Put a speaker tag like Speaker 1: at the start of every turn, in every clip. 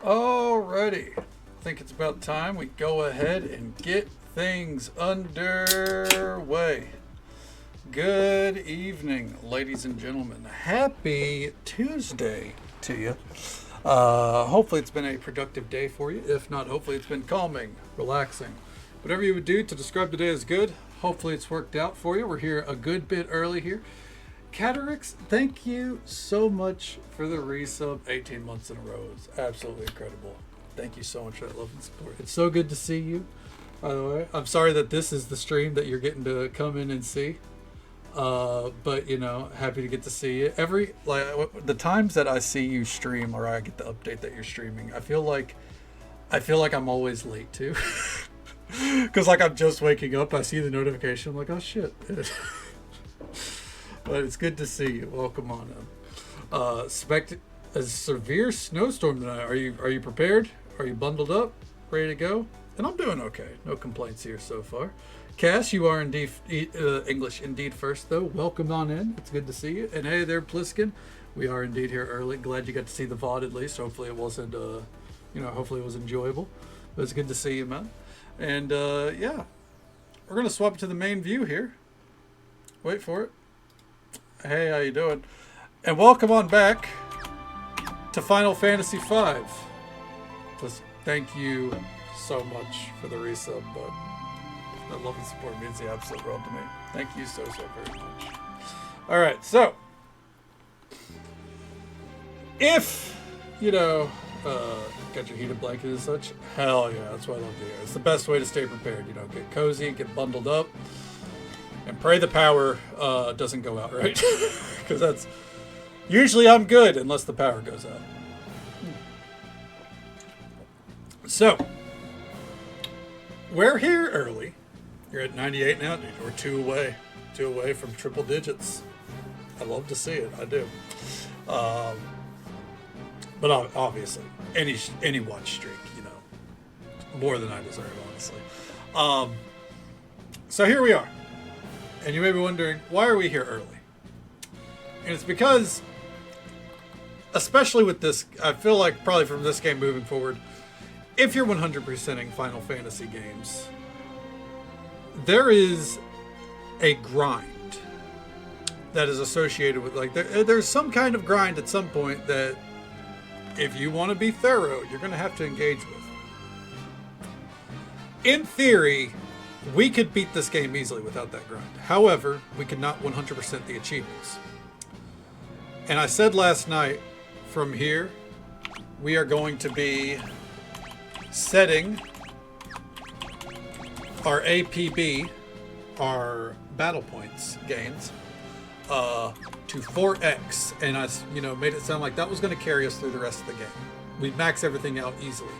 Speaker 1: Alrighty. I think it's about time we go ahead and get things underway. Good evening, ladies and gentlemen. Happy Tuesday to you. Hopefully it's been a productive day for you. If not, hopefully it's been calming, relaxing. Whatever you would do to describe the day as good, hopefully it's worked out for you. We're here a good bit early here. Catarix, thank you so much for the resub 18 months in a row. It's absolutely incredible. Thank you so much for that love and support. It's so good to see you, by the way. I'm sorry that this is the stream that you're getting to come in and see. But you know, happy to get to see you. The times that I see you stream or I get the update that you're streaming, I feel like I'm always late too. Cause like I'm just waking up, I see the notification, I'm like, oh shit. But it's good to see you. Welcome on in. Expect a severe snowstorm tonight. Are you prepared? Are you bundled up? Ready to go? And I'm doing okay. No complaints here so far. Cass, you are indeed English indeed first though. Welcome on in. It's good to see you. And hey there, Pliskin. We are indeed here early. Glad you got to see the VOD at least. Hopefully it wasn't, hopefully it was enjoyable. But it's good to see you, man. And yeah, we're gonna swap to the main view here. Wait for it. Hey, how you doing? And welcome on back to Final Fantasy V. Just thank you so much for the resub, but that love and support means the absolute world to me. Thank you so very much. All right, so if got your heated blanket and such, hell yeah, that's what I love to hear. It's the best way to stay prepared. Get cozy, get bundled up. And pray the power doesn't go out, right? Because that's... Usually I'm good unless the power goes out. So, we're here early. You're at 98 now, dude. We're two away. 2 away from triple digits. I love to see it. I do. But obviously, any watch streak, more than I deserve, honestly. So here we are. And you may be wondering, why are we here early? And it's because, especially with this, I feel like probably from this game moving forward, if you're 100%ing Final Fantasy games, there is a grind that is associated with, there's some kind of grind at some point that if you want to be thorough, you're going to have to engage with. In theory, we could beat this game easily without that grind. However, we could not 100% the achievements. And I said last night, from here, we are going to be setting our APB, our battle points gains, to 4x. And I, made it sound like that was going to carry us through the rest of the game. We'd max everything out easily.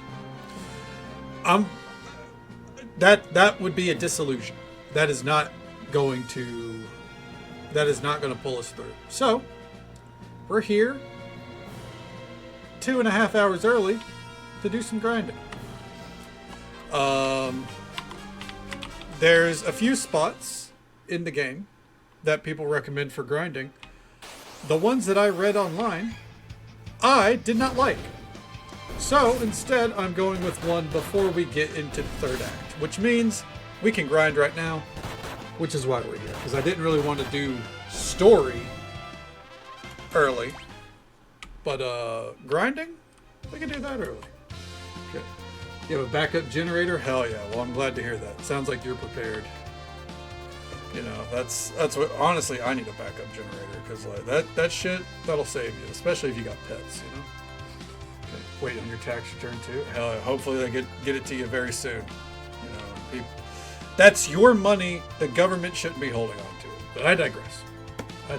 Speaker 1: That would be a disillusion. That is not going to pull us through. So, we're here 2.5 hours early to do some grinding. There's a few spots in the game that people recommend for grinding. The ones that I read online, I did not like. So instead, I'm going with one before we get into the third act, which means we can grind right now, which is why we're here. Because I didn't really want to do story early, but grinding, we can do that early. Okay. You have a backup generator? Hell yeah. Well, I'm glad to hear that. Sounds like you're prepared. That's what, honestly, I need a backup generator, because that shit, that'll save you, especially if you got pets, Okay. Wait on your tax return too? Hell yeah. Hopefully they get it to you very soon. That's your money. The government shouldn't be holding on to it. But I digress. You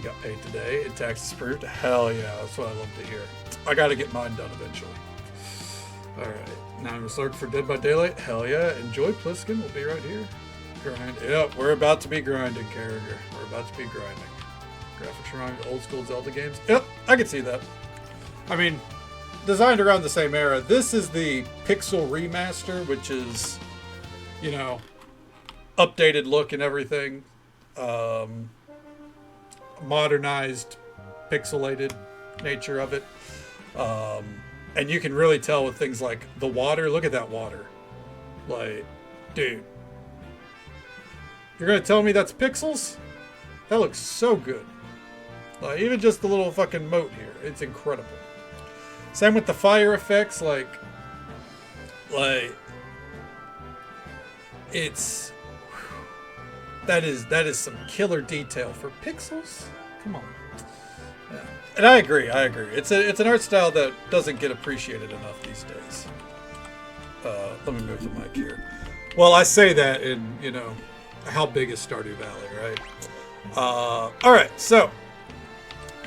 Speaker 1: got paid today and taxes approved? Hell yeah, that's what I love to hear. I gotta get mine done eventually. Alright, now I'm gonna start for Dead by Daylight. Hell yeah, enjoy Pliskin, we'll be right here. Grind. Yep, we're about to be grinding, character. We're about to be grinding. Graphics remind me of old school Zelda games. Yep, I can see that. I mean, designed around the same era. This is the Pixel Remaster, which is, updated look and everything. Modernized, pixelated nature of it. And you can really tell with things like the water. Look at that water. Like, dude. You're going to tell me that's pixels? That looks so good. Like, even just the little fucking moat here. It's incredible. Same with the fire effects. Like it's... That is some killer detail for pixels. Come on. Yeah. And I agree. It's an art style that doesn't get appreciated enough these days. Let me move the mic here. Well, I say that in, you know, how big is Stardew Valley, right? All right, so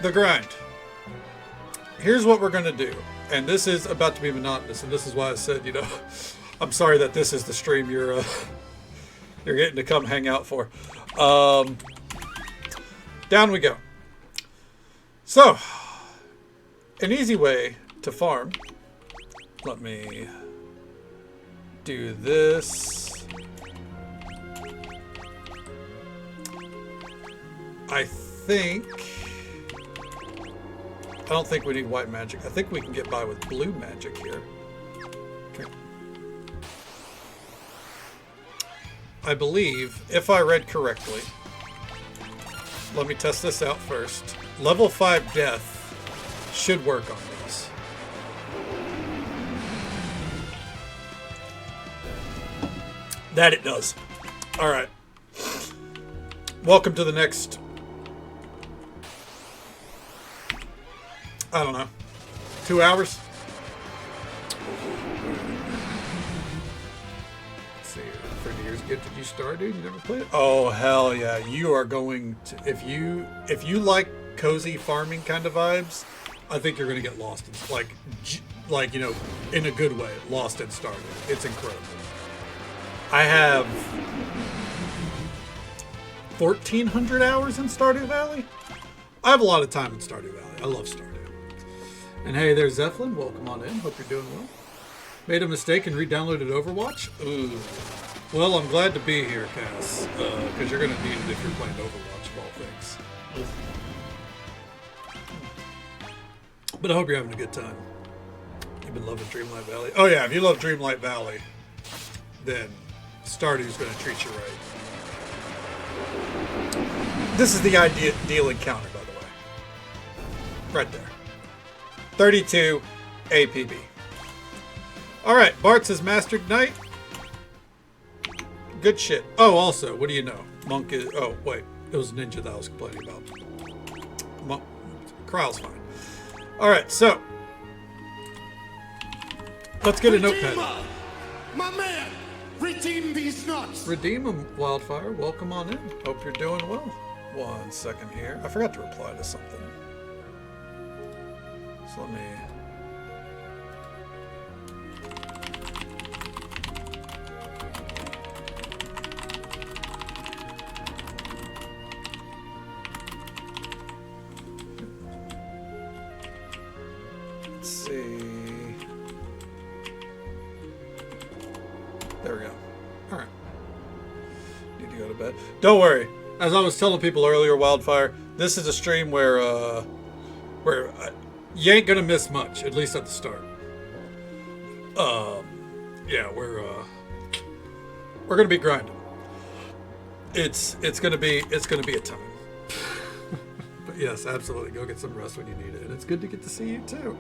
Speaker 1: the grind. Here's what we're gonna do, and this is about to be monotonous, and this is why I said, you know, I'm sorry that this is the stream you're getting to come hang out for. Down we go. So, an easy way to farm. Let me do this. I don't think we need white magic. I think we can get by with blue magic here. Okay. I believe, if I read correctly, let me test this out first. Level 5 death should work on these. That it does. All right. Welcome to the next, I don't know, 2 hours? Let's see, pretty years good. Did you start, dude? You never played it? Oh, hell yeah. You are going to, if you like cozy farming kind of vibes, I think you're going to get lost in, like, you know, in a good way, lost in Stardew. It's incredible. I have 1,400 hours in Stardew Valley. I have a lot of time in Stardew Valley. I love Stardew. And hey, there's Zeppelin. Welcome on in. Hope you're doing well. Made a mistake and re-downloaded Overwatch. Ooh. Well, I'm glad to be here, Cass, because you're going to need it if you're playing Overwatch of all things. But I hope you're having a good time. You've been loving Dreamlight Valley. Oh yeah, if you love Dreamlight Valley, then Stardew's going to treat you right. This is the ideal encounter, by the way. Right there. 32 APB. Alright, Bart says Mastered Knight. Good shit. Oh, also, what do you know? Monk is... Oh, wait. It was Ninja that I was complaining about. Kryle's fine. Alright, so. Let's get a notepad.
Speaker 2: My man! Redeem these nuts!
Speaker 1: Redeem them, Wildfire. Welcome on in. Hope you're doing well. 1 second here. I forgot to reply to something. So let me... Let's see... There we go. Alright. Need to go to bed. Don't worry. As I was telling people earlier, Wildfire, this is a stream where you ain't gonna miss much, at least at the start. Yeah, we're gonna be grinding. It's gonna be a time. But yes, absolutely, go get some rest when you need it, and it's good to get to see you too.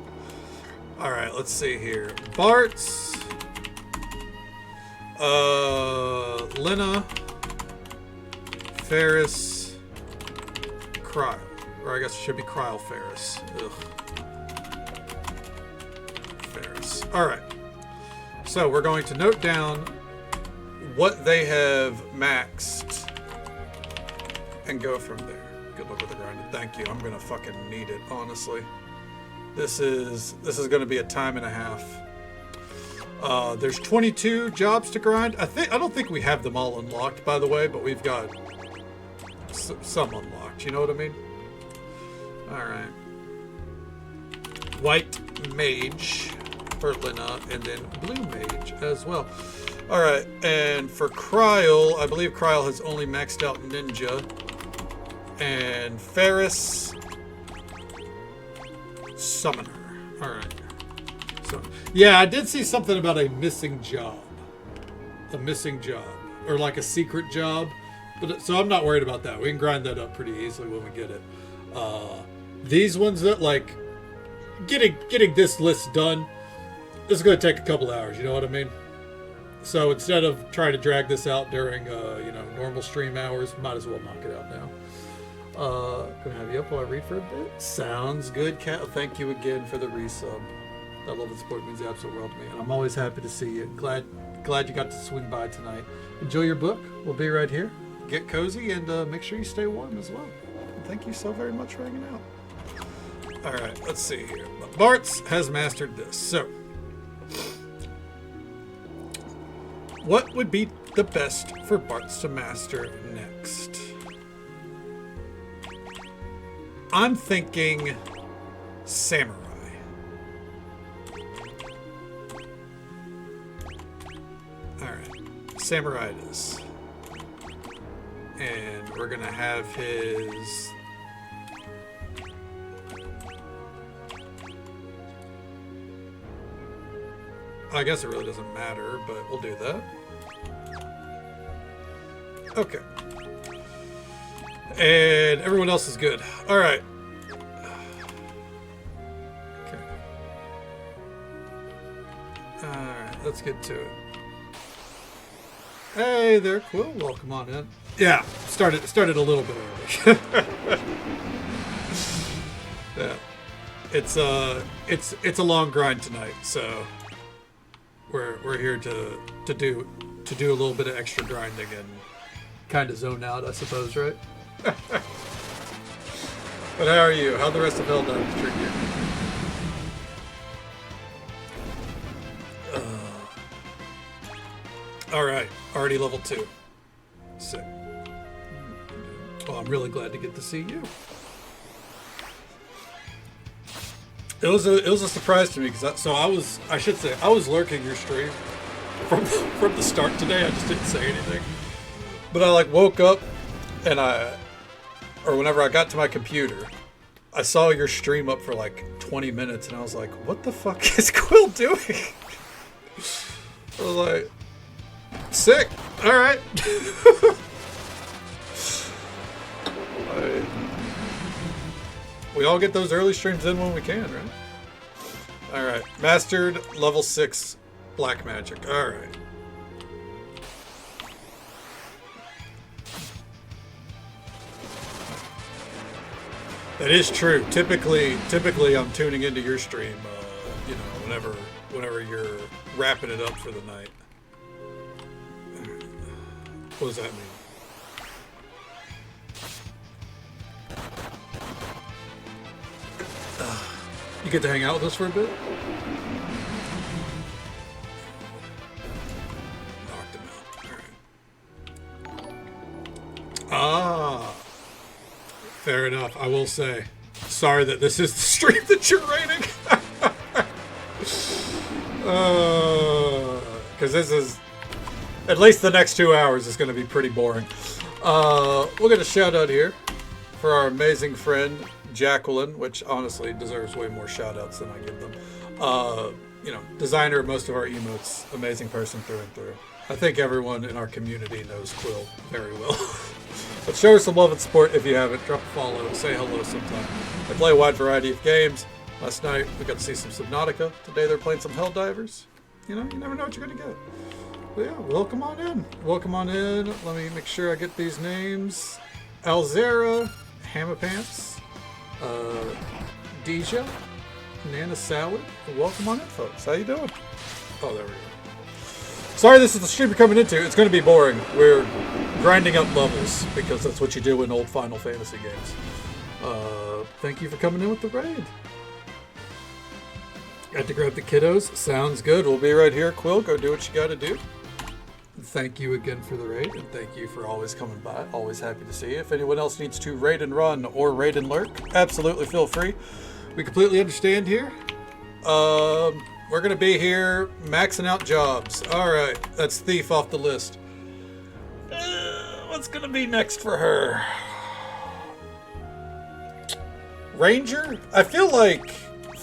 Speaker 1: All right, let's see here. Bart's, Lena, Ferris, Kryle, or I guess it should be Kryle Ferris. Ugh. Ferris. All right. So we're going to note down what they have maxed and go from there. Good luck with the grinding. Thank you. I'm gonna fucking need it, honestly. This is gonna be a time and a half. There's 22 jobs to grind. I don't think we have them all unlocked, by the way, but we've got some unlocked. You know what I mean? All right. White Mage for Lena, and then Blue Mage as well. All right, and for Kryle, I believe Kryle has only maxed out Ninja, and Ferris, Summoner. All right. So, yeah, I did see something about a missing job. A missing job. Or like a secret job. But so I'm not worried about that. We can grind that up pretty easily when we get it. These ones that like getting this list done, this is going to take a couple hours, you know what I mean? So instead of trying to drag this out during normal stream hours, might as well knock it out now. Gonna have you up while I read for a bit. Sounds good, Kat. Thank you again for the resub. That love and support means the absolute world to me, and I'm always happy to see you. Glad you got to swing by tonight. Enjoy your book. We'll be right here. Get cozy and make sure you stay warm as well. And thank you so very much for hanging out. All right, let's see here. Bartz has mastered this. So, what would be the best for Bartz to master next? I'm thinking Samurai. Alright, Samurai it is. And we're gonna have his... I guess it really doesn't matter, but we'll do that. Okay. And everyone else is good. All right. Okay. All right, let's get to it. Hey there, Quill. Welcome on in. Yeah, started a little bit early. Yeah. It's a long grind tonight, so we're here to do a little bit of extra grinding and kind of zone out, I suppose, right? But how are you? How'd the rest of Helldivers treat you? Alright, already level 2. Sick. Well, I'm really glad to get to see you. It was a surprise to me because I was lurking your stream from the start today. I just didn't say anything, but I like woke up and whenever I got to my computer, I saw your stream up for like 20 minutes and I was like, what the fuck is Quill doing? I was like, sick. All right. We all get those early streams in when we can, right? All right, mastered level 6 black magic. All right. That is true. Typically, I'm tuning into your stream, whenever you're wrapping it up for the night. What does that mean? You get to hang out with us for a bit? Knocked him out. Alright. Ah. Fair enough. I will say. Sorry that this is the stream that you're rating. Because this is... At least the next 2 hours is going to be pretty boring. We'll get a shout out here for our amazing friend... Jacqueline, which honestly deserves way more shout-outs than I give them. Designer of most of our emotes, amazing person through and through. I think everyone in our community knows Quill very well. But show her some love and support if you haven't. Drop a follow, say hello sometime. They play a wide variety of games. Last night we got to see some Subnautica. Today they're playing some Helldivers. You never know what you're going to get. But yeah, welcome on in. Welcome on in. Let me make sure I get these names. Alzera, Hammerpants, Deja, Nana Salad. Welcome on in, folks. How you doing? Oh, there we go. Sorry, this is the stream you're coming into. It's going to be boring. We're grinding up levels because that's what you do in old Final Fantasy games. Thank you for coming in with the raid. Got to grab the kiddos. Sounds good. We'll be right here. Quill, go do what you got to do. Thank you again for the raid, and thank you for always coming by. Always happy to see you. If anyone else needs to raid and run or raid and lurk, absolutely feel free. We completely understand here. We're going to be here maxing out jobs. All right, that's Thief off the list. What's going to be next for her? Ranger? I feel like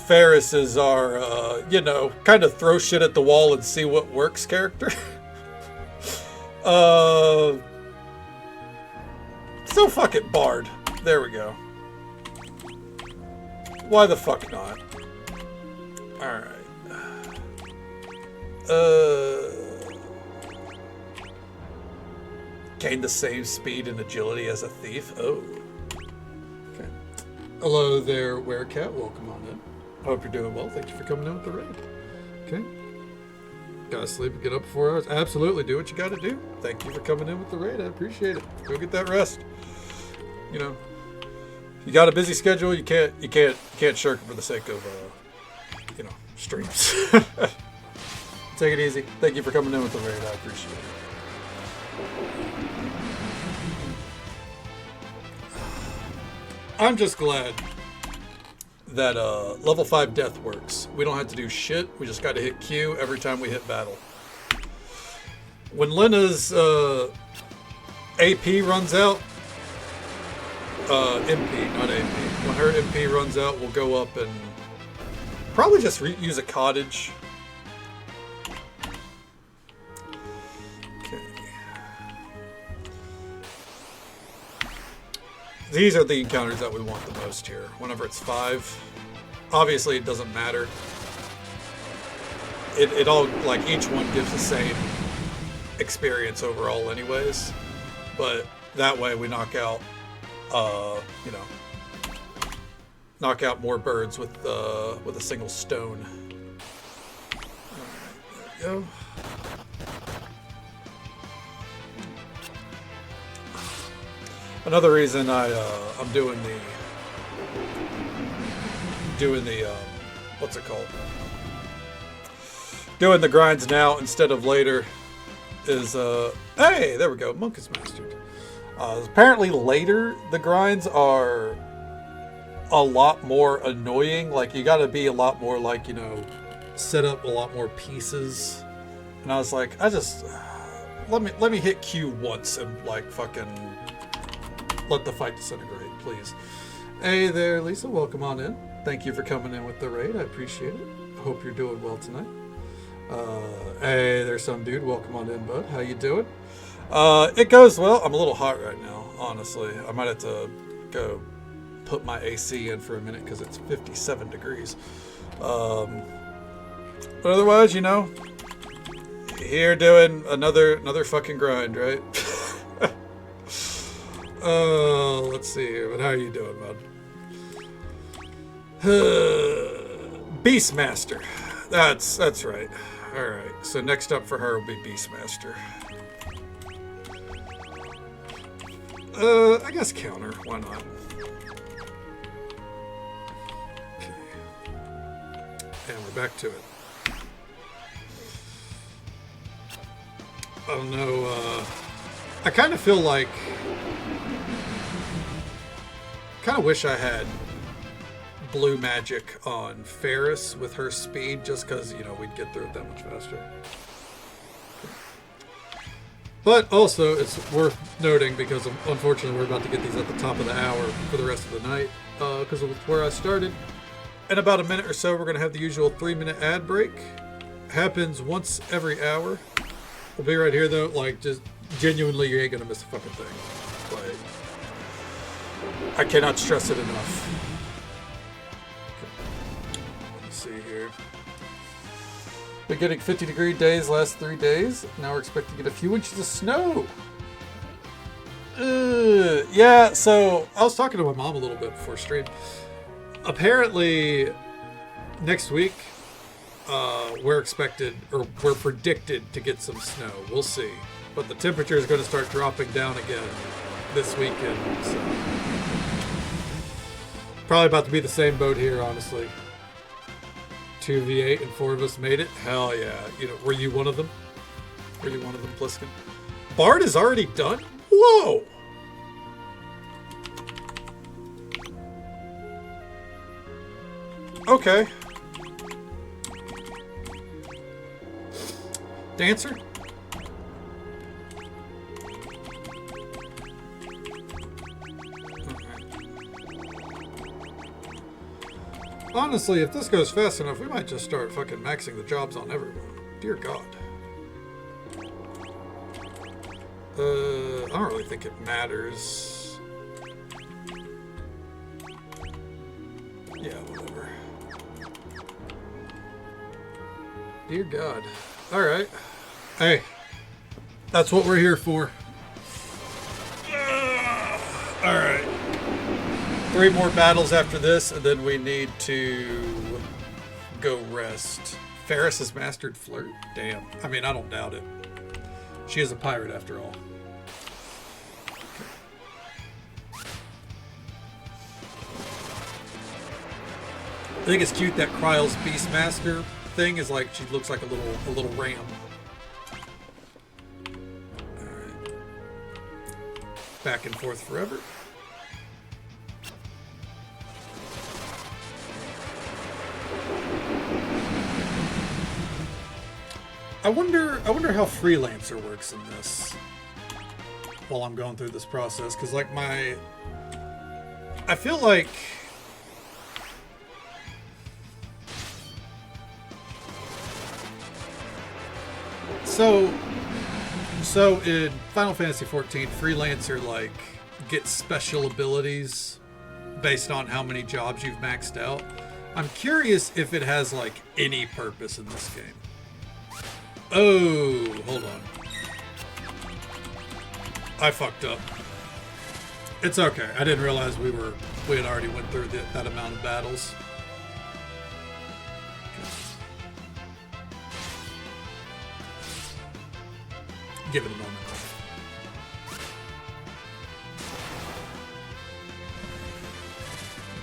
Speaker 1: Ferris is our, you know, kind of throw shit at the wall and see what works character. So fuck it, Bard. There we go. Why the fuck not? Alright. Gain the same speed and agility as a thief. Oh. Okay. Hello there, Werecat. Welcome on in. Hope you're doing well. Thank you for coming in with the raid. Okay. Gotta sleep and get up 4 hours. Absolutely, do what you gotta do. Thank you for coming in with the raid. I appreciate it. Go get that rest. You know, you got a busy schedule. You can't shirk it for the sake of, you know, streams. Take it easy. Thank you for coming in with the raid. I appreciate it. I'm just glad that level 5 death works. We don't have to do shit. We just got to hit Q every time we hit battle. When Lena's AP runs out, MP, not AP. When her MP runs out, we'll go up and probably just use a cottage. Okay. These are the encounters that we want the most here. Whenever it's 5, obviously it doesn't matter. It all, like, each one gives the same experience overall anyways. But that way we knock out, you know, knock out more birds with a single stone. Alright, there we go. Another reason I'm doing the what's it called? Doing the grinds now instead of later is hey, there we go, Monk is mastered. Apparently later the grinds are a lot more annoying. Like, you got to be a lot more, like, you know, set up a lot more pieces. And I was like, I just let me hit Q once and, like, fucking let the fight disintegrate, please. Hey there, Lisa. Welcome on in. Thank you for coming in with the raid. I appreciate it. Hope you're doing well tonight. Hey, there's some dude. Welcome on in, bud. How you doing? It goes well. I'm a little hot right now, honestly. I might have to go put my AC in for a minute because it's 57 degrees. But otherwise, you know, here doing another fucking grind, right? Let's see here. But how are you doing, bud? Beastmaster. That's right. All right. So next up for her will be Beastmaster. I guess counter. Why not? Okay. And we're back to it. I don't know. I kind of feel like. Kind of wish I had blue magic on Ferris with her speed, just because, you know, we'd get through it that much faster. But also, it's worth noting, because unfortunately we're about to get these at the top of the hour for the rest of the night, because of where I started. In about a minute or so, we're going to have the usual 3-minute ad break. Happens once every hour. We'll be right here, though. Like, just genuinely, you ain't going to miss a fucking thing. Like, I cannot stress it enough. Okay. Let's see here. Been getting 50-degree days last 3 days. Now we're expecting to get a few inches of snow. Yeah, so I was talking to my mom a little bit before stream. Apparently, next week, we're predicted to get some snow. We'll see. But the temperature is going to start dropping down again this weekend. So probably about to be the same boat here, honestly. 2v8 and 4 of us made it. Hell yeah. You know, were you one of them? Were you one of them, Pliskin? Bard is already done? Whoa! Okay. Dancer? Honestly, if this goes fast enough, we might just start fucking maxing the jobs on everyone. Dear God. I don't really think it matters. Yeah, whatever. Dear God. Alright. Hey. That's what we're here for. Alright. 3 more battles after this, and then we need to go rest. Ferris has mastered flirt? Damn. I mean, I don't doubt it. She is a pirate after all. I think it's cute that Kryle's Beastmaster thing is like, she looks like a little ram. Alright. Back and forth forever. I wonder how Freelancer works in this while I'm going through this process, because like I feel like so in Final Fantasy 14, Freelancer like gets special abilities based on how many jobs you've maxed out. I'm curious if it has like any purpose in this game. Oh, hold on. I fucked up. It's okay. I didn't realize we had already went through that amount of battles. Give it a moment.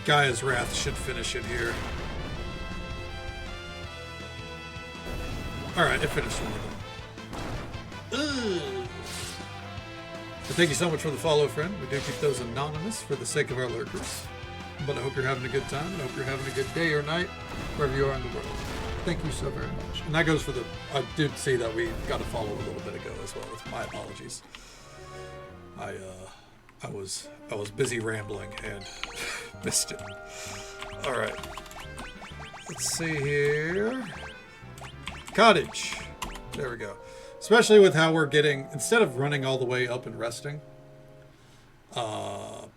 Speaker 1: Gaia's Wrath should finish it here. Alright, it finished one of them. Ugh. But thank you so much for the follow, friend. We do keep those anonymous for the sake of our lurkers. But I hope you're having a good time. I hope you're having a good day or night, wherever you are in the world. Thank you so very much. And that goes for the... I did see that we got a follow a little bit ago as well. It's my apologies. I was busy rambling and missed it. Alright. Let's see here. Cottage. There we go. Especially with how we're getting, instead of running all the way up and resting, the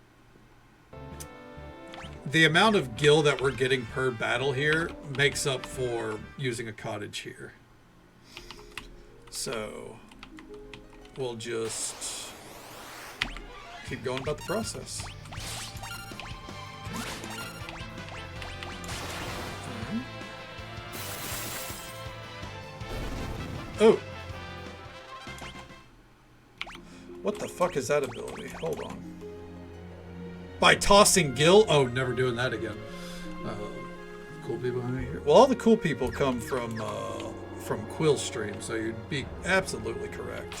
Speaker 1: amount of gil that we're getting per battle here makes up for using a cottage here. So we'll just keep going about the process. Oh. What the fuck is that ability? Hold on. By tossing gil? Oh, never doing that again. Cool people in here. Well, all the cool people come from Quill Stream, so you'd be absolutely correct.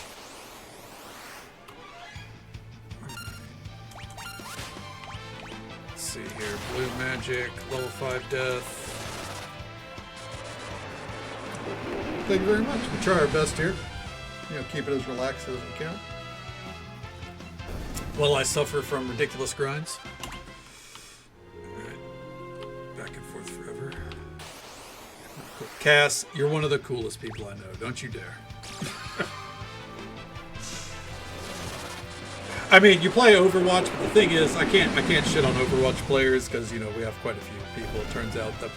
Speaker 1: Let's see here. Blue magic, level 5 death. Thank you very much. We try our best here. You know, keep it as relaxed as we can. While I suffer from ridiculous grinds. Alright. Back and forth forever. Cool. Cass, you're one of the coolest people I know. Don't you dare. I mean, you play Overwatch, but the thing is, I can't shit on Overwatch players because, you know, we have quite a few people, it turns out, that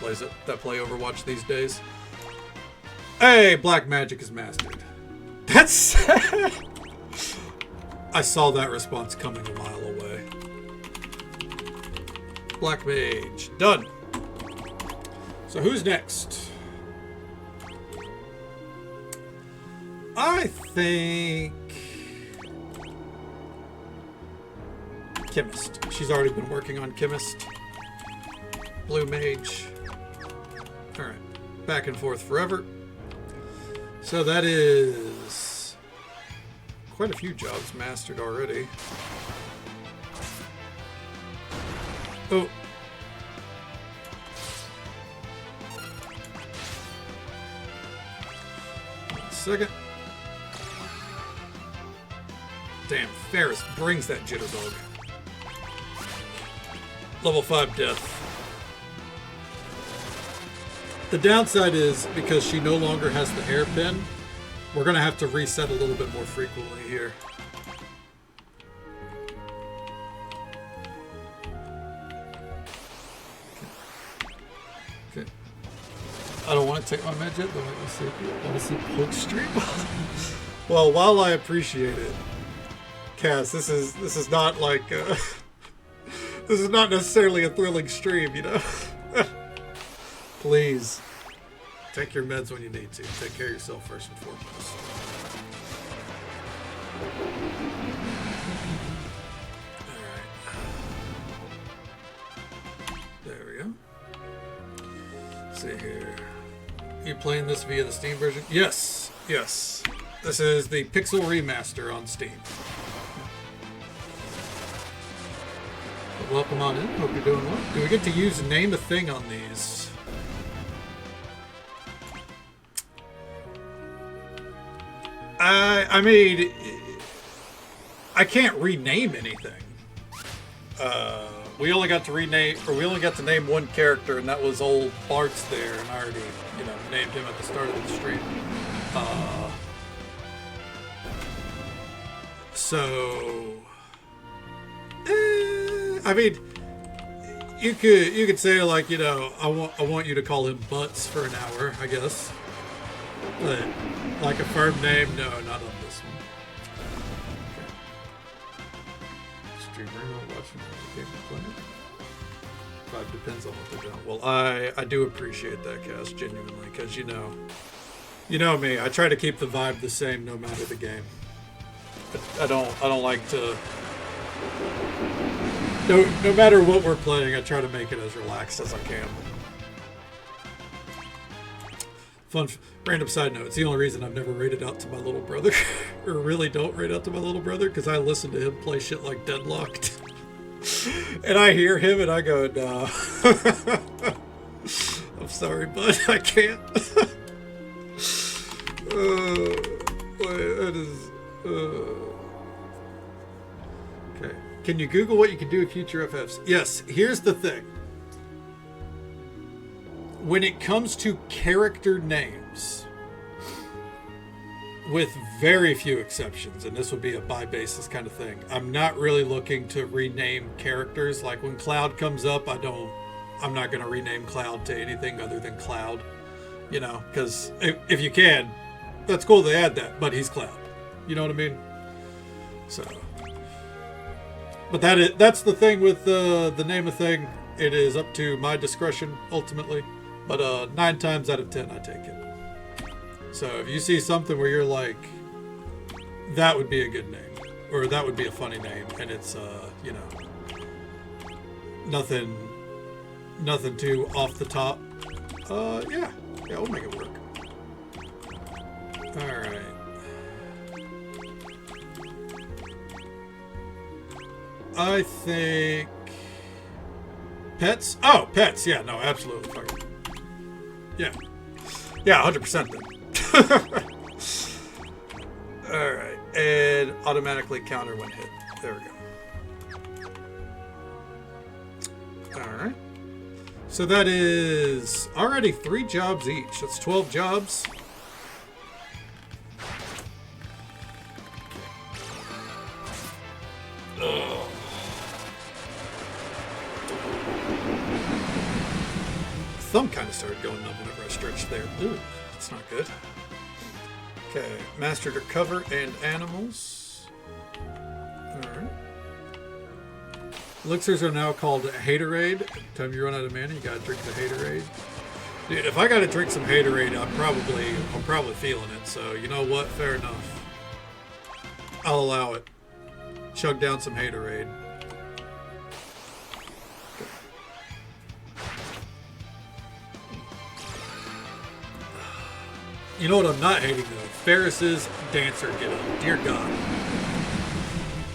Speaker 1: play Overwatch these days. Hey, black magic is mastered. That's sad. I saw that response coming a mile away. Black mage. Done. So who's next? I think... Chemist. She's already been working on Chemist. Blue mage. Alright. Back and forth forever. So that is quite a few jobs mastered already. Oh. One second. Damn, Ferris brings that jitterbug. Level 5 death. The downside is because she no longer has the hairpin, we're going to have to reset a little bit more frequently here. Okay. I don't want to take my med yet. Let me see Poke Stream. Well, while I appreciate it, Cass, this is not like this is not necessarily a thrilling stream, you know. Please take your meds when you need to. Take care of yourself first and foremost. All right. There we go. Let's see here. You playing this via the Steam version? Yes. Yes. This is the Pixel Remaster on Steam. But welcome on in. Hope you're doing well. Do we get to use Name a Thing on these? I mean, I can't rename anything. We only got to name one character, and that was old Bart's there, and I already, named him at the start of the stream. I mean, you could say like, I want you to call him Butts for an hour, I guess. But like a firm name, no, not on this one. Okay. Streamer not watching the game playing. Probably depends on what they're doing. Well, I do appreciate that, Cass, genuinely, because you know me. I try to keep the vibe the same no matter the game. I don't like to. No matter what we're playing, I try to make it as relaxed as I can. Fun random side note, it's the only reason I've never rated out to my little brother, or really don't rate out to my little brother, because I listen to him play shit like Deadlocked. And I hear him and I go, no. I'm sorry, bud, I can't. That is... Okay. Can you Google what you can do with future FFs? Yes, here's the thing. When it comes to character names, with very few exceptions, and this would be a by basis kind of thing, I'm not really looking to rename characters. Like when Cloud comes up, I'm not going to rename Cloud to anything other than Cloud, because if you can, that's cool they add that, but he's Cloud. You know what I mean? So, but that's the thing with the name of thing. It is up to my discretion ultimately. But 9 times out of 10, I take it. So if you see something where you're like, that would be a good name, or that would be a funny name, and it's, nothing too off the top, yeah, we'll make it work. All right. I think pets. Oh, pets. Yeah, no, absolutely. Fucking. Yeah. Yeah, 100% then. Alright. And automatically counter when hit. There we go. Alright. So that is already 3 jobs each. That's 12 jobs. Ugh. Thumb kind of started going numb whenever I stretched there. Ooh, that's not good. Okay, mastered recover and animals. Alright. Elixirs are now called Haterade. Every time you run out of mana, you gotta drink the Haterade. Dude, if I gotta drink some Haterade, I'm probably feeling it. So, you know what? Fair enough. I'll allow it. Chug down some Haterade. You know what I'm not hating though? Ferris's dancer getup. Dear God.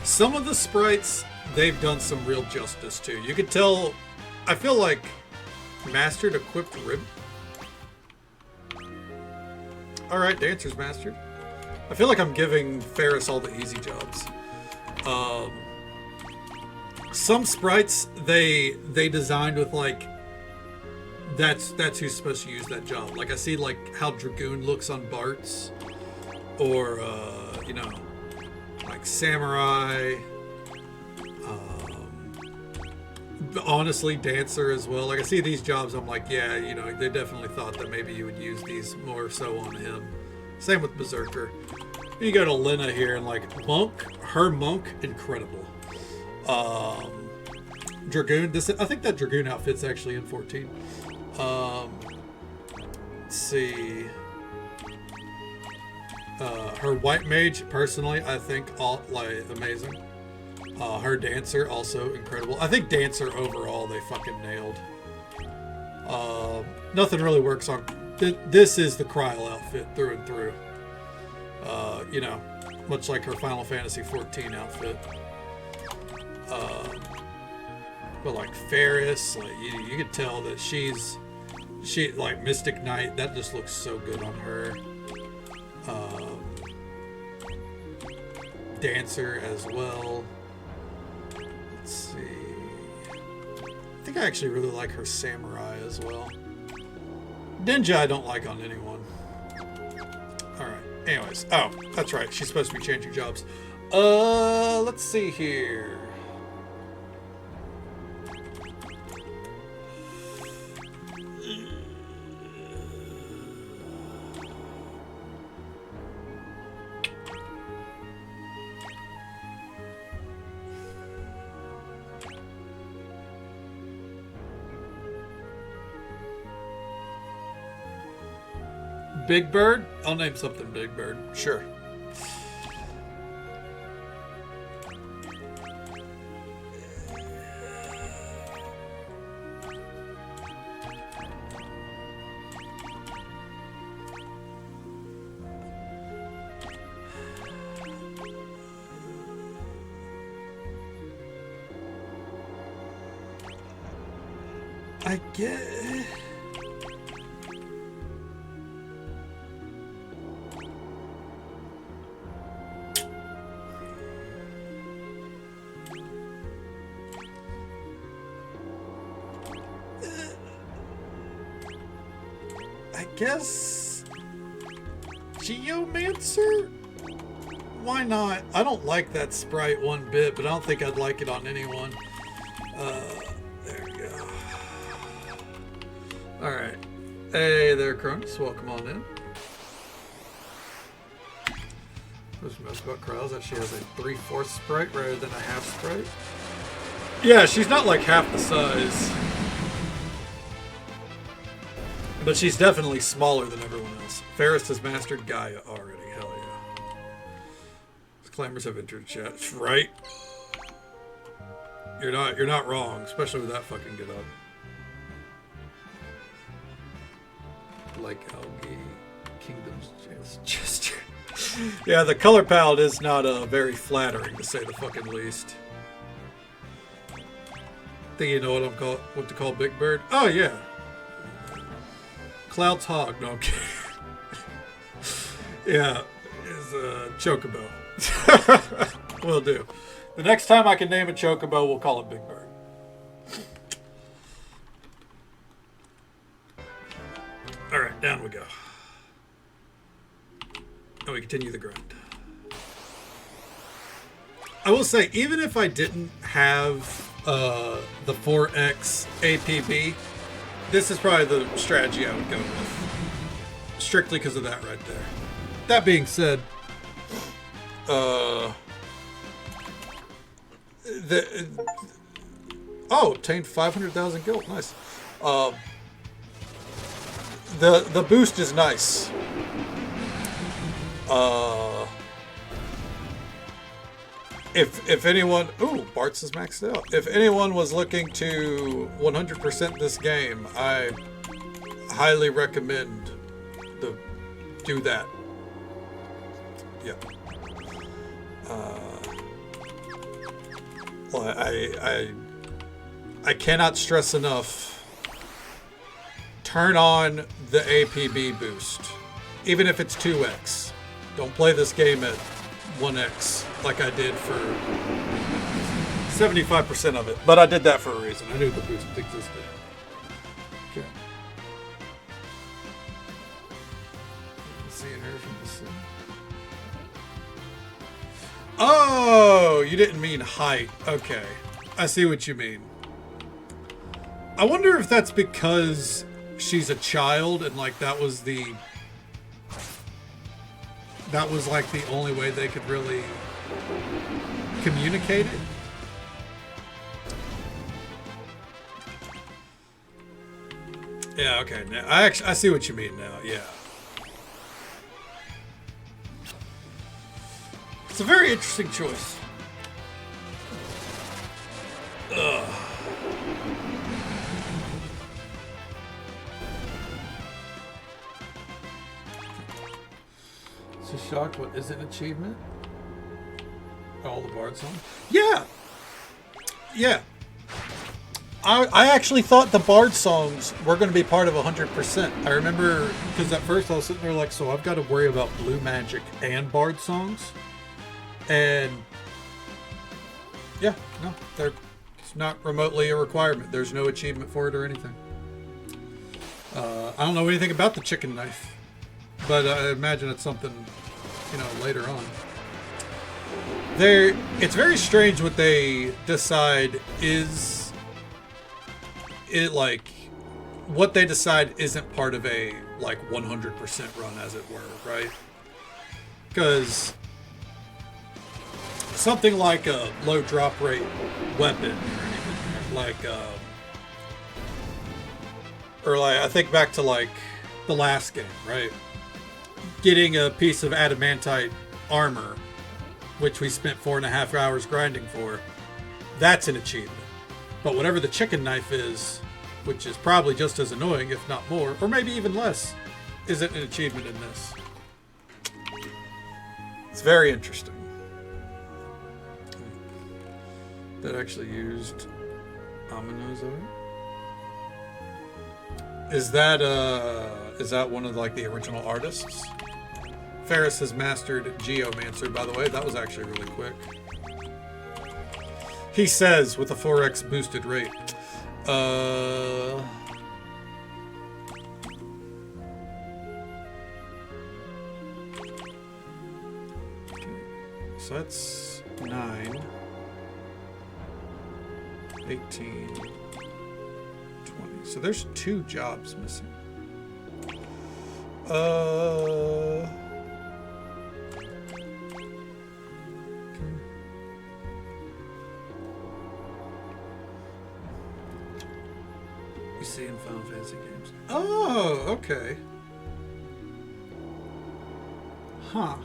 Speaker 1: Some of the sprites, they've done some real justice to. You can tell, I feel like mastered equipped rib. Alright, dancer's mastered. I feel like I'm giving Ferris all the easy jobs. Some sprites, they designed with like that's who's supposed to use that job. Like I see like how Dragoon looks on Bart's, or you know, like Samurai. Honestly, Dancer as well. Like I see these jobs, I'm like, yeah, you know, they definitely thought that maybe you would use these more so on him. Same with Berserker. You go to Lena here and like Monk, her Monk, incredible. Dragoon, I think that Dragoon outfit's actually in 14. Let's see. Her White Mage, personally, I think all like amazing. Her Dancer, also incredible. I think Dancer overall, they fucking nailed. Nothing really works on... This is the Kryl outfit through and through. You know, much like her Final Fantasy 14 outfit. But like Ferris, like you could tell that she like Mystic Knight, that just looks so good on her. Dancer as well. Let's see. I think I actually really like her Samurai as well. Ninja I don't like on anyone. Alright, anyways. Oh, that's right. She's supposed to be changing jobs. Let's see here. Big Bird? I'll name something Big Bird. Sure. I get... guess Geomancer? Why not? I don't like that sprite one bit, but I don't think I'd like it on anyone. There we go. Alright. Hey there, Cronus. Welcome on in. What's most about Kryl is that she has a 3/4 sprite rather than a half sprite. Yeah, she's not like half the size. But she's definitely smaller than everyone else. Ferris has mastered Gaia already. Hell yeah. Disclaimers have entered chat. Right? You're not wrong, especially with that fucking get up. Like algae, kingdom's gesture. Yeah, the color palette is not very flattering, to say the fucking least. Think you know what to call Big Bird? Oh yeah. Cloud's Hog. No, I'm kidding. Yeah, is Chocobo. Will do. The next time I can name a Chocobo, we'll call it Big Bird. Alright, down we go. And we continue the grind. I will say, even if I didn't have the 4X APB, this is probably the strategy I would go with. Strictly because of that right there. That being said, obtained 500,000 gil. Nice. The boost is nice. If anyone, Bart's is maxed out. If anyone was looking to 100% this game, I highly recommend do that. Yeah. Well, I cannot stress enough. Turn on the APB boost, even if it's 2x. Don't play this game at 1x like I did for 75% of it. But I did that for a reason. I knew the boost existed. Okay. seeing her from the city. Oh, you didn't mean height. Okay. I see what you mean. I wonder if that's because she's a child and like that was like the only way they could really communicate it. Yeah, okay. Now, I see what you mean now. Yeah. It's a very interesting choice. Ugh. So shocked. What is an achievement? All the Bard songs. Yeah. Yeah. I actually thought the Bard songs were going to be part of 100%. I remember because at first I was sitting there like, so I've got to worry about Blue Magic and Bard songs, and yeah, no, it's not remotely a requirement. There's no achievement for it or anything. I don't know anything about the chicken knife, but I imagine it's something, later on. It's very strange what they decide is. It like what they decide isn't part of a like 100% run, as it were, right? Because something like a low drop rate weapon or anything like I think back to like the last game, right? Getting a piece of adamantite armor, which we spent 4.5 hours grinding for, that's an achievement. But whatever the chicken knife is, which is probably just as annoying, if not more, or maybe even less, isn't an achievement in this. It's very interesting. That actually used Amino's art? Is that one of like the original artists? Ferris has mastered Geomancer, by the way. That was actually really quick. He says with a 4x boosted rate. Okay. So that's 9, 18, 20. So there's 2 jobs missing. See in Final Fantasy games. Oh, okay. Huh.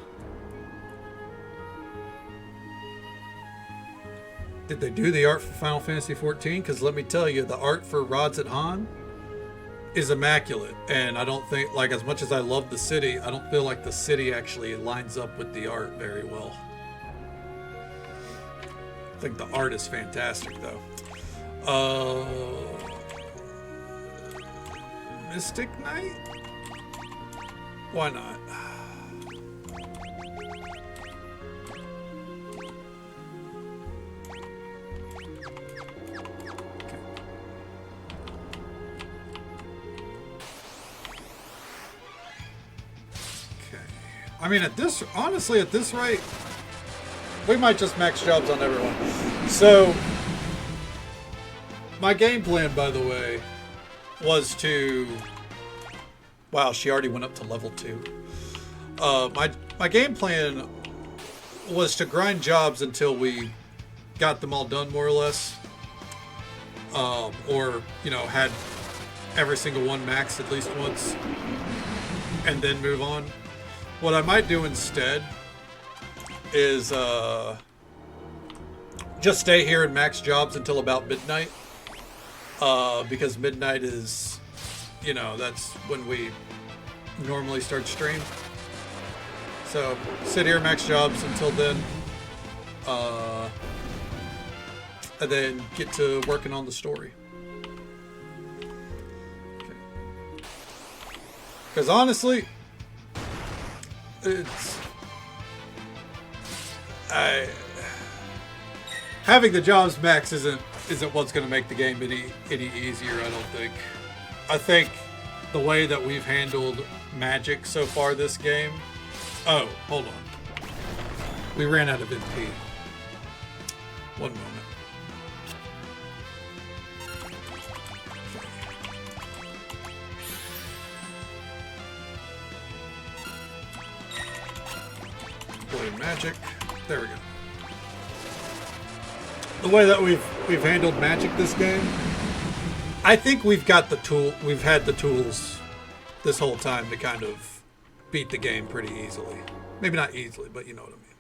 Speaker 1: Did they do the art for Final Fantasy 14? Because let me tell you, the art for Rods at Han is immaculate. And I don't think, like, as much as I love the city, I don't feel like the city actually lines up with the art very well. I think the art is fantastic, though. Mystic Knight? Why not? Okay. I mean, at this rate, we might just max jobs on everyone. So, my game plan, by the way, was to... Wow, she already went up to level 2. My game plan was to grind jobs until we got them all done, more or less. Or, had every single one maxed at least once. And then move on. What I might do instead is just stay here and max jobs until about midnight. Because midnight is, that's when we normally start stream. So, sit here, max jobs until then. And then get to working on the story. Because honestly, having the jobs max isn't what's going to make the game any easier, I don't think. I think the way that we've handled magic so far this game. Oh, hold on. We ran out of MP. One moment. Blade magic. There we go. The way that we've handled magic this game, I think we've got the tool. We've had the tools this whole time to kind of beat the game pretty easily. Maybe not easily, but you know what I mean.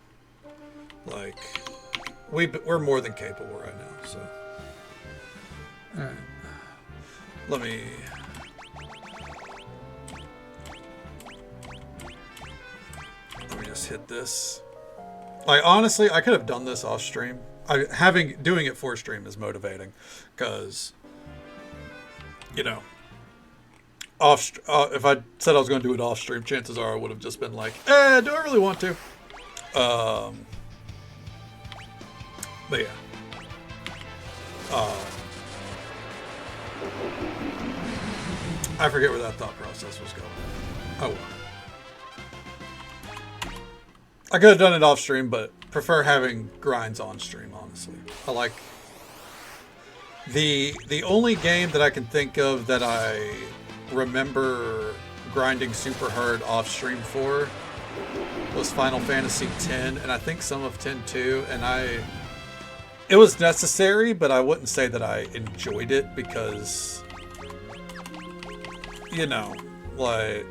Speaker 1: Like we're more than capable right now. So, all right. Let me just hit this. Like honestly, I could have done this off stream. Doing it for stream is motivating, because you know, if I said I was going to do it off stream, chances are I would have just been like, do I really want to? But yeah. I forget where that thought process was going. Oh well. I could have done it off stream, but prefer having grinds on stream, honestly. I like the only game that I can think of that I remember grinding super hard off stream for was Final Fantasy X, and I think some of 10 too, and it was necessary, but I wouldn't say that I enjoyed it, because you know, like,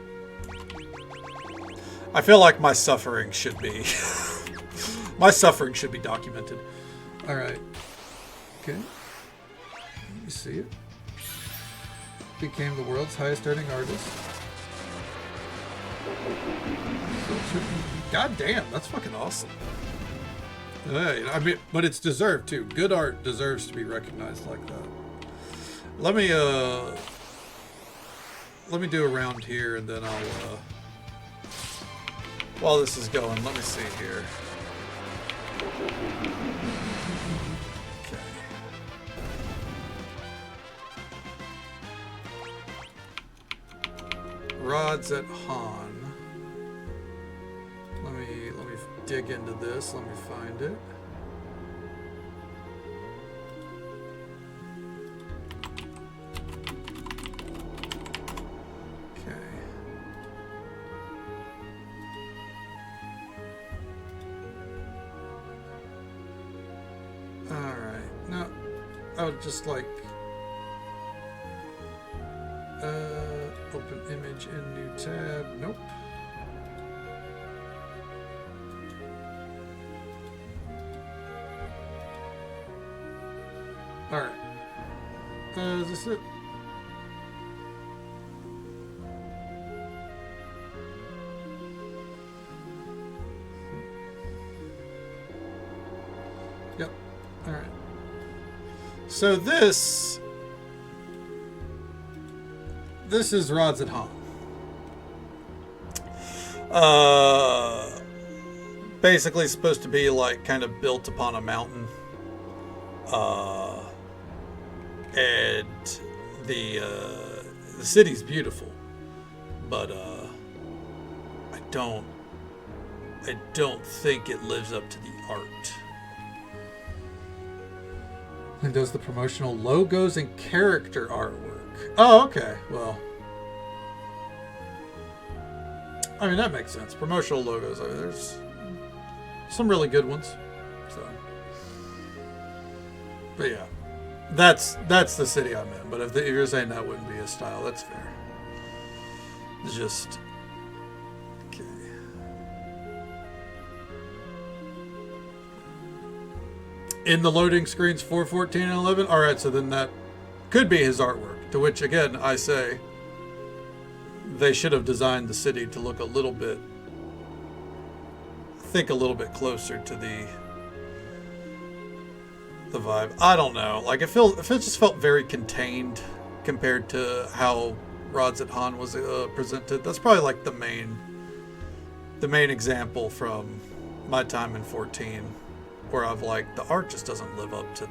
Speaker 1: I feel like my suffering should be documented. All right. Okay. Let me see it. Became the world's highest earning artist. God damn, that's fucking awesome. Hey, I mean, but it's deserved too. Good art deserves to be recognized like that. Let me do a round here, and then I'll while this is going, let me see here. Okay. Rods at Han. Let me dig into this. Let me find it. Just like open image in new tab. Nope. All right. Is this it? Yep. All right. So this is Rods at Home. Basically supposed to be like kind of built upon a mountain. And the city's beautiful, but I don't think it lives up to the art. And does the promotional logos and character artwork. Oh, okay. Well, I mean, that makes sense. Promotional logos. I mean, there's some really good ones. So, but yeah, that's the city I'm in. But if you're saying that wouldn't be his style, that's fair. It's just okay. In the loading screens 4:14 and 11. All right, so then that could be his artwork. To which again I say, they should have designed the city to look a little bit closer to the vibe. I don't know. Like it just felt very contained compared to how Rods at Han was presented. That's probably like the main example from my time in 14, where I've like the art just doesn't live up to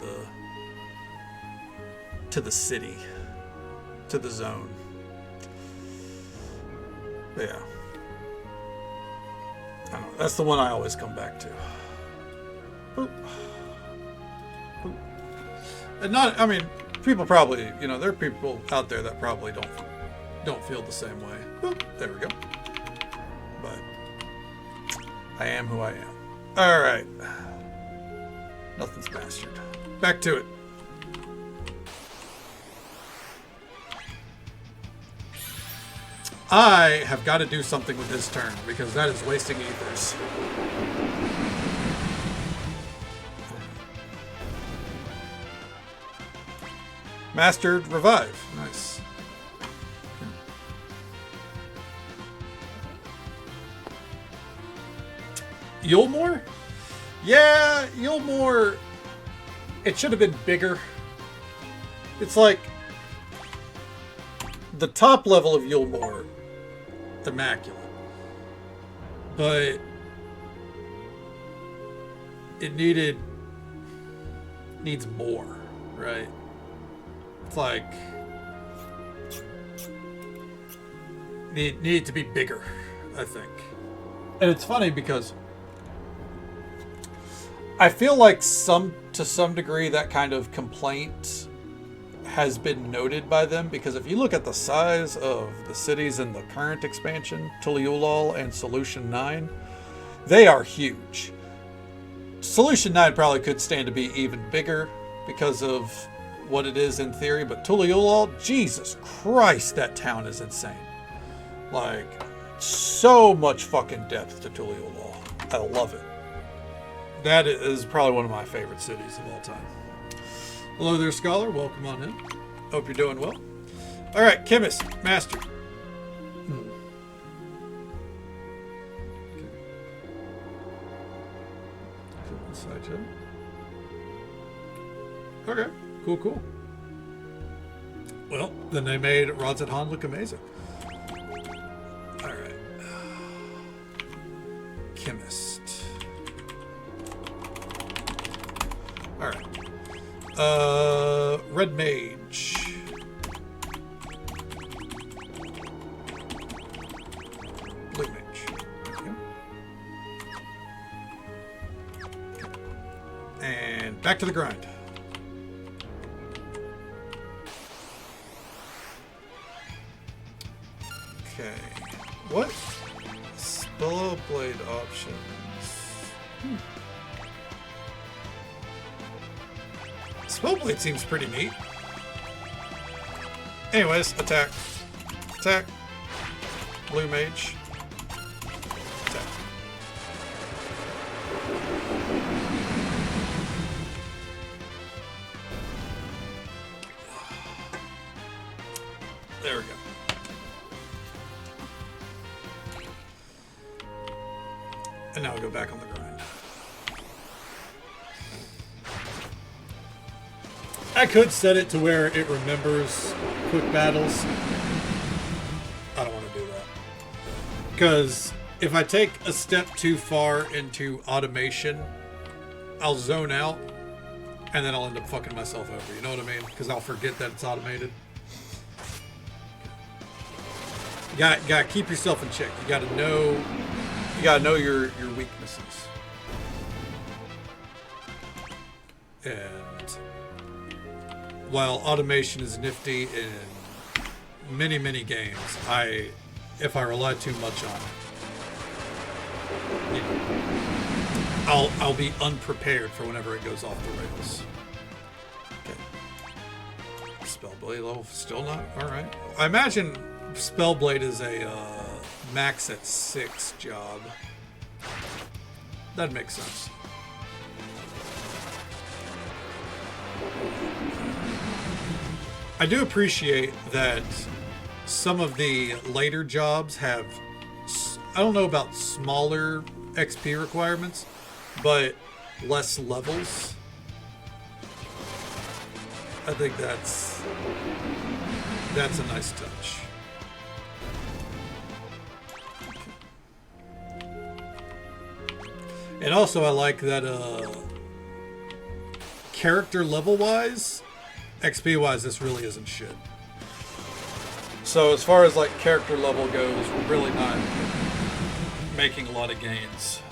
Speaker 1: the city, to the zone. Yeah. I don't know. That's the one I always come back to. Boop. Boop. And not, I mean, people probably, you know, there are people out there that probably don't feel the same way. Boop. There we go. But I am who I am. All right. Nothing's mastered. Back to it. I have got to do something with this turn because that is wasting ethers. Mastered revive. Nice. Yulmore? Yeah, Yulmore. It should have been bigger. It's like the top level of Yulmore, immaculate, but it needs more, right? It's like need to be bigger, I think. And it's funny because I feel like to some degree that kind of complaint has been noted by them, because if you look at the size of the cities in the current expansion, Tuliulal and Solution 9, they are huge. Solution 9 probably could stand to be even bigger because of what it is in theory, but Tuliulal, Jesus Christ, that town is insane. Like, so much fucking depth to Tuliulal. I love it. That is probably one of my favorite cities of all time. Hello there, Scholar. Welcome on in. Hope you're doing well. All right, Chemist, Master. Okay, cool. Well, then they made Rodzat Han look amazing. All right. Chemist. All right. Red Mage. Blue Mage. Okay. And back to the grind. Okay. What? Spillow blade options. Spellblade seems pretty neat. Anyways, attack. Attack. Blue Mage. Attack. There we go. And now we go back on the grind. I could set it to where it remembers quick battles. I don't want to do that. Because if I take a step too far into automation, I'll zone out and then I'll end up fucking myself over. You know what I mean? Because I'll forget that it's automated. You gotta keep yourself in check. You gotta know your weaknesses. And while automation is nifty in many games, if I rely too much on it, I'll be unprepared for whenever it goes off the rails. Okay. Spellblade level still not all right. I imagine Spellblade is a max at 6 job. That makes sense. I do appreciate that some of the later jobs have, I don't know about smaller XP requirements, but less levels. I think that's a nice touch. And also I like that character level wise, XP wise, this really isn't shit. So as far as like character level goes, we're really not making a lot of gains.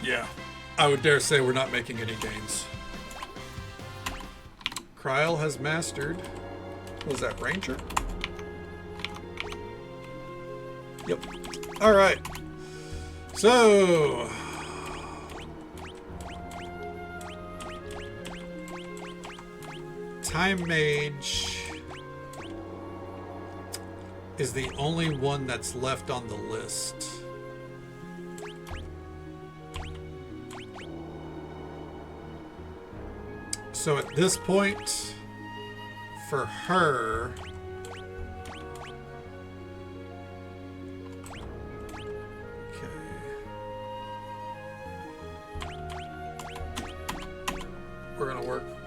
Speaker 1: Yeah, I would dare say we're not making any gains. Kryl has mastered. What was that, Ranger? Yep. All right. So Time Mage is the only one that's left on the list. So at this point, for her,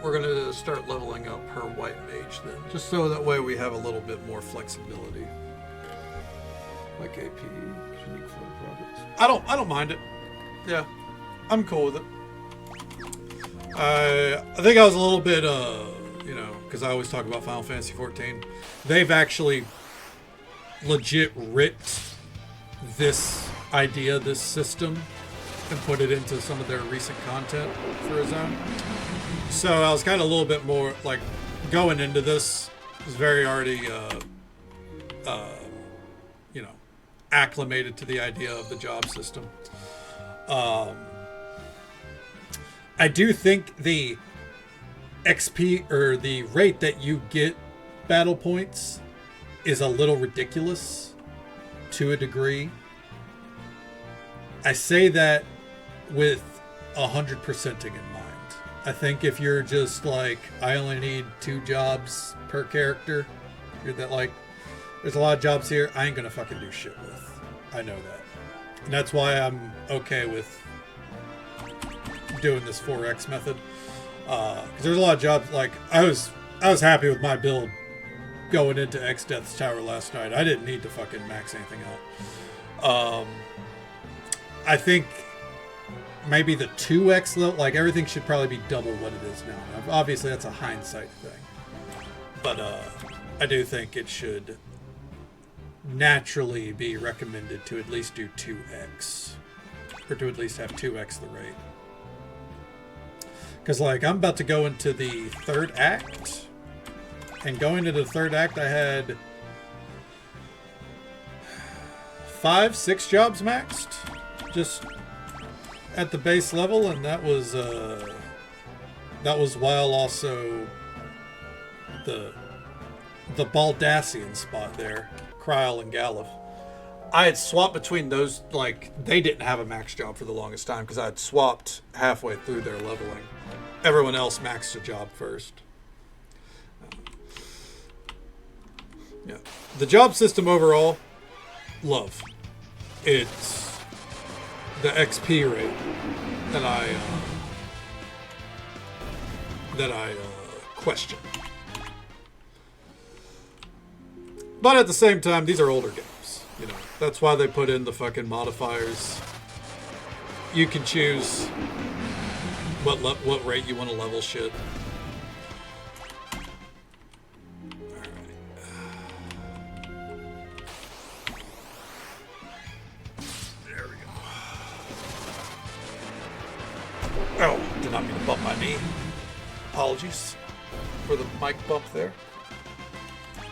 Speaker 1: we're gonna start leveling up her white mage then, just so that way we have a little bit more flexibility. Like AP, unique flow profits. I don't mind it. Yeah, I'm cool with it. I think I was a little bit, you know, because I always talk about Final Fantasy 14. They've actually legit ripped this idea, this system, and put it into some of their recent content for his own. So I was kind of a little bit more like going into this was very already, you know, acclimated to the idea of the job system. I do think the XP or the rate that you get battle points is a little ridiculous to a degree. I say that with 100%ing in mind. I think if you're just like, I only need 2 jobs per character, you're that like, there's a lot of jobs here I ain't gonna fucking do shit with. I know that. And that's why I'm okay with doing this 4X method. Because there's a lot of jobs, like, I was happy with my build going into X Death's Tower last night. I didn't need to fucking max anything out. I think maybe the 2X level, like everything should probably be double what it is now. Obviously that's a hindsight thing. But I do think it should naturally be recommended to at least do 2X. Or to at least have 2X the rate. Because like I'm about to go into the 3rd act. And going into the 3rd act I had 5-6 jobs maxed. Just at the base level, and that was while also the Baldassian spot there, Kryl and Galuf. I had swapped between those, like they didn't have a max job for the longest time because I had swapped halfway through their leveling. Everyone else maxed a job first. Yeah, the job system overall, love. It's the XP rate that I question. But at the same time, these are older games. You know, that's why they put in the fucking modifiers. You can choose what rate you want to level shit. Oh, did not mean to bump my knee. Apologies for the mic bump there. Okay.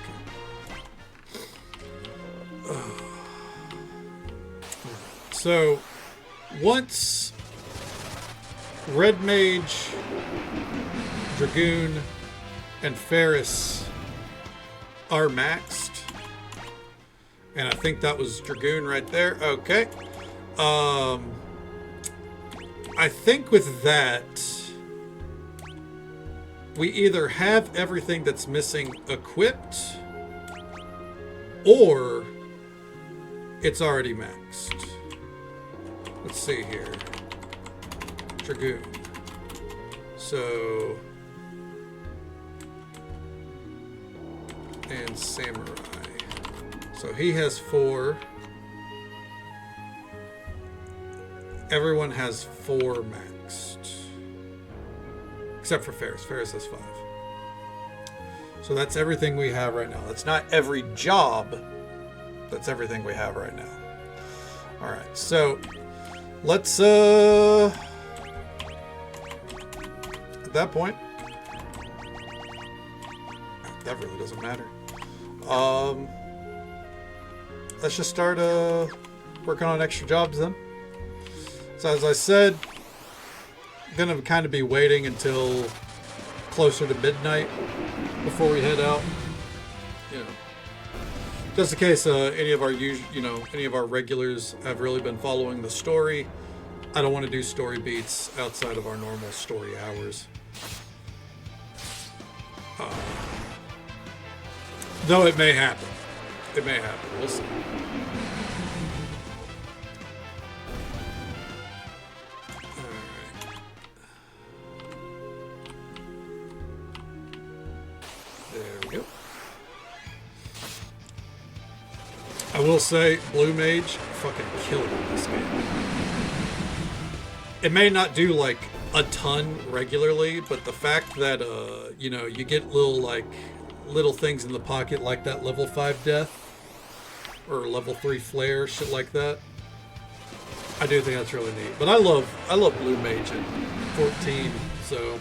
Speaker 1: So, once Red Mage, Dragoon, and Ferris are maxed, and I think that was Dragoon right there. Okay. I think with that, we either have everything that's missing equipped, or it's already maxed. Let's see here. Dragoon. So, and Samurai. So he has 4. Everyone has 4 maxed. Except for Ferris. Ferris has 5. So that's everything we have right now. That's not every job. That's everything we have right now. All right, so let's, at that point, that really doesn't matter. Let's just start working on extra jobs then. So as I said, I'm gonna kind of be waiting until closer to midnight before we head out. You know, just in case any of our regulars have really been following the story. I don't want to do story beats outside of our normal story hours. Though it may happen. It may happen. We'll see. Alright. There we go. I will say, Blue Mage fucking killed in this game. It may not do like a ton regularly, but the fact that you know, you get little things in the pocket like that level 5 death or level 3 flare, shit like that. I do think that's really neat. But I love Blue Mage at 14, so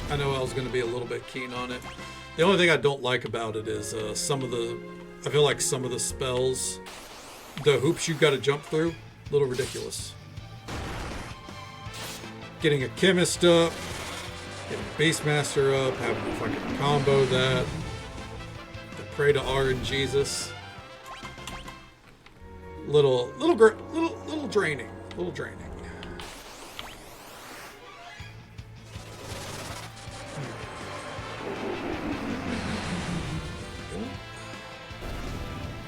Speaker 1: I know I was going to be a little bit keen on it. The only thing I don't like about it is I feel like some of the spells, the hoops you got to jump through, a little ridiculous. Getting a chemist up, getting Beastmaster up, having to fucking combo that, to pray to RNGesus. Little draining,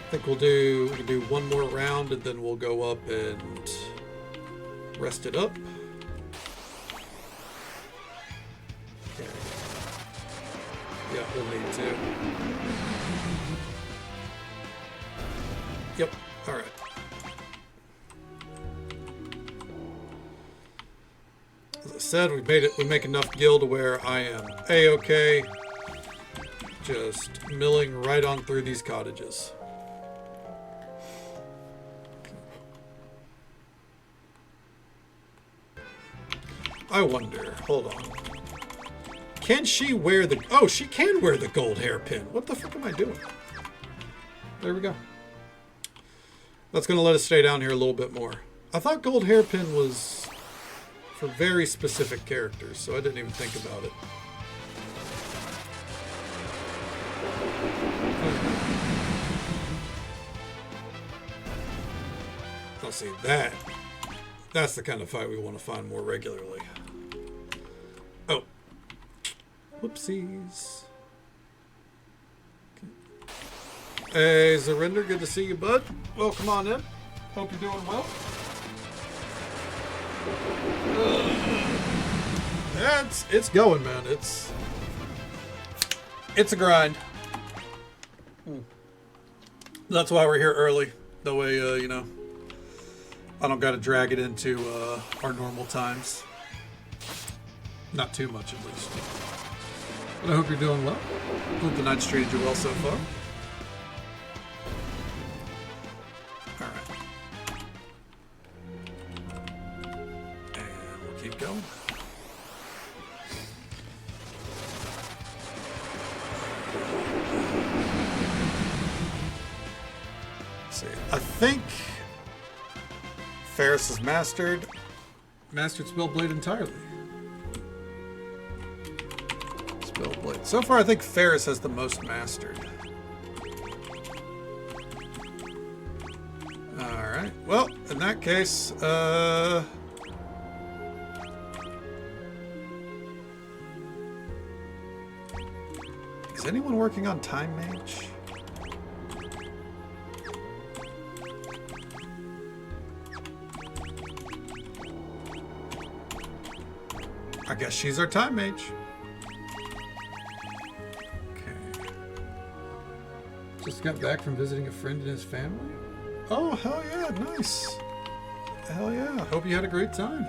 Speaker 1: I think we can do one more round and then we'll go up and rest it up. Okay. Yeah, we'll need to. Yep. All right. As I said, we make enough gil to where I am A-okay. Just milling right on through these cottages. I wonder, hold on. Can she wear the... Oh, she can wear the gold hairpin. What the fuck am I doing? There we go. That's going to let us stay down here a little bit more. I thought gold hairpin was for very specific characters, so I didn't even think about it. I'll see that. That's the kind of fight we want to find more regularly. Oh. Whoopsies. Hey, Zarinder, good to see you, bud. Welcome on in. Hope you're doing well. It's going, man. It's a grind. That's why we're here early. That way, you know, I don't got to drag it into our normal times. Not too much, at least. But I hope you're doing well. Hope the night's treated you well so far. Alright. And we'll keep going. Let's see. I think Ferris has mastered Spellblade entirely. Spellblade. So far, I think Ferris has the most mastered. Alright. Well, in that case, is anyone working on Time Mage? I guess she's our Time Mage. Okay. Just got back from visiting a friend and his family. Oh, hell yeah, nice. Hell yeah, hope you had a great time.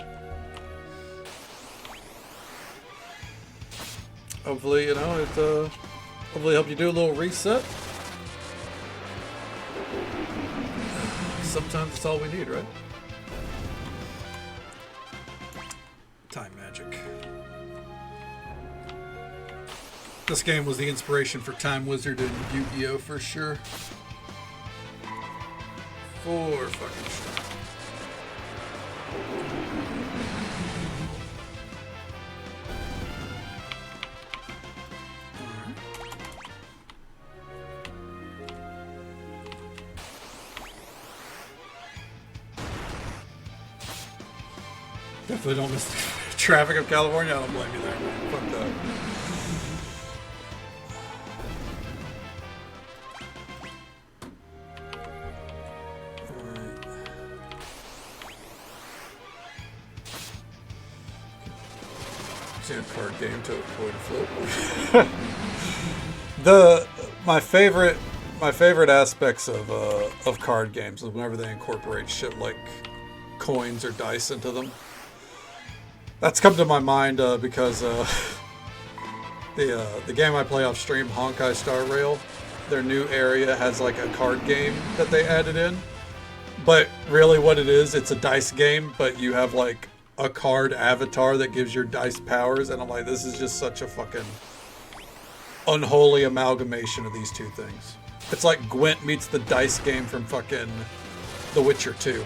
Speaker 1: Hopefully, you know, Hopefully help you do a little reset. Sometimes it's all we need, right? Time magic. This game was the inspiration for Time Wizard and Yu-Gi-Oh! For sure. For fucking sure. Definitely don't miss the traffic of California. I don't blame you there, man. Fuck that. A card game to a coin flip. My favorite aspects of card games is whenever they incorporate shit like coins or dice into them. That's come to my mind because the game I play off stream, Honkai Star Rail, their new area has like a card game that they added in. But really what it is, it's a dice game, but you have like a card avatar that gives your dice powers, and I'm like, this is just such a fucking unholy amalgamation of these two things. It's like Gwent meets the dice game from fucking The Witcher 2.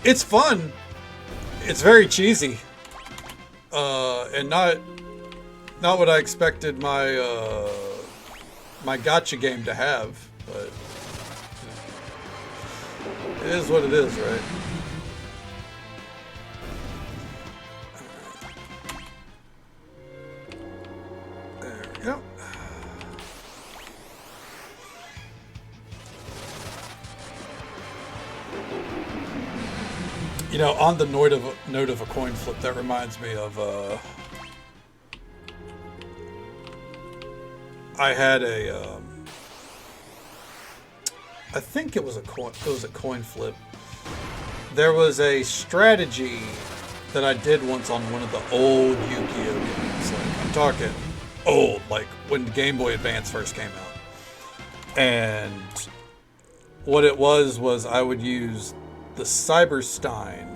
Speaker 1: It's fun. It's very cheesy. And not what I expected my my gacha game to have, but it is what it is, right? There we go. You know, on the note of a coin flip, that reminds me of I had a I think it was a coin flip. There was a strategy that I did once on one of the old Yu-Gi-Oh games. Like, I'm talking old, like when Game Boy Advance first came out. And what it was I would use the Cyberstein.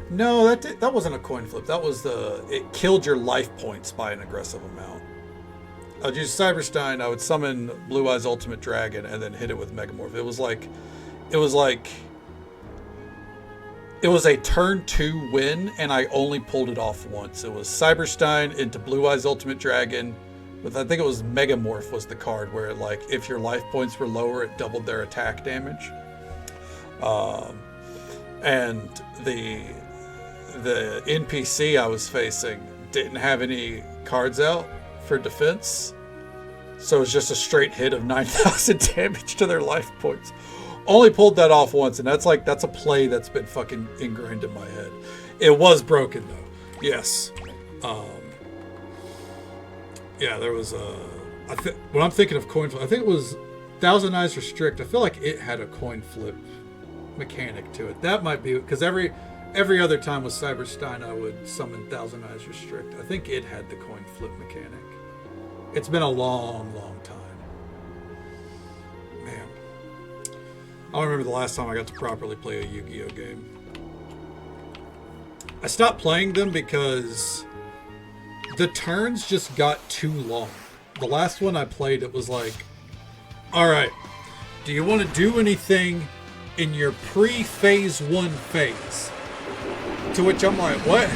Speaker 1: No, that wasn't a coin flip. That was it killed your life points by an aggressive amount. I'd use Cyberstein, I would summon Blue Eyes Ultimate Dragon, and then hit it with Megamorph. It was a turn 2 win, and I only pulled it off once. It was Cyberstein into Blue Eyes Ultimate Dragon, with I think it was Megamorph was the card where like if your life points were lower, it doubled their attack damage. And the NPC I was facing didn't have any cards out for defense, so it was just a straight hit of 9,000 damage to their life points. Only pulled that off once, and that's a play that's been fucking ingrained in my head. It was broken though, yes. Yeah, there was when I'm thinking of coin flip, I think it was Thousand Eyes Restrict. I feel like it had a coin flip mechanic to it. That might be because every other time with Cyberstein I would summon Thousand Eyes Restrict. I think it had the coin flip mechanic. It's been a long time. Man. I don't remember the last time I got to properly play a Yu-Gi-Oh game. I stopped playing them because the turns just got too long. The last one I played, it was like, alright, do you want to do anything in your pre-phase 1 phase? To which I'm like, what?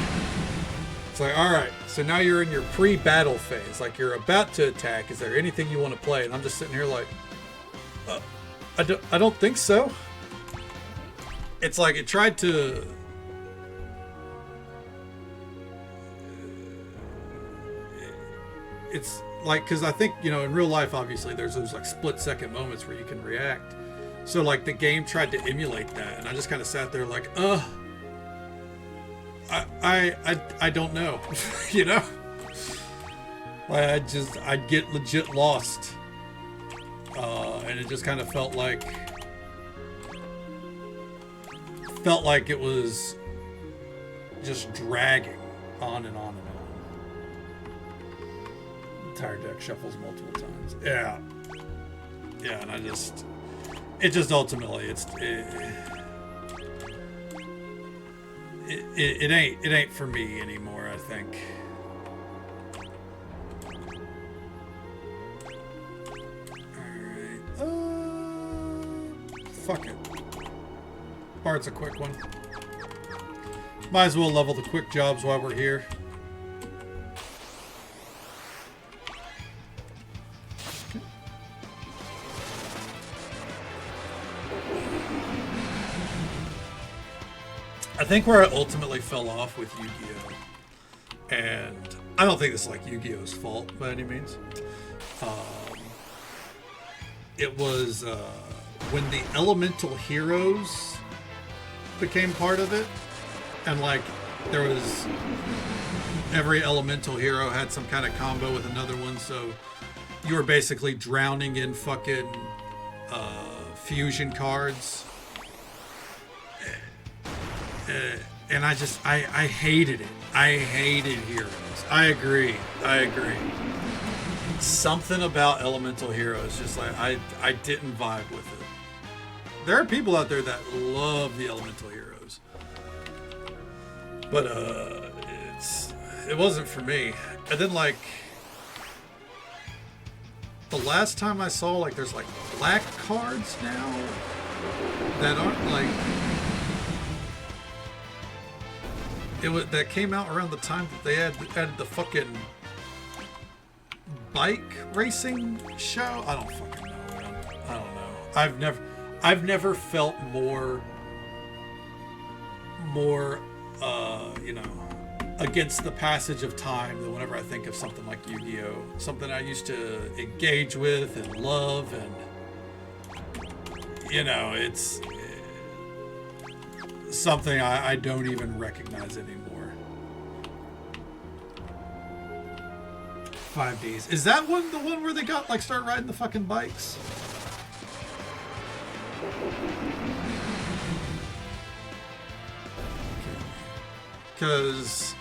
Speaker 1: It's like, alright, so now you're in your pre-battle phase. Like, you're about to attack. Is there anything you want to play? And I'm just sitting here like, I don't think so. It's like it tried to... It's like, because I think, you know, in real life, obviously, there's those like split-second moments where you can react. So, like, the game tried to emulate that, and I just kind of sat there like, I don't know, you know? Like, I'd get legit lost. And it just kind of felt like it was just dragging on and on and on. Entire deck shuffles multiple times. Yeah. Yeah, and it just ultimately, it ain't for me anymore, I think. Fuck it. Bard's a quick one. Might as well level the quick jobs while we're here. I think where I ultimately fell off with Yu-Gi-Oh! And I don't think this is like Yu-Gi-Oh's fault by any means. It was when the elemental heroes became part of it, and like there was every elemental hero had some kind of combo with another one, so you were basically drowning in fucking fusion cards. And I hated it. I hated heroes. I agree. Something about elemental heroes, just like I didn't vibe with it. There are people out there that love the elemental heroes, but it wasn't for me. And then like the last time I saw, like, there's like black cards now that aren't like. That came out around the time that they added the fucking bike racing show. I don't fucking know, man. I don't know. I've never felt more you know, against the passage of time than whenever I think of something like Yu-Gi-Oh! Something I used to engage with and love, and you know, it's something I don't even recognize anymore. 5Ds. Is that one the one where they got like start riding the fucking bikes? Because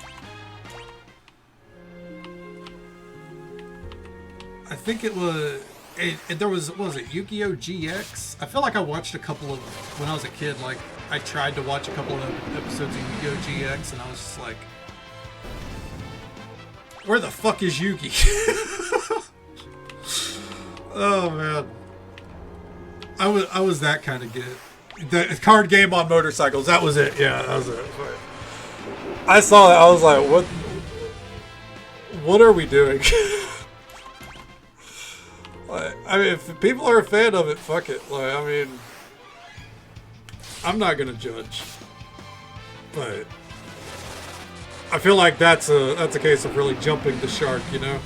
Speaker 1: I think it was there was, what was it, Yu-Gi-Oh! GX? I feel like I watched a couple of, when I was a kid, like I tried to watch a couple of episodes of Yu-Gi-Oh! GX, and I was just like, where the fuck is Yugi? Oh man, I was that kind of kid. The card game on motorcycles, that was it. Yeah, that was it. I saw that, I was like, what are we doing? Like, I mean, if people are a fan of it, fuck it. Like, I mean, I'm not gonna judge, but I feel like that's a case of really jumping the shark, you know.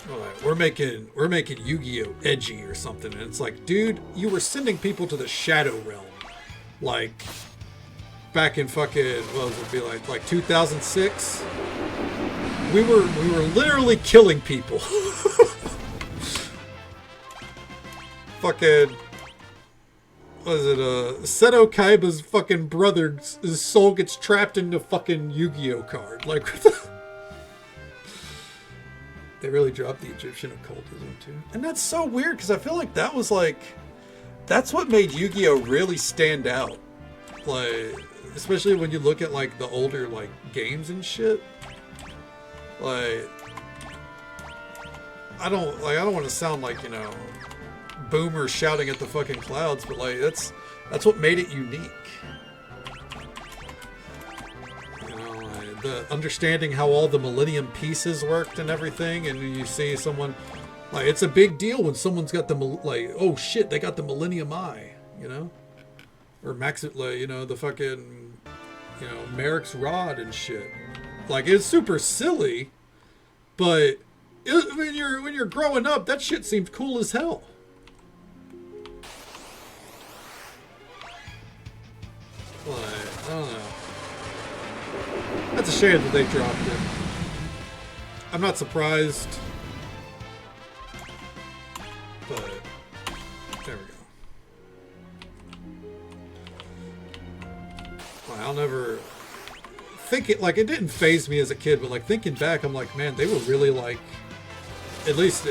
Speaker 1: Like, we're making Yu-Gi-Oh! Edgy or something, and it's like, dude, you were sending people to the Shadow Realm, like back in fucking, what was it, be like 2006. We were literally killing people. Fucking, what is it, Seto Kaiba's fucking brother's soul gets trapped into fucking Yu-Gi-Oh! Card. Like, they really dropped the Egyptian occultism too. And that's so weird, because I feel like that was like, that's what made Yu-Gi-Oh! Really stand out. Like, especially when you look at like the older like games and shit. Like, I don't want to sound like, you know, boomer shouting at the fucking clouds, but like that's what made it unique. You know, like, the understanding how all the Millennium pieces worked and everything, and you see someone like, it's a big deal when someone's got the like, oh shit, they got the Millennium Eye, you know, or Max, like, you know, the fucking, you know, Merrick's Rod and shit. Like, it's super silly, but when you're growing up, that shit seems cool as hell. Like, I don't know. That's a shame that they dropped it. I'm not surprised, but there we go. I'll never think it, like, it didn't faze me as a kid, but like thinking back, I'm like, man, they were really like, at least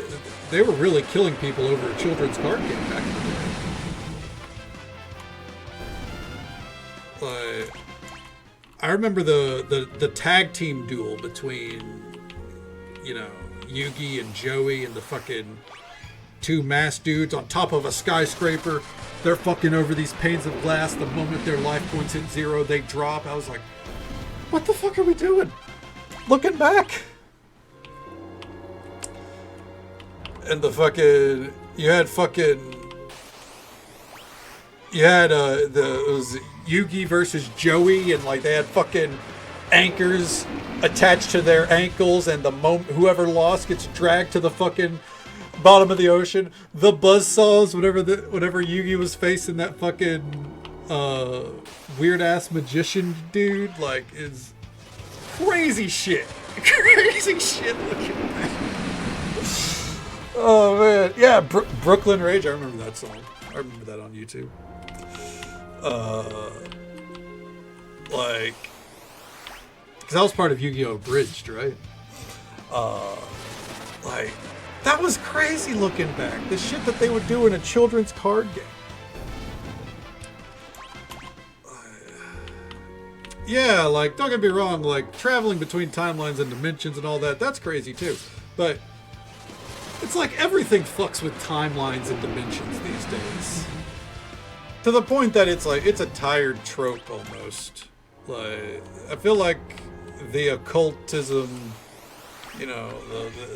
Speaker 1: they were really killing people over a children's card game back in the day. Like, I remember the tag team duel between, you know, Yugi and Joey and the fucking two masked dudes on top of a skyscraper. They're fucking over these panes of glass. The moment their life points hit zero, they drop. I was like, what the fuck are we doing? Looking back. And the fucking, you had it was Yugi versus Joey, and like they had fucking anchors attached to their ankles, and the moment whoever lost gets dragged to the fucking bottom of the ocean. The buzzsaws, whatever Yugi was facing, that fucking weird ass magician dude, like, is crazy shit. Crazy shit looking back. Oh man, yeah, Brooklyn Rage. I remember that song. I remember that on YouTube. Like, because that was part of Yu-Gi-Oh! Abridged, right? Like, that was crazy looking back. The shit that they would do in a children's card game. Yeah, like, don't get me wrong, like, traveling between timelines and dimensions and all that, that's crazy too. But it's like everything fucks with timelines and dimensions these days. To the point that it's like, it's a tired trope almost. Like, I feel like the occultism, you know,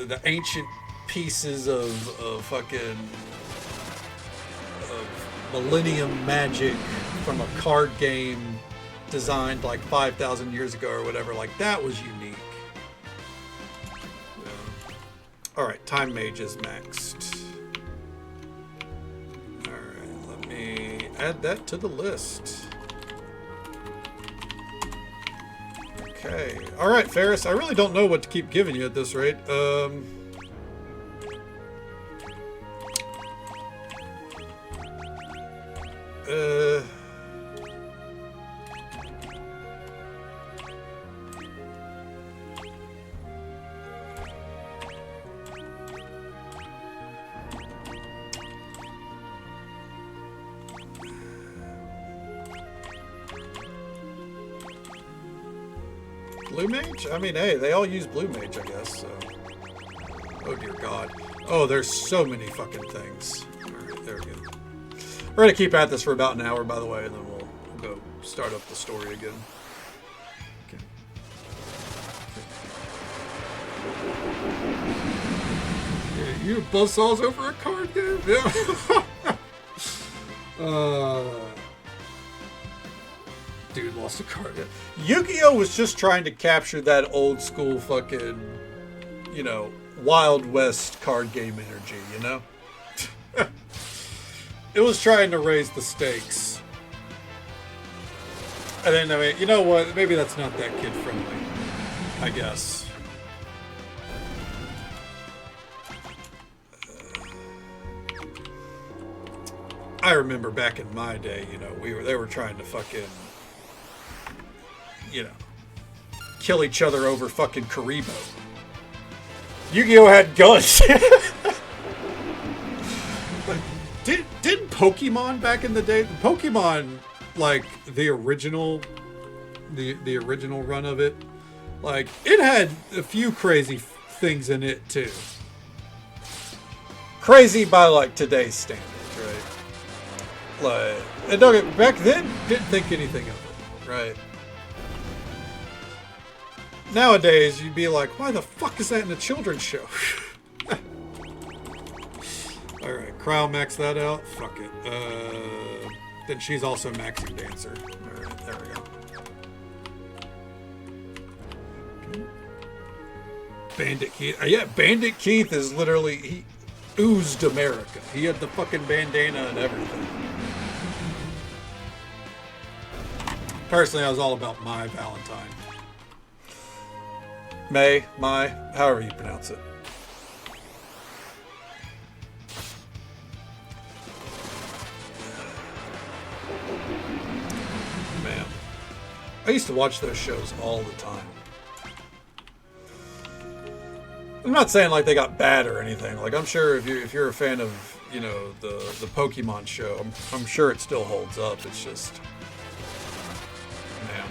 Speaker 1: the ancient pieces of fucking millennium magic from a card game designed like 5,000 years ago or whatever, like that was unique. Yeah. All right, Time Mage is maxed. All right, let me add that to the list. Okay. All right, Ferris. I really don't know what to keep giving you at this rate. Blue Mage? I mean, hey, they all use Blue Mage, I guess, so. Oh, dear God. Oh, there's so many fucking things. Alright, there we go. We're going to keep at this for about an hour, by the way, and then we'll go start up the story again. Okay. Yeah, you buzzsaws over a card game? Yeah. Dude lost a card. Yu-Gi-Oh! Was just trying to capture that old school fucking, you know, Wild West card game energy, you know? It was trying to raise the stakes. And then, I mean, you know what? Maybe that's not that kid-friendly, I guess. I remember back in my day, you know, they were trying to fucking, you know, kill each other over fucking Karibo. Yu-Gi-Oh! Had guns. Didn't Pokemon back in the day? Pokemon, like the original run of it, like it had a few crazy things in it too. Crazy by like today's standards, right? Like, and don't get, back then didn't think anything of it, right? Nowadays, you'd be like, why the fuck is that in a children's show? Alright, Cryo max that out. Fuck it. Then she's also maxing Dancer. Alright, there we go. Okay. Bandit Keith. Yeah, Bandit Keith is literally, he oozed America. He had the fucking bandana and everything. Personally, I was all about My Valentine. Mai, however you pronounce it. Man. I used to watch those shows all the time. I'm not saying like they got bad or anything. Like I'm sure if you're a fan of, you know, the Pokemon show, I'm sure it still holds up. It's just, man.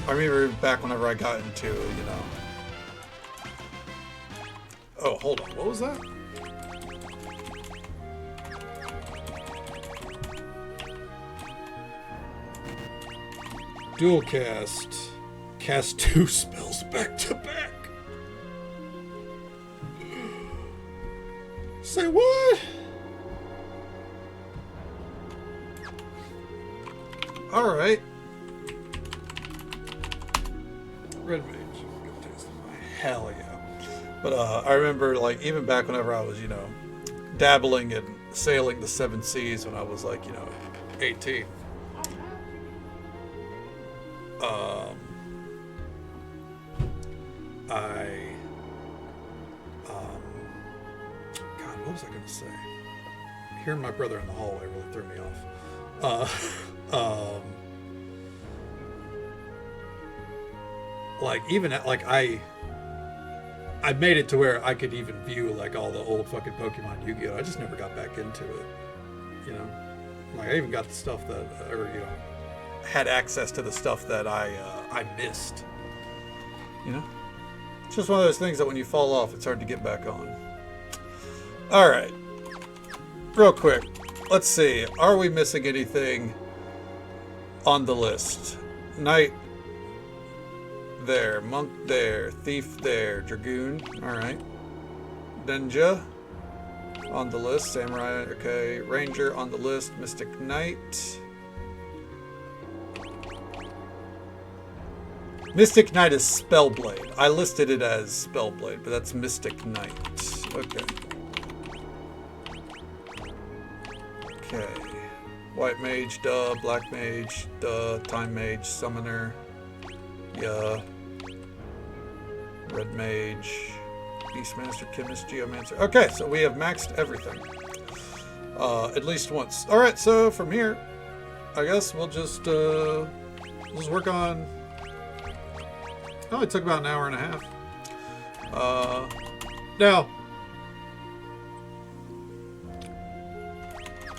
Speaker 1: I remember back whenever I got into, you know. Oh, hold on. What was that? Dual cast. Cast 2 spells back to back. Say what? Alright. Red Mage. Hell yeah. But I remember, like, even back whenever I was, you know, dabbling and sailing the 7 seas when I was, like, you know, 18. God, what was I going to say? Hearing my brother in the hallway really threw me off. Like, even at, like, I made it to where I could even view, like, all the old fucking Pokemon Yu-Gi-Oh! I just never got back into it, you know? Like, I even got the stuff that, or, you know, had access to the stuff that I missed, you know? It's just one of those things that when you fall off, it's hard to get back on. All right. Real quick. Let's see. Are we missing anything on the list? Knight there. Monk there. Thief there. Dragoon. All right. Ninja on the list. Samurai. Okay. Ranger on the list. Mystic Knight. Mystic Knight is Spellblade. I listed it as Spellblade, but that's Mystic Knight. Okay. Okay. White Mage, duh. Black Mage, duh. Time Mage, Summoner. Yeah. Red Mage. Beastmaster, Chemist, Geomancer. Okay, so we have maxed everything. At least once. Alright, so from here, I guess we'll just work on... Oh, it took about an hour and a half. Now,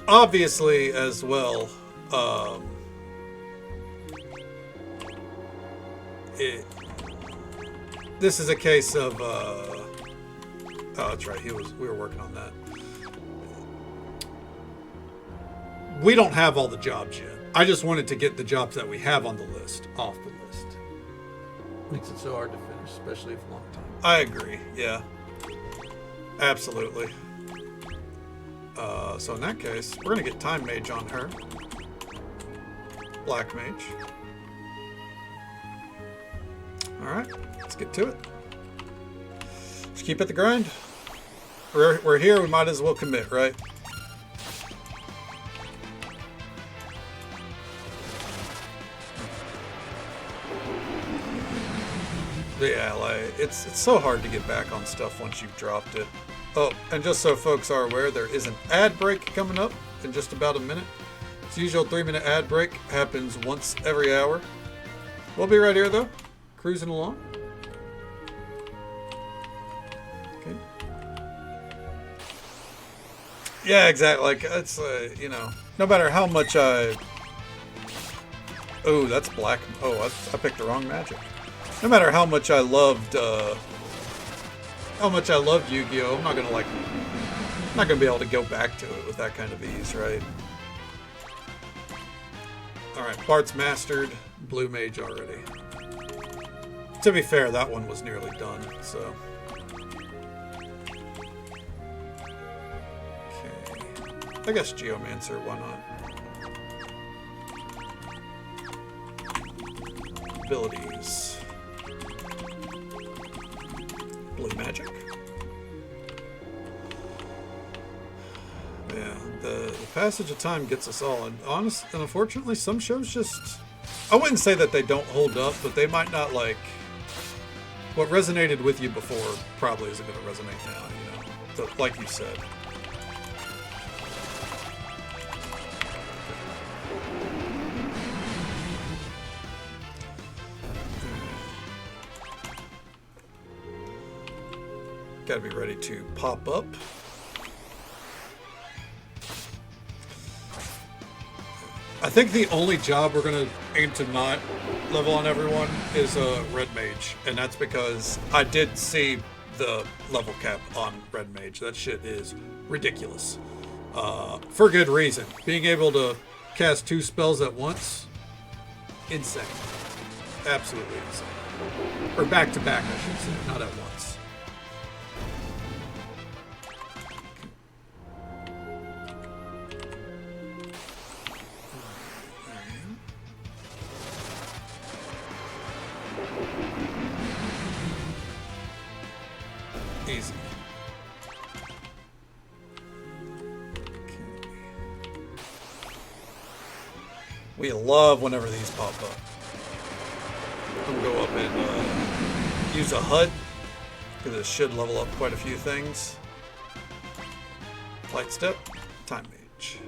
Speaker 1: obviously, as well, this is a case of, oh, that's right, we were working on that. We don't have all the jobs yet. I just wanted to get the jobs that we have on the list off the list. Makes it so hard to finish, especially if long time. I agree, yeah. Absolutely. So in that case, we're going to get Time Mage on her. Black Mage. Alright, let's get to it. Just keep at the grind. We're here, we might as well commit, right? Yeah, like, it's so hard to get back on stuff once you've dropped it. Oh, and just so folks are aware, there is an ad break coming up in just about a minute. Its usual 3-minute ad break happens once every hour. We'll be right here, though, cruising along. Okay. Yeah, exactly. Like, it's, you know, no matter how much I... Oh, that's black. Oh, I picked the wrong magic. No matter how much I loved Yu-Gi-Oh, I'm not gonna be able to go back to it with that kind of ease, right? All right, Bart's mastered, Blue Mage already. To be fair, that one was nearly done, so. Okay, I guess Geomancer, why not? Abilities. Blue magic. Yeah, the passage of time gets us all. And unfortunately, some shows just... I wouldn't say that they don't hold up, but they might not, like... What resonated with you before probably isn't going to resonate now, you know? So, like you said. Gotta be ready to pop up. I think the only job we're gonna aim to not level on everyone is Red Mage, and that's because I did see the level cap on Red Mage. That shit is ridiculous. For good reason. Being able to cast 2 spells at once, insane. Absolutely insane. Or back to back, I should say, not at once. Easy. Okay. We love whenever these pop up. I'm gonna go up and use a HUD because it should level up quite a few things. Light step, time mage.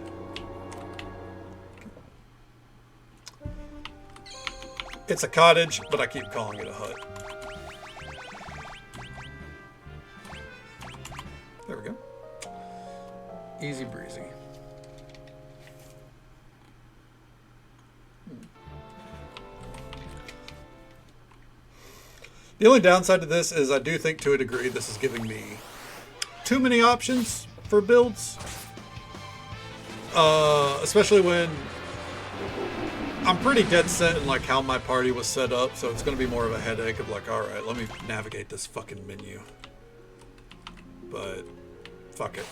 Speaker 1: It's a cottage, but I keep calling it a HUD. There we go. Easy breezy. The only downside to this is I do think to a degree this is giving me too many options for builds. Especially when I'm pretty dead set in like how my party was set up, so it's going to be more of a headache of like, alright, let me navigate this fucking menu. But fuck it.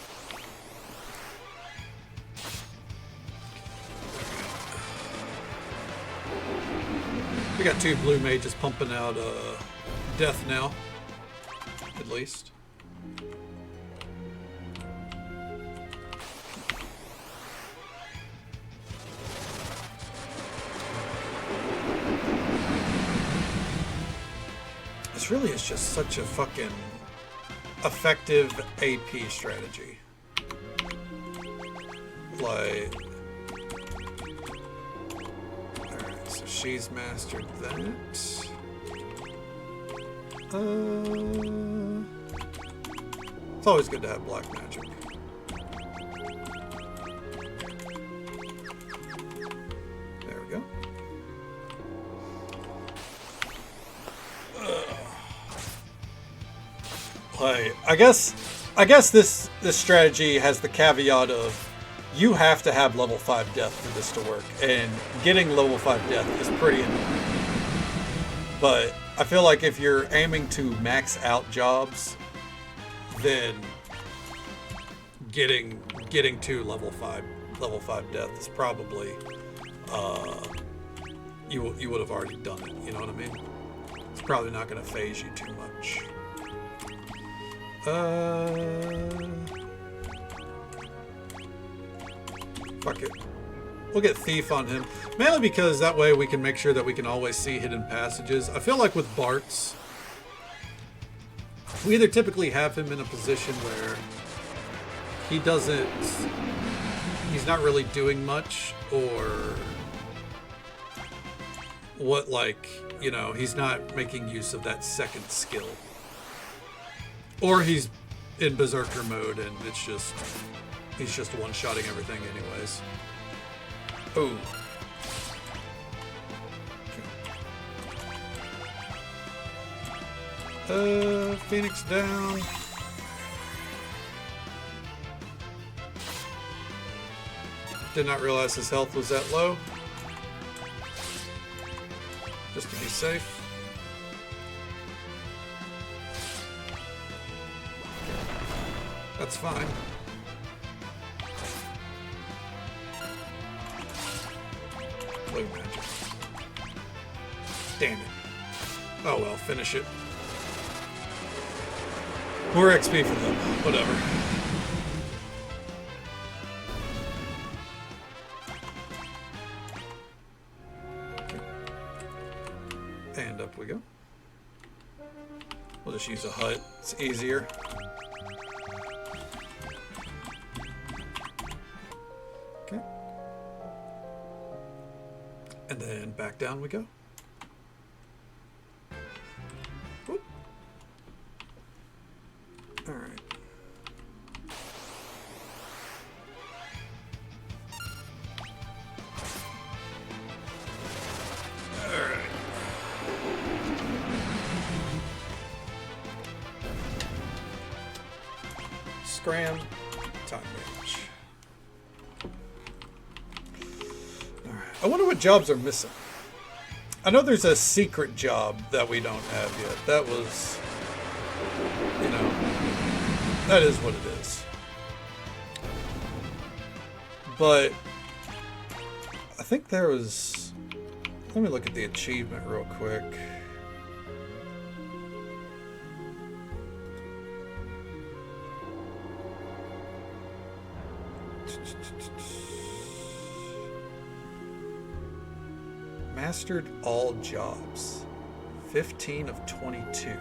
Speaker 1: We got 2 blue mages pumping out death now, at least. This really is just such a fucking effective AP strategy. Like, alright, so she's mastered that. It's always good to have black magic. There we go. Like, I guess this strategy has the caveat of you have to have level 5 death for this to work, and getting level 5 death is pretty annoying. But I feel like if you're aiming to max out jobs, then getting to level 5 death is probably you would have already done it, you know what I mean? It's probably not going to phase you too much. Fuck it. We'll get Thief on him. Mainly because that way we can make sure that we can always see hidden passages. I feel like with Bart's, we either typically have him in a position where he's not really doing much, or what, like, you know, he's not making use of that second skill. Or he's in Berserker mode and he's just one-shotting everything anyways. Ooh. Okay. Phoenix down. Did not realize his health was that low. Just to be safe. That's fine. Blue magic. Damn it. Oh well, finish it. More XP for them. Whatever. Okay. And up we go. We'll just use a hut. It's easier. Okay. And then back down we go. Whoop. Scram. Time Mage. Alright. I wonder what jobs are missing. I know there's a secret job that we don't have yet. That was, you know, that is what it is. But I think there was, let me look at the achievement real quick. Mastered all jobs. 15 of 22.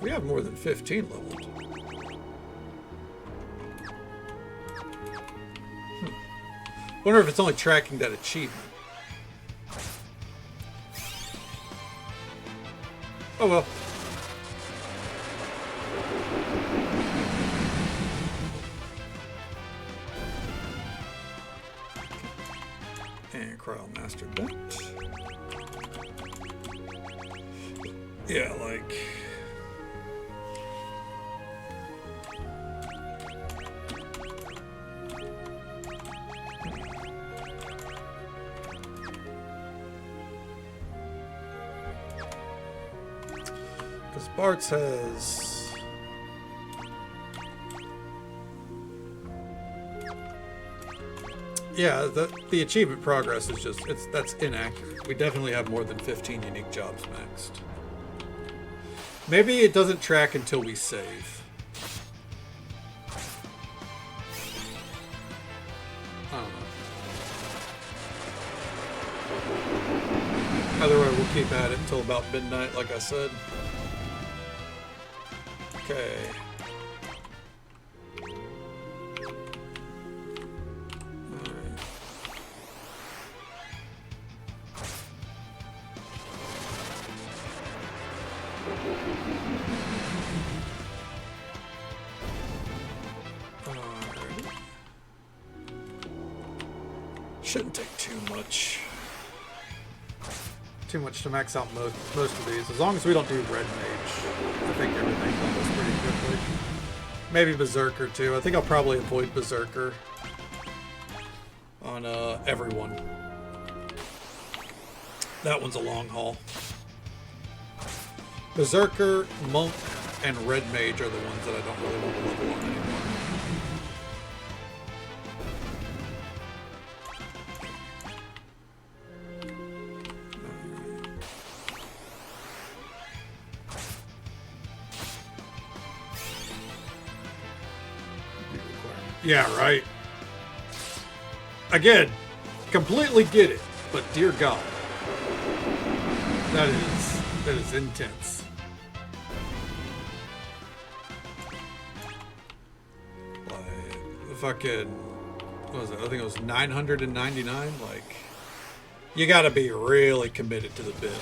Speaker 1: We have more than 15 leveled. Wonder if it's only tracking that achievement. Oh well. And Cryo mastered that. Yeah, like... Because Bart's has... Yeah, the achievement progress is just, that's inaccurate. We definitely have more than 15 unique jobs maxed. Maybe it doesn't track until we save. I don't know. Either way, we'll keep at it until about midnight, like I said. Okay. Shouldn't take too much. Too much to max out most of these. As long as we don't do Red Mage, I think everything goes pretty quickly. Maybe Berserker too. I think I'll probably avoid Berserker on everyone. That one's a long haul. Berserker, Monk, and Red Mage are the ones that I don't really want to level on anymore. Yeah, right. Again, completely get it, but dear God, that is intense. Like, fucking, what was it? I think it was 999. Like, you got to be really committed to the bit.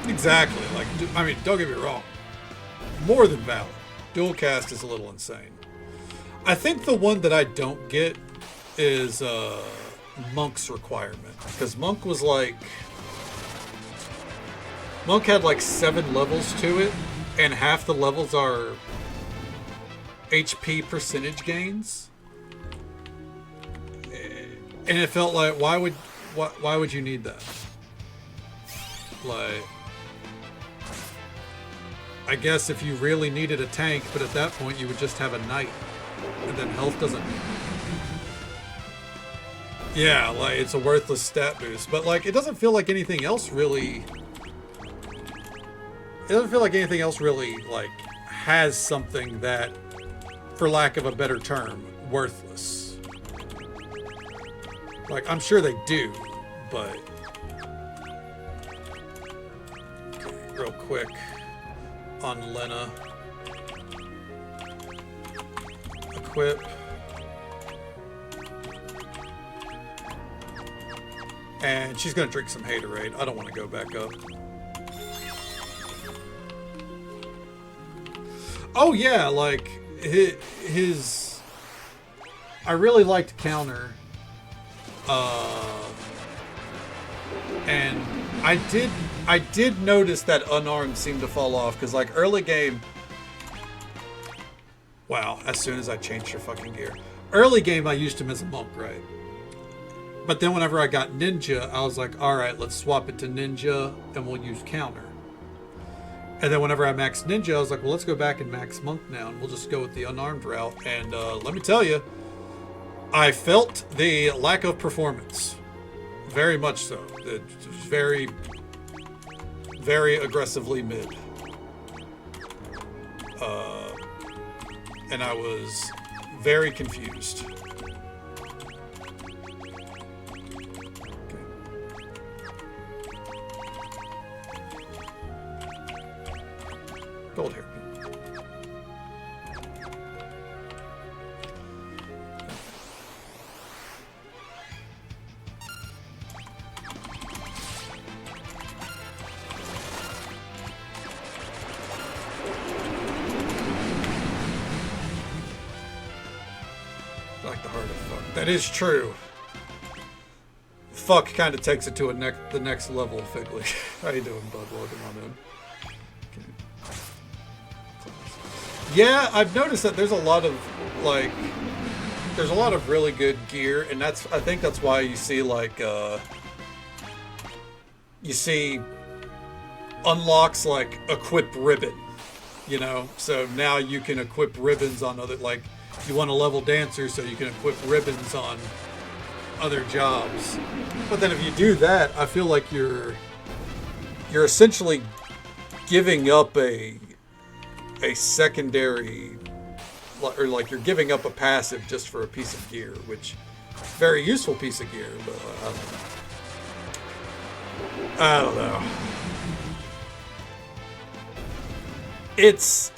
Speaker 1: Exactly. Like, I mean, don't get me wrong. More than valid. Dual cast is a little insane. I think the one that I don't get is Monk's requirement. Because Monk was like... Monk had like 7 levels to it, and half the levels are HP percentage gains. And it felt like, why would you need that? Like... I guess if you really needed a tank, but at that point you would just have a knight, and then health doesn't... Yeah, like, it's a worthless stat boost, but like, it doesn't feel like anything else really... It doesn't feel like anything else really, like, has something that, for lack of a better term, worthless. Like, I'm sure they do, but... Okay, real quick. On Lena. Equip. And she's gonna drink some haterade. I don't want to go back up. Oh yeah, like his I really liked counter. And I did notice that unarmed seemed to fall off, because like early game, wow, as soon as I changed your fucking gear. Early game I used him as a monk, right? But then whenever I got ninja, I was like, all right, let's swap it to ninja and we'll use counter. And then whenever I maxed ninja, I was like, well, let's go back and max monk now, and we'll just go with the unarmed route. And let me tell you, I felt the lack of performance. Very much so. It's very, very aggressively mid. And I was very confused. Gold hair. Like the heart of fuck. That is true. Fuck kind of takes it to the next level, Figley. How you doing, bud? Welcome on in. Yeah, I've noticed that there's a lot of really good gear, and I think that's why you see unlocks like equip ribbon, you know. So now you can equip ribbons on other, like you want a level dancer, so you can equip ribbons on other jobs. But then if you do that, I feel like you're essentially giving up a secondary, or like you're giving up a passive just for a piece of gear, which very useful piece of gear, but I don't know. It's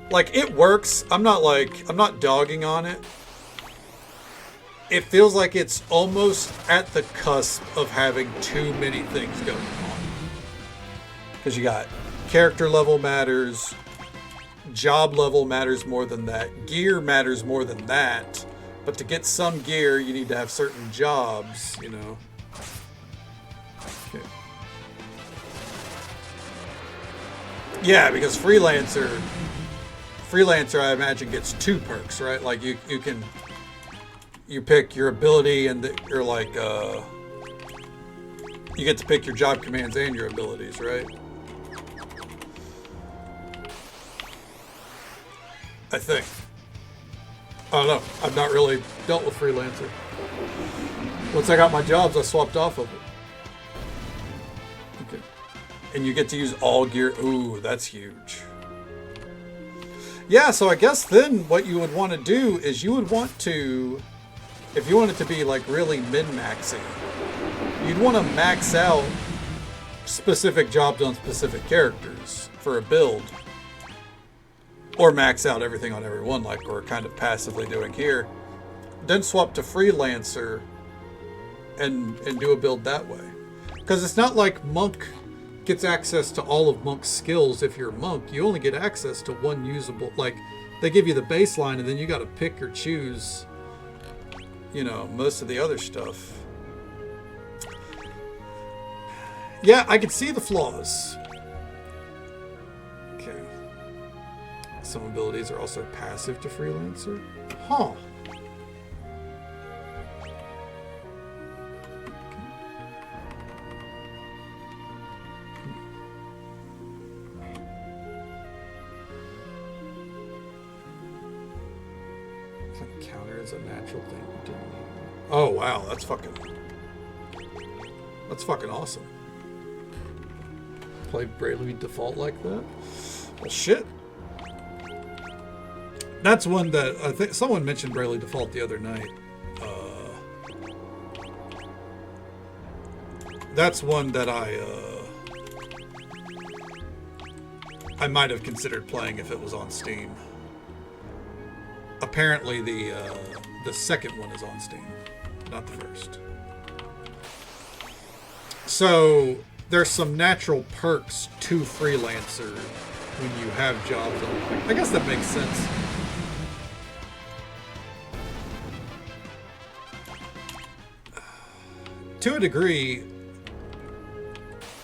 Speaker 1: like, it works. I'm not dogging on it. It feels like it's almost at the cusp of having too many things going on. Because you got character level matters, job level matters more than that, gear matters more than that, but to get some gear you need to have certain jobs, you know. Okay. Yeah, because freelancer I imagine gets 2 perks, right? Like you pick your ability, and you're like you get to pick your job commands and your abilities, right? I think. I don't know. I've not really dealt with freelancer. Once I got my jobs, I swapped off of it. Okay. And you get to use all gear. Ooh, that's huge. Yeah, so I guess then what you would want to do is you would want to, if you want it to be like really min-maxing, you'd want to max out specific jobs on specific characters for a build. Or max out everything on everyone, like we're kind of passively doing here. Then swap to freelancer and do a build that way. Because it's not like Monk gets access to all of Monk's skills. If you're a Monk, you only get access to one usable, like they give you the baseline and then you got to pick or choose, you know, most of the other stuff. Yeah, I can see the flaws. Some abilities are also passive to freelancer. Huh. Counter is a natural thing. Oh wow, that's fucking awesome. Play Bravely Default like that? Well, shit. That's one that I think someone mentioned Bravely Default the other night. That's one that I might have considered playing if it was on Steam. Apparently the second one is on Steam, not the first. So there's some natural perks to freelancer when you have jobs on. I guess that makes sense. to a degree,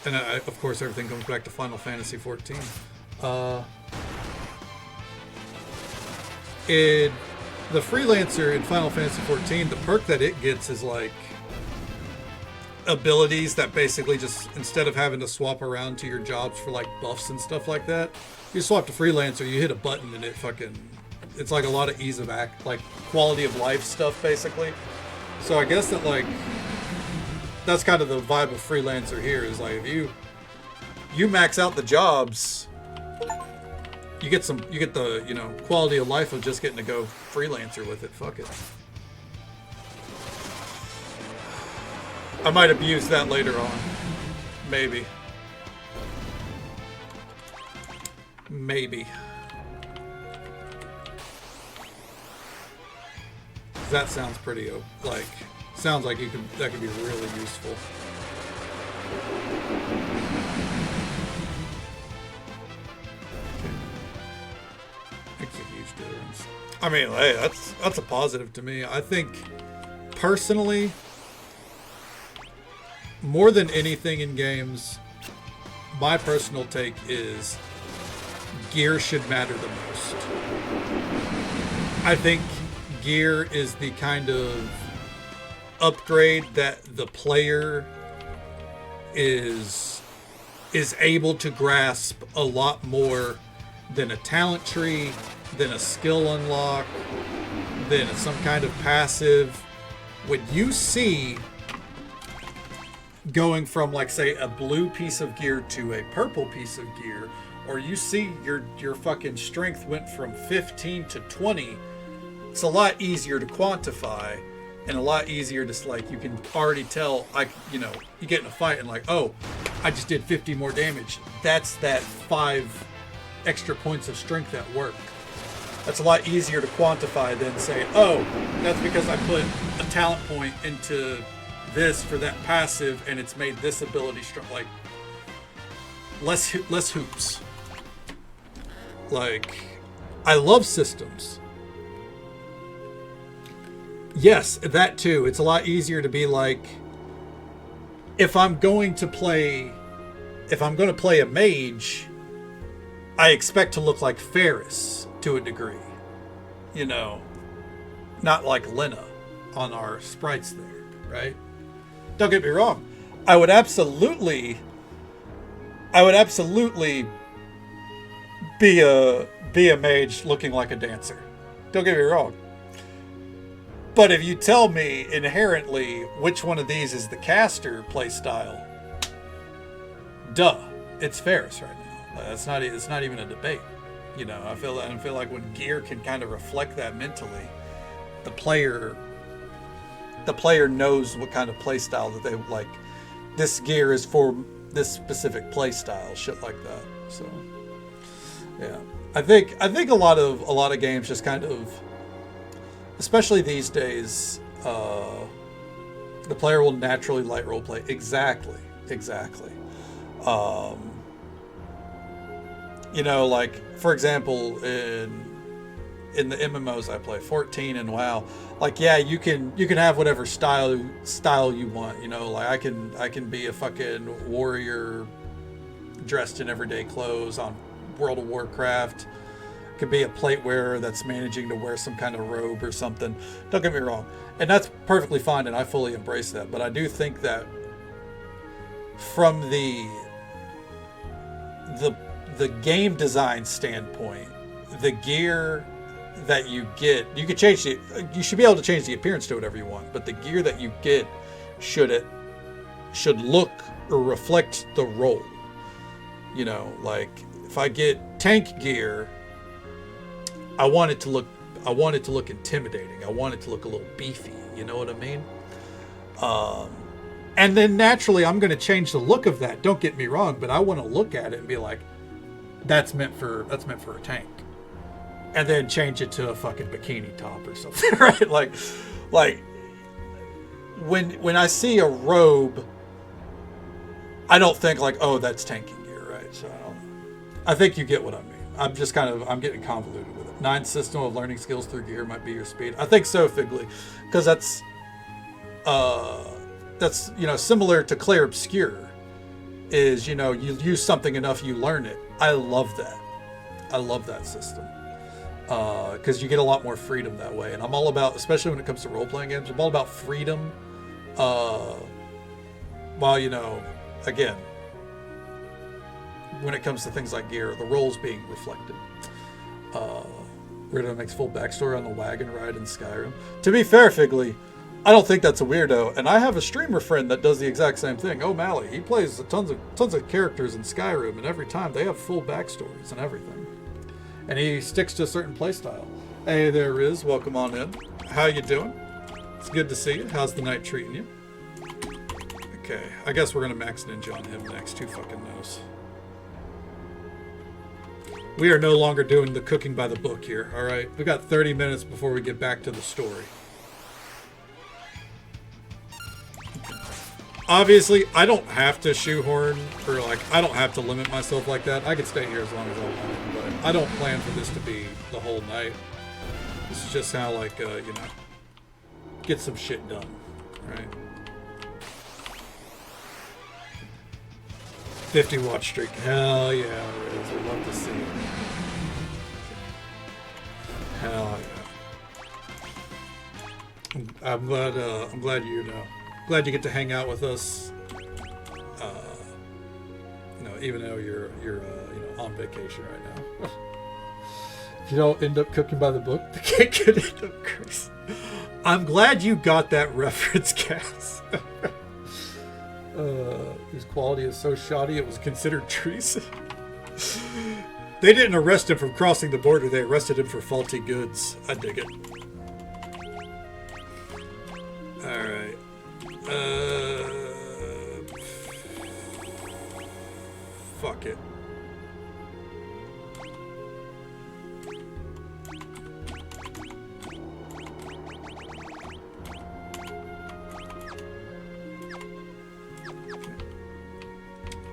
Speaker 1: and of course everything comes back to Final Fantasy 14. In the freelancer in Final Fantasy 14, the perk that it gets is like abilities that basically just, instead of having to swap around to your jobs for like buffs and stuff like that, you swap to freelancer, you hit a button and it's like a lot of ease of act, like quality of life stuff basically. So I guess that like that's kind of the vibe of freelancer here, is like if you max out the jobs, you get the, you know, quality of life of just getting to go freelancer with it. Fuck it. I might abuse that later on. Maybe. That sounds pretty, like, sounds like that could be really useful. Makes a huge difference. I mean, hey, that's a positive to me. I think, personally, more than anything in games, my personal take is gear should matter the most. I think gear is the kind of upgrade that the player is able to grasp a lot more than a talent tree, than a skill unlock, than some kind of passive. When you see going from, like, say, a blue piece of gear to a purple piece of gear, or you see your fucking strength went from 15 to 20, it's a lot easier to quantify and a lot easier to, like, you can already tell, you know, you get in a fight and like, oh, I just did 50 more damage. That's that 5 extra points of strength at work. That's a lot easier to quantify than say, oh, that's because I put a talent point into this for that passive and it's made this ability strong. Like, less hoops. Like, I love systems. Yes, that too. It's a lot easier to be like, if I'm going to play a mage, I expect to look like Ferris to a degree. You know, not like Lena on our sprites there, right? Don't get me wrong. I would absolutely be a mage looking like a dancer. Don't get me wrong. But if you tell me inherently which one of these is the caster playstyle, duh, it's Ferris right now. It's not even a debate. You know, I feel like when gear can kind of reflect that mentally, the player knows what kind of playstyle that they like. This gear is for this specific playstyle, shit like that. So, yeah, I think a lot of games just kind of, especially these days, the player will naturally light roleplay. Exactly. You know, like, for example, in the MMOs I play, 14 and WoW, like, yeah, you can have whatever style you want. You know, like I can be a fucking warrior dressed in everyday clothes on World of Warcraft. Could be a plate wearer that's managing to wear some kind of robe or something. Don't get me wrong, and that's perfectly fine, and I fully embrace that. But I do think that from the game design standpoint, the gear that you get, you should be able to change the appearance to whatever you want, but the gear that you get should look or reflect the role. You know, like if I get tank gear, I want it to look intimidating. I want it to look a little beefy. You know what I mean? And then naturally, I'm going to change the look of that. Don't get me wrong, but I want to look at it and be like, that's meant for a tank, and then change it to a fucking bikini top or something, right? Like when I see a robe, I don't think like, oh, that's tanking gear, right? So I think you get what I mean. I'm getting convoluted with it. 9 system of learning skills through gear might be your speed. I think so, Figley, because that's that's, you know, similar to Clair Obscure. Is, you know, you use something enough, you learn it. I love that. I love that system. Because you get a lot more freedom that way. And I'm all about, especially when it comes to role-playing games, I'm all about freedom. While, you know, again, when it comes to things like gear, the roles being reflected. Weirdo makes full backstory on the wagon ride in Skyrim. To be fair, Figley, I don't think that's a weirdo, and I have a streamer friend that does the exact same thing. O'Malley, he plays tons of characters in Skyrim, and every time they have full backstories and everything. And he sticks to a certain playstyle. Hey there, Riz, welcome on in. How you doing? It's good to see you. How's the night treating you? Okay, I guess we're gonna max ninja on him next. Who fucking knows? We are no longer doing the cooking by the book here, all right? We got 30 minutes before we get back to the story. Obviously, I don't have to shoehorn, or like, I don't have to limit myself like that. I could stay here as long as I want, but I don't plan for this to be the whole night. This is just how, like, you know, get some shit done, right? 50 watch streak. Hell yeah, Riz. I'd love to see it. Hell yeah. I'm glad you know. Glad you get to hang out with us. You know, even though you're you know, on vacation right now. If you don't end up cooking by the book, the cake could end up crazy. I'm glad you got that reference, Cass. Whose quality is so shoddy it was considered treason. They didn't arrest him for crossing the border. They arrested him for faulty goods. I dig it. All right. Fuck it.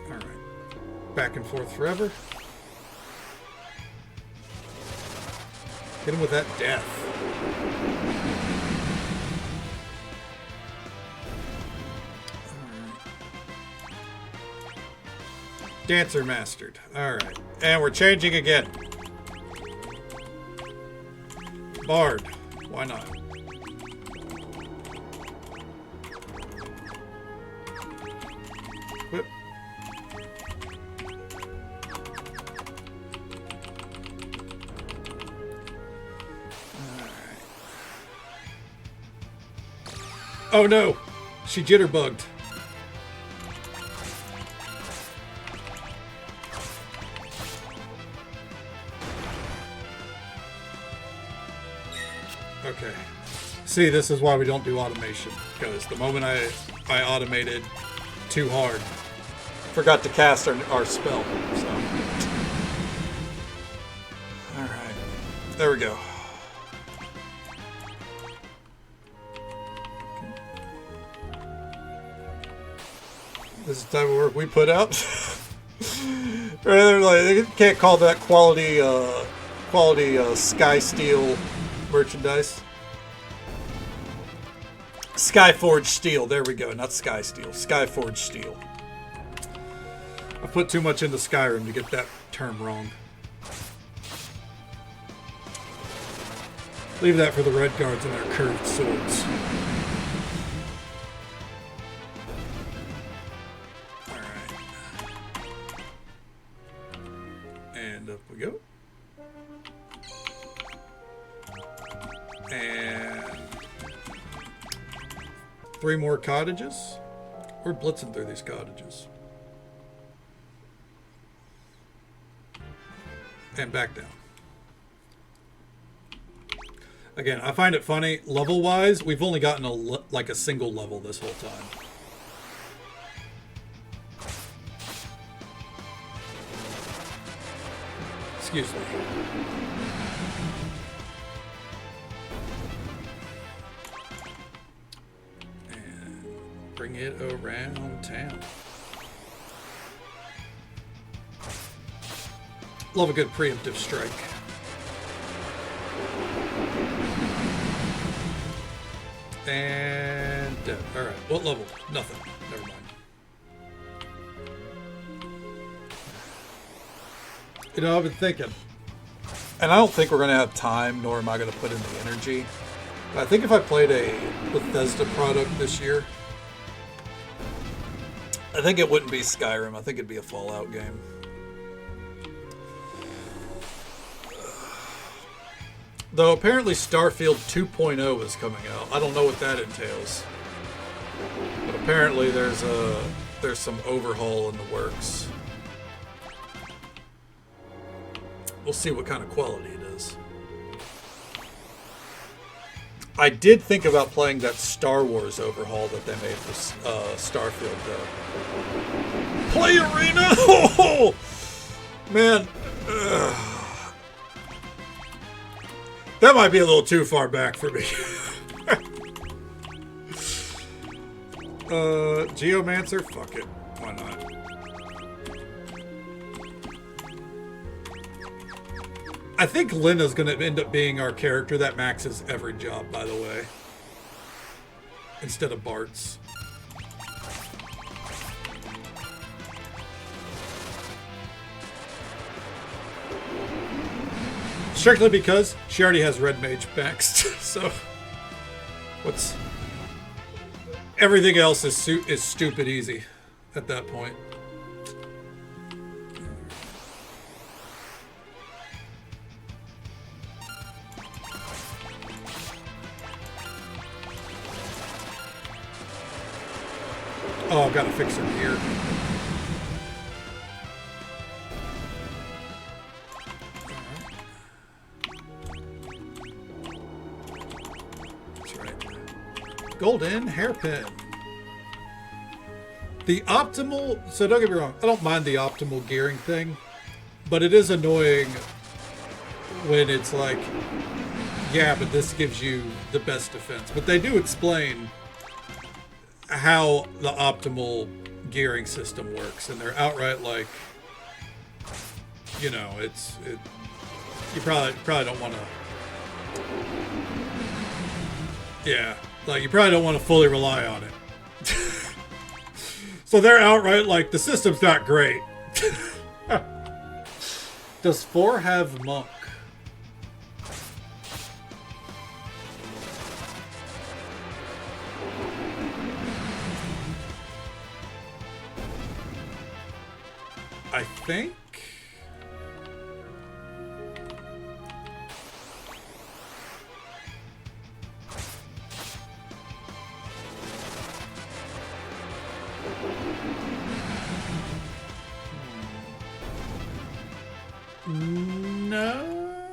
Speaker 1: All right. Back and forth forever. Hit him with that death. Dancer mastered. Alright. And we're changing again. Bard. Why not? Whip. Alright. Oh no! She jitterbugged. Okay. See, this is why we don't do automation. Because the moment I automated too hard, forgot to cast our spell. So. Alright. There we go. This is the type of work we put out. Rather, like, they can't call that quality Sky Steel merchandise. Skyforged Steel. There we go. Not Sky Steel. Skyforged Steel. I put too much into Skyrim to get that term wrong. Leave that for the Red Guards and their curved swords. And up we go. And 3 more cottages. We're blitzing through these cottages. And back down. Again, I find it funny, level-wise, we've only gotten like a single level this whole time. Excuse me. And bring it around town. Love a good preemptive strike. And death. Alright, what level? Nothing. Never mind. You know, I've been thinking, and I don't think we're going to have time, nor am I going to put in the energy. But I think if I played a Bethesda product this year, I think it wouldn't be Skyrim. I think it'd be a Fallout game. Though apparently Starfield 2.0 is coming out. I don't know what that entails. But apparently there's some overhaul in the works. We'll see what kind of quality it is. I did think about playing that Star Wars overhaul that they made for Starfield, though. Play Arena? Oh, man. That might be a little too far back for me. Geomancer? Fuck it. Why not? I think Linda's going to end up being our character that maxes every job, by the way. Instead of Bart's. Strictly because she already has Red Mage maxed, so... What's... Everything else is stupid easy at that point. Oh, I've got to fix her gear. That's right. Golden hairpin. The optimal... So don't get me wrong. I don't mind the optimal gearing thing. But it is annoying when it's like... Yeah, but this gives you the best defense. But they do explain... how the optimal gearing system works, and they're outright like, you know, you probably don't want to, yeah, like you probably don't want to fully rely on it. So they're outright like, the system's not great. Does 4 have monk? I think. No.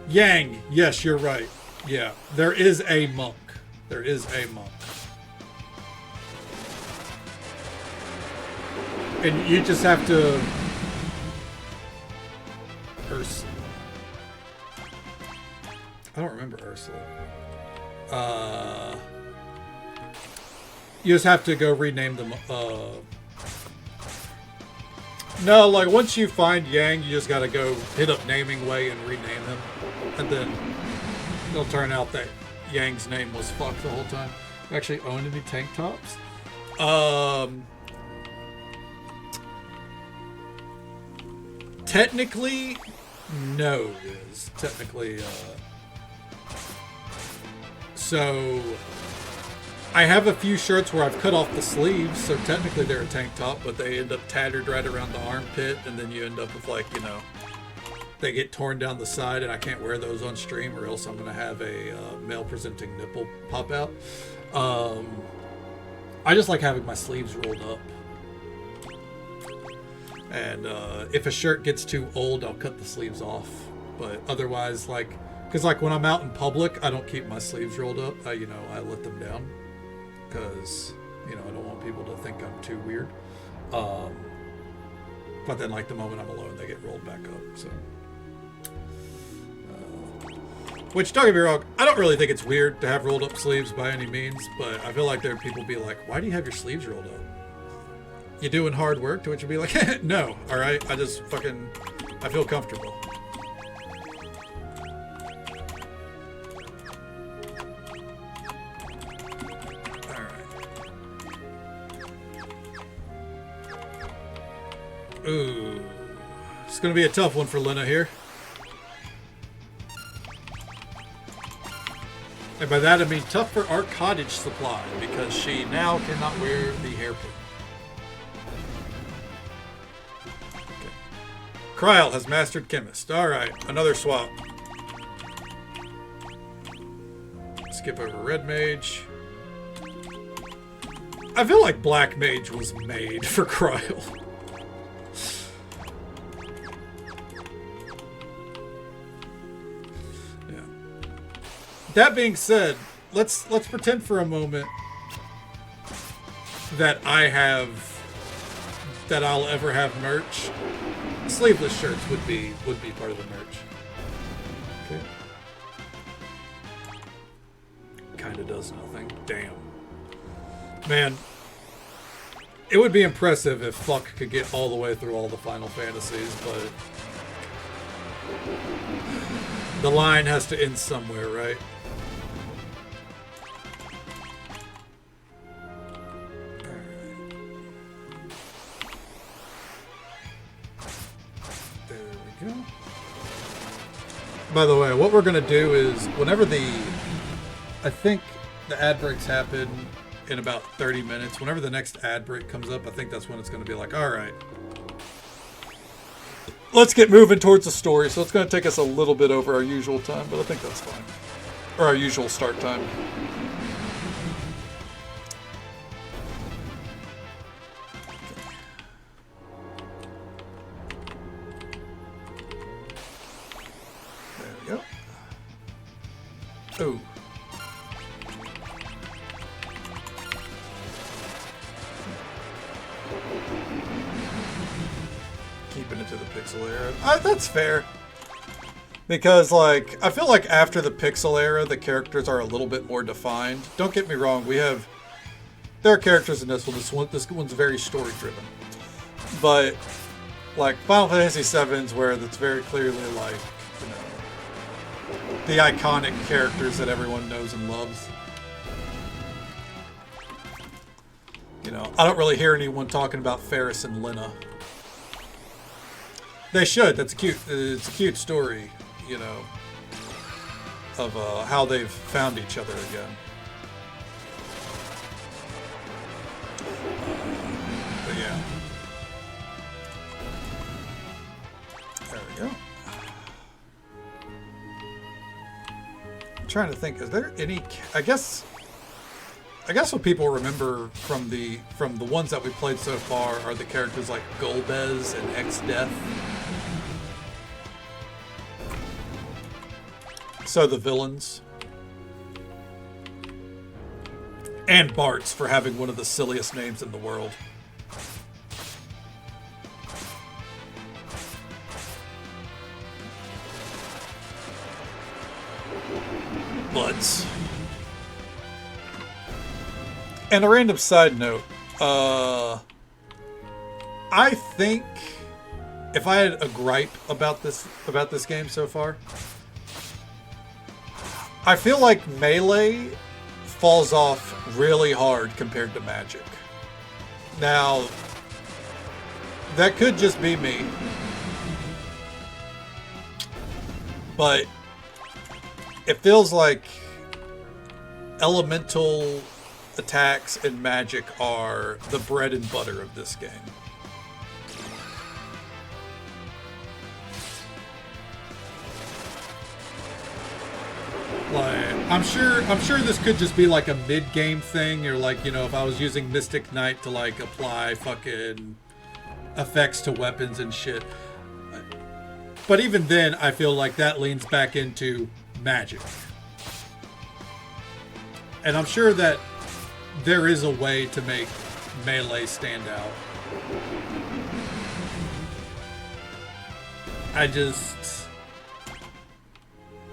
Speaker 1: Yang. Yes, you're right. Yeah, there is a monk. There is a monk. And you just have to... Ursula. I don't remember Ursula. You just have to go rename them. No, like once you find Yang, you just gotta go hit up Naming Way and rename him. And then it'll turn out that Yang's name was fucked the whole time. Actually own any tank tops? Technically, no, it is. Technically, so I have a few shirts where I've cut off the sleeves, so technically they're a tank top, but they end up tattered right around the armpit, and then you end up with, like, you know, they get torn down the side, and I can't wear those on stream, or else I'm going to have a male-presenting nipple pop out. I just like having my sleeves rolled up. And if a shirt gets too old, I'll cut the sleeves off. But otherwise, like, because like when I'm out in public, I don't keep my sleeves rolled up. I let them down because, you know, I don't want people to think I'm too weird. But then, like, the moment I'm alone, they get rolled back up. So, which, don't get me wrong, I don't really think it's weird to have rolled up sleeves by any means. But I feel like there are people be like, "Why do you have your sleeves rolled up? You doing hard work?" To which you'd be like, "No, all right. I just I feel comfortable." Ooh. It's going to be a tough one for Lena here. And by that I mean tough for our cottage supply, because she now cannot wear the hairpin. Okay. Kryl has mastered Chemist. Alright, another swap. Skip over Red Mage. I feel like Black Mage was made for Kryl. That being said, let's pretend for a moment that I'll ever have merch. Sleeveless shirts would be part of the merch. Okay. Kinda does nothing. Damn. Man. It would be impressive if Fuck could get all the way through all the Final Fantasies, but the line has to end somewhere, right? By the way, what we're going to do is whenever I think the ad breaks happen in about 30 minutes. Whenever the next ad break comes up, I think that's when it's going to be like, all right, let's get moving towards the story. So it's going to take us a little bit over our usual time, but I think that's fine. Or our usual start time. Oh. Keeping it to the pixel era. That's fair. Because, like, I feel like after the pixel era, the characters are a little bit more defined. Don't get me wrong, there are characters in this one. This one's very story-driven. But, like, Final Fantasy VII's where that's very clearly, like, the iconic characters that everyone knows and loves. You know, I don't really hear anyone talking about Ferris and Lena. They should. It's a cute story, you know, of how they've found each other again. But yeah. There we go. Trying to think, is there any? I guess what people remember from the ones that we played so far are the characters like Golbez and X-Death. So the villains. And Bartz for having one of the silliest names in the world. Butts. And a random side note, I think if I had a gripe about this game so far, I feel like Melee falls off really hard compared to Magic. Now, that could just be me, but it feels like elemental attacks and magic are the bread and butter of this game. Like, I'm sure this could just be like a mid-game thing, or like, you know, if I was using Mystic Knight to like apply fucking effects to weapons and shit. But even then, I feel like that leans back into magic. And I'm sure that there is a way to make Melee stand out. I just,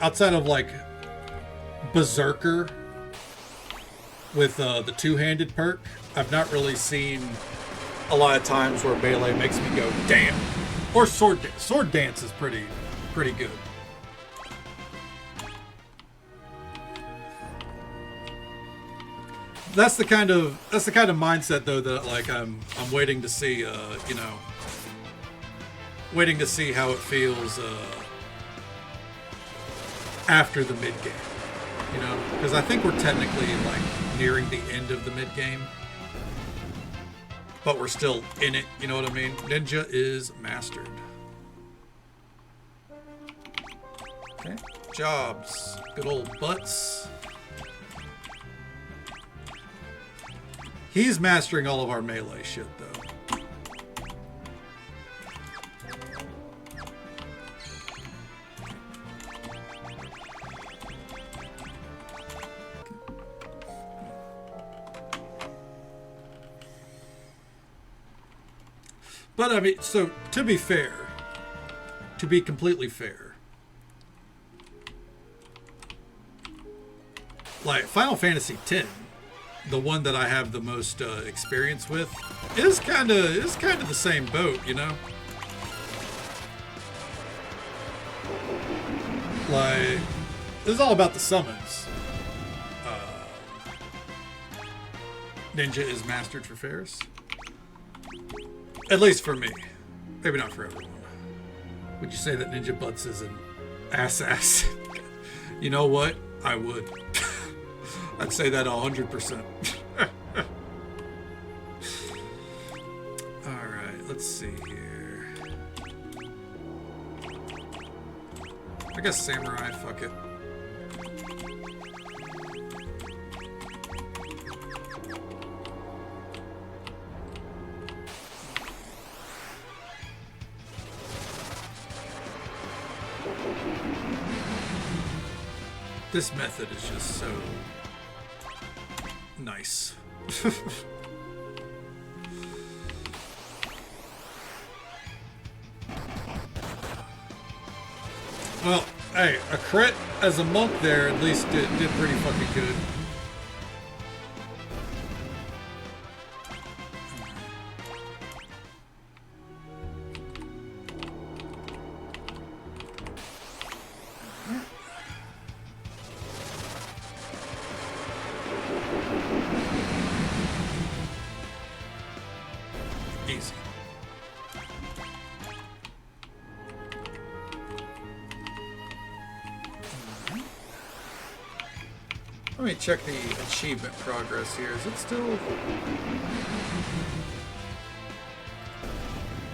Speaker 1: outside of like Berserker with the two-handed perk, I've not really seen a lot of times where Melee makes me go, damn. Or Sword Dance. Sword Dance is pretty good. That's the kind of mindset though that like I'm waiting to see, you know, waiting to see how it feels after the mid game. You know, because I think we're technically like nearing the end of the mid game, but we're still in it. You know what I mean? Ninja is mastered. Okay, jobs, good old butts. He's mastering all of our melee shit, though. But, I mean, so, to be fair, to be completely fair, like, Final Fantasy X, the one that I have the most experience with, is kind of the same boat, you know. Like, this is all about the summons. Ninja is mastered for Ferris, at least for me. Maybe not for everyone. Would you say that Ninja Butts is an ass? You know what? I would. I'd say that 100%. Alright, let's see here. I guess Samurai, fuck it. This method is just so nice. Well, hey, a crit as a monk there at least did pretty fucking good. Easy. Let me check the achievement progress here. Is it still...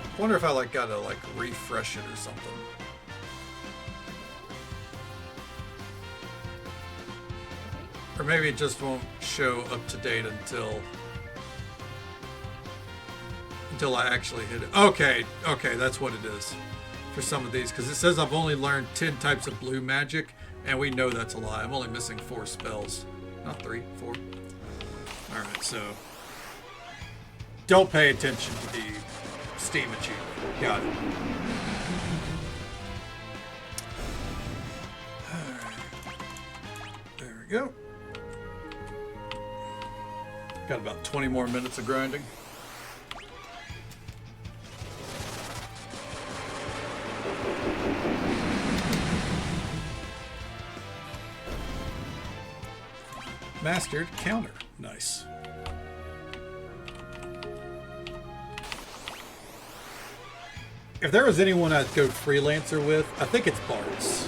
Speaker 1: I wonder if I like gotta like refresh it or something. Or maybe it just won't show up to date until I actually hit it. Okay, that's what it is for some of these, because it says I've only learned 10 types of blue magic, and we know that's a lie. I'm only missing 4 spells. Not 3, 4. Alright, so don't pay attention to the Steam achievement. Got it. Alright. There we go. Got about 20 more minutes of grinding. Mastered counter. Nice. If there was anyone I'd go freelancer with, I think it's Bartz.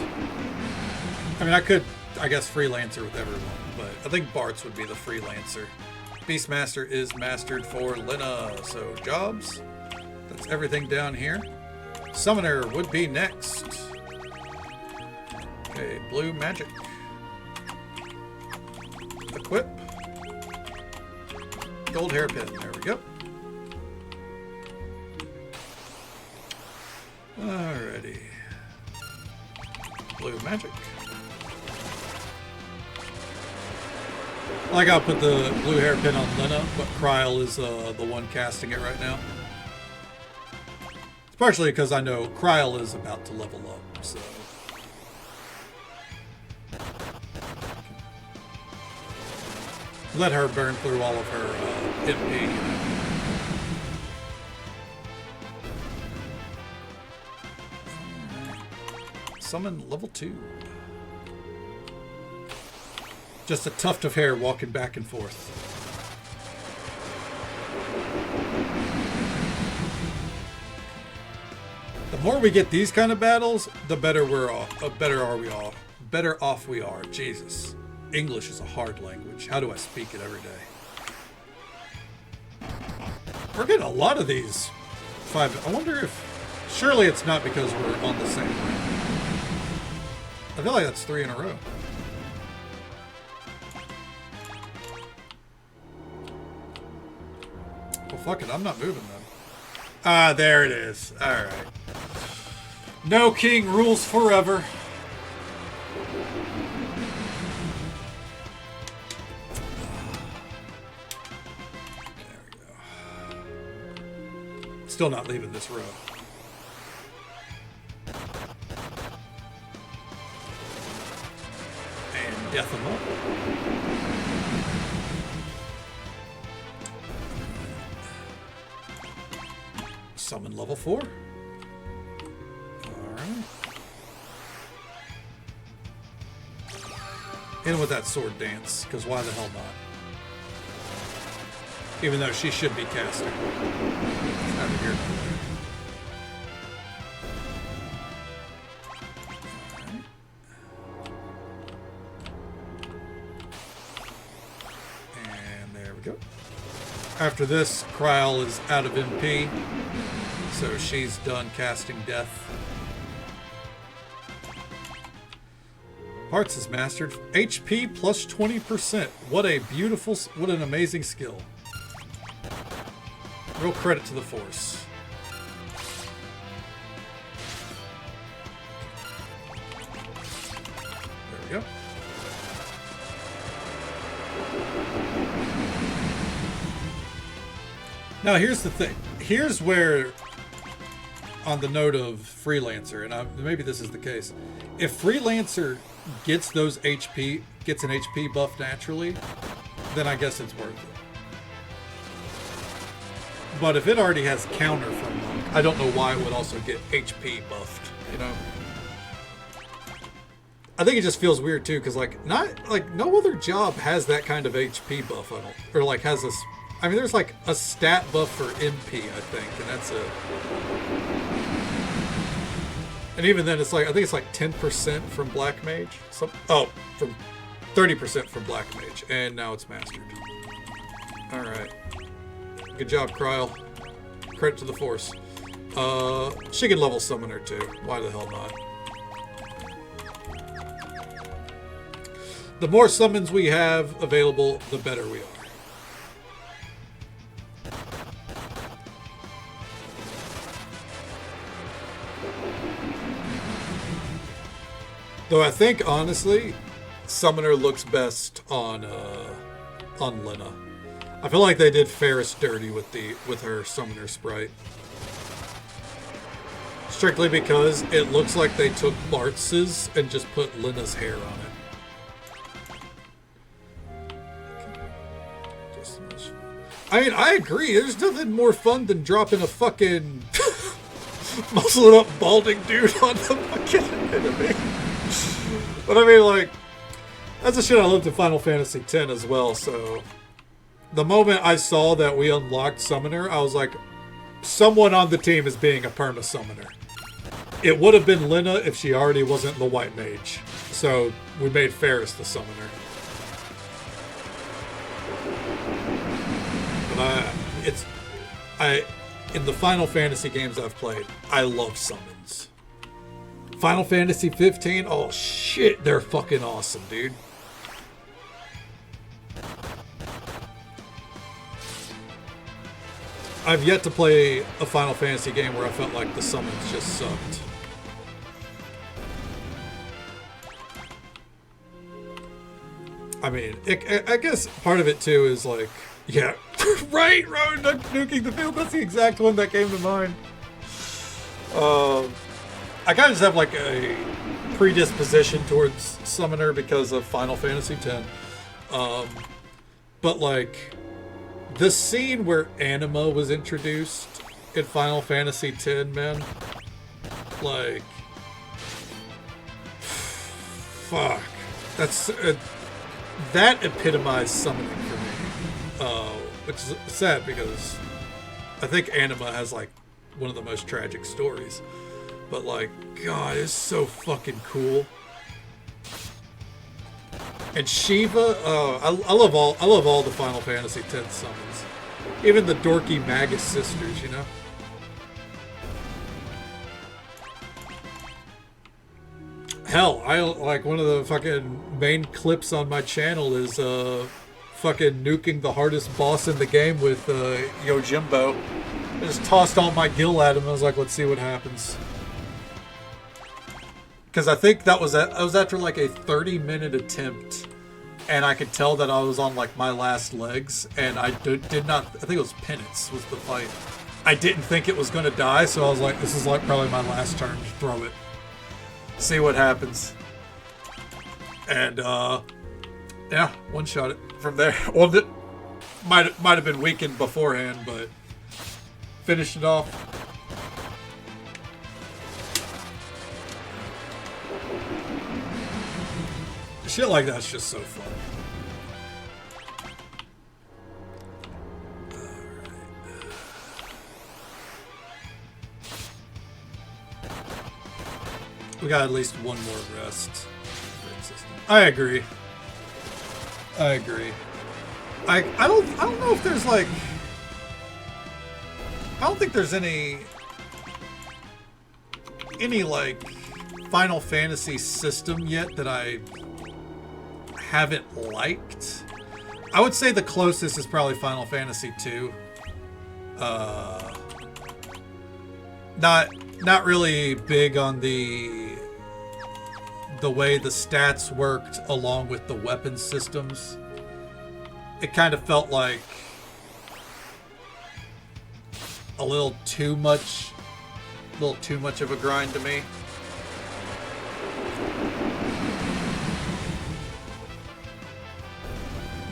Speaker 1: I mean, I could, I guess, freelancer with everyone, but I think Bartz would be the freelancer. Beastmaster is mastered for Lena, so jobs. That's everything down here. Summoner would be next. Okay, blue magic. Equip. Gold hairpin. There we go. Alrighty. Blue magic. Like I'll put the blue hairpin on Lena, but Kryl is the one casting it right now. It's partially because I know Kryl is about to level up, so. Let her burn through all of her MP. Summon level 2. Just a tuft of hair walking back and forth. The more we get these kind of battles, the better we're off. Better are we all. Better off we are. Jesus. English is a hard language. How do I speak it every day? We're getting a lot of these. I wonder if... Surely it's not because we're on the same round. I feel like that's 3 in a row. Well, fuck it. I'm not moving then. Ah, there it is. Alright. No king rules forever. There we go. Still not leaving this row. And death them up. Summon level 4. Alright. In with that sword dance, because why the hell not? Even though she should be casting. It's never here. Alright. And there we go. After this, Kryl is out of MP. So she's done casting death. Parts is mastered. HP plus 20%. What a beautiful, what an amazing skill. Real credit to the Force. There we go. Now here's the thing. Here's where... On the note of Freelancer, and maybe this is the case, if Freelancer gets those HP, gets an HP buff naturally, then I guess it's worth it. But if it already has counter from Monk, I don't know why it would also get HP buffed, you know? I think it just feels weird too, because no other job has that kind of HP buff, or like has this. I mean, there's like a stat buff for MP, I think, and that's it. And even then, it's like, I think it's like 10% from Black Mage. From 30% from Black Mage. And now it's mastered. Alright. Good job, Kryl. Credit to the Force. She can level Summoner too. Why the hell not? The more summons we have available, the better we are. Though I think, honestly, Summoner looks best on Lena. I feel like they did Ferris dirty with her Summoner sprite. Strictly because it looks like they took Bartz's and just put Lena's hair on it. I mean, I agree. There's nothing more fun than dropping a fucking muscled up balding dude on the fucking enemy. But I mean, like, that's the shit I loved in Final Fantasy X as well, so... The moment I saw that we unlocked Summoner, I was like, someone on the team is being a perma-summoner. It would have been Lena if she already wasn't the White Mage. So, we made Ferris the Summoner. But in the Final Fantasy games I've played, I love summons. Final Fantasy 15, oh shit, they're fucking awesome, dude. I've yet to play a Final Fantasy game where I felt like the summons just sucked. I mean, I guess part of it too is like, yeah, right, Rowan nuking the field, that's the exact one that came to mind. I kind of just have like a predisposition towards Summoner because of Final Fantasy X. But like, the scene where Anima was introduced in Final Fantasy X, man, like, fuck, that's that epitomized summoning for me, which is sad because I think Anima has like one of the most tragic stories. But like, God, it's so fucking cool. And Shiva, I love all the Final Fantasy X summons, even the dorky Magus sisters, you know. Hell, I like one of the fucking main clips on my channel is fucking nuking the hardest boss in the game with Yojimbo. I just tossed all my gil at him. And I was like, let's see what happens. Because I think I was after like a 30-minute attempt, and I could tell that I was on like my last legs, and I did not. I think it was Penance was the fight. I didn't think it was going to die, so I was like, this is like probably my last turn. Just throw it, see what happens. And yeah, one shot it from there. Well, it might have been weakened beforehand, but finished it off. Shit like that's just so fun. We got at least one more rest. I agree. I don't know if there's like, I don't think there's any like Final Fantasy system yet that I haven't liked. I would say the closest is probably Final Fantasy 2. Not really big on the way the stats worked along with the weapon systems. It kind of felt like a little too much of a grind to me.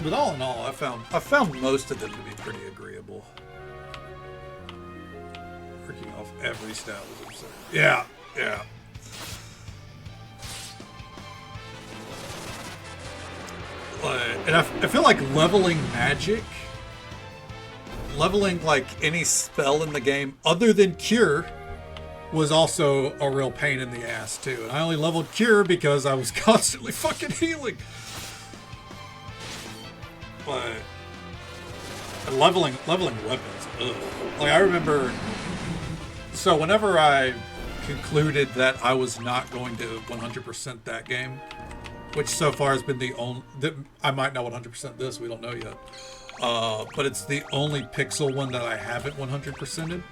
Speaker 1: But all in all, I found most of them to be pretty agreeable. Working off every stat was absurd. Yeah. And I feel like leveling magic, leveling like any spell in the game other than Cure, was also a real pain in the ass too. And I only leveled Cure because I was constantly fucking healing. But leveling weapons, ugh. Like I remember, so whenever I concluded that I was not going to 100% that game, which so far has been the only, I might not 100% this, we don't know yet, but it's the only Pixel one that I haven't 100%ed.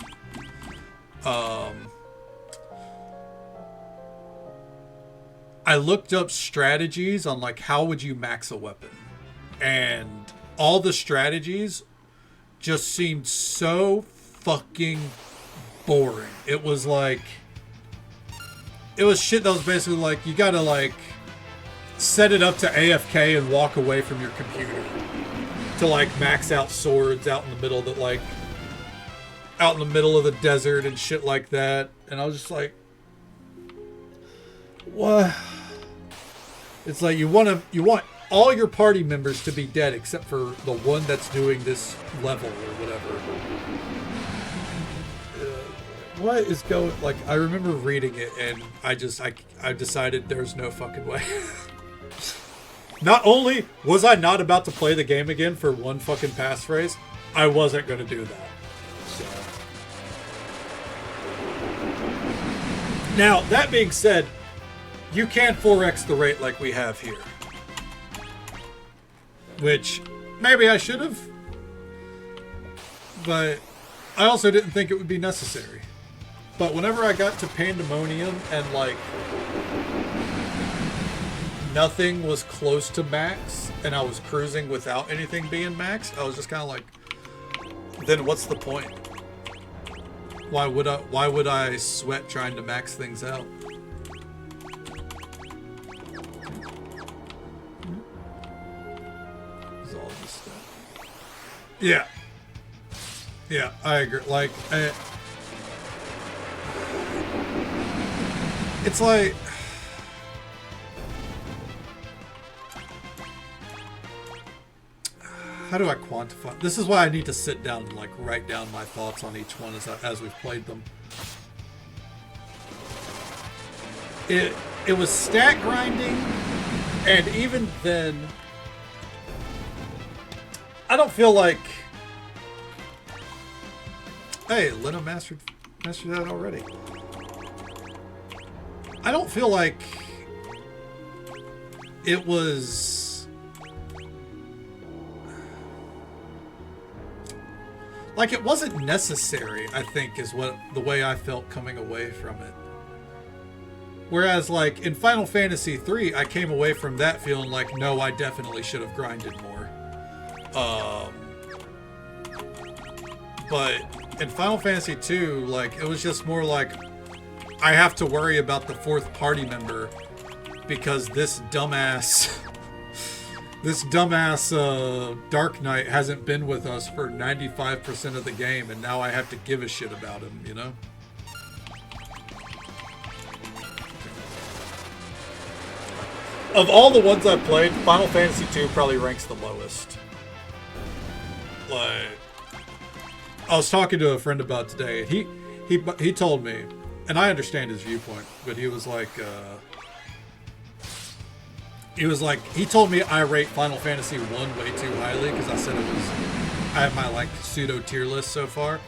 Speaker 1: I looked up strategies on like how would you max a weapon, and all the strategies just seemed so fucking boring. It was like, it was shit that was basically like, you gotta like set it up to AFK and walk away from your computer to like max out swords out in the middle of the, like out in the middle of the desert and shit like that. And I was just like, what? It's like you want all your party members to be dead except for the one that's doing this level or whatever. What is going, like, I remember reading it and I decided there's no fucking way. Not only was I not about to play the game again for one fucking passphrase, I wasn't going to do that. So. Now, that being said, you can't 4x the rate like we have here. Which, maybe I should have. But I also didn't think it would be necessary. But whenever I got to Pandemonium and like nothing was close to max and I was cruising without anything being max, I was just kind of like, then what's the point? Why would I sweat trying to max things out? Is all this stuff. Yeah. Yeah, I agree. Like, it's like, how do I quantify? This is why I need to sit down and like write down my thoughts on each one as we've played them. it was stat grinding, and even then, I don't feel like. Hey, Lena mastered that already. I don't feel like it was like it wasn't necessary, I think, is what the way I felt coming away from it. Whereas, like, in Final Fantasy III, I came away from that feeling like, no, I definitely should have grinded more. But in Final Fantasy II, like, it was just more like, I have to worry about the fourth party member because this dumbass Dark Knight hasn't been with us for 95% of the game, and now I have to give a shit about him, you know? Of all the ones I've played, Final Fantasy II probably ranks the lowest. Like, I was talking to a friend about today, and he told me, and I understand his viewpoint, but he told me I rate Final Fantasy 1 way too highly because I said I have my like pseudo tier list so far,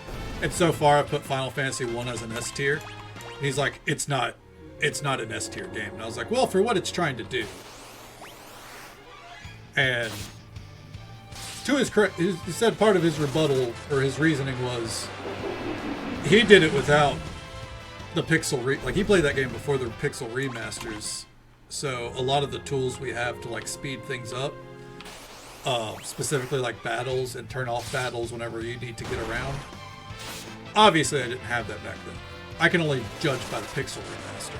Speaker 1: and so far I put Final Fantasy 1 as an S tier. And he's like, it's not an S tier game. And I was like, well, for what it's trying to do. And to his credit, he said part of his rebuttal or his reasoning was he did it without the like he played that game before the pixel remasters. So a lot of the tools we have to like speed things up, specifically like battles and turn off battles whenever you need to get around. Obviously, I didn't have that back then. I can only judge by the pixel remaster.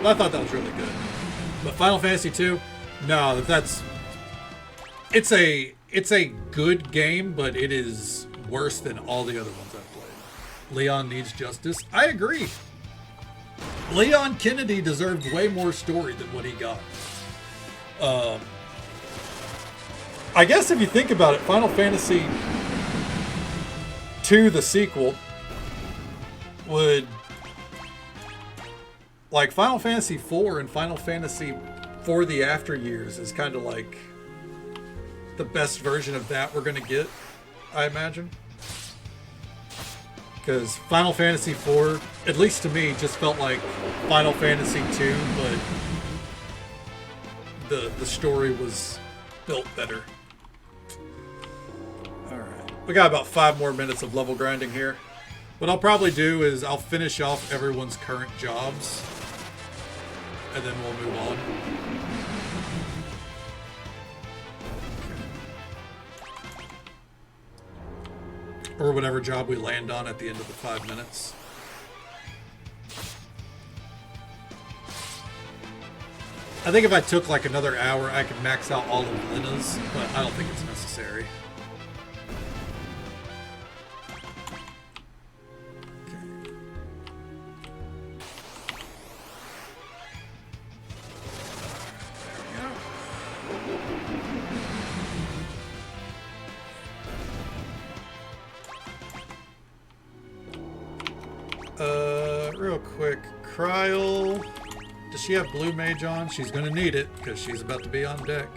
Speaker 1: But I thought that was really good. But Final Fantasy II, no, it's a good game, but it is worse than all the other ones I've played. Leon needs justice. I agree. Leon Kennedy deserved way more story than what he got. I guess if you think about it, Final Fantasy II, the sequel, would... Like, Final Fantasy IV and Final Fantasy for the After Years is kind of like the best version of that we're going to get, I imagine. Because Final Fantasy IV, at least to me, just felt like Final Fantasy II, but the story was built better. Alright. We got about 5 more minutes of level grinding here. What I'll probably do is I'll finish off everyone's current jobs, and then we'll move on. Or whatever job we land on at the end of the 5 minutes. I think if I took like another hour, I could max out all of Lena's, but I don't think it's necessary. Okay. Real quick, Kryl, does she have Blue Mage on? She's gonna need it because she's about to be on deck.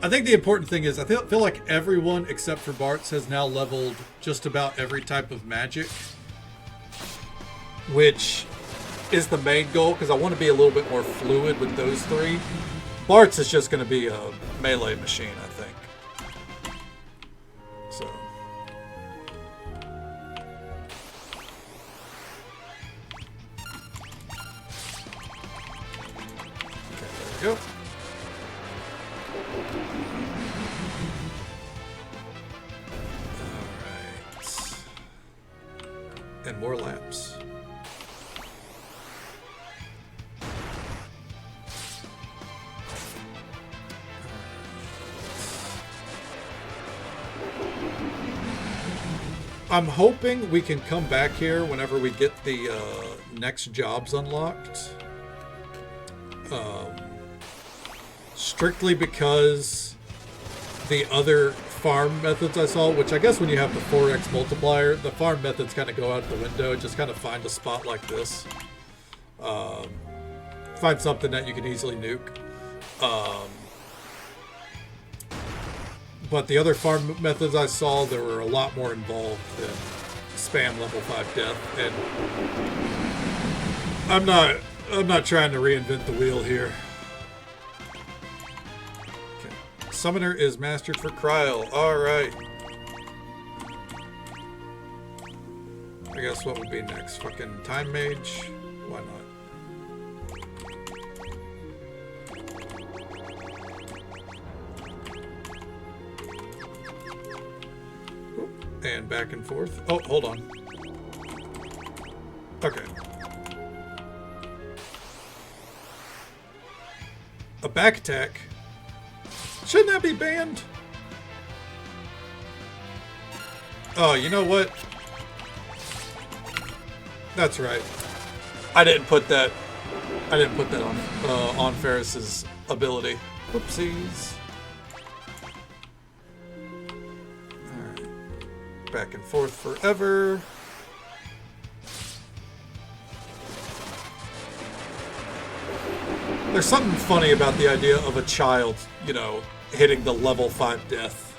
Speaker 1: I think the important thing is I feel like everyone except for Bartz has now leveled just about every type of magic, which is the main goal because I want to be a little bit more fluid with those 3. Bartz is just going to be a melee machine, I think. So. Okay, there we go. And more laps. I'm hoping we can come back here whenever we get the next jobs unlocked. Strictly because the other farm methods I saw, which I guess when you have the 4x multiplier, the farm methods kind of go out the window. Just kind of find a spot like this. Find something that you can easily nuke. But the other farm methods I saw, there were a lot more involved than spam level 5 death, and I'm not trying to reinvent the wheel here. Okay. Summoner is mastered for Kryl. Alright. I guess what would be next? Fucking Time Mage? Why not? And back and forth. Oh, hold on. Okay. A back attack? Shouldn't that be banned? Oh, you know what? That's right. I didn't put that on Ferris's ability. Whoopsies. Back and forth forever. There's something funny about the idea of a child, you know, hitting the level 5 death.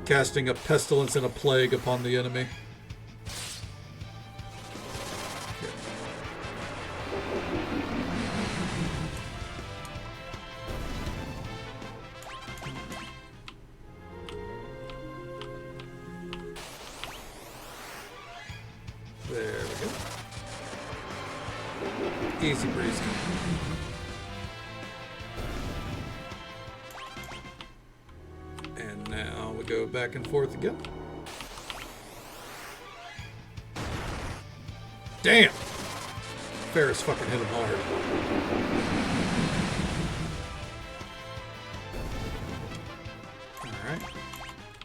Speaker 1: Casting a pestilence and a plague upon the enemy. There we go. Easy breezy. And now we go back and forth again. Damn! Ferris fucking hit him hard. Alright.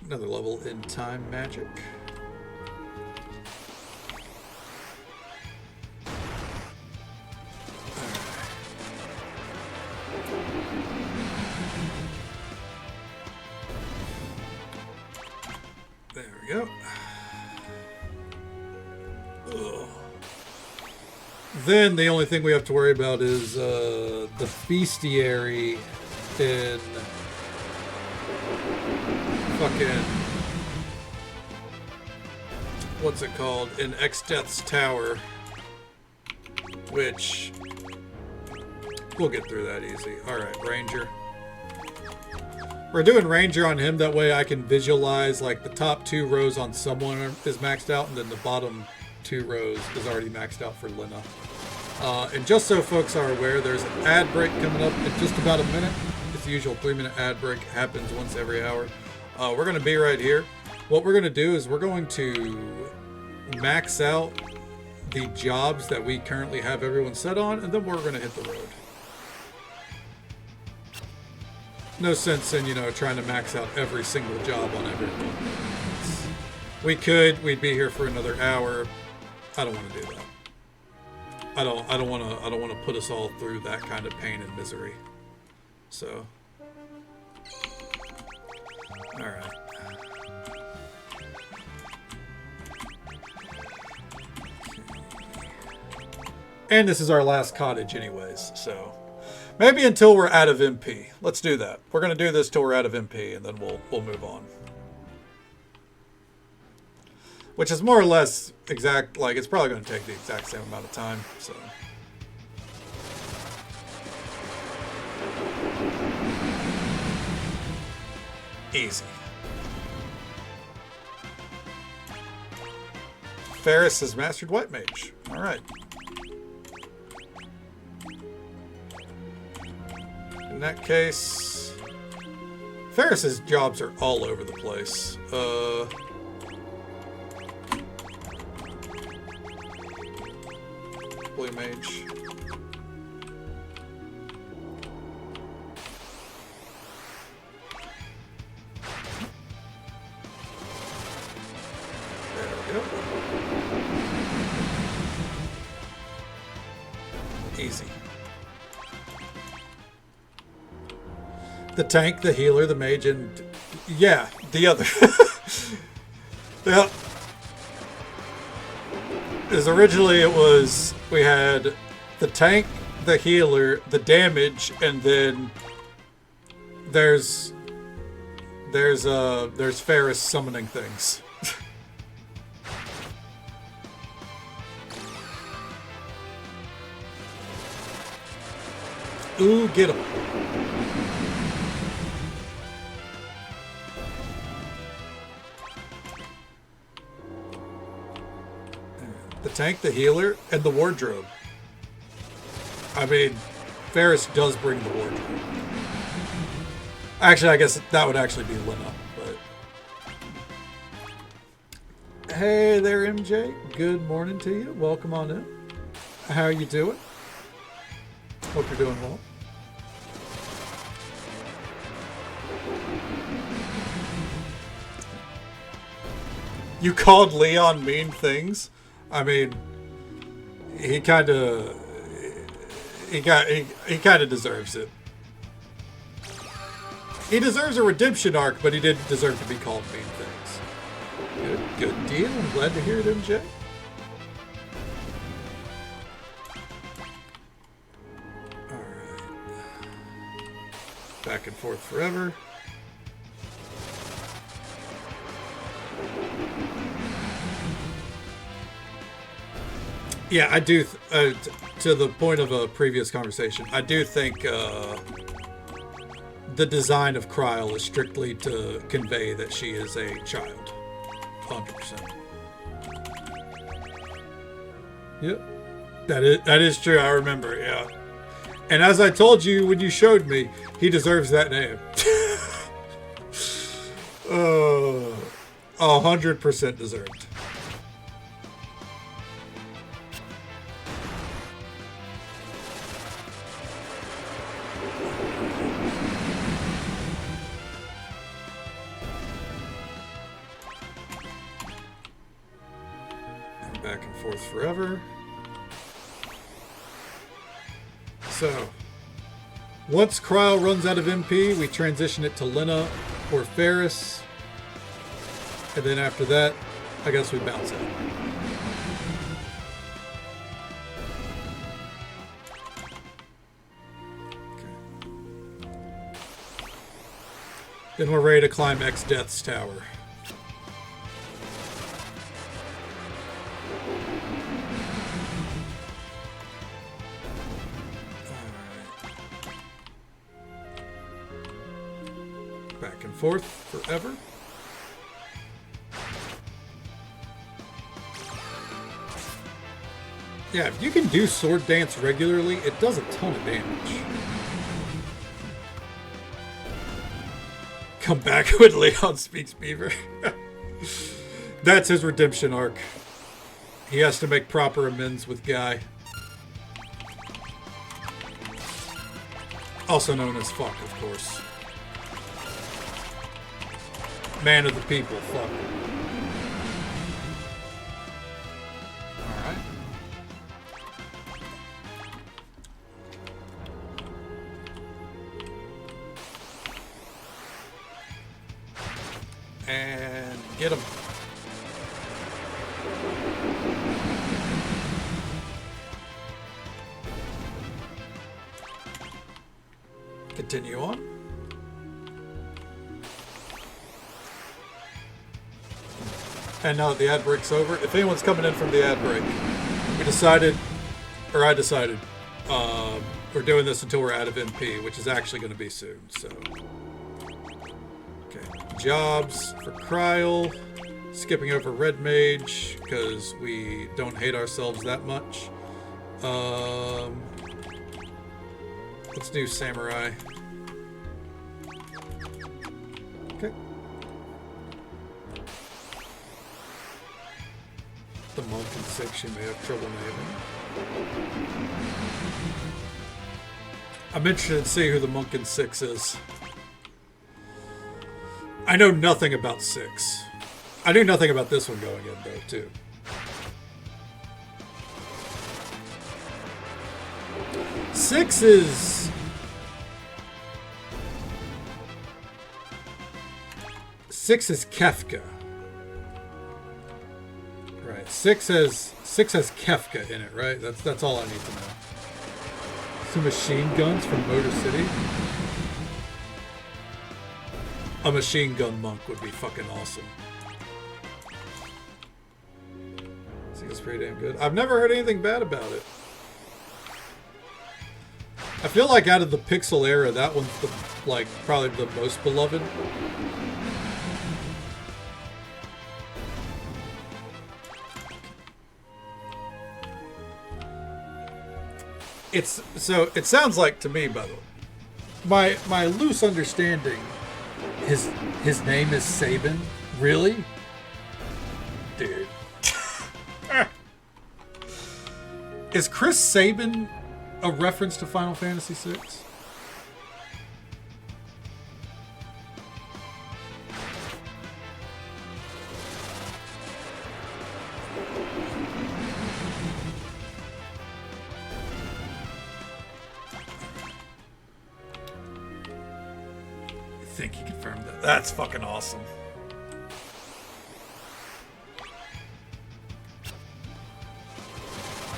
Speaker 1: Another level in time magic. There we go. Ugh. Then the only thing we have to worry about is the bestiary in fucking, what's it called? In X-Death's Tower, which we'll get through that easy. Alright, Ranger. We're doing Ranger on him, that way I can visualize like the top 2 rows on someone is maxed out, and then the bottom 2 rows is already maxed out for Lena. And just so folks are aware, there's an ad break coming up in just about a minute. It's the usual 3-minute ad break, happens once every hour. We're going to be right here. What we're going to do is we're going to max out the jobs that we currently have everyone set on, and then we're going to hit the road. No sense in, you know, trying to max out every single job on everyone. We'd be here for another hour. I don't want to do that. I don't want to put us all through that kind of pain and misery. So, all right. And this is our last cottage anyways, so maybe until we're out of MP. Let's do that. We're going to do this till we're out of MP, and then we'll move on. Which is more or less exact, like, it's probably going to take the exact same amount of time, so. Easy. Ferris has mastered White Mage. Alright. In that case, Ferris's jobs are all over the place. Blue Mage. There we go. Easy. The tank, the healer, the mage, and yeah, the other. Yeah. Because originally it was, we had the tank, the healer, the damage, and then there's Ferris summoning things. Ooh, get him. The tank, the healer, and the wardrobe. I mean, Ferris does bring the wardrobe. Actually, I guess that would actually be Lena, but... Hey there, MJ. Good morning to you. Welcome on in. How are you doing? Hope you're doing well. You called Leon mean things? I mean, he kind of deserves it. He deserves a redemption arc, but he didn't deserve to be called mean things. Good deal. I'm glad to hear it, MJ. All right. Back and forth forever. Yeah, I do, to the point of a previous conversation, I do think the design of Kryl is strictly to convey that she is a child. 100%. Yep. That is true, I remember, yeah. And as I told you when you showed me, he deserves that name. 100% deserved. Back and forth forever. So, once Kryl runs out of MP, we transition it to Lena or Ferris. And then after that, I guess we bounce out. Okay. Then we're ready to climb X Death's tower. Back and forth forever. Yeah, if you can do sword dance regularly, it does a ton of damage. Come back when Leon speaks Beaver. That's his redemption arc. He has to make proper amends with Guy. Also known as Fuck, of course. Man of the people, fuck. Alright. And get him. Continue on. And now that the ad break's over, if anyone's coming in from the ad break, I decided, we're doing this until we're out of MP, which is actually going to be soon, so. Okay, jobs for Kryl, skipping over Red Mage, because we don't hate ourselves that much. Let's do Samurai. Okay. The monk in 6 you may have trouble naming. I'm interested to see who the monk in 6 is. I know nothing about 6. I knew nothing about this one going in, though, too. Six is Kefka. Right. Six has Kefka in it, right? That's all I need to know. Some machine guns from Motor City. A machine gun monk would be fucking awesome. I think it's pretty damn good. I've never heard anything bad about it. I feel like out of the Pixel era, that one's probably the most beloved. It sounds like to me, by the way, my loose understanding, his name is Sabin. Really? Dude. Is Chris Sabin a reference to Final Fantasy VI? I think he confirmed that. That's fucking awesome.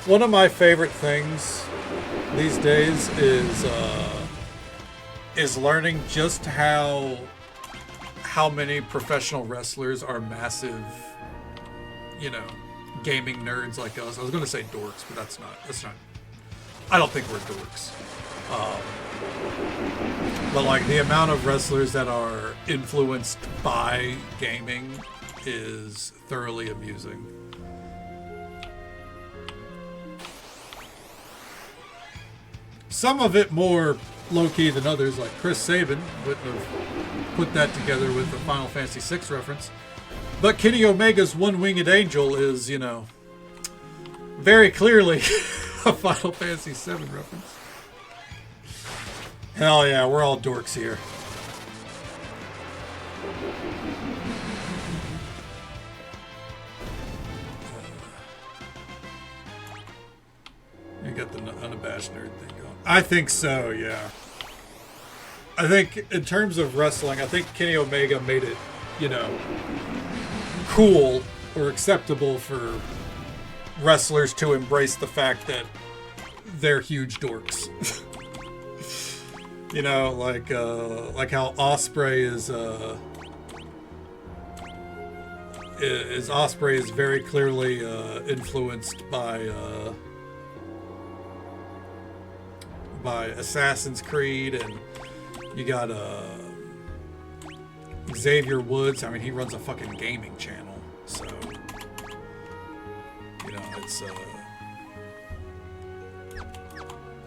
Speaker 1: One of my favorite things these days is learning just how many professional wrestlers are massive, gaming nerds like us. I was going to say dorks, but that's not. I don't think we're dorks. But like the amount of wrestlers that are influenced by gaming is thoroughly amusing. Some of it more low-key than others, like Chris Sabin wouldn't have put that together with the Final Fantasy VI reference. But Kenny Omega's One-Winged Angel is, very clearly a Final Fantasy VII reference. Hell yeah, we're all dorks here. You got the unabashed nerd thing going. I think so, yeah. I think in terms of wrestling, I think Kenny Omega made it, cool or acceptable for wrestlers to embrace the fact that they're huge dorks. Like how Ospreay is very clearly influenced by Assassin's Creed, and you got Xavier Woods. I mean, he runs a fucking gaming channel, so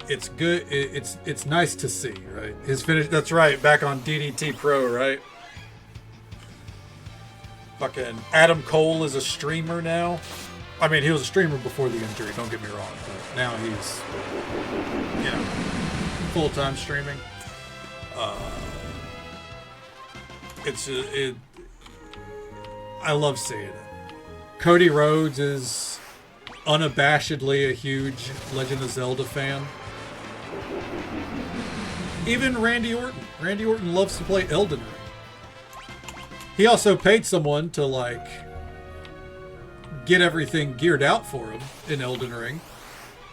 Speaker 1: it's good. It's nice to see, right? His finish. That's right. Back on DDT Pro, right? Fucking Adam Cole is a streamer now. I mean, he was a streamer before the injury. Don't get me wrong, but now he's full-time streaming. I love seeing it. Cody Rhodes is unabashedly a huge Legend of Zelda fan. Even Randy Orton. Randy Orton loves to play Elden Ring. He also paid someone to get everything geared out for him in Elden Ring,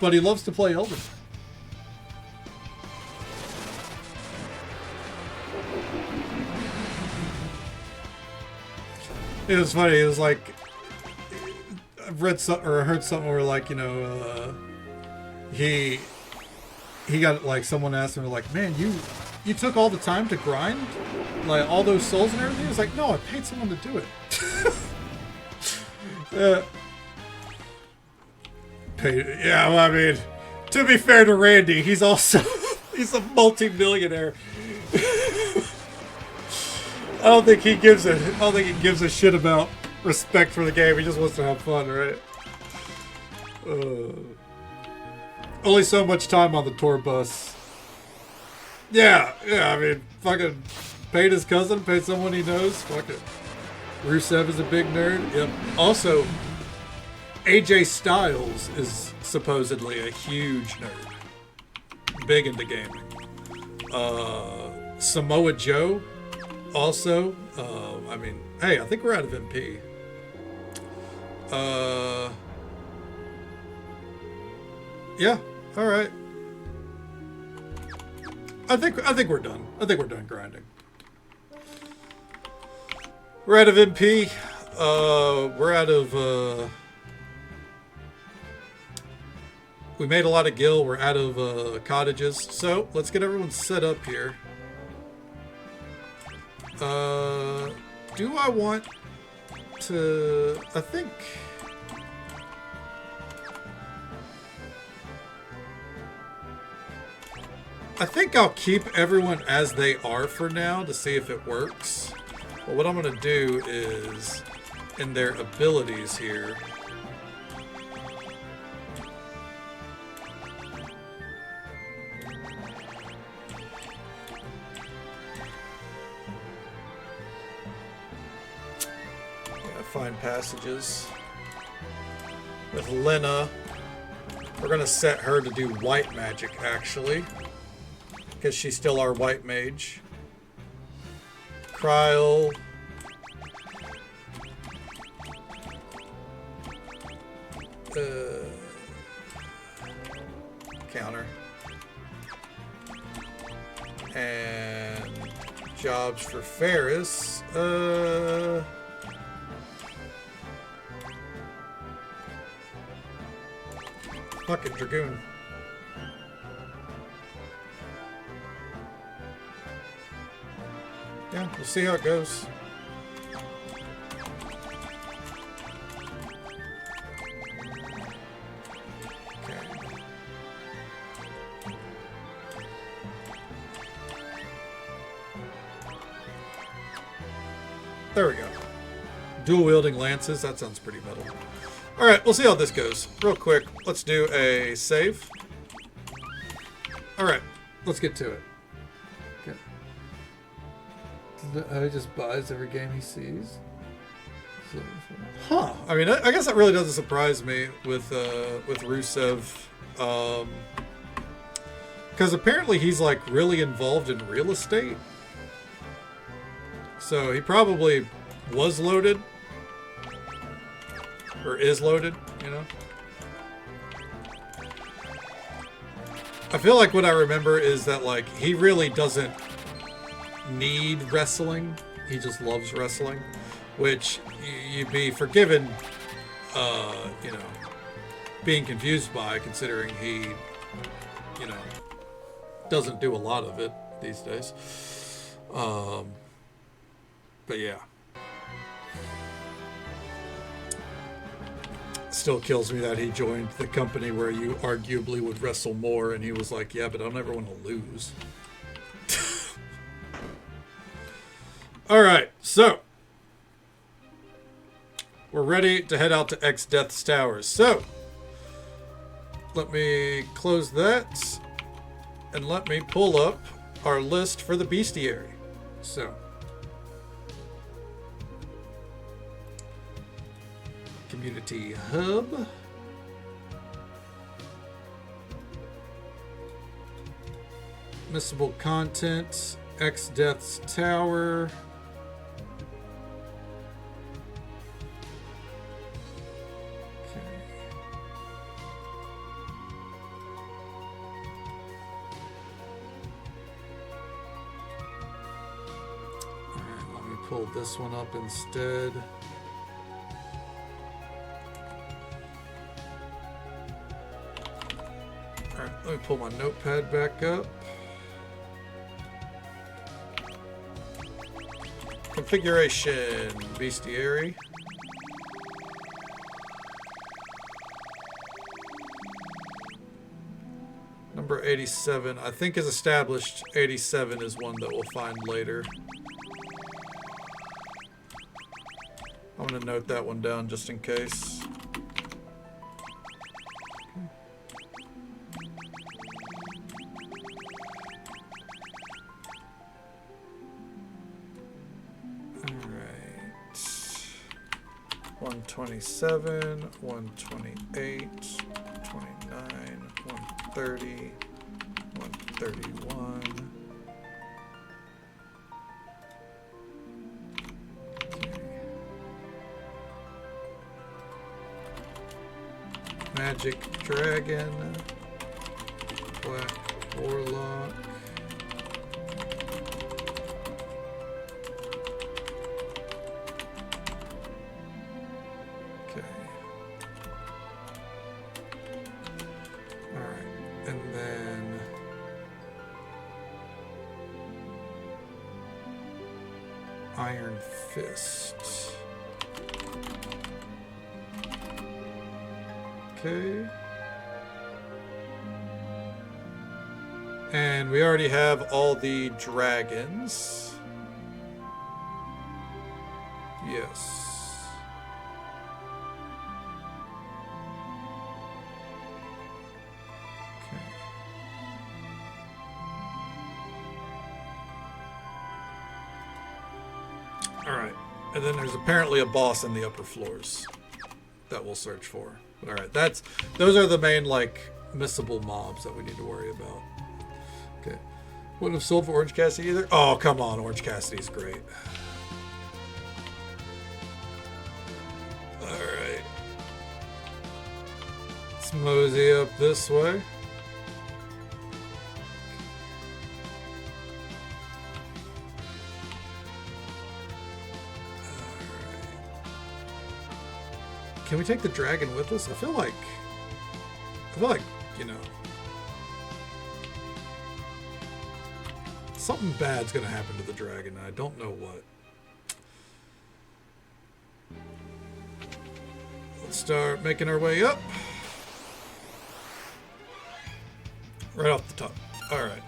Speaker 1: but he loves to play Elden Ring. It was funny. It was like I've read something or heard something where he got someone asked him man, you took all the time to grind all those souls and everything. He was like, no, I paid someone to do it. Yeah, well, I mean, to be fair to Randy, he's also he's a multi-millionaire. I don't think he gives a shit about respect for the game. He just wants to have fun, right? Only so much time on the tour bus. Yeah. I mean, fucking paid his cousin, paid someone he knows. Fuck it. Rusev is a big nerd. Yep. Also, AJ Styles is supposedly a huge nerd. Big into gaming. Samoa Joe, also. I mean, hey, I think we're out of MP. Yeah. All right. I think we're done. I think we're done grinding. We're out of MP. We're out of. We made a lot of gil. We're out of cottages. So let's get everyone set up here. Do I want to? I think. I think I'll keep everyone as they are for now to see if it works. But what I'm going to do is, in their abilities here, find passages. With Lena, we're going to set her to do white magic, actually. Because she's still our white mage. Kryl. Counter. And jobs for Ferris. Bucket Dragoon. Yeah, we'll see how it goes. Okay. There we go. Dual wielding lances, that sounds pretty metal. Alright, we'll see how this goes. Real quick, let's do a save. Alright, let's get to it.
Speaker 3: He just buys every game he sees. So,
Speaker 1: huh. I mean, I guess that really doesn't surprise me with Rusev. Because apparently he's like really involved in real estate. So he probably was loaded. Or is loaded, you know? I feel like what I remember is that like he really doesn't need wrestling. He just loves wrestling, which you'd be forgiven, you know, being confused by, considering he, you know, doesn't do a lot of it these days. But yeah. Still kills me that he joined the company where you arguably would wrestle more, and he was like, yeah, but I don't ever want to lose. Alright, so we're ready to head out to X Death's Towers. So let me close that and let me pull up our list for the bestiary. So Community Hub. Missable content. X Death's Tower. Pull this one up instead. Alright, let me pull my notepad back up. Configuration, bestiary. Number 87, I think is established. 87 is one that we'll find later. I'm going to note that one down just in case. Alright. 127, 128, 29, 130, 131. Magic Dragon. Black Warlock. Okay. Alright. And then Iron Fist. Okay. And we already have all the dragons. Yes. Okay. All right. And then there's apparently a boss in the upper floors that we'll search for. All right, those are the main like missable mobs that we need to worry about. Okay, wouldn't have sold for Orange Cassidy either. Oh come on, Orange Cassidy's great. All right, let's mosey up this way. Can we take the dragon with us? I feel like, you know, something bad's gonna happen to the dragon. I don't know what. Let's start making our way up. Right off the top. All right.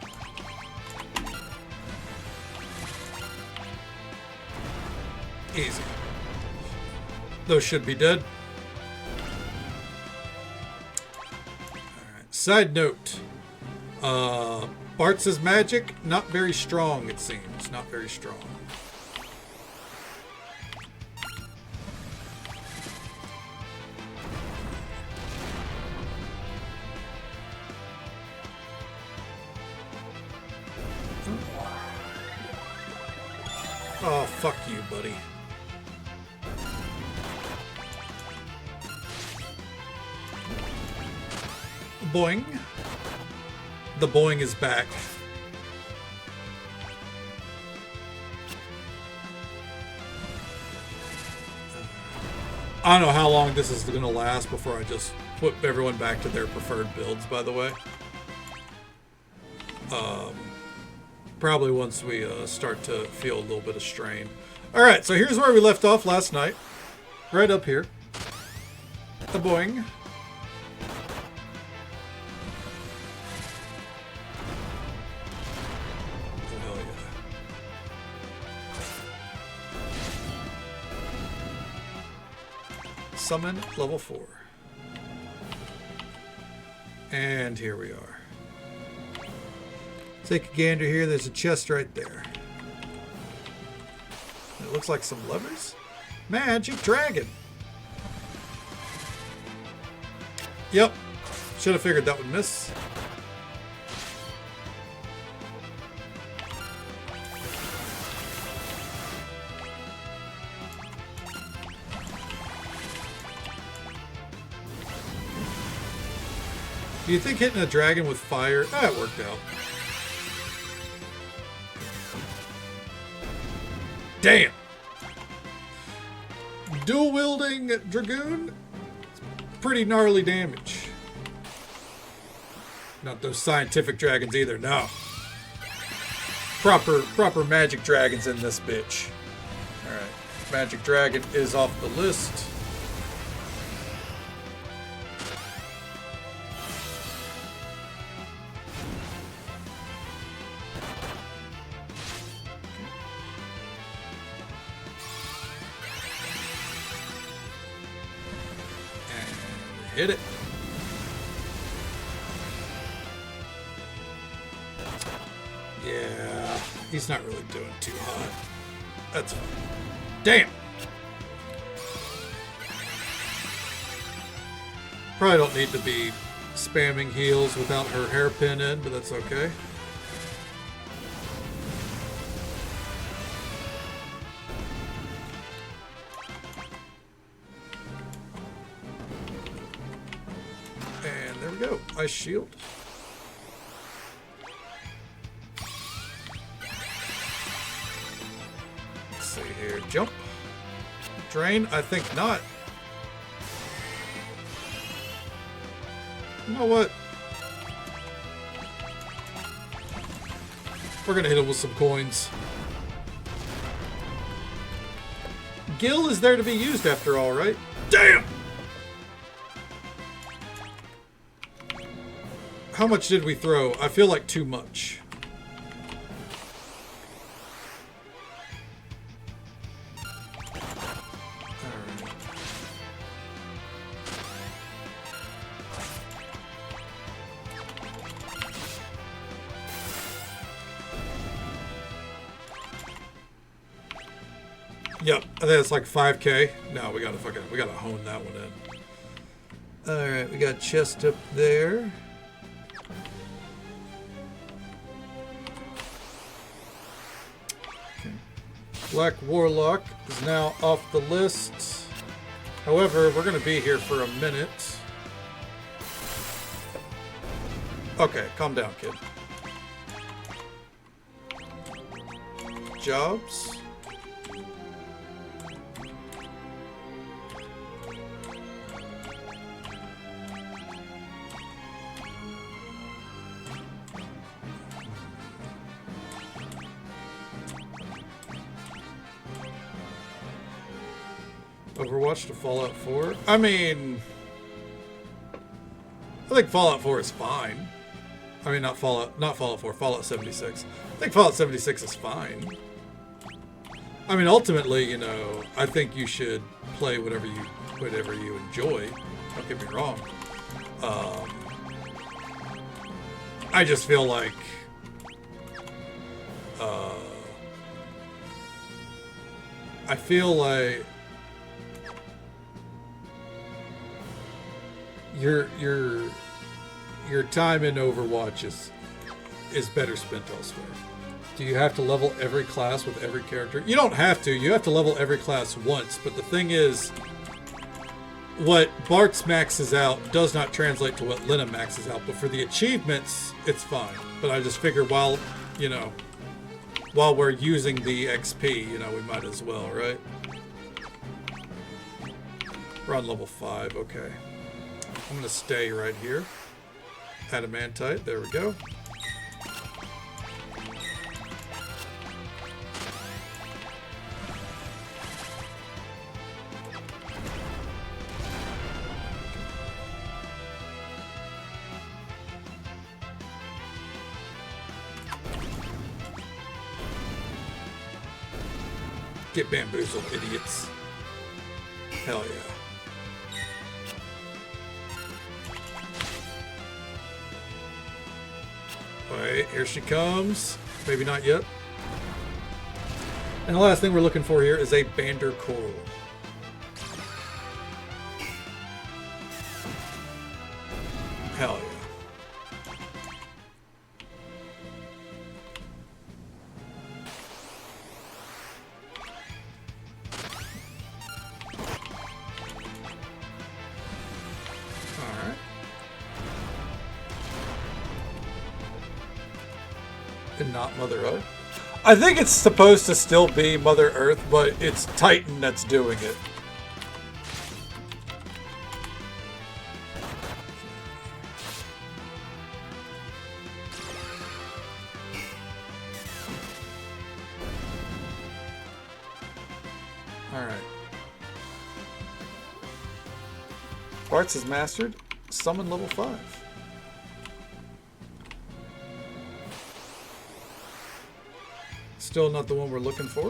Speaker 1: Easy. Those should be dead. Side note, Bartz's magic, not very strong, it seems. Not very strong. Oh, fuck you, buddy. Boing. The boing is back. I don't know how long this is going to last before I just put everyone back to their preferred builds, by the way. Probably once we start to feel a little bit of strain. Alright, so here's where we left off last night. Right up here. The boing. Summon level 4. And here we are. Take a gander here. There's a chest right there. It looks like some levers. Magic Dragon. Yep. Should have figured that would miss. Do you think hitting a dragon with fire... That worked out. Damn! Dual-wielding Dragoon? Pretty gnarly damage. Not those scientific dragons either, no. Proper magic dragons in this bitch. Alright. Magic dragon is off the list. Hit it. Yeah, he's not really doing too hot. That's fine. Damn. Probably don't need to be spamming heals without her hairpin in, but that's okay. we go. Ice shield. Let's see here. Jump. Drain? I think not. You know what? We're gonna hit him with some coins. Gil is there to be used after all, right? Damn! How much did we throw? I feel like too much. Yep, I think it's like 5K. No, we gotta hone that one in. Alright, we got chest up there. Okay. Black Warlock is now off the list. However, we're gonna be here for a minute. Okay, calm down, kid. Jobs. Overwatch to Fallout 4. I mean, I think Fallout 4 is fine. I mean, not Fallout 4, Fallout 76. I think Fallout 76 is fine. I mean, ultimately, you know, I think you should play whatever you enjoy. Don't get me wrong. I just feel like your time in Overwatch is better spent elsewhere. Do you have to level every class with every character? You don't have to. You have to level every class once. But the thing is, what Bart's maxes out does not translate to what Lena maxes out. But for the achievements, it's fine. But I just figure while we're using the XP, you know, we might as well, right? We're on level 5. Okay. I'm going to stay right here. Adamantite. There we go. Get bamboozled, idiots. Hell yeah. Alright, here she comes. Maybe not yet. And the last thing we're looking for here is a Bander Coral. Hell yeah. And not Mother Earth. I think it's supposed to still be Mother Earth, but it's Titan that's doing it. Alright. Bart's is mastered. Summon level 5. Still not the one we're looking for.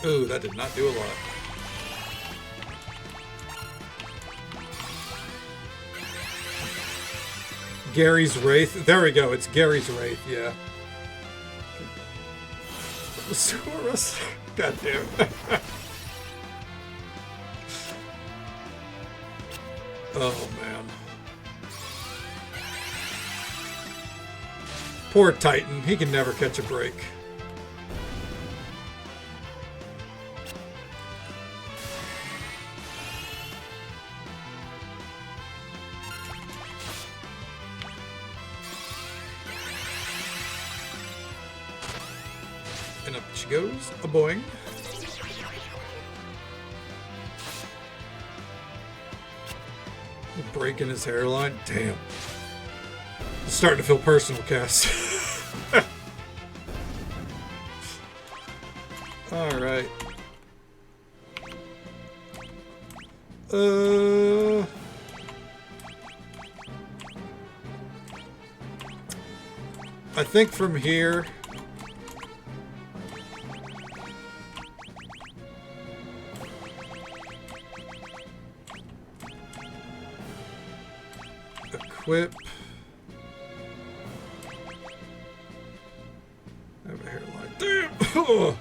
Speaker 1: Ooh, that did not do a lot. Gary's Wraith. There we go. It's Gary's Wraith, yeah. God damn it. Oh man. Poor Titan. He can never catch a break. And up she goes. A boing. Breaking his hairline. Damn. It's starting to feel personal, Cass. Alright. I think from here... Equip. I have a hairline. Damn! Oh.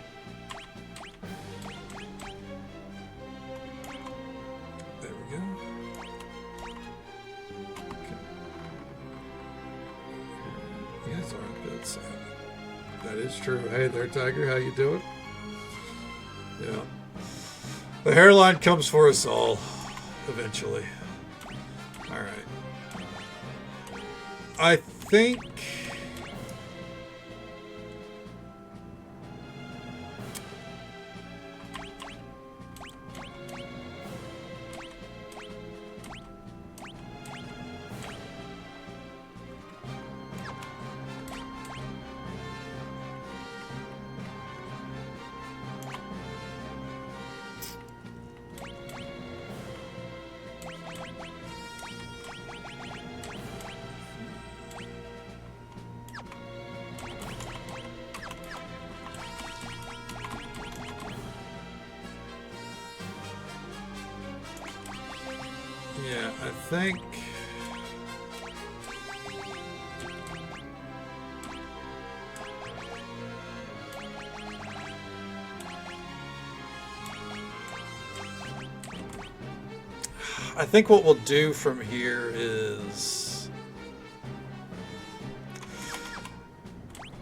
Speaker 1: There we go. Okay. Yes, armpits. That is true. Hey there, Tiger. How you doing? Yeah. The hairline comes for us all. Eventually. Alright. I think... Yeah, I think... I think what we'll do from here is...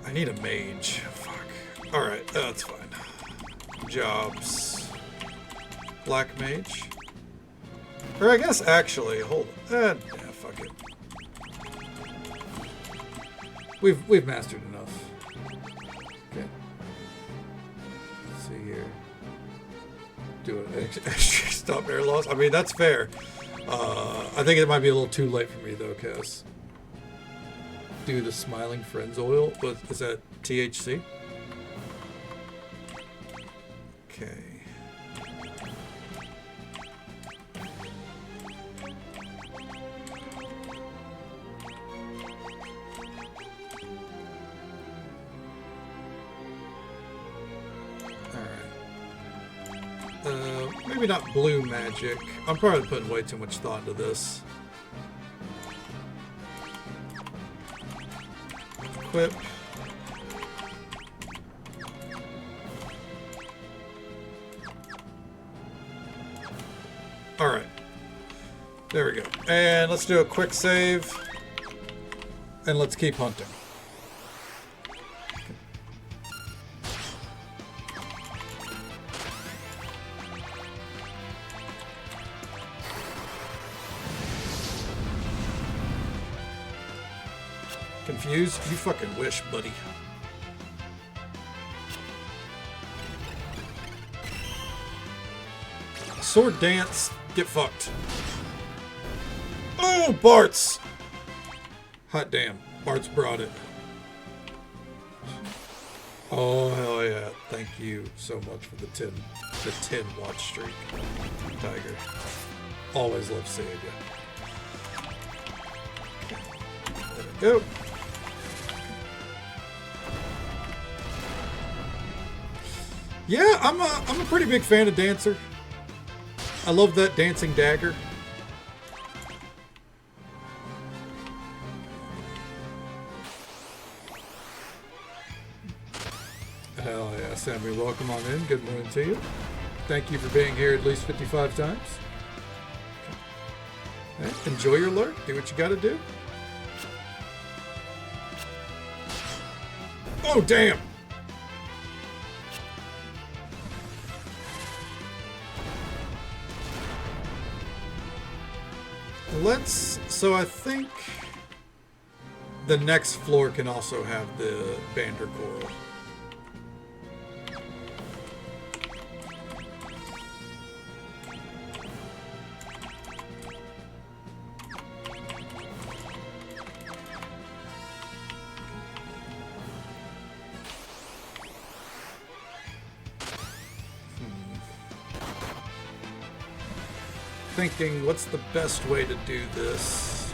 Speaker 1: I need a mage. Fuck. Alright, that's fine. Jobs. Black mage. Or I guess actually, hold on. Yeah, fuck it. We've mastered enough. Okay. Let's see here. Do it. Extra stop air loss. I mean, that's fair. I think it might be a little too late for me though, Cass. Do the Smiling Friends oil. What is that? THC? Okay. Maybe not blue magic. I'm probably putting way too much thought into this. Equip. Alright. There we go. And let's do a quick save. And let's keep hunting. Confused? You fucking wish, buddy. Sword dance. Get fucked. Oh, Bart's! Hot damn. Bart's brought it. Oh, hell yeah. Thank you so much for the 10 watch streak, Tiger. Always love seeing you. There we go. Yeah, I'm a pretty big fan of Dancer. I love that dancing dagger. Hell yeah, Sammy, welcome on in. Good morning to you. Thank you for being here at least 55 times. Okay. Enjoy your lurk. Do what you gotta do. Oh, damn! So I think the next floor can also have the Bander Coral. Thinking, what's the best way to do this?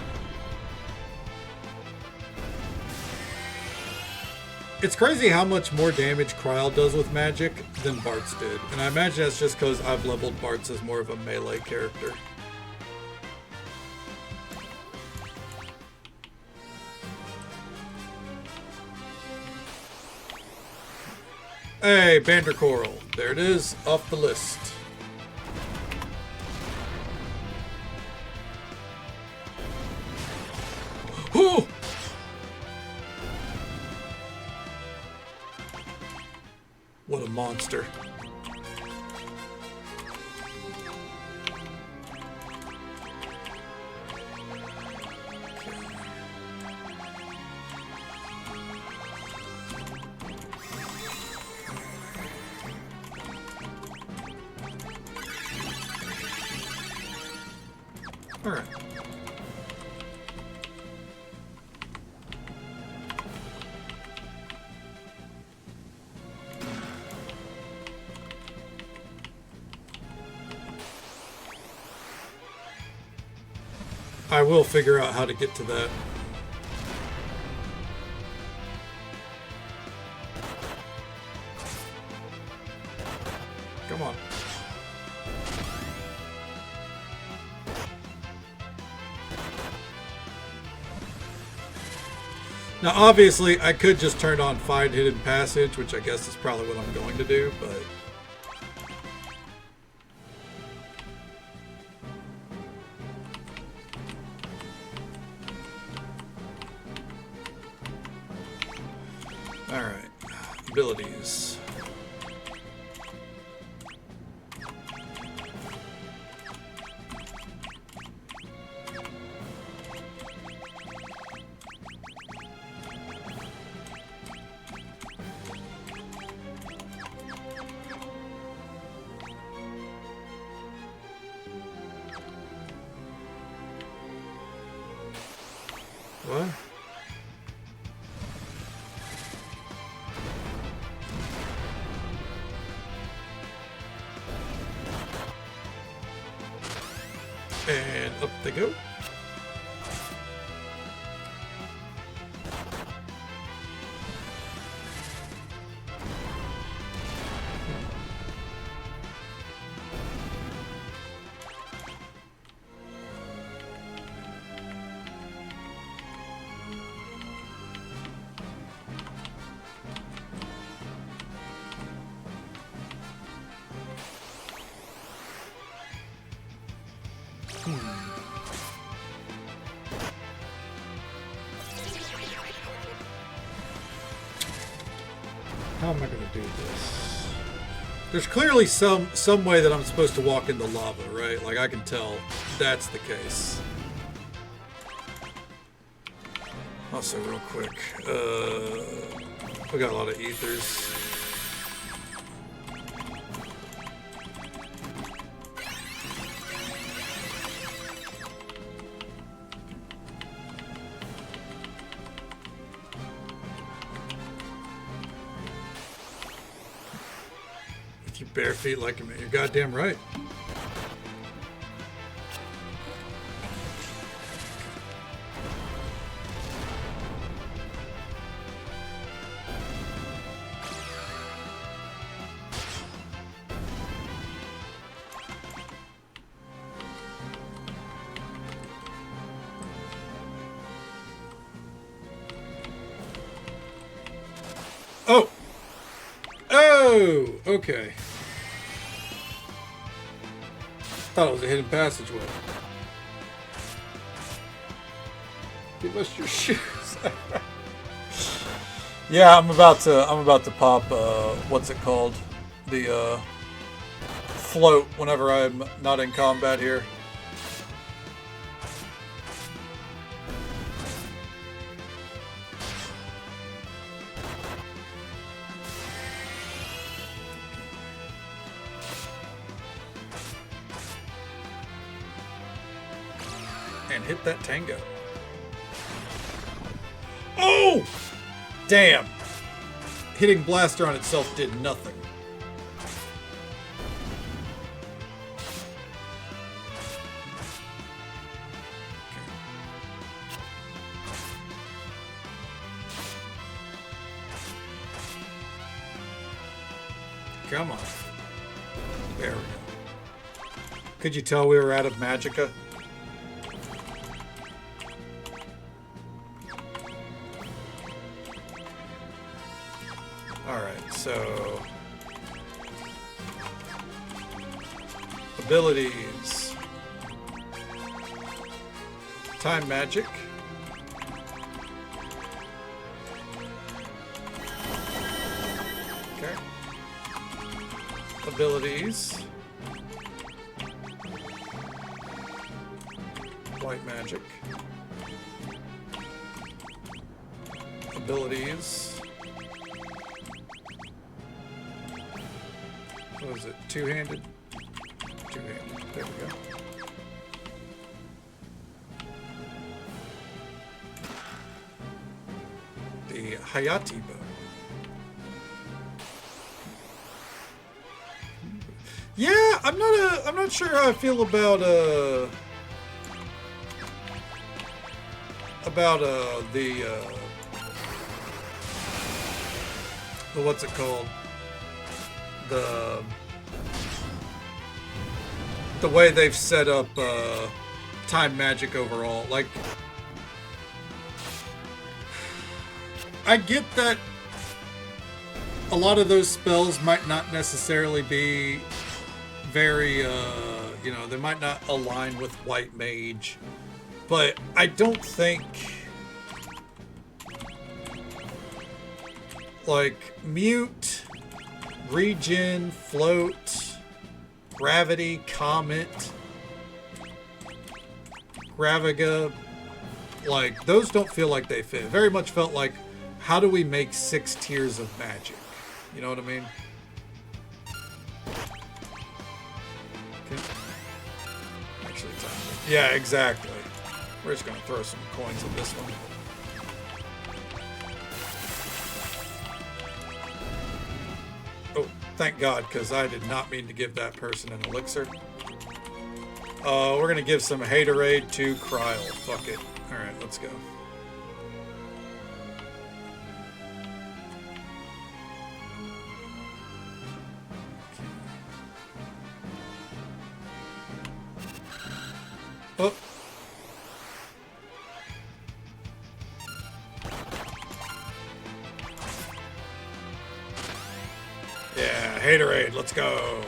Speaker 1: It's crazy how much more damage Kryl does with magic than Bartz did. And I imagine that's just because I've leveled Bartz as more of a melee character. Hey, Bander Coral. There it is, off the list. Ooh! What a monster. All right. I will figure out how to get to that. Come on. Now, obviously, I could just turn on Find Hidden Passage, which I guess is probably what I'm going to do, but... Alright, abilities. What? And up they go. How am I going to do this? There's clearly some way that I'm supposed to walk in the lava, right? Like, I can tell that's the case. Also, real quick, we got a lot of ethers. Bare feet like a man. You're goddamn right. Oh! Oh! Okay. Thought it was a hidden passageway. Give us your shoes. Yeah, I'm about to pop what's it called? The float whenever I'm not in combat here. And hit that tango. Oh! Damn. Hitting blaster on itself did nothing. Come on. There we go. Could you tell we were out of magicka? Alright, so... abilities. Time magic. Okay. Abilities. White magic. Abilities. What is it? Two-handed? Two-handed. There we go. The Hayati bow. Yeah, I'm not sure how I feel about the what's it called? The way they've set up time magic overall. Like, I get that a lot of those spells might not necessarily be very, you know, they might not align with white mage, but I don't think, like, mute, regen, float, gravity, comet, graviga, like, those don't feel like they fit. Very much felt like, how do we make 6 tiers of magic? You know what I mean? Okay. Actually, yeah, exactly. We're just gonna throw some coins at this one. Oh, thank God, because I did not mean to give that person an elixir. We're gonna give some haterade to Kryl. Fuck it. Alright, let's go. Oh. Yeah, haterade, let's go.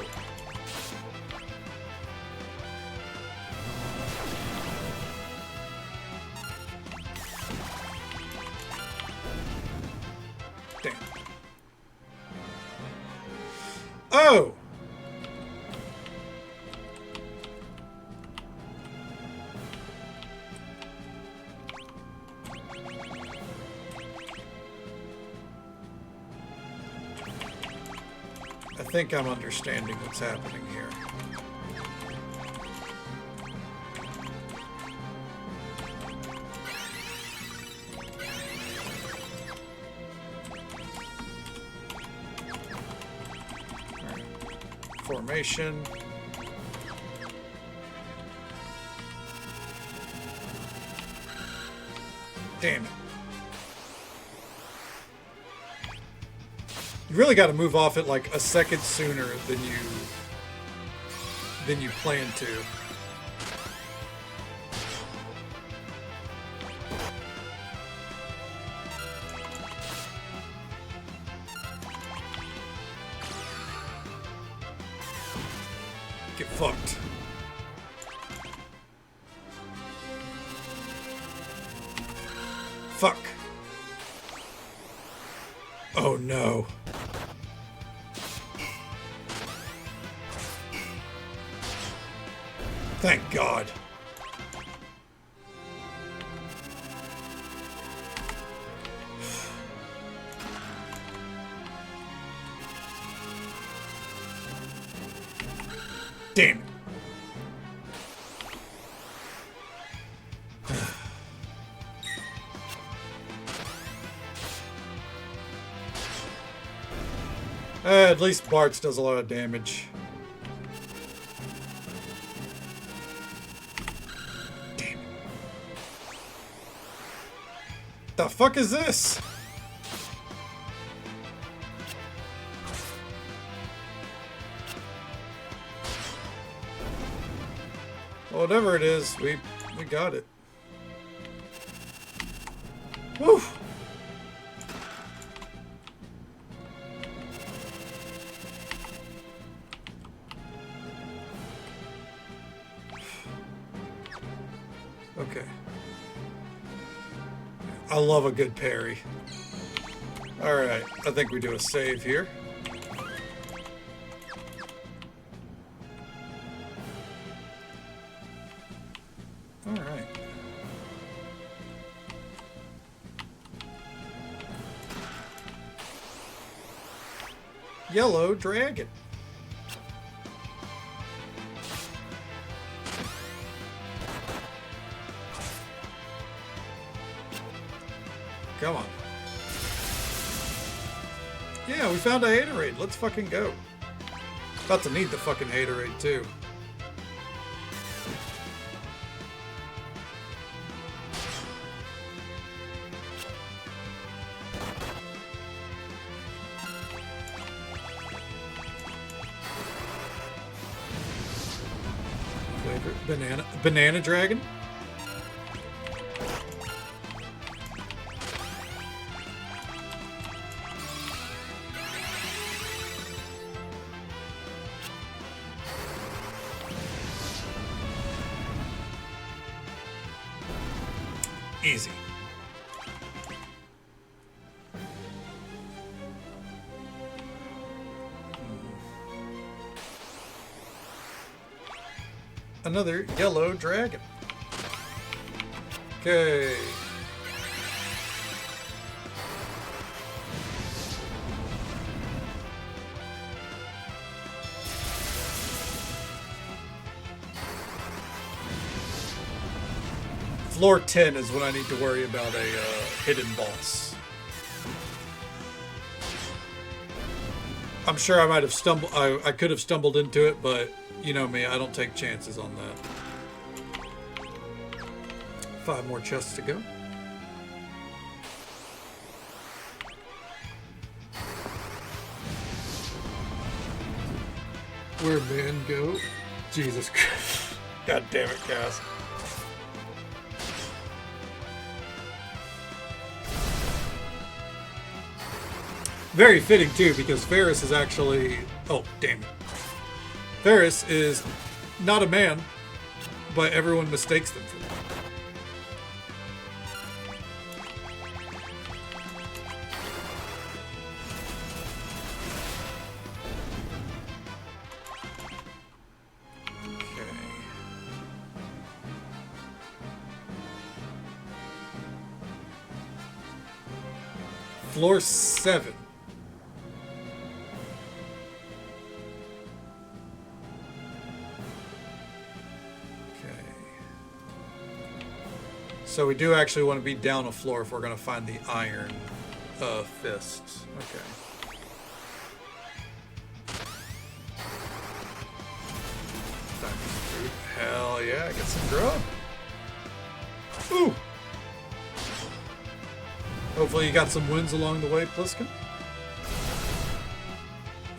Speaker 1: Damn. Oh! I think I'm understanding what's happening here. All right. Formation. Damn it. You really got to move off it like a second sooner than you plan to. Get fucked. Fuck. Oh no. Thank God. Damn it. At least Bart's does a lot of damage. Damn it. The fuck is this? Whatever it is, we got it. Woo! Okay. I love a good parry. Alright, I think we do a save here. Alright. Yellow dragon. Come on. Yeah, we found a haterade. Let's fucking go. About to need the fucking haterade too. Flavor banana dragon. Easy. Another yellow dragon. Okay. Floor 10 is when I need to worry about a hidden boss. I'm sure I might have stumbled. I could have stumbled into it, but you know me, I don't take chances on that. 5 more chests to go.
Speaker 3: Where men go? Jesus Christ.
Speaker 1: God damn it, Cass. Very fitting too, because Ferris is actually... Oh, damn it. Ferris is not a man, but everyone mistakes them for that. Okay. Floor 7. So we do actually want to be down a floor if we're going to find the iron fist. Okay. Hell yeah, get some grub. Ooh! Hopefully you got some wins along the way, Pliskin.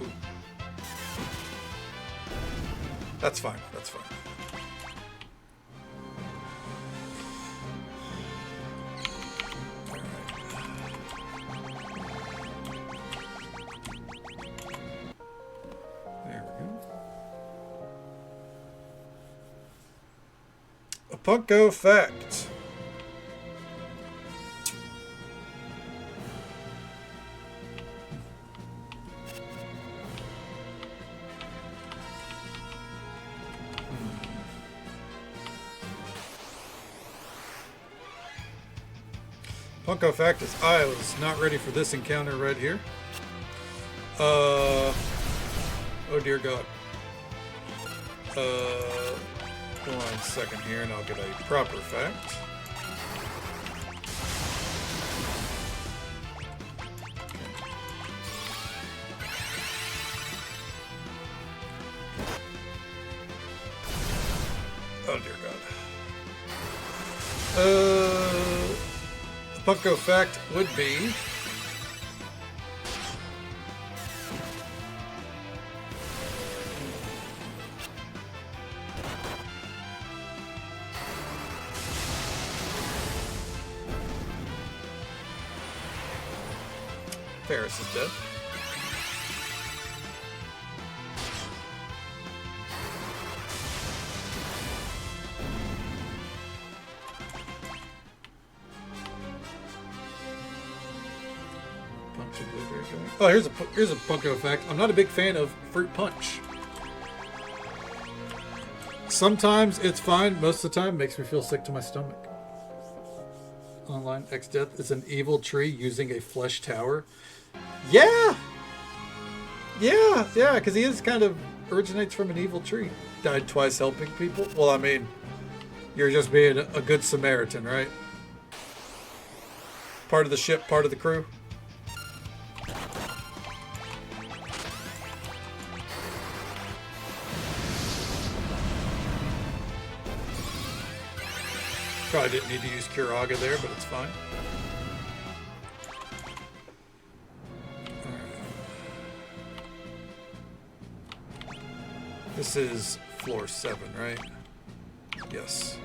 Speaker 1: Ooh. That's fine, that's fine. Punko fact. Punko fact is I was not ready for this encounter right here. Oh dear God. Hold on a second here and I'll get a proper fact. Oh dear God. The Punko fact would be Ferris is dead. Oh, here's a Punko fact. I'm not a big fan of fruit punch. Sometimes it's fine. Most of the time, it makes me feel sick to my stomach. Online X Death is an evil tree using a flesh tower. Yeah, because he is kind of originates from an evil tree. Died twice helping people. Well, I mean, you're just being a good Samaritan, right? Part of the ship, part of the crew. Probably didn't need to use Kuraga there, but it's fine. This is floor 7, right? Yes.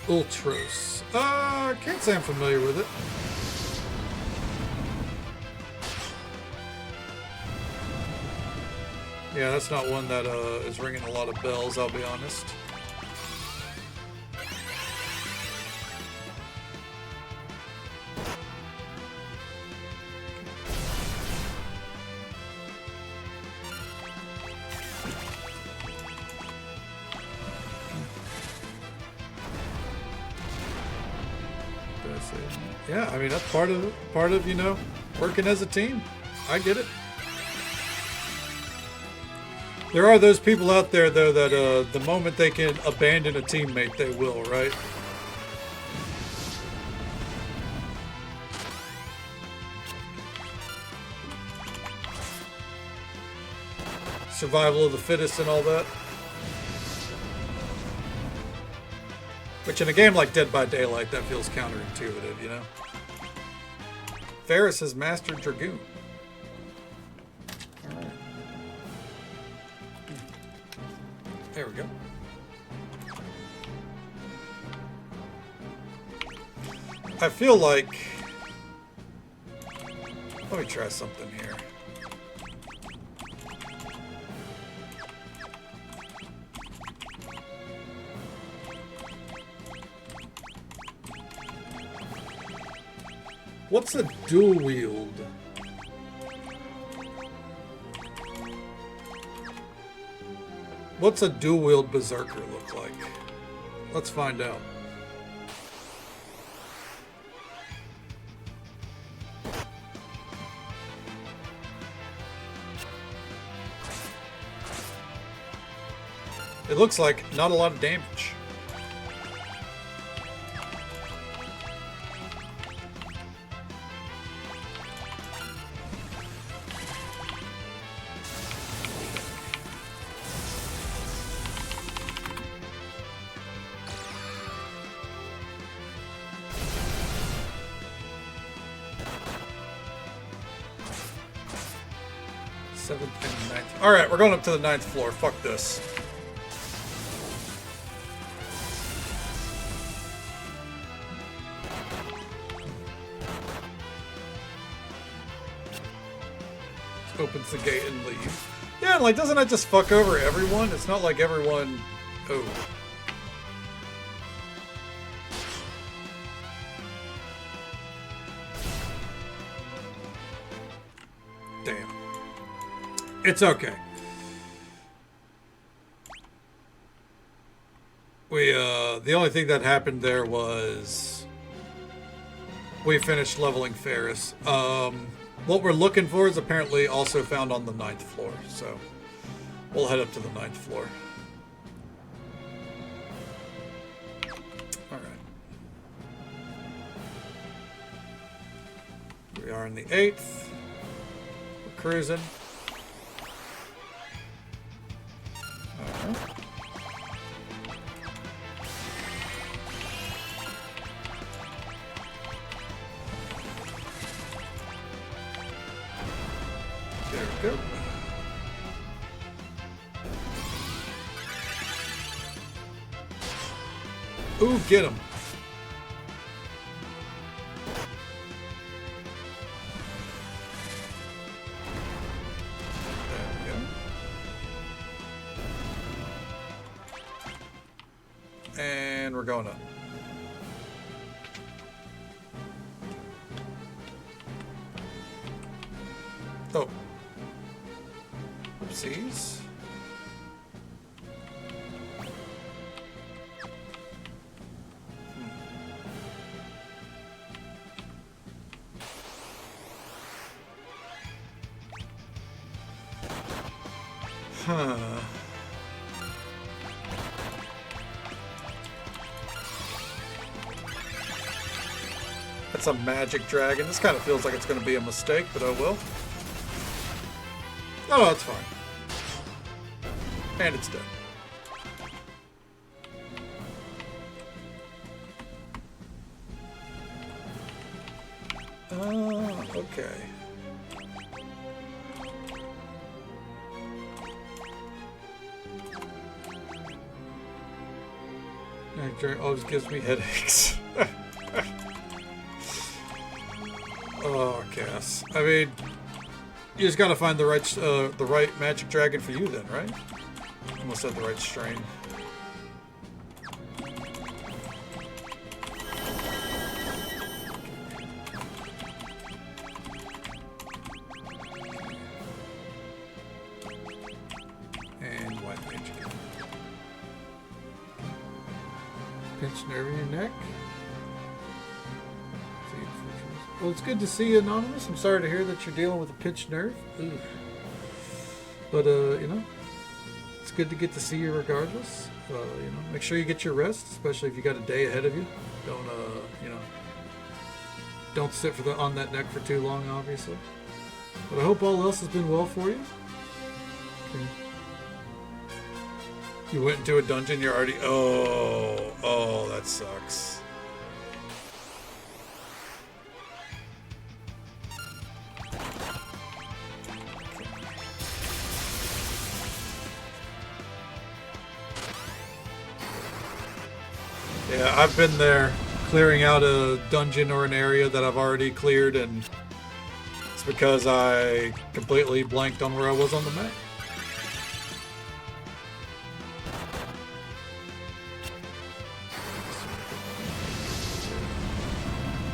Speaker 1: Ultros. Can't say I'm familiar with it. Yeah, that's not one that is ringing a lot of bells, I'll be honest. Yeah, I mean that's part of you know, working as a team. I get it. There are those people out there though that the moment they can abandon a teammate, they will, right? Survival of the fittest and all that. Which in a game like Dead by Daylight, that feels counterintuitive, you know? Ferris has mastered Dragoon. Alright. There we go. I feel like... Let me try something here. What's a dual wield? What's a dual wield berserker look like? Let's find out. It looks like not a lot of damage. Alright, we're going up to the 9th floor. Fuck this. Just opens the gate and leave. Yeah, like, doesn't that just fuck over everyone? It's not like everyone... Oh. Damn. It's okay. We the only thing that happened there was we finished leveling Ferris. What we're looking for is apparently also found on the 9th floor, so we'll head up to the 9th floor. All right. We are in the 8th. We're cruising. All right. There we go. Ooh, get him. There we go. And we're going up. Oh. Oopsies. Huh. That's a magic dragon. This kind of feels like it's going to be a mistake, but oh well. Oh, it's fine. And it's dead. Okay. It always gives me headaches. Oh, Cass. I mean, you just gotta find the right magic dragon for you then, right? Almost said the right strain. And white mage again. Pinch nerve in your neck. Well, it's good to see you, Anonymous. I'm sorry to hear that you're dealing with a pinched nerve. Ugh. But, you know, it's good to get to see you regardless. You know, make sure you get your rest, especially if you got a day ahead of you. Don't, you know, don't sit on that neck for too long, obviously. But I hope all else has been well for you. Okay. You went into a dungeon, you're already... Oh, that sucks. Yeah, I've been there clearing out a dungeon or an area that I've already cleared, and it's because I completely blanked on where I was on the map.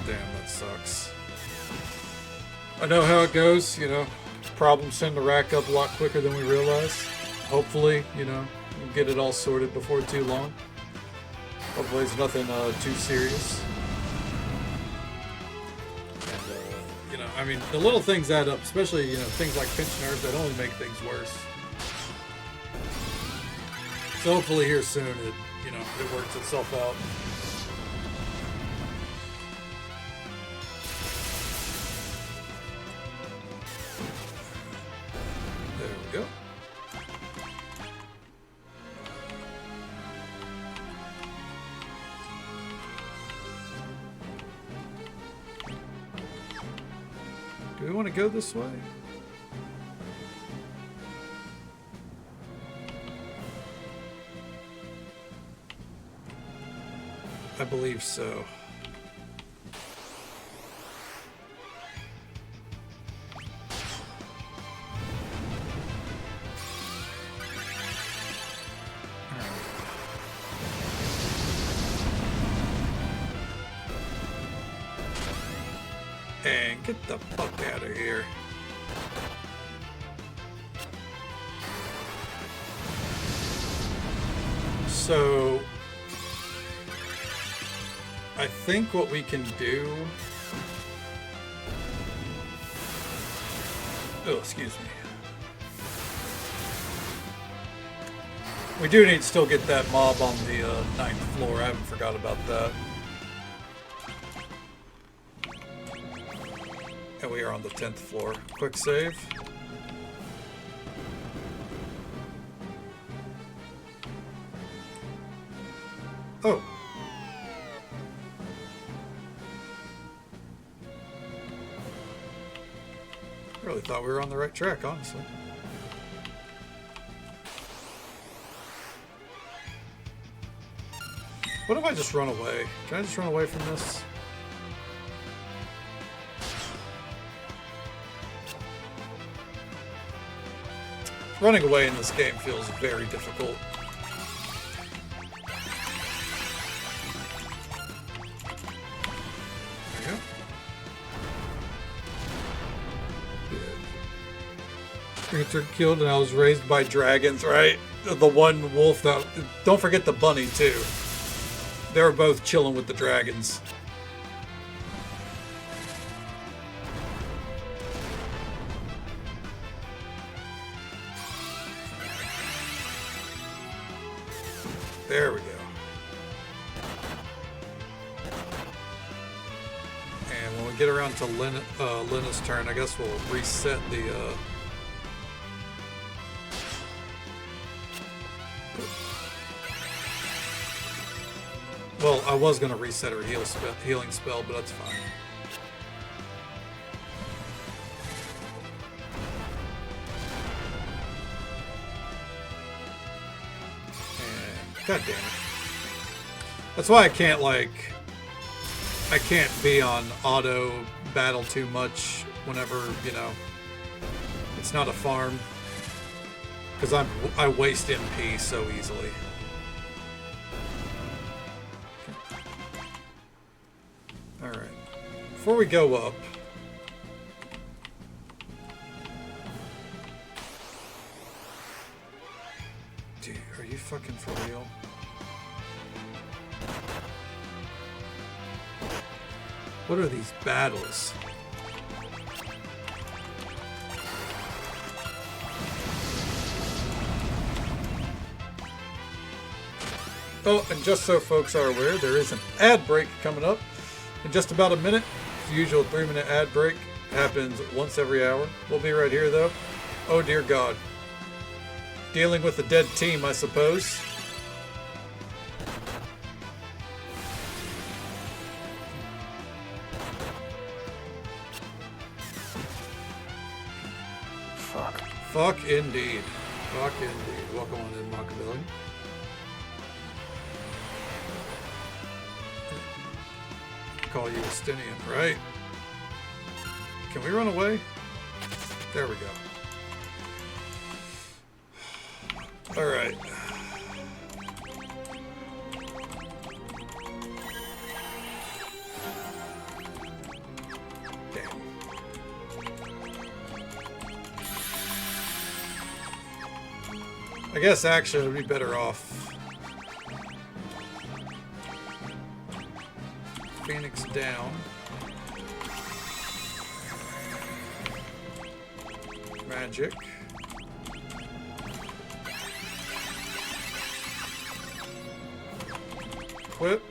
Speaker 1: Damn, that sucks. I know how it goes, you know. Problems tend to rack up a lot quicker than we realize. Hopefully, you know, we'll get it all sorted before too long. Hopefully it's nothing too serious. And, you know, I mean, the little things add up, especially, you know, things like pinched nerves that only make things worse. So hopefully here soon it, you know, it works itself out. There we go. Do we want to go this way? I believe so. And get the fuck out of here. So, I think what we can do... Oh, excuse me. We do need to still get that mob on the 9th floor. I haven't forgot about that. And we are on the 10th floor. Quick save. Oh. I really thought we were on the right track, honestly. What if I just run away? Can I just run away from this? Running away in this game feels very difficult. There you go. Richard killed and I was raised by dragons, right? The one wolf that... Don't forget the bunny, too. They were both chilling with the dragons. There we go. And when we get around to Lena's turn, I guess we'll reset the... Well, I was going to reset her healing spell, but that's fine. And, God damn it. That's why I can't, like... I can't be on auto battle too much whenever, you know... It's not a farm. Because I waste MP so easily. Alright. Before we go up... Dude, are you fucking for real? What are these battles? Oh, and just so folks are aware, there is an ad break coming up in just about a minute. The usual 3-minute ad break happens once every hour. We'll be right here, though. Oh, dear God. Dealing with a dead team, I suppose.
Speaker 2: Fuck.
Speaker 1: Fuck indeed. Fuck indeed. Welcome on in, Machiavelli. Call you Estinian, right? Can we run away? There we go. Alright. Damn. I guess actually it'd be better off. Phoenix down. Magic. Equip.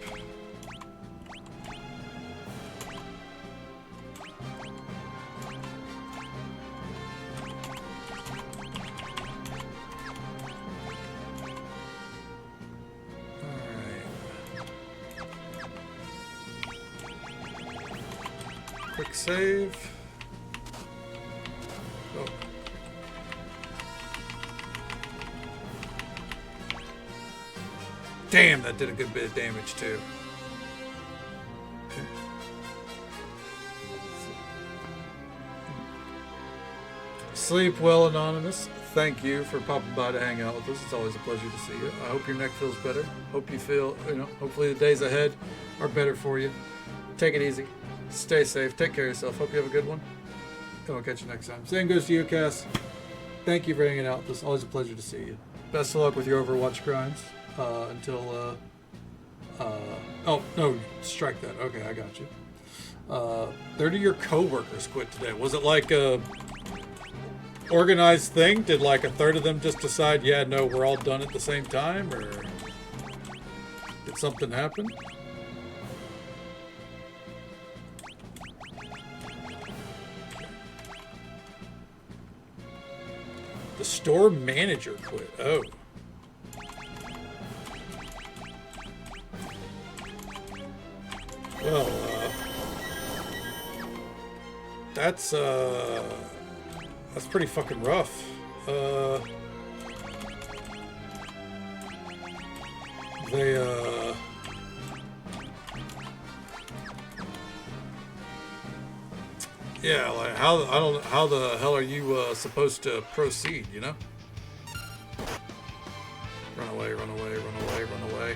Speaker 1: Quick save. Oh. Damn, that did a good bit of damage too. Okay. Sleep well, Anonymous. Thank you for popping by to hang out with us. It's always a pleasure to see you. I hope your neck feels better. Hope you feel, hopefully the days ahead are better for you. Take it easy. Stay safe. Take care of yourself. Hope you have a good one. And we'll catch you next time. Same goes to you, Cass. Thank you for hanging out with us. Always a pleasure to see you. Best of luck with your Overwatch grinds. Until Oh, no, strike that. Okay, I got you. 30 of your coworkers quit today. Was it like a organized thing? Did like a third of them just decide, yeah, no, we're all done at the same time? Or did something happen? The store manager quit. Oh. Well, that's pretty fucking rough. They, yeah, like how, I don't know, how the hell are you, supposed to proceed, you know? Run away, run away, run away, run away.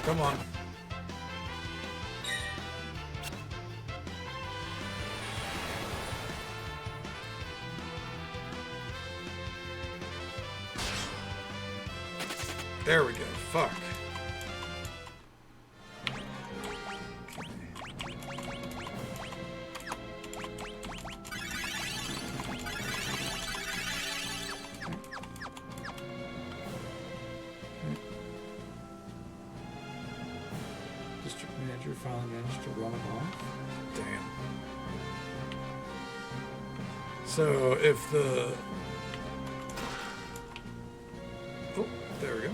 Speaker 1: Come on. There we go. Fuck.
Speaker 3: District manager finally managed to run it off.
Speaker 1: Damn. So if the... Oh, there we go.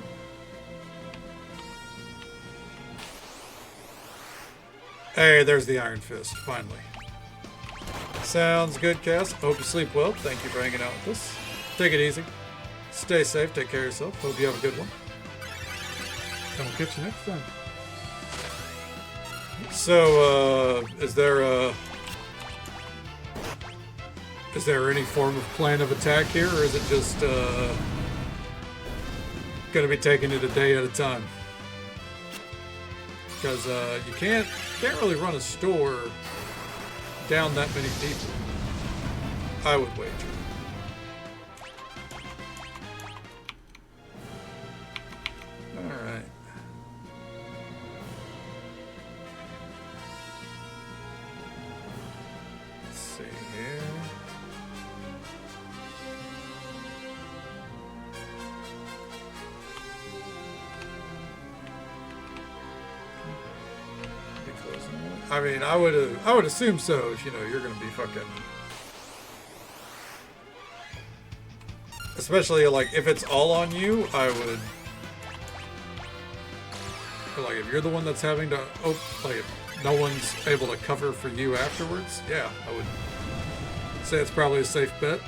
Speaker 1: Hey, there's the Iron Fist, finally. Sounds good, Cass. Hope you sleep well. Thank you for hanging out with us. Take it easy. Stay safe. Take care of yourself. Hope you have a good one.
Speaker 3: And we'll catch you next time.
Speaker 1: So, is there any form of plan of attack here, or is it just gonna be taking it a day at a time? Because you can't really run a store down that many people, I would wager. All right. Let's see here. I mean, I would assume so. If you know you're gonna be fucking, especially like if it's all on you. I would like if you're the one that's having to, like if no one's able to cover for you afterwards. Yeah, I would say it's probably a safe bet.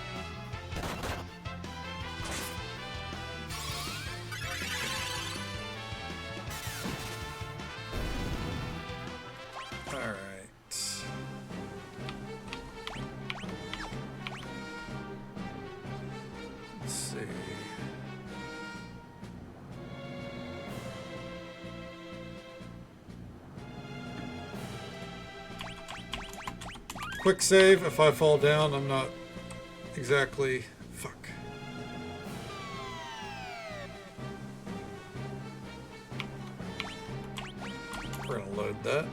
Speaker 1: Quick save. If I fall down, I'm not exactly... Fuck. We're gonna load that.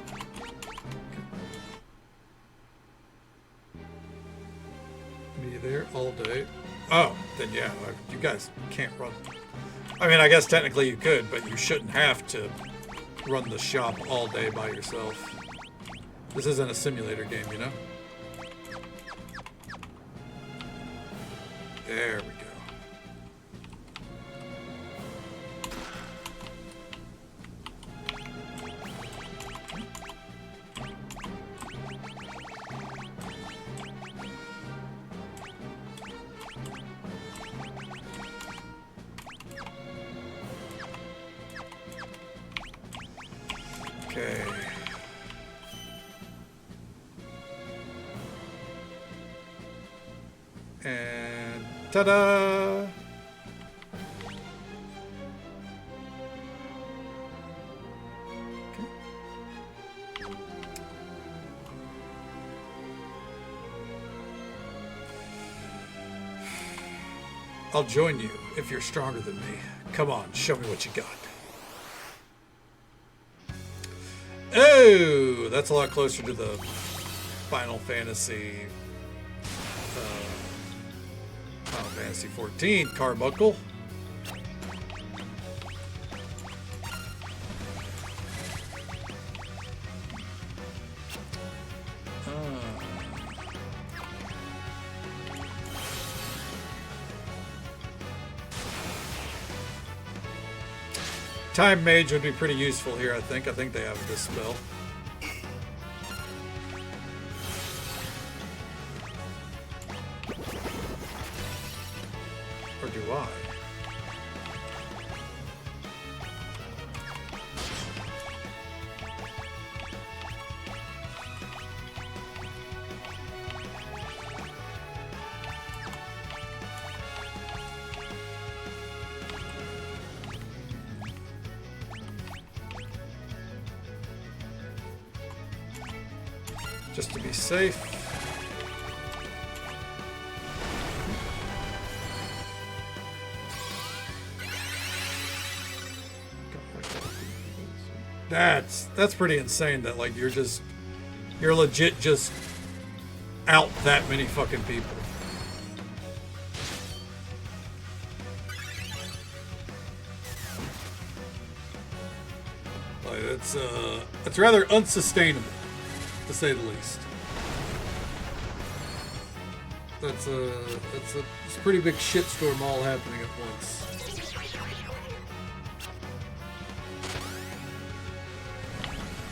Speaker 1: Be there all day. Oh, then yeah, you guys can't run. I mean, I guess technically you could, but you shouldn't have to run the shop all day by yourself. This isn't a simulator game, you know? There we go. Okay. And ta-da! I'll join you if you're stronger than me. Come on, show me what you got. Oh, that's a lot closer to the Final Fantasy 14 carbuncle. Time Mage would be pretty useful here, I think. I think they have this spell. Or do I? Just to be safe. That's pretty insane that like you're legit just out that many fucking people. Like it's rather unsustainable, to say the least. It's a pretty big shitstorm all happening at once.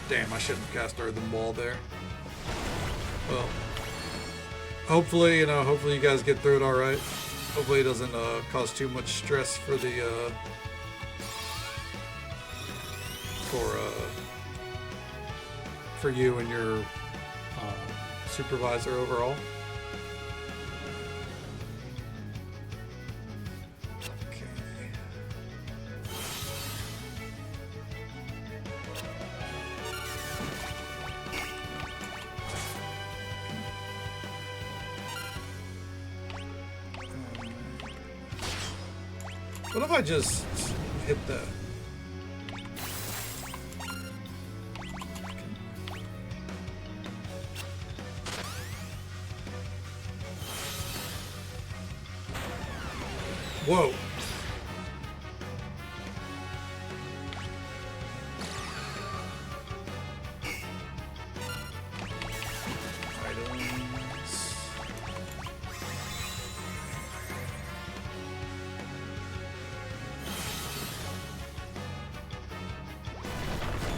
Speaker 1: Damn, I shouldn't have cast Earthen Wall there. Well, hopefully, hopefully you guys get through it all right. Hopefully it doesn't cause too much stress for the for you and your supervisor overall. What if I just hit that? Whoa.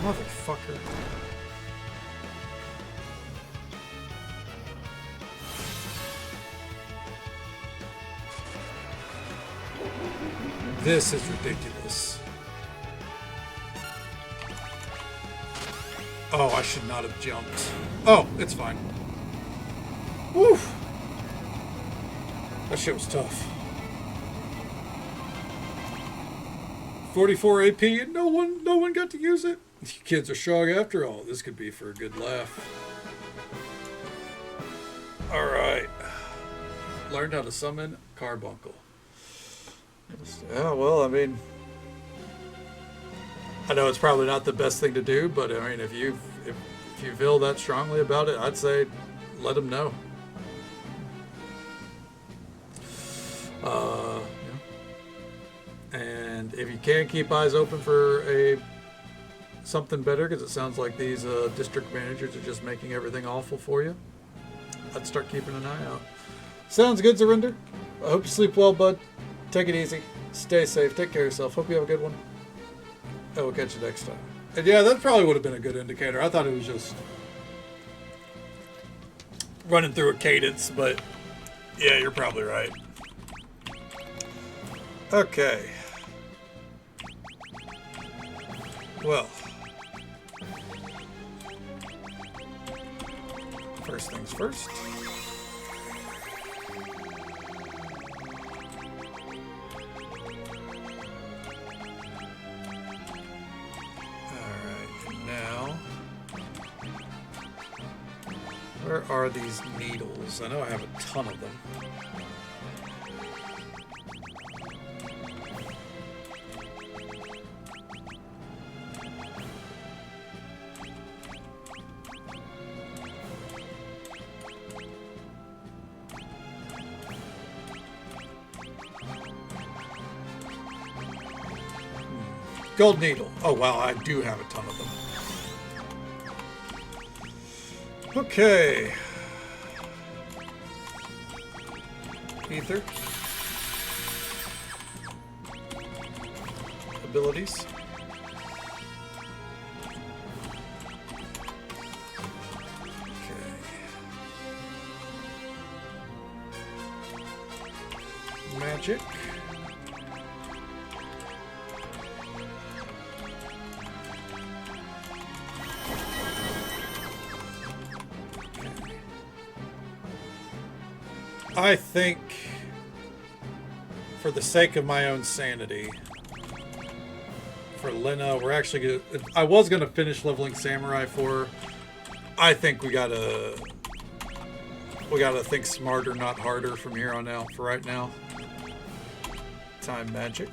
Speaker 1: Motherfucker. This is ridiculous. Oh, I should not have jumped. Oh, it's fine. Woo! That shit was tough. 44 AP and no one got to use it. You kids are strong after all. This could be for a good laugh. Alright. Learned how to summon Carbuncle. Yeah, well, I mean, I know it's probably not the best thing to do, but I mean, if you feel that strongly about it, I'd say let them know. And if you can, keep eyes open for something better, because it sounds like these district managers are just making everything awful for you. I'd start keeping an eye out. Sounds good, Zarinder. I hope you sleep well, bud. Take it easy. Stay safe. Take care of yourself. Hope you have a good one. I will catch you next time. And yeah, that probably would have been a good indicator. I thought it was just running through a cadence, but yeah, you're probably right. Okay. Well, first things first. Where are these needles? I know I have a ton of them. Gold needle. Oh, wow, I do have a ton of them. Okay. Ether. Abilities. Okay. Magic. I think, for the sake of my own sanity, for Lena, we're actually gonna... I was gonna finish leveling Samurai for her. I think we gotta think smarter, not harder from here on out for right now. Time magic.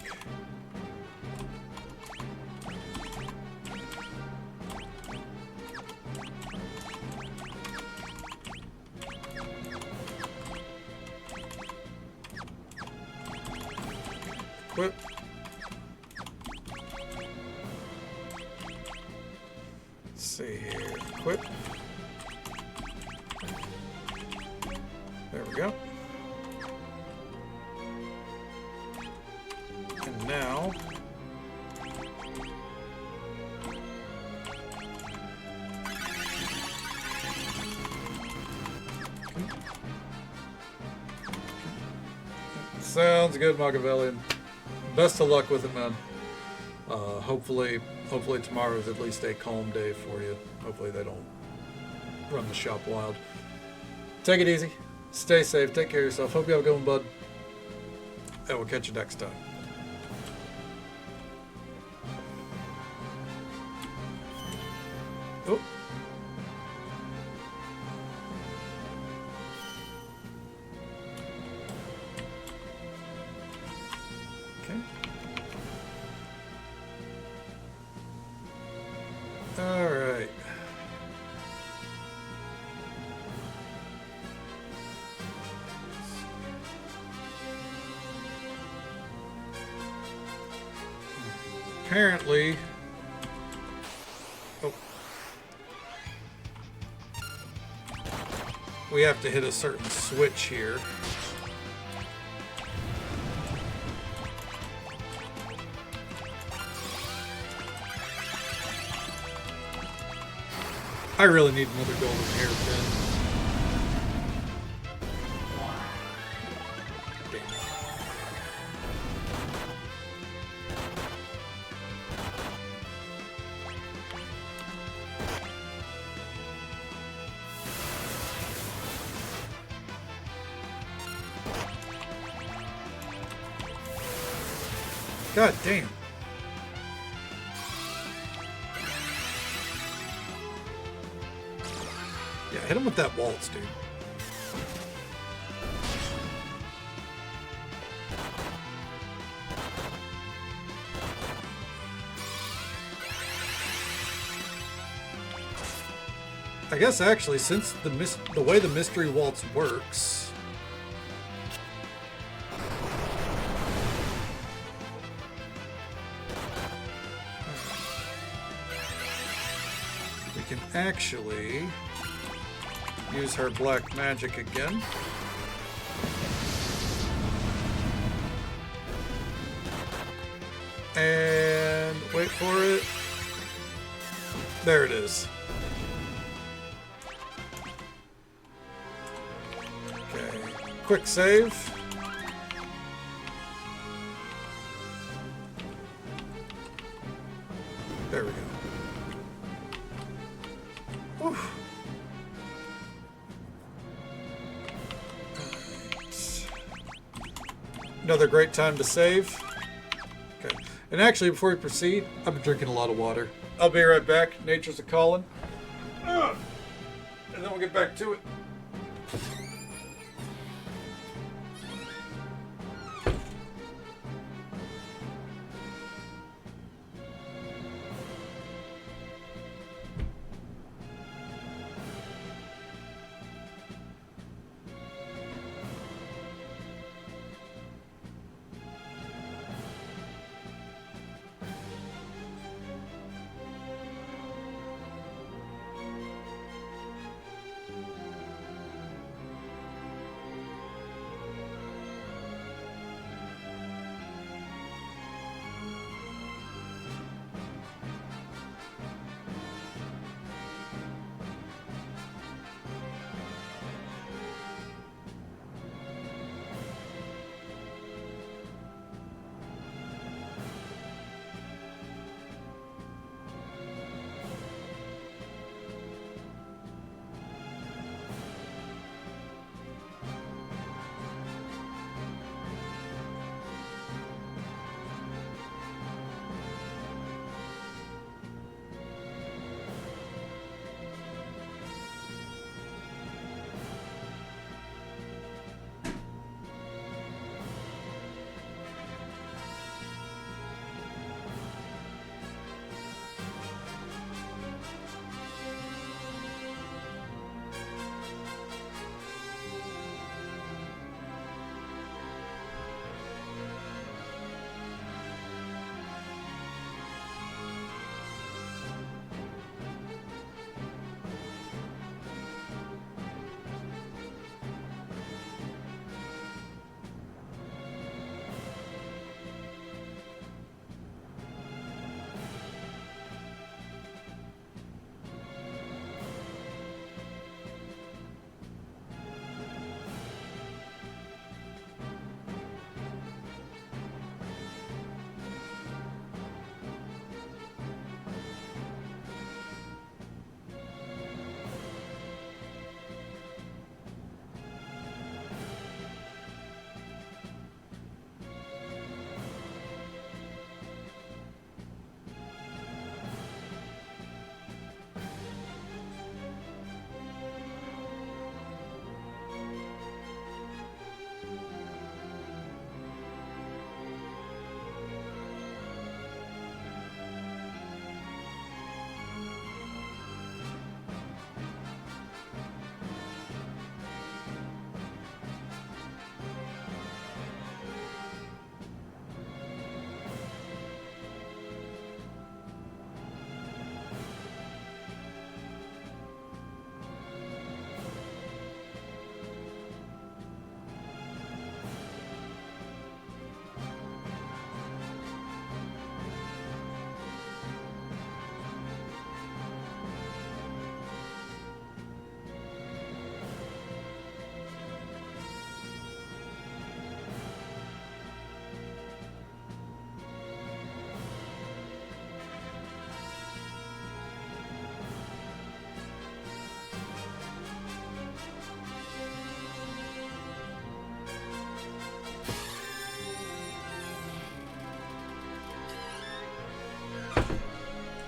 Speaker 1: Equip. Let's see here. Equip. There we go. And now... Sounds good, Machiavellian. Best of luck with it, man. Hopefully tomorrow is at least a calm day for you. Hopefully they don't run the shop wild. Take it easy. Stay safe. Take care of yourself. Hope you have a good one, bud. And we'll catch you next time. Oh. Okay. All right. Apparently, oh, we have to hit a certain switch here. I really need another golden hairpin. Damn it. God damn. Yeah, hit him with that waltz, dude. I guess actually, since the way the mystery waltz works, we can actually use her black magic again. And wait for it. There it is. Okay, quick save. There we go. Whew. Another great time to save. Okay. And actually, before we proceed, I've been drinking a lot of water. I'll be right back. Nature's a calling. And then we'll get back to it.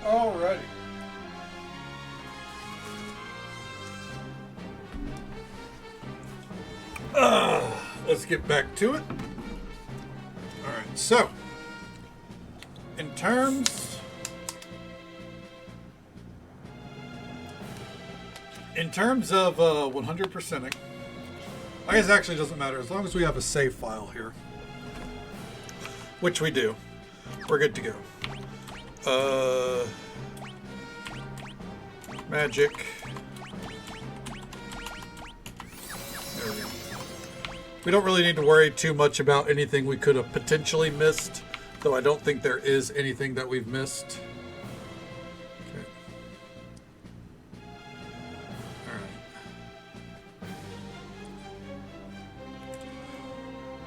Speaker 1: Alrighty. Let's get back to it. Alright, so in terms of 100%ing, I guess it actually doesn't matter as long as we have a save file here, which we do. We're good to go. Magic. There we go. We don't really need to worry too much about anything we could have potentially missed, though I don't think there is anything that we've missed. Okay. Alright.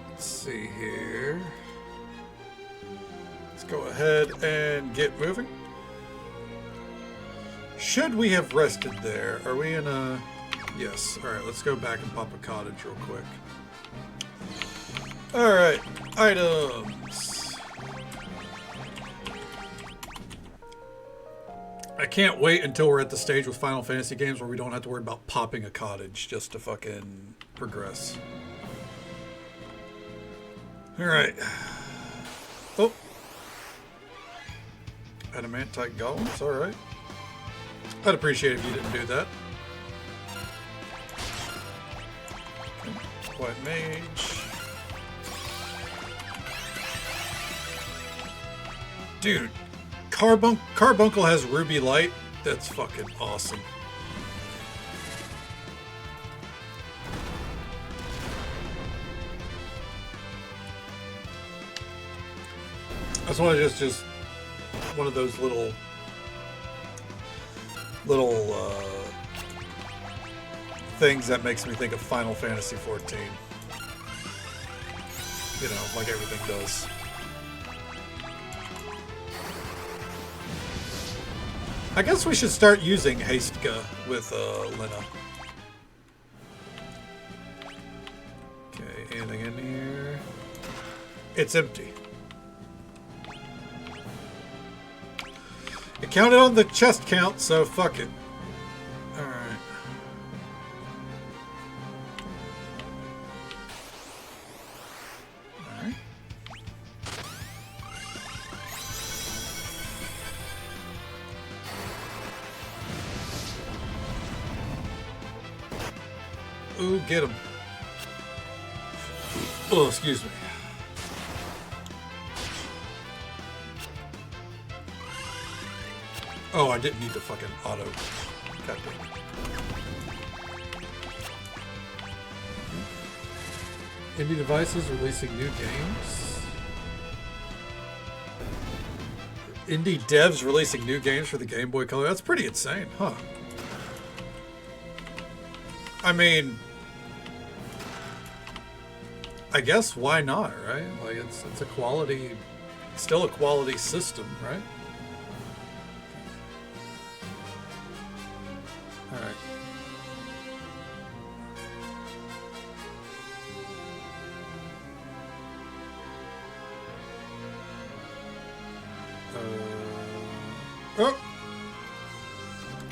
Speaker 1: Let's see here. Let's go ahead and get moving. Should we have rested there? Are we in a... Yes. Alright, let's go back and pop a cottage real quick. Alright, items. I can't wait until we're at the stage with Final Fantasy games where we don't have to worry about popping a cottage just to fucking progress. Alright. Oh. Adamantite golems, alright. I'd appreciate it if you didn't do that. Okay. White mage. Dude, Carbuncle has Ruby Light. That's fucking awesome. That's one of just one of those little things that makes me think of Final Fantasy 14. You know, like everything does. I guess we should start using Hastka with Lena. Okay, anything in here? It's empty. It counted on the chest count, so fuck it. Alright. Alright. Ooh, get him. Oh, excuse me. Oh, I didn't need the fucking auto. God damn it.
Speaker 3: Indie devices releasing new games.
Speaker 1: Indie devs releasing new games for the Game Boy Color. That's pretty insane, huh? I mean, I guess why not, right? Like it's a quality, still a quality system, right? All right. Oh.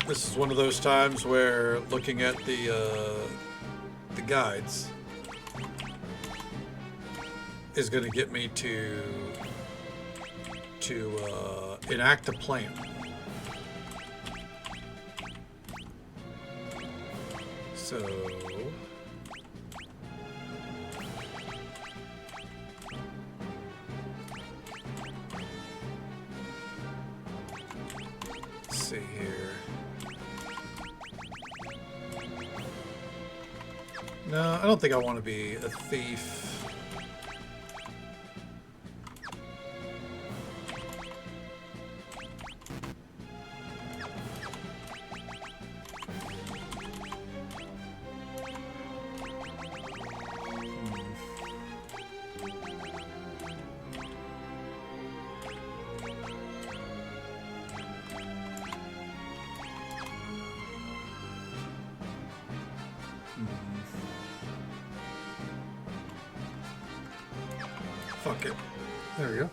Speaker 1: This is one of those times where looking at the guides is going to get me to enact a plan. So let's see here. No, I don't think I want to be a thief. Fuck it.
Speaker 3: There we go.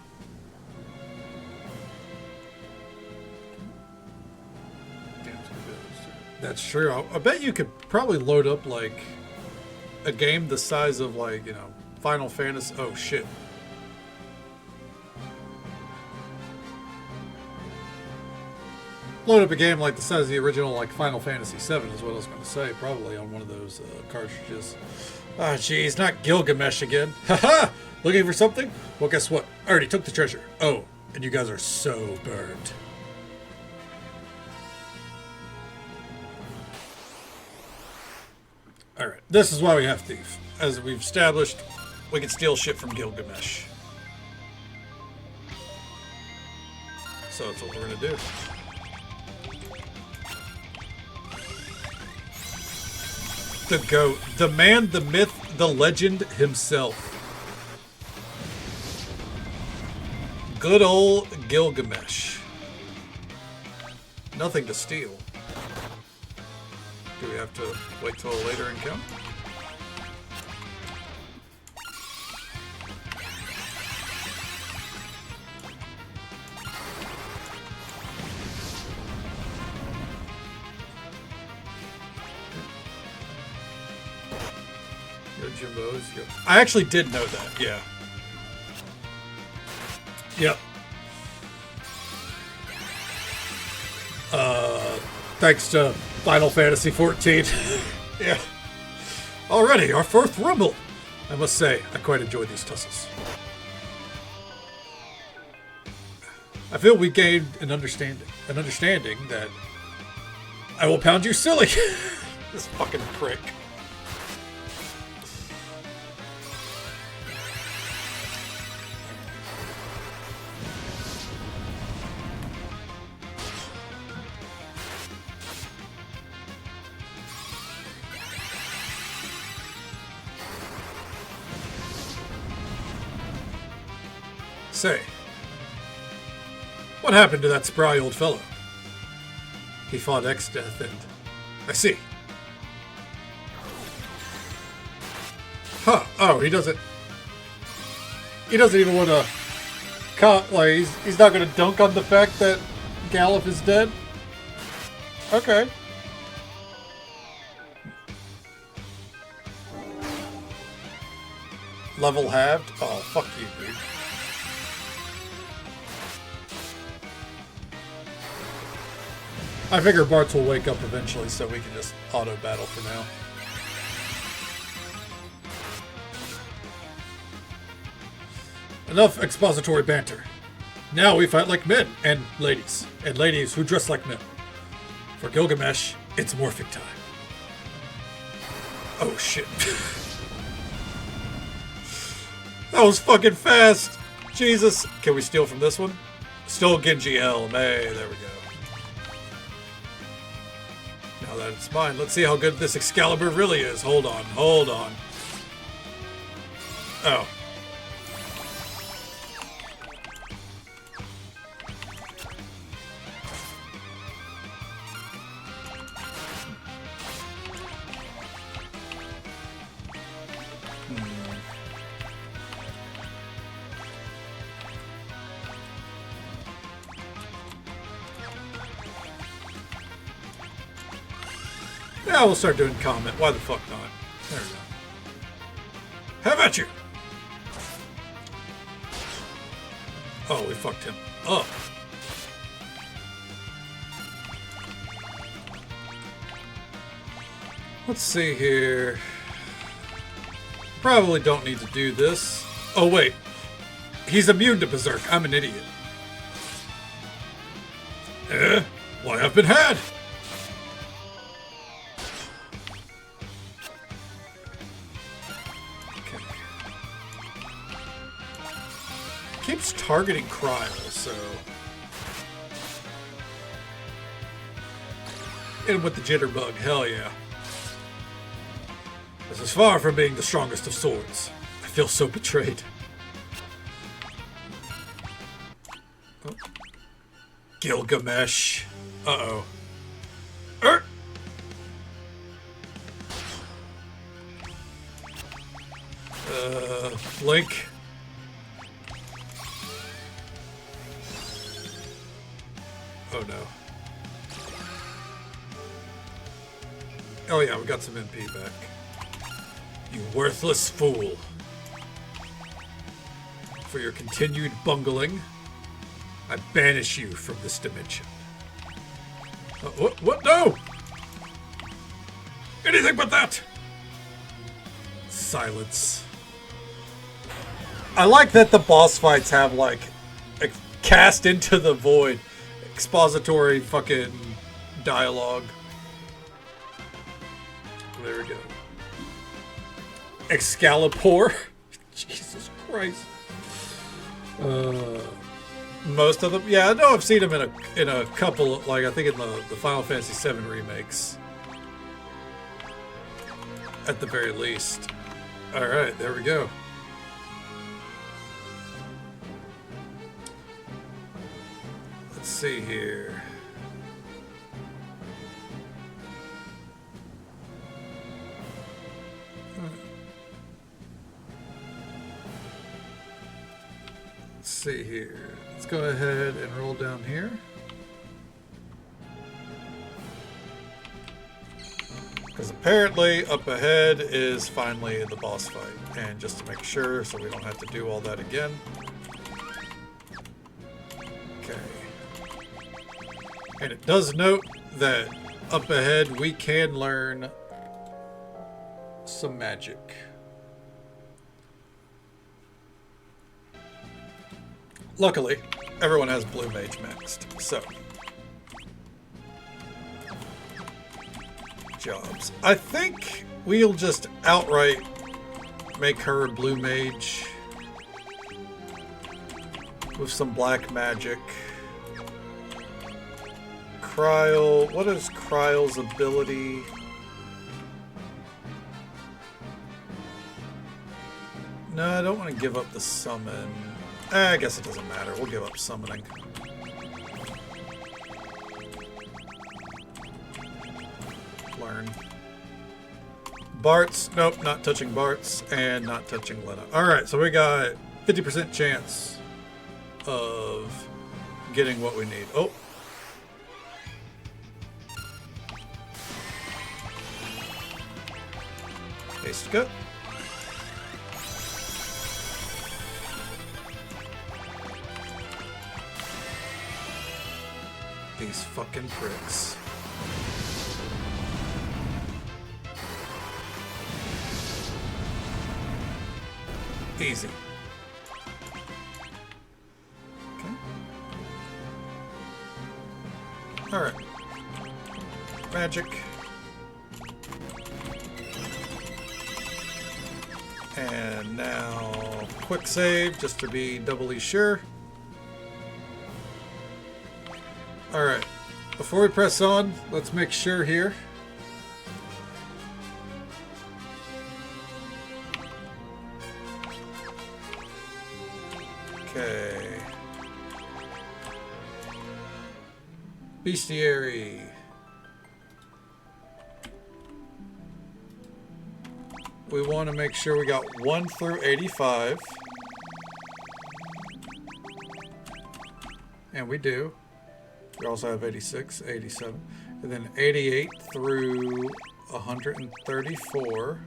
Speaker 1: That's true. I bet you could probably load up like a game the size of like, you know, Final Fantasy. Oh shit. Load up a game like the size of the original like Final Fantasy VII is what I was going to say. Probably on one of those cartridges. Ah, jeez, not Gilgamesh again. Haha! Looking for something? Well, guess what? I already took the treasure. Oh, and you guys are so burned. Alright, this is why we have Thief. As we've established, we can steal shit from Gilgamesh. So that's what we're gonna do. The GOAT. The man, the myth, the legend himself. Good old Gilgamesh. Nothing to steal. Do we have to wait till a later encounter? I actually did know that, yeah. Yep. Thanks to Final Fantasy 14. Yeah. Already, our fourth rumble. I must say, I quite enjoy these tussles. I feel we gained an understanding that I will pound you silly. This fucking prick. Say, what happened to that spry old fellow? He fought X-Death and... I see. Huh, oh, he doesn't even want to... Like, he's not going to dunk on the fact that Galuf is dead? Okay. Level halved? Oh, fuck you, dude. I figure Bartz will wake up eventually, so we can just auto-battle for now. Enough expository banter. Now we fight like men, and ladies who dress like men. For Gilgamesh, it's morphing time. Oh shit. That was fucking fast! Jesus! Can we steal from this one? Stole Genji Helm. Hey, there we go. Now that it's mine, let's see how good this Excalibur really is. Hold on, hold on. Oh. Yeah, we'll start doing comment. Why the fuck not? There we go. Have at you! Oh, we fucked him up. Let's see here. Probably don't need to do this. Oh, wait. He's immune to Berserk. I'm an idiot. Why, I've been had! Keeps targeting Cryle, so... And with the Jitterbug, hell yeah. This is far from being the strongest of swords. I feel so betrayed. Oh. Gilgamesh. Uh-oh. Link. Oh no. Oh yeah, we got some MP back. You worthless fool. For your continued bungling, I banish you from this dimension. What? No! Anything but that! Silence. I like that the boss fights have, like, cast into the void expository fucking dialogue. There we go. Excalibur. Jesus Christ. Most of them, yeah, I know I've seen them in a couple, like I think in the Final Fantasy VII remakes, at the very least. All right, there we go. Let's see here. Let's see here. Let's go ahead and roll down here. Because apparently up ahead is finally the boss fight. And just to make sure so we don't have to do all that again. Okay. And it does note that up ahead we can learn some magic. Luckily, everyone has Blue Mage maxed, so. Jobs. I think we'll just outright make her a Blue Mage with some black magic. Kryl, what is Kryl's ability? No, I don't want to give up the summon. I guess it doesn't matter. We'll give up summoning. Learn. Bart's. Nope, not touching Bart's. And not touching Lena. Alright, so we got 50% chance of getting what we need. Oh. Haste gut. These fucking pricks. Easy. Okay. Alright. Magic. And now quick save just to be doubly sure. Alright, before we press on, let's make sure here. Okay. Bestiary. We want to make sure we got 1 through 85. And we do. We also have 86, 87, and then 88 through 134.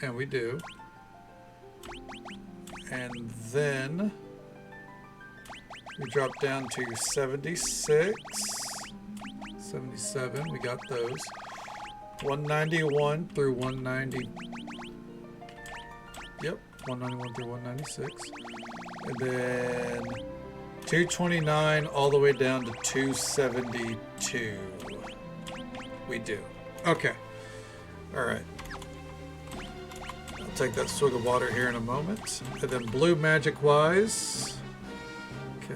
Speaker 1: And we do. And then we drop down to 76, 77, we got those. 191 through 190. Yep, 191 through 196. And then 229 all the way down to 272. We do. Okay. Alright. I'll take that swig of water here in a moment. And then blue magic wise. Okay.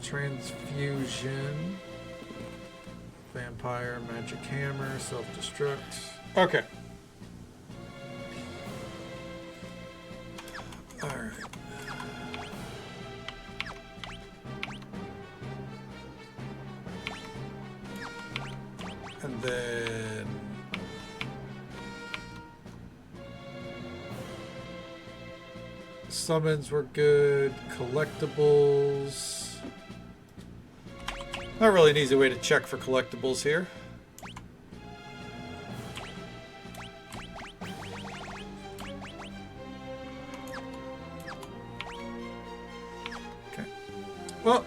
Speaker 1: Transfusion. Vampire, magic hammer, self-destruct. Okay. Alright. And then summons were good. Collectibles. Not really an easy way to check for collectibles here. Okay. Well,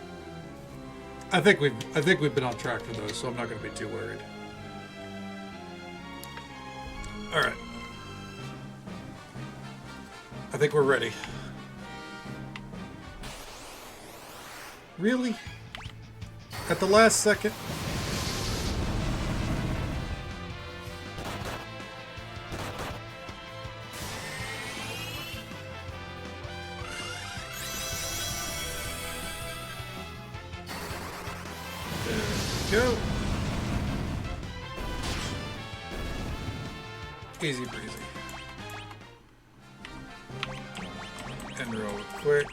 Speaker 1: I think we've been on track for those, so I'm not going to be too worried. All right. I think we're ready. Really? At the last second? There we go. Easy breezy. And roll it quick.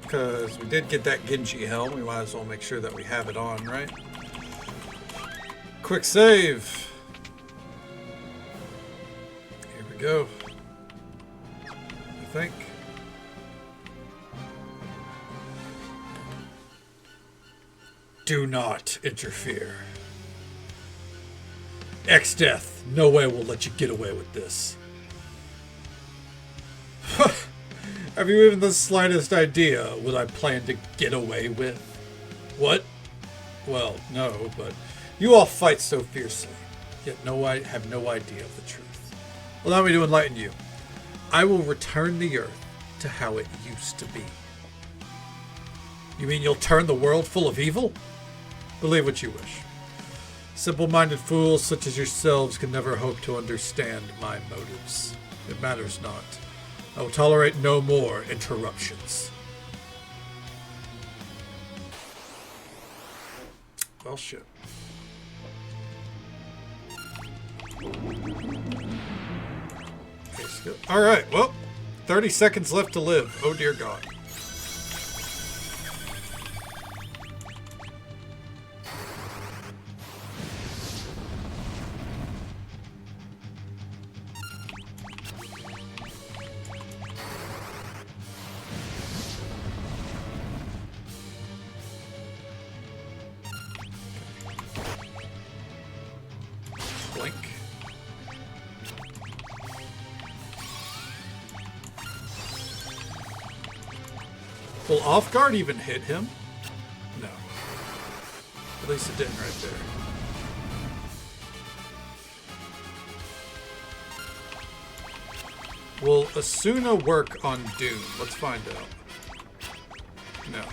Speaker 1: Because we did get that Genji helm, we might as well make sure that we have it on, right? Quick save. Here we go. I think. Do not interfere. X-Death, no way we'll let you get away with this. Have you even the slightest idea what I plan to get away with? What? Well, no, but you all fight so fiercely, yet have no idea of the truth. Allow me to enlighten you. I will return the earth to how it used to be. You mean you'll turn the world full of evil? Believe what you wish. Simple-minded fools such as yourselves can never hope to understand my motives. It matters not. I will tolerate no more interruptions. Well, shit. All right, well, 30 seconds left to live. Oh, dear God. Blink. Will off guard even hit him? No. At least it didn't right there. Will Asuna work on Doom? Let's find out. No.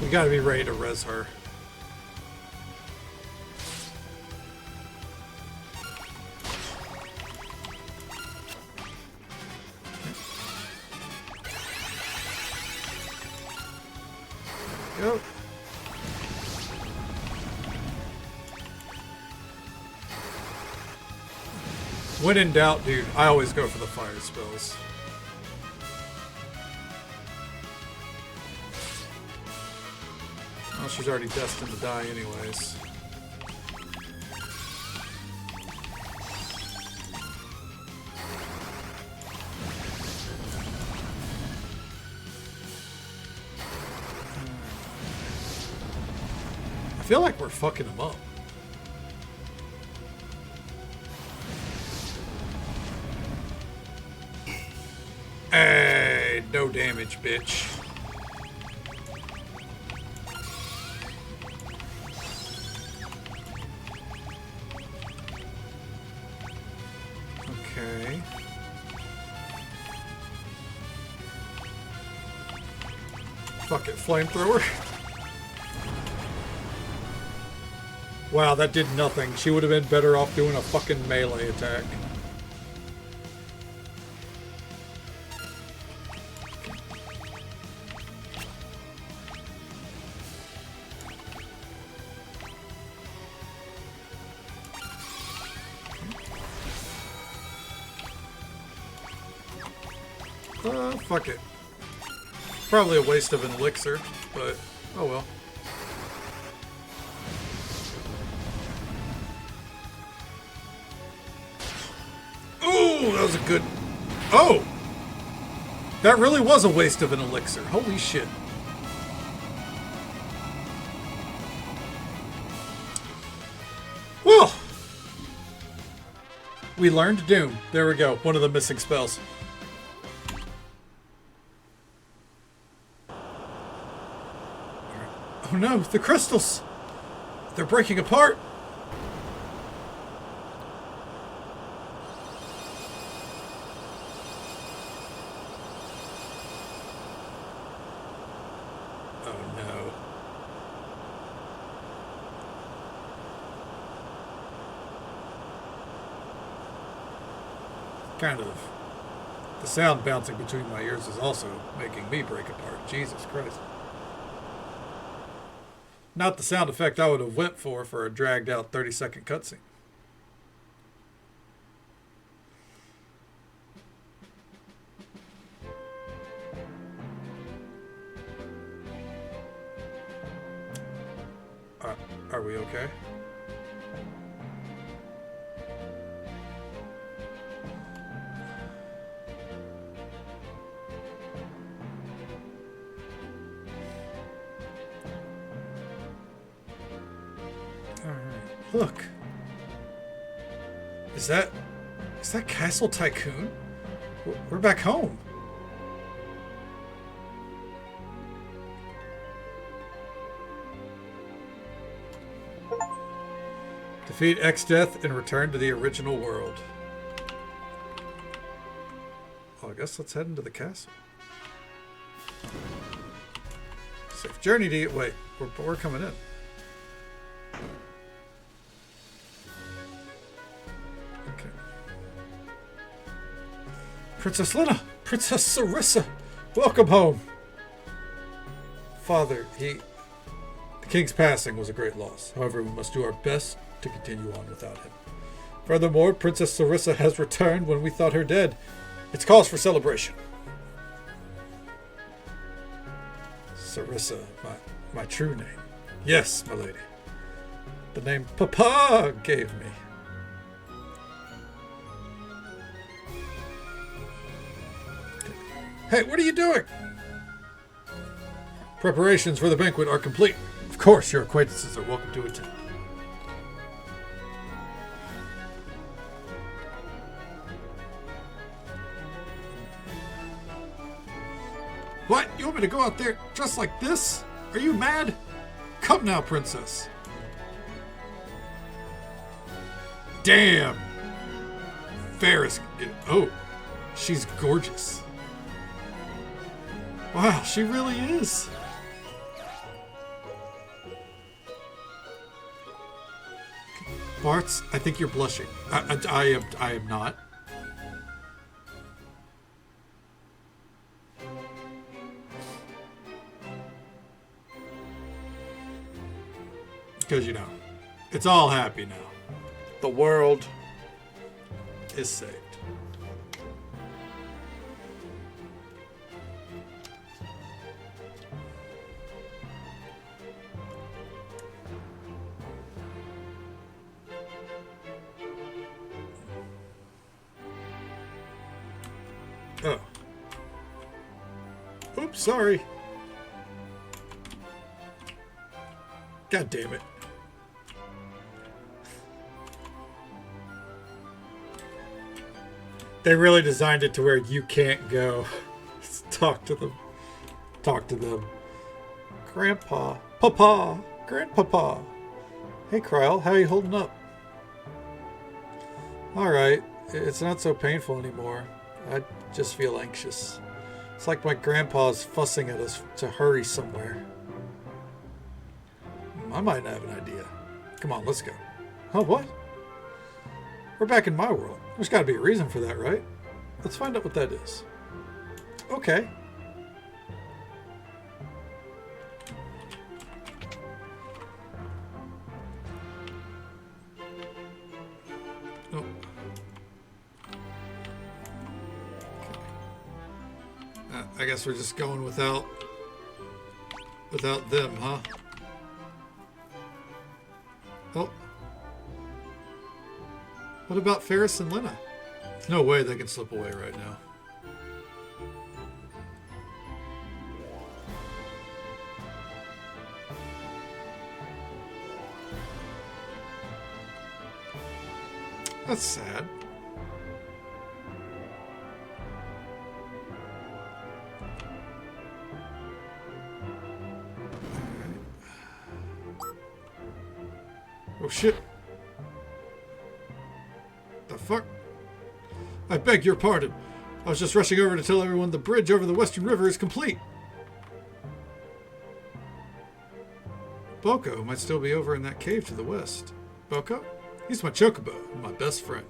Speaker 1: We gotta be ready to res her. Go. When in doubt, dude, I always go for the fire spells. Well, she's already destined to die anyways. I feel like we're fucking him up. Hey, no damage, bitch. Okay. Fuck it, flamethrower. Wow, that did nothing. She would have been better off doing a fucking melee attack. Fuck it. Probably a waste of an elixir, but oh well. Ooh! Ooh, that was a good... Oh! That really was a waste of an elixir. Holy shit. Well, we learned Doom. There we go. One of the missing spells. Oh no, the crystals! They're breaking apart! Oh no. Kind of. The sound bouncing between my ears is also making me break apart. Jesus Christ. Not the sound effect I would have went for a dragged out 30-second cutscene. Are we okay? Look. Is that Castle Tycoon? We're back home. Defeat X-Death and return to the original world. Well, I guess let's head into the castle. Safe journey to you. Wait, we're coming in. Princess Lena! Princess Sarissa! Welcome home! Father, the king's passing was a great loss. However, we must do our best to continue on without him. Furthermore, Princess Sarissa has returned when we thought her dead. It's cause for celebration. Sarissa, my true name. Yes, my lady. The name Papa gave me. Hey, what are you doing? Preparations for the banquet are complete. Of course, your acquaintances are welcome to attend. What? You want me to go out there dressed like this? Are you mad? Come now, princess. Damn. Ferris. Oh, she's gorgeous. Wow, she really is. Bartz, I think you're blushing. I am not. Because, you know, it's all happy now. The world is saved. Oh. Oops, sorry. God damn it. They really designed it to where you can't go. Just talk to them. Talk to them. Grandpa. Papa. Grandpapa. Hey, Kryl. How are you holding up? Alright. It's not so painful anymore. I just feel anxious. It's like my grandpa's fussing at us to hurry somewhere. I might have an idea. Come on, let's go. Oh, what? We're back in my world. There's got to be a reason for that, right? Let's find out what that is. Okay. Oh. I guess we're just going without them, huh? Oh. What about Ferris and Lena? No way they can slip away right now. That's sad. Oh shit. The fuck? I beg your pardon. I was just rushing over to tell everyone the bridge over the Western River is complete. Boko might still be over in that cave to the west. Boko? He's my chocobo, my best friend.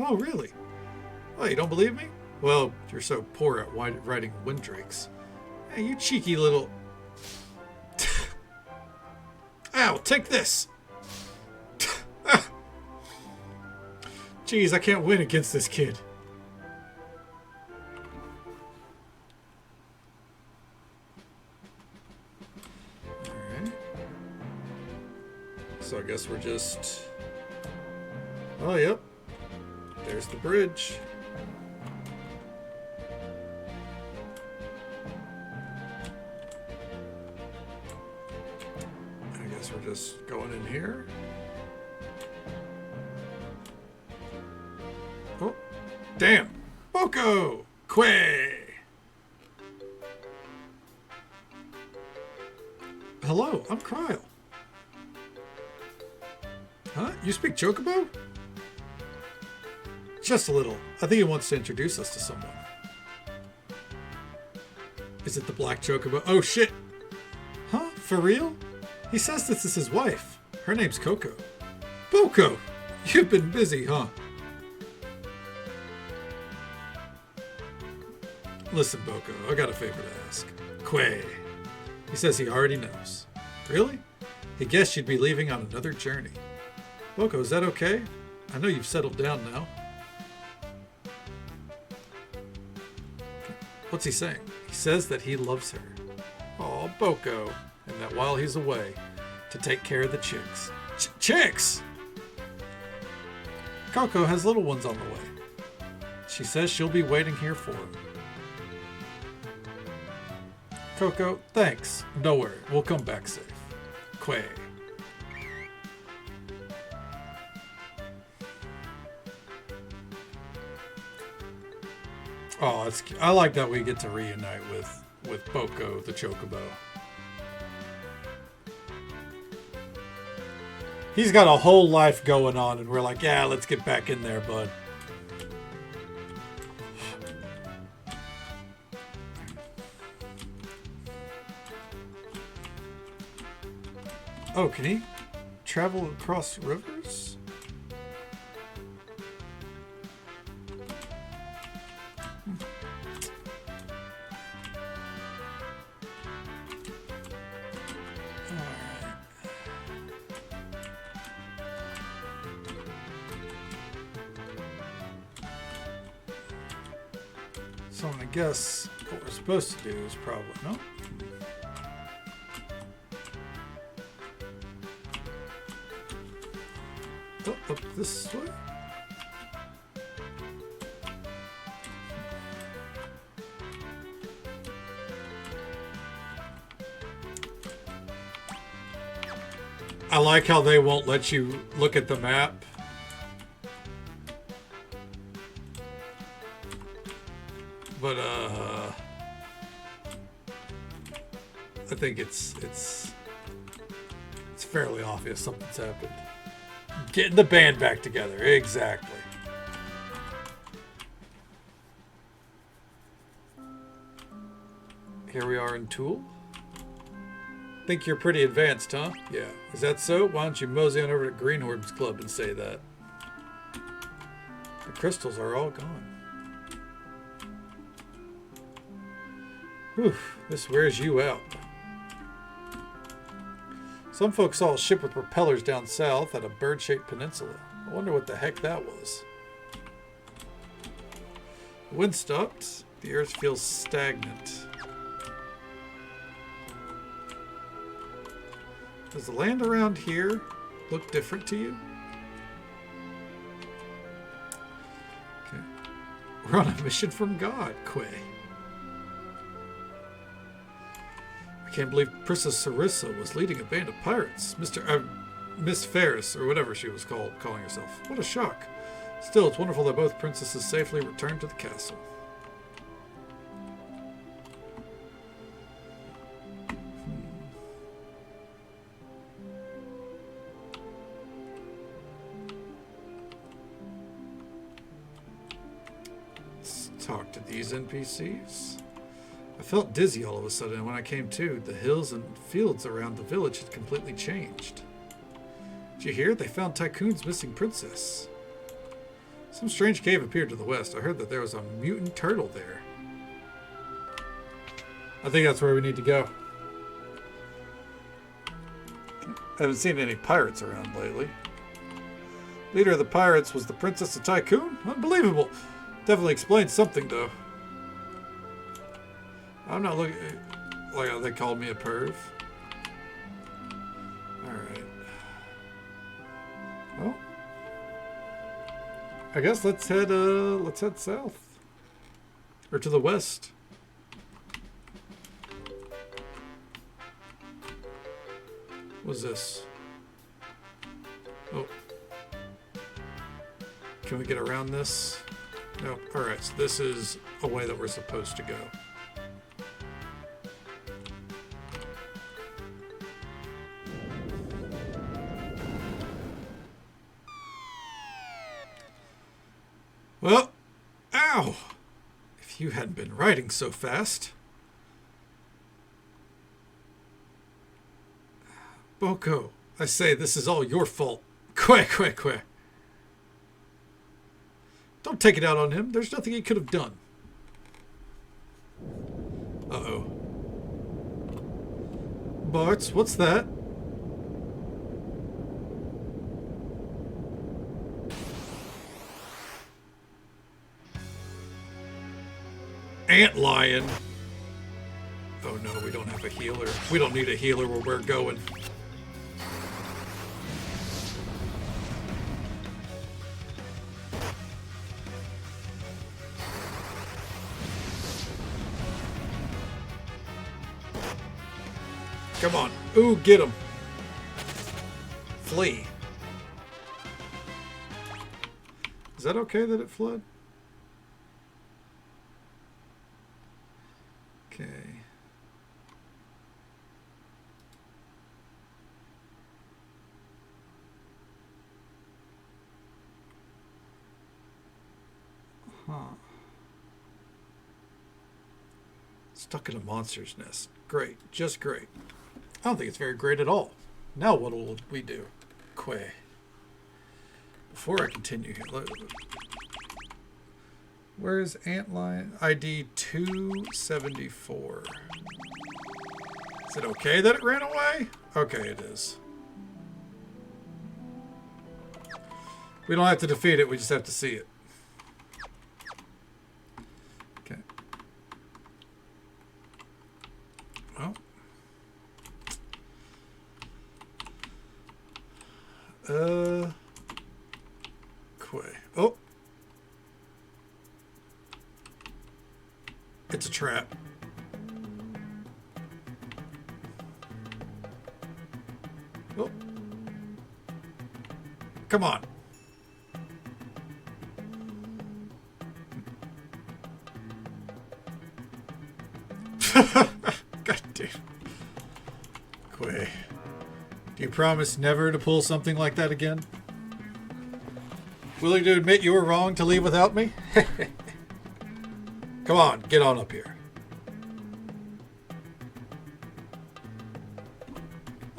Speaker 1: Oh, really? Oh, you don't believe me? Well, you're so poor at writing windrakes. Hey, you cheeky little... Ow, take this! Jeez, I can't win against this kid. Alright. So I guess we're just... Oh, yep. There's the bridge. I guess we're just going in here. Oh, damn. Boko! Quay! Hello, I'm Kryle. Huh? You speak Chocobo? Just a little. I think he wants to introduce us to someone. Is it the Black Chocobo? Oh shit! Huh? For real? He says this is his wife. Her name's Coco. Boko! You've been busy, huh? Listen, Boko, I got a favor to ask. Quay. He says he already knows. Really? He guessed you'd be leaving on another journey. Boko, is that okay? I know you've settled down now. What's he saying? He says that he loves her. Aw, Boko. And that while he's away, to take care of the chicks. Chicks! Coco has little ones on the way. She says she'll be waiting here for him. Coco, thanks. Don't worry, we'll come back safe. Quay. Oh, it's, I like that we get to reunite with Boko the Chocobo. He's got a whole life going on, and we're like, yeah, let's get back in there, bud. Oh, can he travel across rivers? So I guess what we're supposed to do is probably... No? Oh, up this way? I like how they won't let you look at the map. But I think it's fairly obvious something's happened. Getting the band back together, exactly. Here we are in Tool. Think you're pretty advanced, huh? Yeah. Is that so? Why don't you mosey on over to Greenhorn's Club and say that? The crystals are all gone. Whew, this wears you out. Some folks saw a ship with propellers down south at a bird-shaped peninsula. I wonder what the heck that was. The wind stopped. The earth feels stagnant. Does the land around here look different to you? Okay. We're on a mission from God, Quay. I can't believe Princess Sarissa was leading a band of pirates. Miss Ferris, or whatever she was calling herself. What a shock. Still, it's wonderful that both princesses safely returned to the castle. Let's talk to these NPCs. I felt dizzy all of a sudden, and when I came to, the hills and fields around the village had completely changed. Did you hear? They found Tycoon's missing princess. Some strange cave appeared to the west. I heard that there was a mutant turtle there. I think that's where we need to go. I haven't seen any pirates around lately. Leader of the pirates was the Princess of Tycoon? Unbelievable. Definitely explains something, though. I'm not looking... Like they called me a perv. Alright. Well... I guess let's head south. Or to the west. What's this? Oh. Can we get around this? No. Alright, so this is a way that we're supposed to go. Well, ow! If you hadn't been riding so fast. Boko, I say this is all your fault. Quack, quack, quack. Don't take it out on him. There's nothing he could have done. Uh-oh. Bartz, what's that? Ant lion. Oh no, we don't have a healer. We don't need a healer where we're going. Come on. Ooh, get him. Flee. Is that okay that it fled? Okay. Huh. Stuck in a monster's nest. Great. Just great. I don't think it's very great at all. Now what will we do? Quay. Before I continue here, where is Antlion? ID 274. Is it okay that it ran away? Okay, it is. We don't have to defeat it, we just have to see it. Okay. Well. Quay. Oh. It's a trap. Oh. Come on. God damn. Quay. Do you promise never to pull something like that again? Willing to admit you were wrong to leave without me? Come on, get on up here.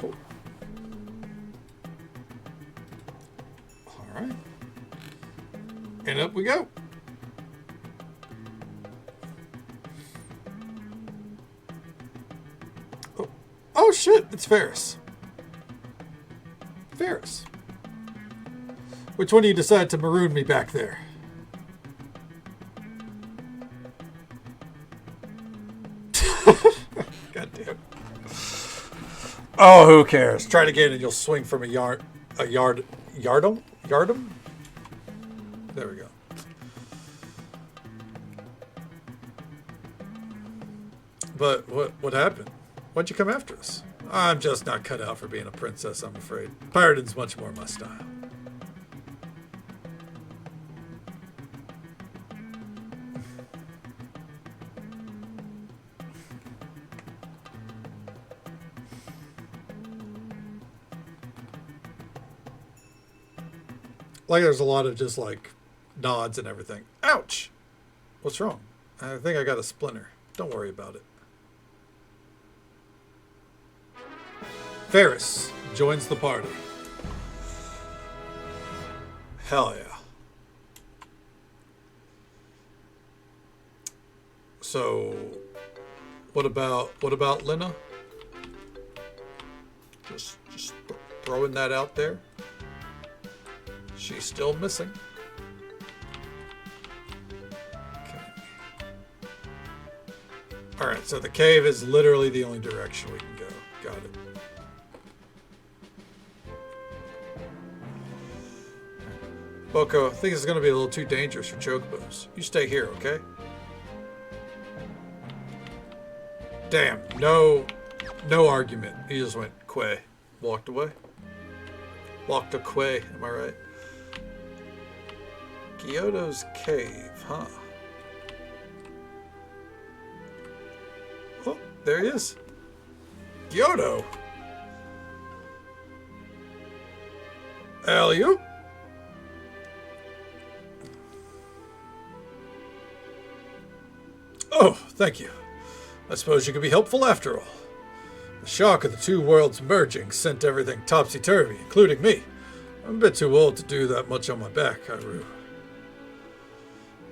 Speaker 1: Oh. All right. And up we go. Oh, oh shit, it's Ferris. Ferris. Which one do you decide to maroon me back there? God damn. Oh, who cares? Try it again and you'll swing from a yardum? There we go. But what happened? Why'd you come after us? I'm just not cut out for being a princess, I'm afraid. Pirating's much more my style. Like there's a lot of just like nods and everything. Ouch! What's wrong? I think I got a splinter. Don't worry about it. Ferris joins the party. Hell yeah. So, what about Lena? Just throwing that out there. She's still missing. Okay. Alright, so the cave is literally the only direction we can go. Got it. Boko, I think it's going to be a little too dangerous for chocobos. You stay here, okay? Damn, no argument. He just went, quay. Walked away. Walked a quay, am I right? Kyoto's cave, huh? Oh, there he is. Kyoto! Alley-oop! Oh, thank you. I suppose you could be helpful after all. The shock of the two worlds merging sent everything topsy-turvy, including me. I'm a bit too old to do that much on my back, Haru.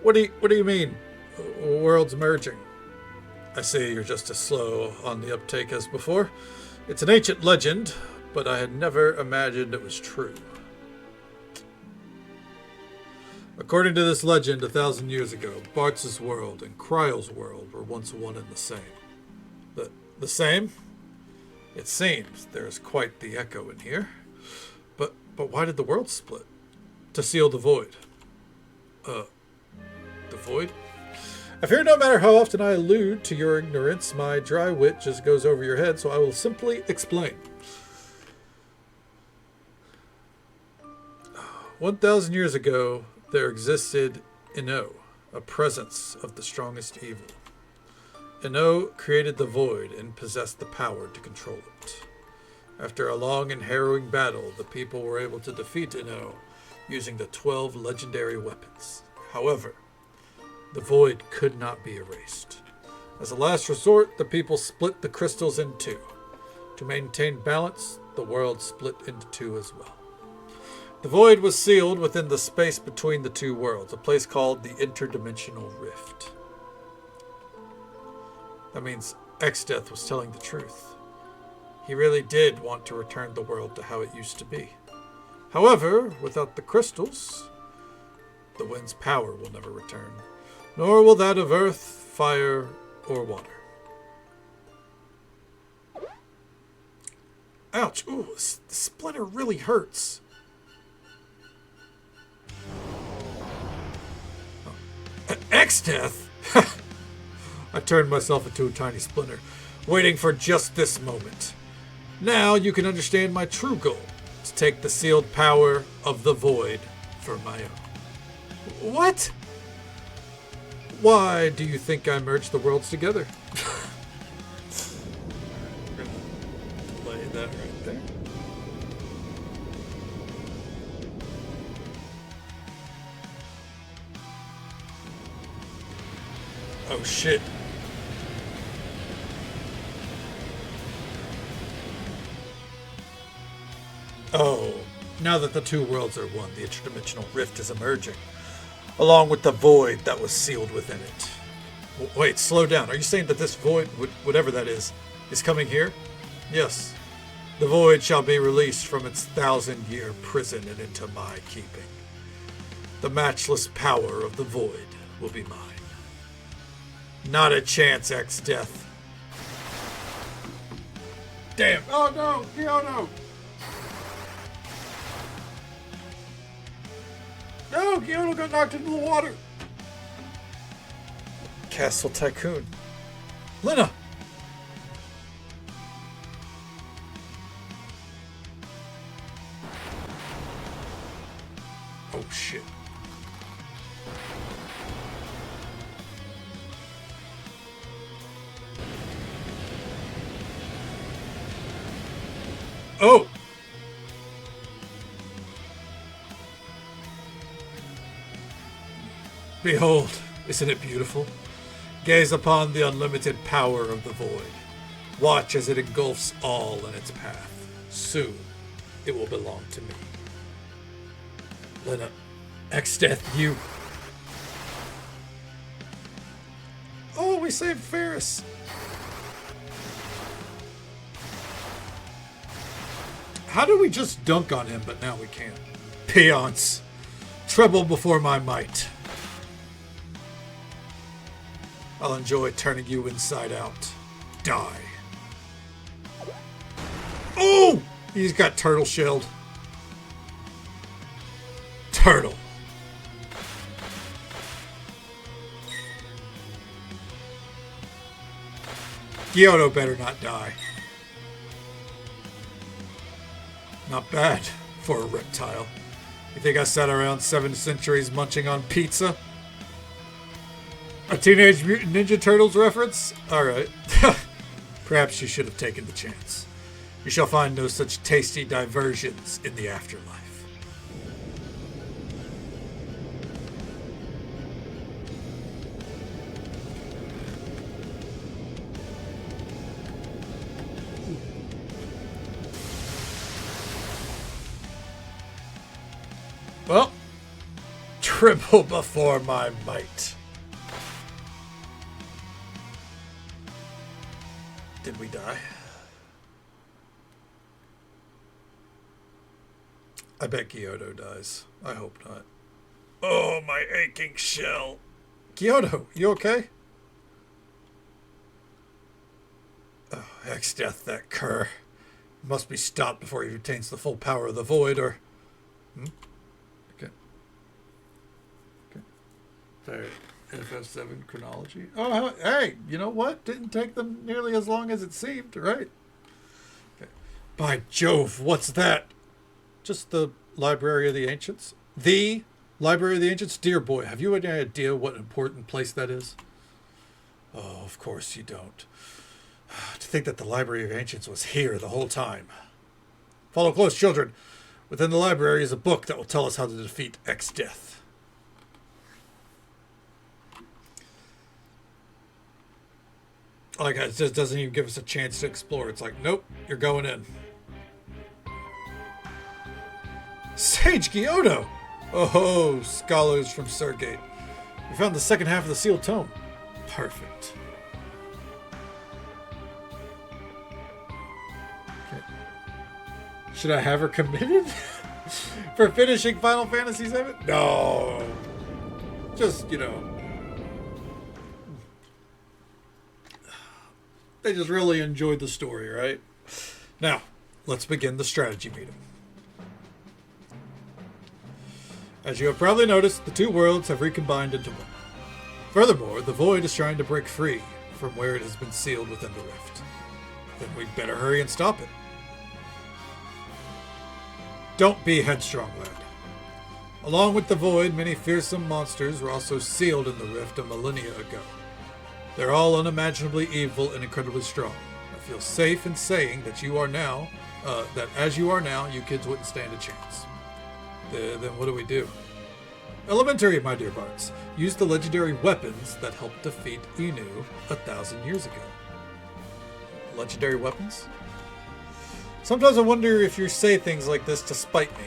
Speaker 1: What do you mean, worlds merging? I see you're just as slow on the uptake as before. It's an ancient legend, but I had never imagined it was true. According to this legend, 1,000 years ago, Bartz's world and Kryle's world were once one and the same. The same? It seems there is quite the echo in here. But why did the world split? To seal the void. The void? I fear no matter how often I allude to your ignorance, my dry wit just goes over your head, so I will simply explain. 1,000 years ago, there existed Ino, a presence of the strongest evil. Ino created the void and possessed the power to control it. After a long and harrowing battle, the people were able to defeat Ino using the 12 legendary weapons. However, the void could not be erased. As a last resort, the people split the crystals in two. To maintain balance, the world split into two as well. The void was sealed within the space between the two worlds, a place called the Interdimensional Rift. That means Exdeath was telling the truth. He really did want to return the world to how it used to be. However, without the crystals, the wind's power will never return, nor will that of earth, fire, or water. Ouch! Ooh, the splinter really hurts. Exdeath? I turned myself into a tiny splinter, waiting for just this moment. Now you can understand my true goal, to take the sealed power of the void for my own. What? Why do you think I merged the worlds together? Lay that right there. Oh shit. Oh, now that the two worlds are one, the interdimensional rift is emerging, along with the void that was sealed within it. Wait, slow down. Are you saying that this void, whatever that is coming here? Yes. The void shall be released from its 1,000-year prison and into my keeping. The matchless power of the void will be mine. Not a chance, Exdeath. Damn. Oh no, Kyoto. No, Kyoto got knocked into the water. Castle Tycoon. Lena, shit. Oh! Behold, isn't it beautiful? Gaze upon the unlimited power of the void. Watch as it engulfs all in its path. Soon, it will belong to me. Lena, X-Death, you... Oh, we saved Ferris. How do we just dunk on him, but now we can't? Peons, tremble before my might. I'll enjoy turning you inside out. Die. Oh! He's got turtle shelled. Turtle. Gyoto better not die. Not bad for a reptile. You think I sat around 7 centuries munching on pizza? A Teenage Mutant Ninja Turtles reference? Alright. Perhaps you should have taken the chance. You shall find no such tasty diversions in the afterlife. Well, tremble before my might. Did we die? I bet Kyoto dies. I hope not. Oh, my aching shell. Kyoto, you okay? Oh, X-Death, that cur. Must be stopped before he retains the full power of the void, or... Okay. Sorry. FF7 chronology. Oh, hey, you know what? Didn't take them nearly as long as it seemed, right? Okay. By Jove, what's that? Just the Library of the Ancients? The Library of the Ancients? Dear boy, have you any idea what important place that is? Oh, of course you don't. To think that the Library of Ancients was here the whole time. Follow close, children. Within the library is a book that will tell us how to defeat X-Death. Like, it just doesn't even give us a chance to explore. It's like, nope, you're going in. Sage Kyoto! Oh, scholars from Surgate. We found the second half of the sealed tome. Perfect. Okay. Should I have her committed? For finishing Final Fantasy VII? No. Just, you know. They just really enjoyed the story, right? Now, let's begin the strategy meeting. As you have probably noticed, the two worlds have recombined into one. Furthermore, the void is trying to break free from where it has been sealed within the rift. Then we'd better hurry and stop it. Don't be headstrong, lad. Along with the void, many fearsome monsters were also sealed in the rift a millennia ago. They're all unimaginably evil and incredibly strong. I feel safe in saying that you are now, that as you are now, you kids wouldn't stand a chance. Then what do we do? Elementary, my dear Barts. Use the legendary weapons that helped defeat Inu 1,000 years ago. Legendary weapons? Sometimes I wonder if you say things like this to spite me.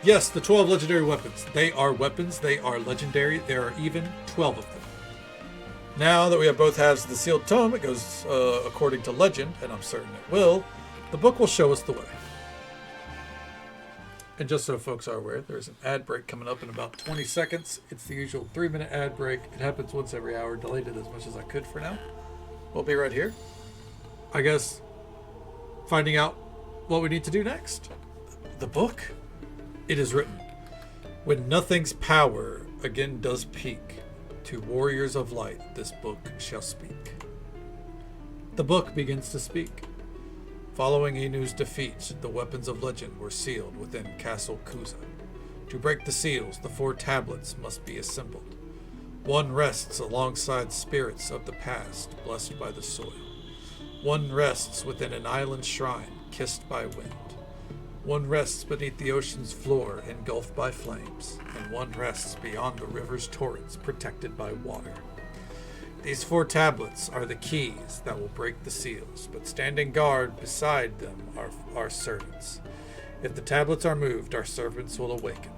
Speaker 1: Yes, the 12 legendary weapons. They are weapons. They are legendary. There are even 12 of them. Now that we have both halves of the sealed tome, it goes according to legend, and I'm certain it will, the book will show us the way. And just so folks are aware, there's an ad break coming up in about 20 seconds. It's the usual 3-minute ad break. It happens once every hour. Delayed it as much as I could for now. We'll be right here. I guess finding out what we need to do next. The book. It is written, when nothing's power again does peak, to warriors of light this book shall speak. The book begins to speak. Following Inu's defeat, the weapons of legend were sealed within Castle Kuza. To break the seals, the 4 tablets must be assembled. One rests alongside spirits of the past, blessed by the soil. One rests within an island shrine, kissed by wind. One rests beneath the ocean's floor, engulfed by flames. And one rests beyond the river's torrents, protected by water. These 4 tablets are the keys that will break the seals, but standing guard beside them are our servants. If the tablets are moved, our servants will awaken.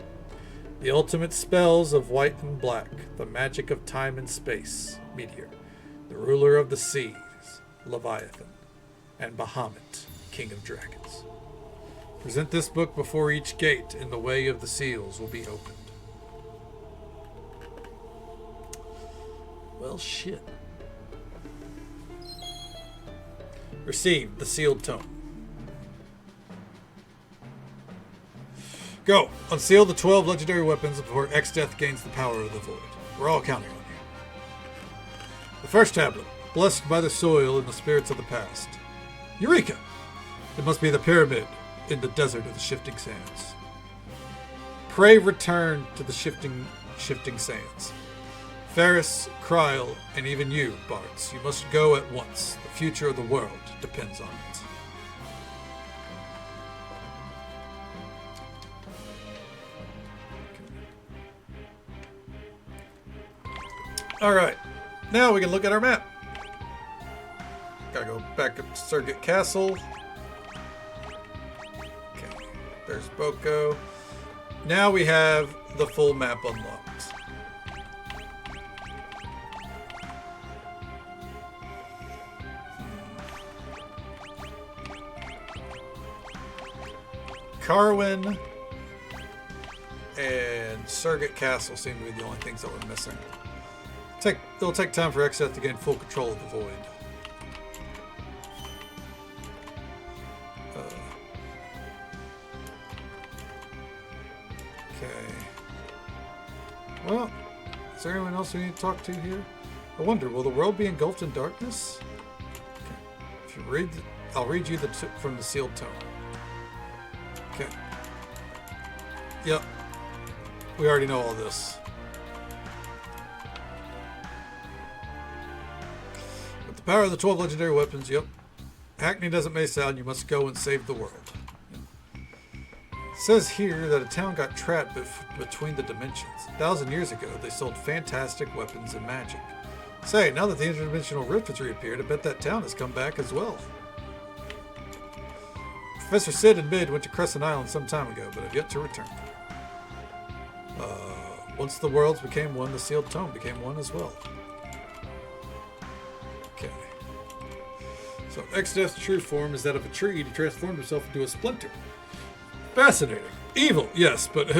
Speaker 1: The ultimate spells of white and black, the magic of time and space, Meteor, the ruler of the seas, Leviathan, and Bahamut, king of dragons. Present this book before each gate, and the way of the seals will be opened. Well, shit. Receive the sealed tome. Go! Unseal the 12 legendary weapons before X-Death gains the power of the Void. We're all counting on you. The first tablet, blessed by the soil and the spirits of the past. Eureka! It must be the pyramid in the desert of the shifting sands. Pray return to the shifting sands. Ferris, Kryl, and even you, Bartz, you must go at once. The future of the world depends on it. Alright, now we can look at our map. Gotta go back up to Surrogate Castle. Okay, there's Boko. Now we have the full map unlocked. Carwin and Surrogate Castle seem to be the only things that we're missing. It'll take time for X-Death to gain full control of the Void. Okay. Well, is there anyone else we need to talk to here? I wonder, will the world be engulfed in darkness? Okay. If you read, I'll read you from the sealed tome. Okay. Yep. We already know all this. With the power of the 12 legendary weapons, yep. Hackney doesn't may sound, you must go and save the world. It says here that a town got trapped between the dimensions. 1,000 years ago, they sold fantastic weapons and magic. Say, now that the interdimensional rift has reappeared, I bet that town has come back as well. Professor Sid and Mid went to Crescent Island some time ago, but have yet to return. Once the worlds became one, the sealed tome became one as well. Okay. So X-Death's true form is that of a tree to transform himself into a splinter. Fascinating. Evil, yes, but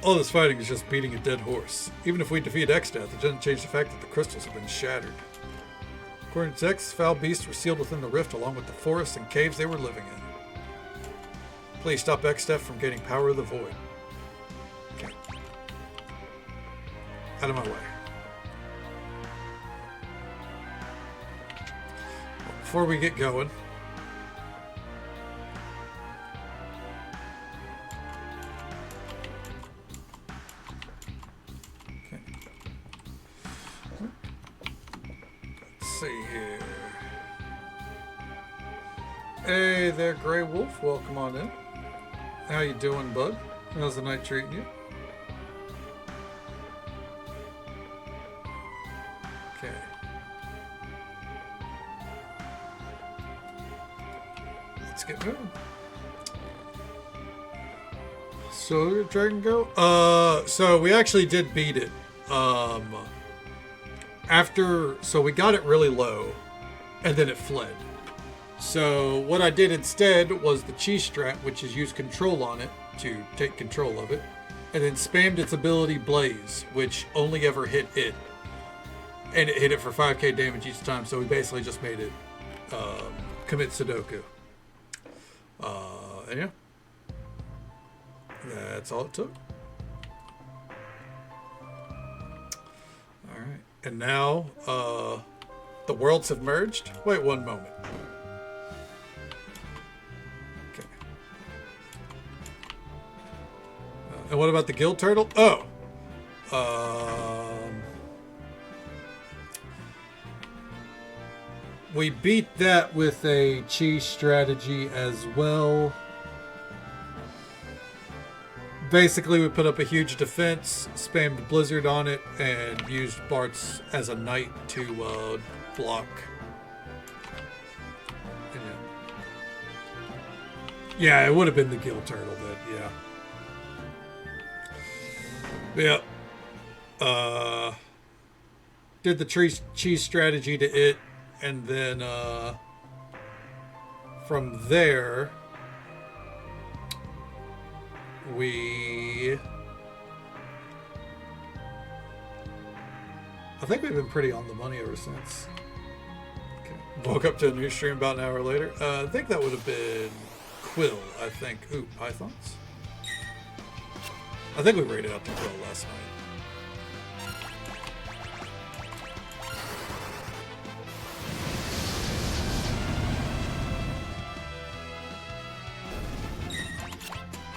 Speaker 1: all this fighting is just beating a dead horse. Even if we defeat X-Death, it doesn't change the fact that the crystals have been shattered. According to text, foul beasts were sealed within the rift along with the forests and caves they were living in. Please stop X-Death from gaining power of the Void. Okay. Out of my way. Before we get going, see here. Hey there, Grey Wolf. Welcome on in. How you doing, bud? How's the night treating you? Okay. Let's get moving. So, Dragon Go? So we actually did beat it. So we got it really low, and then it fled. So what I did instead was the Chi Strat, which is use control on it to take control of it, and then spammed its ability Blaze, which only ever hit it. And it hit it for 5k damage each time, so we basically just made it commit Sudoku. And yeah. That's all it took. Alright. And now, the worlds have merged. Wait one moment. Okay. And what about the gill turtle? Oh. We beat that with a cheese strategy as well. Basically, we put up a huge defense, spammed Blizzard on it, and used Bart's as a knight to block. Yeah, it would have been the gill turtle then, yeah. Yeah. Did the cheese strategy to it, and then from there, I think we've been pretty on the money ever since. Okay. Woke up to a new stream about an hour later. I think that would have been Quill, I think. Ooh, Pythons? I think we raided out to Quill last night.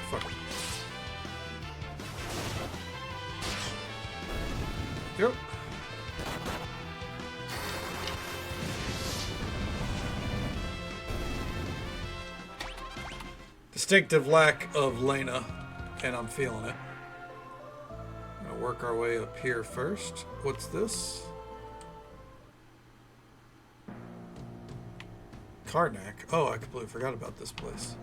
Speaker 1: Fuck. Yep. Distinctive lack of Lena, and I'm feeling it. Gonna work our way up here first. What's this? Karnak. Oh, I completely forgot about this place.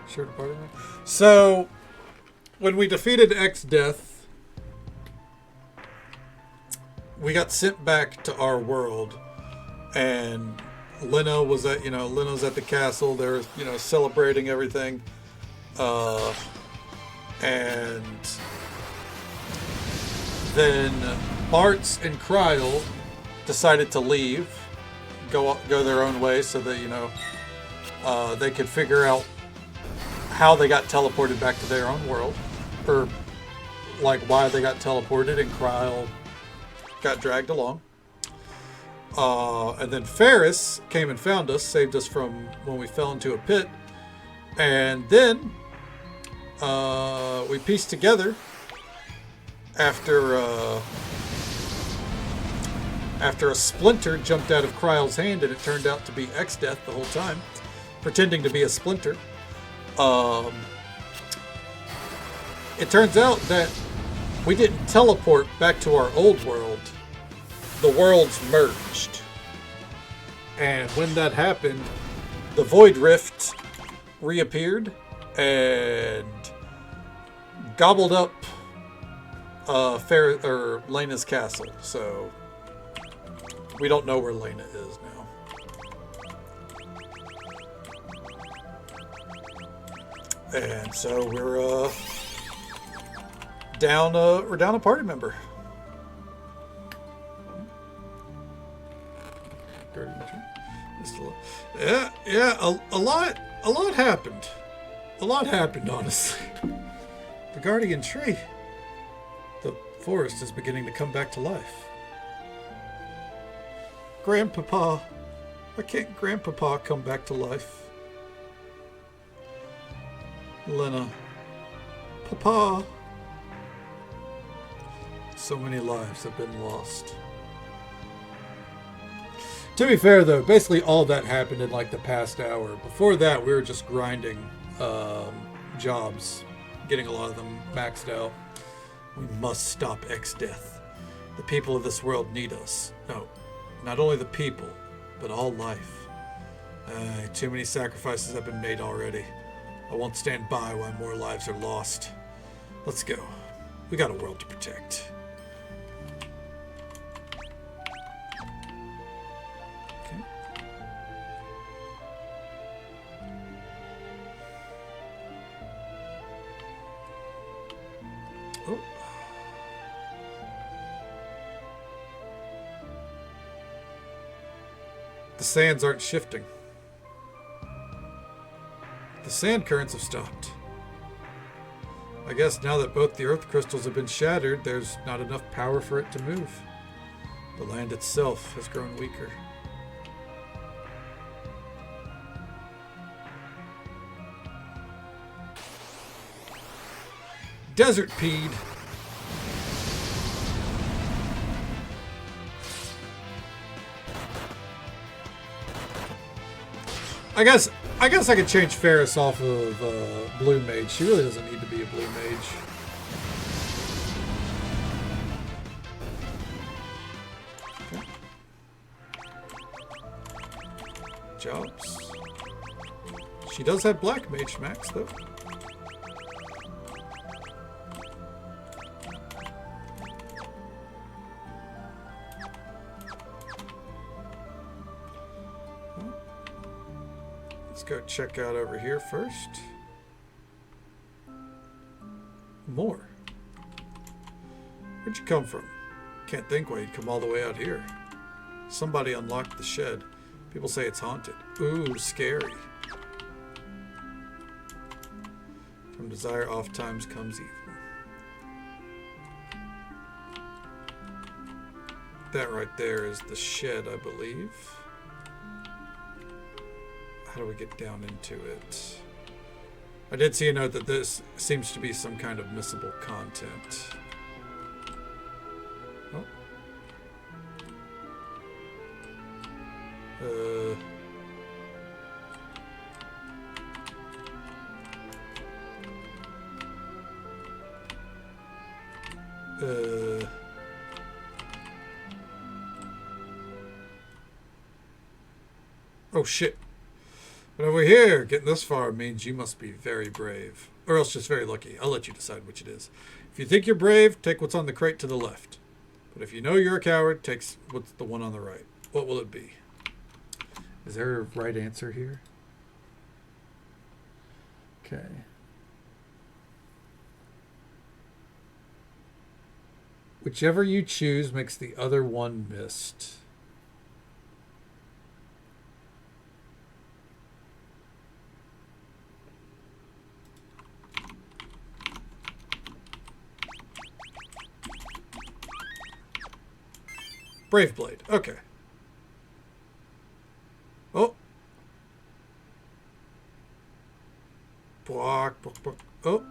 Speaker 1: Sure, party. So, when we defeated X-Death, we got sent back to our world, and Lena was at, Lena's at the castle. They're, celebrating everything, and then Bartz and Kryl decided to leave, go their own way, so that they could figure out how they got teleported back to their own world, or like why they got teleported, and Kryl got dragged along. And then Ferris came and found us, saved us from when we fell into a pit. And then we pieced together after a splinter jumped out of Kryl's hand, and it turned out to be X-Death the whole time, pretending to be a splinter. It turns out that we didn't teleport back to our old world. The worlds merged. And when that happened, the Void Rift reappeared and gobbled up Lena's castle. So we don't know where Lena is now. And so we're down a party member. Yeah, a lot happened. A lot happened, honestly. The Guardian Tree. The forest is beginning to come back to life. Grandpapa. Why can't Grandpapa come back to life? Lena. Papa. So many lives have been lost. To be fair, though, basically all that happened in like the past hour. Before that, we were just grinding jobs, getting a lot of them maxed out. We must stop X-Death. The people of this world need us. No, not only the people, but all life. Too many sacrifices have been made already. I won't stand by while more lives are lost. Let's go. We got a world to protect. Oh. The sands aren't shifting. The sand currents have stopped. I guess now that both the earth crystals have been shattered, there's not enough power for it to move. The land itself has grown weaker. Desert peed. I guess I could change Ferris off of Blue Mage. She really doesn't need to be a Blue Mage. Okay. Jobs. She does have Black Mage max though. Let's go check out over here first. More. Where'd you come from? Can't think why you'd come all the way out here. Somebody unlocked the shed. People say it's haunted. Ooh, scary. From desire, oft times comes evil. That right there is the shed, I believe. How do we get down into it? I did see a note that this seems to be some kind of missable content. Oh. Oh shit. But over here, getting this far means you must be very brave. Or else just very lucky. I'll let you decide which it is. If you think you're brave, take what's on the crate to the left. But if you know you're a coward, take what's the one on the right. What will it be?
Speaker 3: Is there a right answer here? Okay. Whichever you choose makes the other one missed.
Speaker 1: Brave Blade. Okay. Oh. Block, block, block. Oh.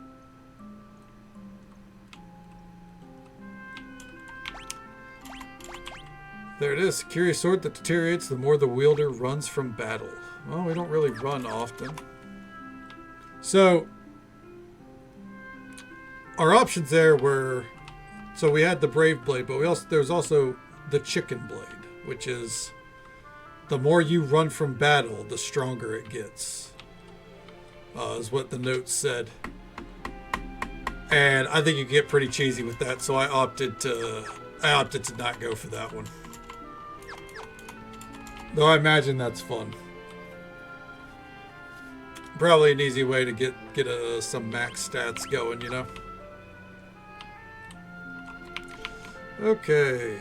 Speaker 1: There it is. Curious sword that deteriorates the more the wielder runs from battle. Well, we don't really run often. So, our options there were... So we had the Brave Blade, but there's also the Chicken Blade, which is the more you run from battle, the stronger it gets. Is what the notes said. And I think you get pretty cheesy with that, so I opted to not go for that one. Though I imagine that's fun. Probably an easy way to get some max stats going, you know? Okay.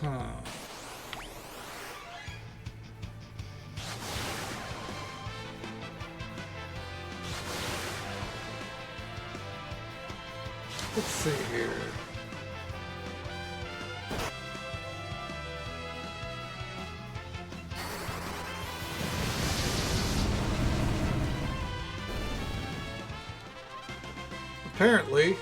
Speaker 1: Huh. Let's see here. Apparently,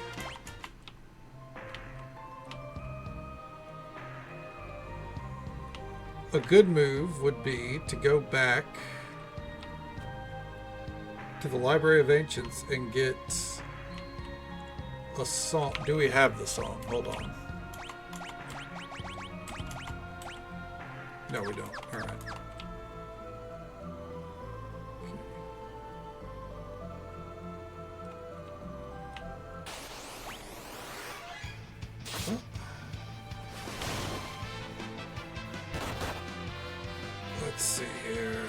Speaker 1: a good move would be to go back to the Library of Ancients and get a song. Do we have the song? Hold on. No, we don't. All right. Let's see here.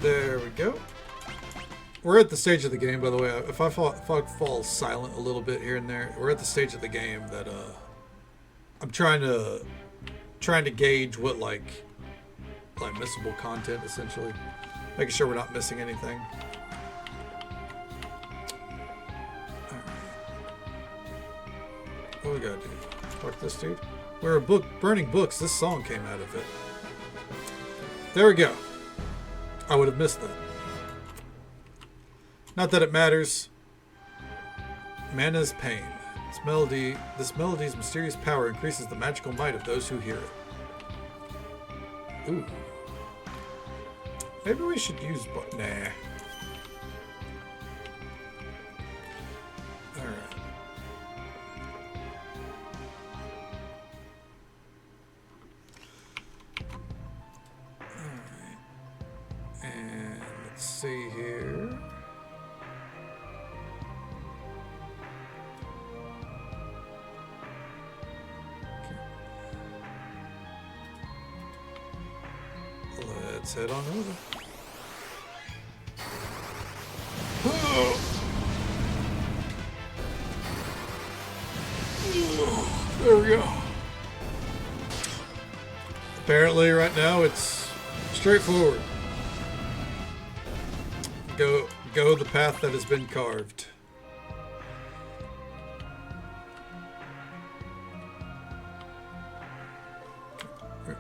Speaker 1: There we go. We're at the stage of the game, by the way. If I fall silent a little bit here and there, we're at the stage of the game that I'm trying to gauge what like missable content, essentially, making sure we're not missing anything. All right. What we gotta do? Fuck this dude. We're burning books. This song came out of it. There we go. I would have missed that. Not that it matters. Mana's pain. This melody's mysterious power increases the magical might of those who hear it. Ooh. Maybe we should use nah. Alright. Alright. And let's see here. Let's head on over. There we go. Apparently right now it's straightforward. Go the path that has been carved.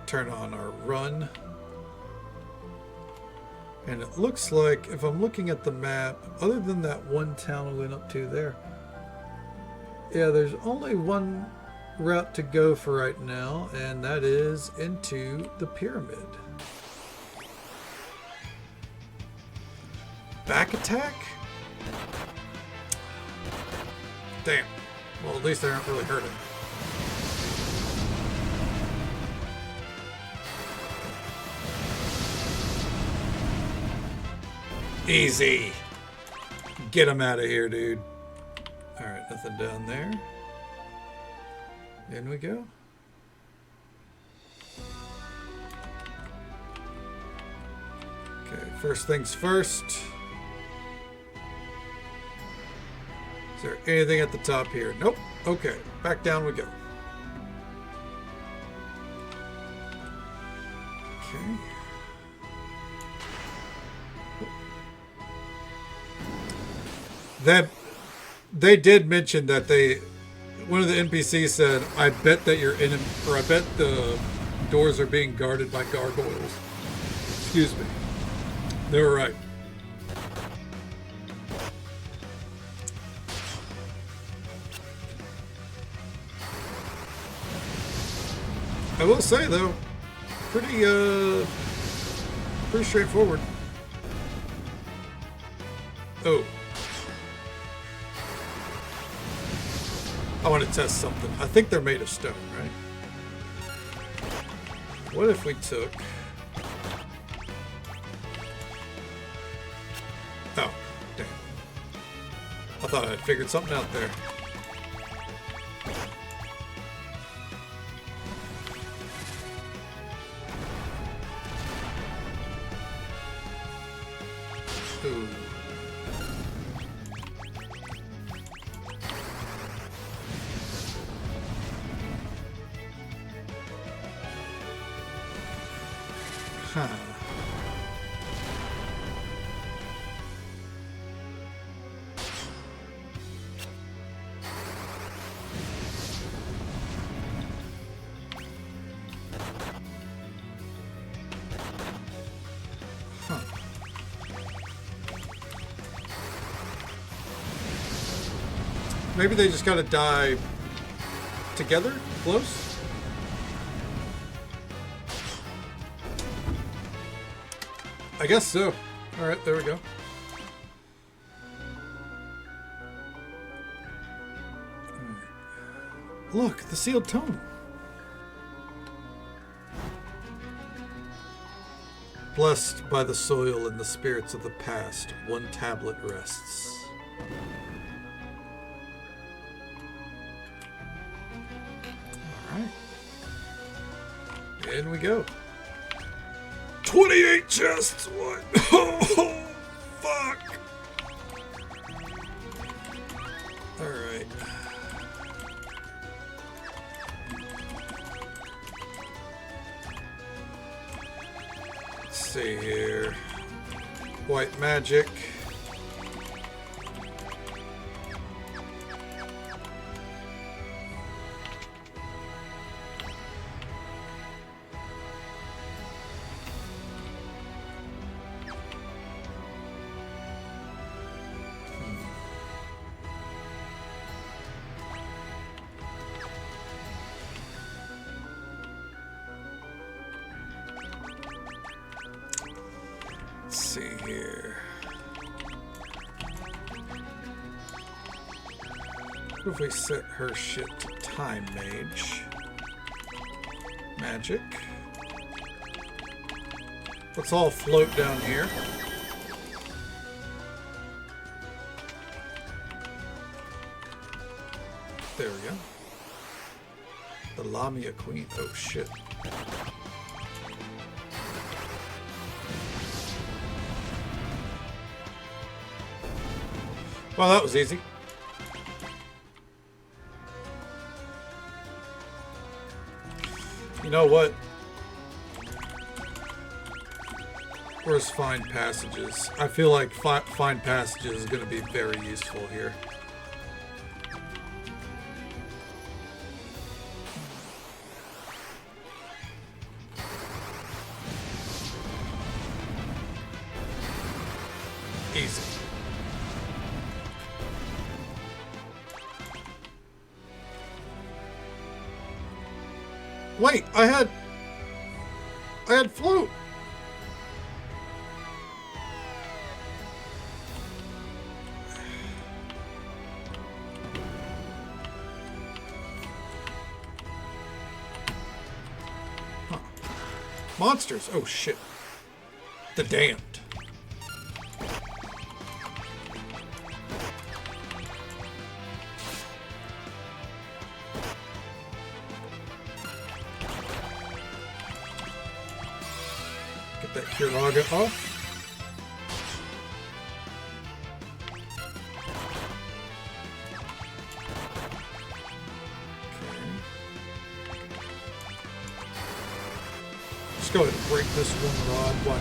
Speaker 1: Turn on our run. And it looks like, if I'm looking at the map, other than that one town we went up to there, yeah, there's only one route to go for right now, and that is into the pyramid. Back attack? Damn. Well, at least they aren't really hurting. Easy. Get him out of here, dude. Alright, nothing down there. In we go. Okay, first things first. Is there anything at the top here? Nope. Okay, back down we go. Okay. That they did mention that one of the NPCs said, I bet that you're in, or I bet the doors are being guarded by gargoyles. Excuse me. They were right. I will say though, pretty straightforward. Oh. I want to test something. I think they're made of stone, right? What if we took... Oh, damn. I thought I had figured something out there. Ooh. Huh. Huh. Maybe they just gotta die together? Close? I guess so. Alright, there we go. Look, the sealed tome. Blessed by the soil and the spirits of the past, one tablet rests. Alright. In we go. 28 chests. What? Oh, fuck. All right. Let's see here. White magic. Let's see here. What if we set her shit to time mage? Magic. Let's all float down here. There we go. The Lamia Queen. Oh shit. Well, that was easy. You know what? Where's Find Passages? I feel like Find Passages is going to be very useful here. Easy. Wait, I had float. Huh. Monsters. Oh shit. The damned. Get that Kiraga off. Okay. Just go ahead and break this one rod. Why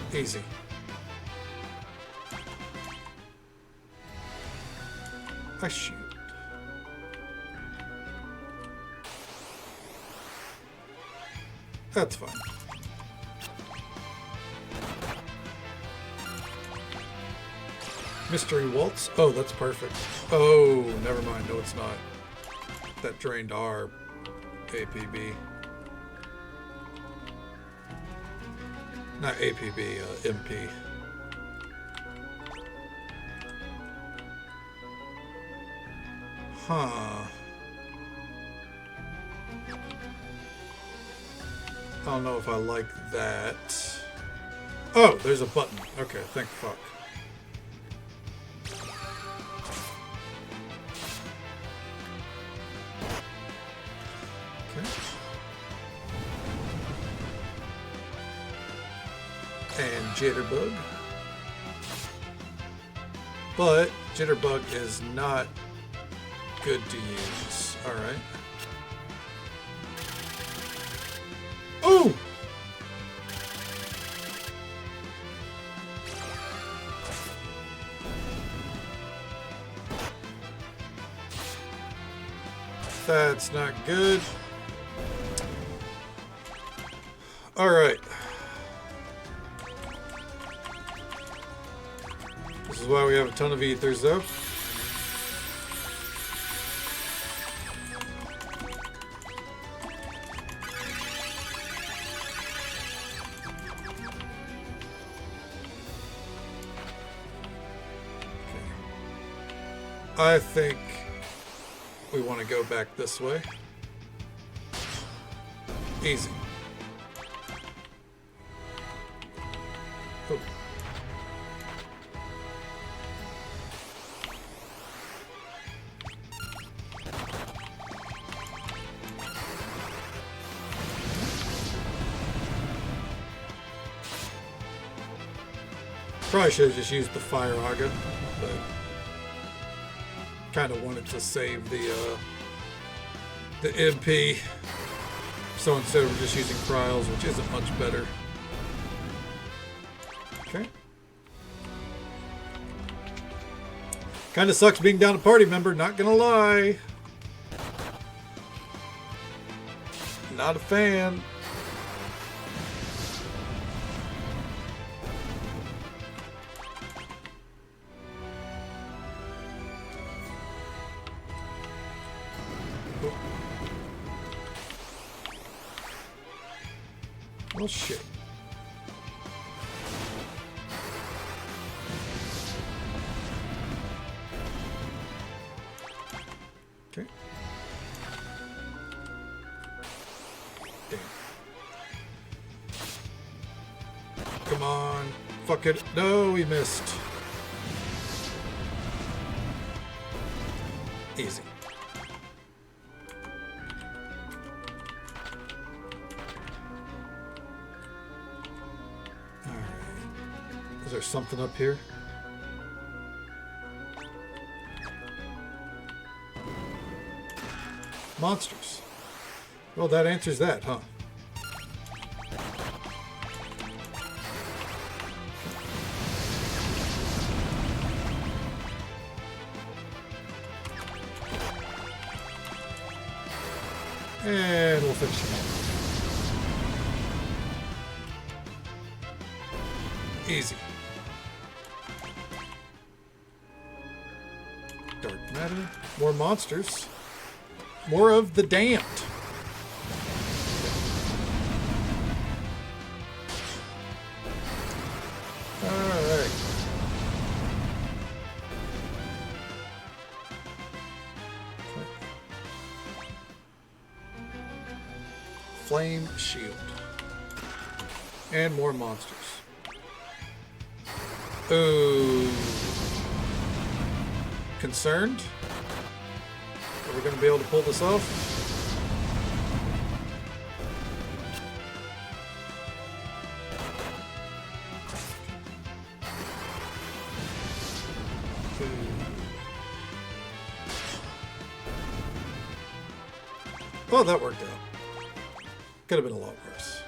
Speaker 1: not? Easy. I shoot. That's fine. Mystery Waltz? Oh, that's perfect. Oh, never mind. No, it's not. That drained our APB. Not APB, MP. Huh. I don't know if I like that. Oh, there's a button. Okay, thank fuck. Okay. And Jitterbug. But Jitterbug is not good to use. Alright. Oh! That's not good. Alright. This is why we have a ton of ethers, though. I think we want to go back this way. Easy. Oh. Probably should have just used the fire aga, but kind of wanted to save the MP. So instead we're just using Cryos, which isn't much better. Okay. Kind of sucks being down a party member, not gonna lie. Not a fan. Well, shit. Okay. Damn. Come on. Fuck it. No, we missed. Easy. Is there something up here? Monsters. Well, that answers that, huh? And we'll finish him off. Easy. Dark matter. More monsters. More of the damned. Alright. Flame shield. And more monsters. Ooh. Concerned? Are we going to be able to pull this off? Oh, that worked out. Could have been a lot worse.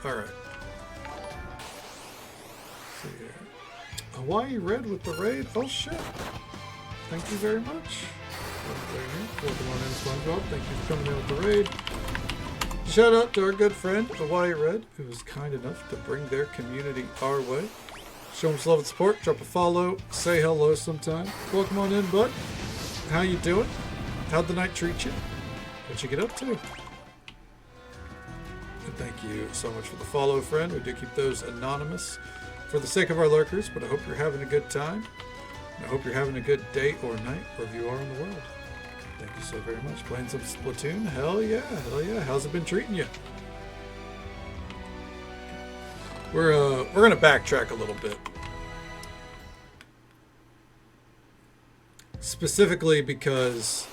Speaker 1: Alright. See here. Hawaii Red with the raid. Oh shit. Thank you very much. Welcome on in, SpongeBob. Thank you for coming in with the raid. Shout out to our good friend Hawaii Red, who was kind enough to bring their community our way. Show them some love and support. Drop a follow. Say hello sometime. Welcome on in, bud. How you doing? How'd the night treat you? What'd you get up to? And thank you so much for the follow, friend. We do keep those anonymous for the sake of our lurkers, but I hope you're having a good time. And I hope you're having a good day or night wherever you are in the world. Thank you so very much. Playing some Splatoon? Hell yeah, hell yeah. How's it been treating you? We're gonna backtrack a little bit. Specifically because,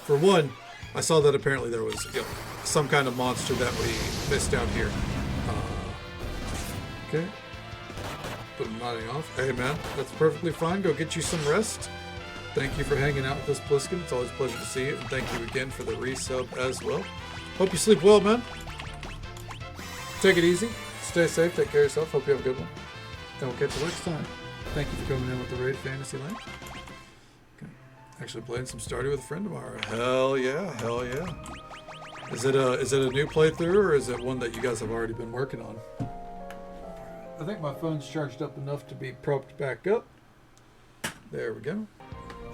Speaker 1: for one, I saw that apparently there was some kind of monster that we missed out here. Okay. Put him nodding off. Hey man, that's perfectly fine. Go get you some rest. Thank you for hanging out with us, Bliskin. It's always a pleasure to see you. And thank you again for the resub as well. Hope you sleep well, man. Take it easy. Stay safe. Take care of yourself. Hope you have a good one. And we'll catch you next time. Thank you for coming in with the Raid Fantasyland. Okay. Actually playing some Stardew with a friend tomorrow. Hell yeah. Hell yeah. Is it a new playthrough or is it one that you guys have already been working on? I think my phone's charged up enough to be propped back up. There we go.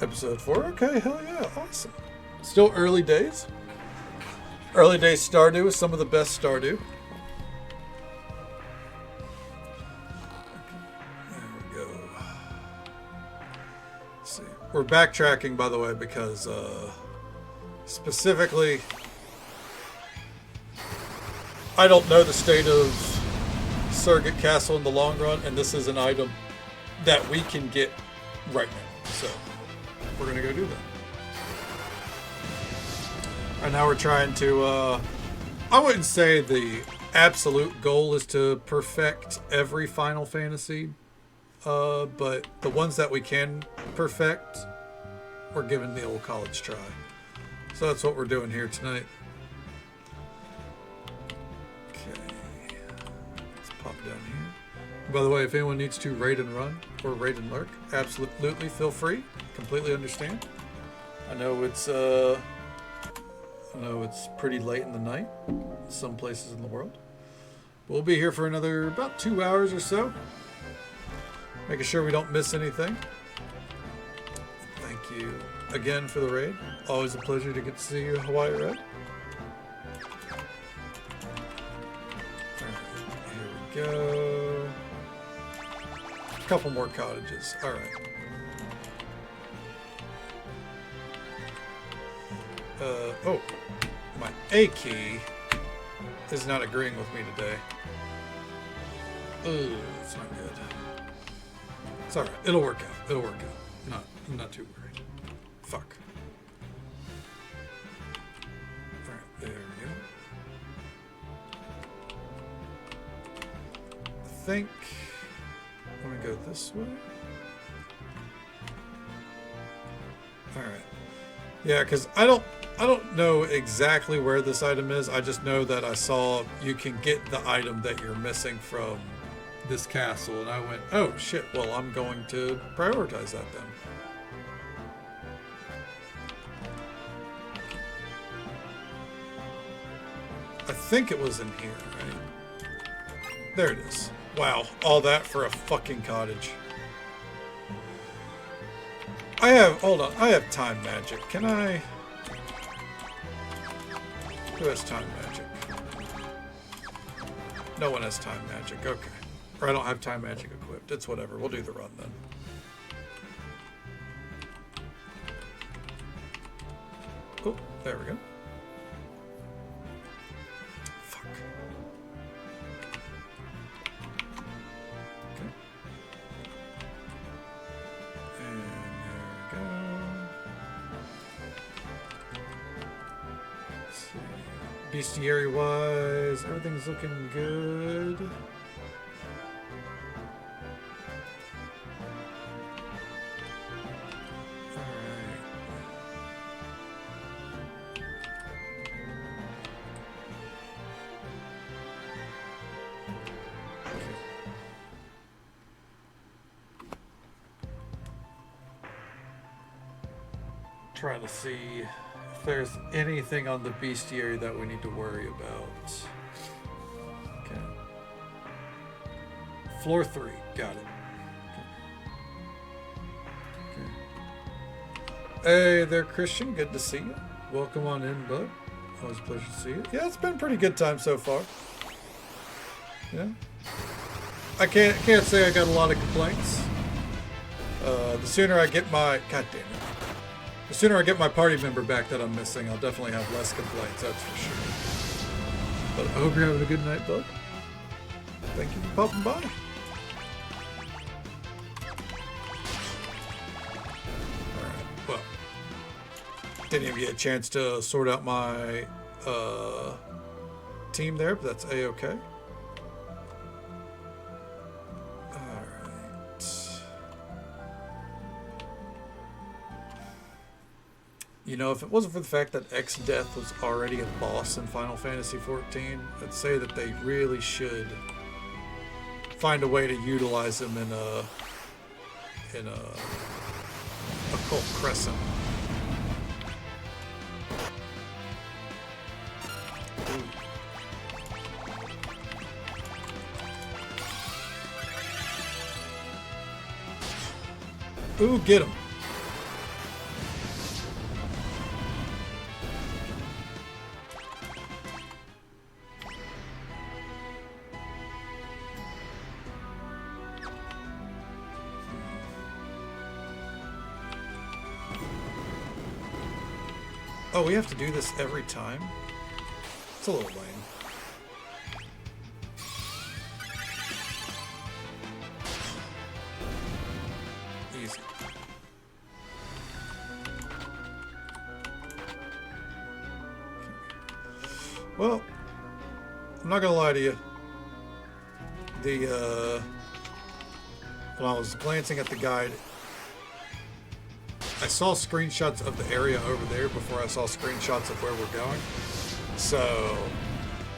Speaker 1: Episode 4. Okay, hell yeah. Awesome. Still early days. Early days Stardew is some of the best Stardew. There we go. Let's see. We're backtracking, by the way, because specifically, I don't know the state of Surrogate Castle in the long run, and this is an item that we can get right now. So we're gonna go do that. Right now we're trying to I wouldn't say the absolute goal is to perfect every Final Fantasy, but the ones that we can perfect, we're giving the old college try. So that's what we're doing here tonight. Okay, let's pop down here. By the way, if anyone needs to raid and run or raid and lurk, absolutely feel free. Completely understand. I know it's pretty late in the night, some places in the world. We'll be here for another about 2 hours or so, making sure we don't miss anything. Thank you again for the raid. Always a pleasure to get to see you, Hawaii Red. Alright, here we go. A couple more cottages. Alright. Oh, my A key is not agreeing with me today. Ugh, it's not good. It's alright. It'll work out. It'll work out. I'm not too worried. Fuck. Alright, there we go. I think I'm gonna go this way. Alright. Yeah, because I don't know exactly where this item is. I just know that I saw you can get the item that you're missing from this castle, and I went, oh shit, well, I'm going to prioritize that then. I think it was in here, right? There it is. Wow, all that for a fucking cottage. Hold on, I have time magic. Can I? Who has time magic? No one has time magic, okay. Or I don't have time magic equipped. It's whatever, we'll do the run then. Oh, there we go. Fuck. Okay. And there we go. Let's see. Bestiary wise, everything's looking good. Trying to see if there's anything on the bestiary that we need to worry about. Okay. Floor 3, got it. Okay. Hey there, Christian, good to see you. Welcome on in, bud. Always a pleasure to see you. Yeah, it's been a pretty good time so far. Yeah. I can't say I got a lot of complaints. The sooner I get my... God damn it. The sooner I get my party member back that I'm missing, I'll definitely have less complaints, that's for sure. But I hope you're having a good night, bud. Thank you for popping by. Alright, well. Didn't even get a chance to sort out my team there, but that's A-okay. You know, if it wasn't for the fact that X-Death was already a boss in Final Fantasy XIV, I'd say that they really should find a way to utilize him in a Occult Crescent. Ooh, get him. Oh, we have to do this every time? It's a little lame. Easy. Well, I'm not gonna lie to you. When I was glancing at the guide, I saw screenshots of the area over there before I saw screenshots of where we're going. So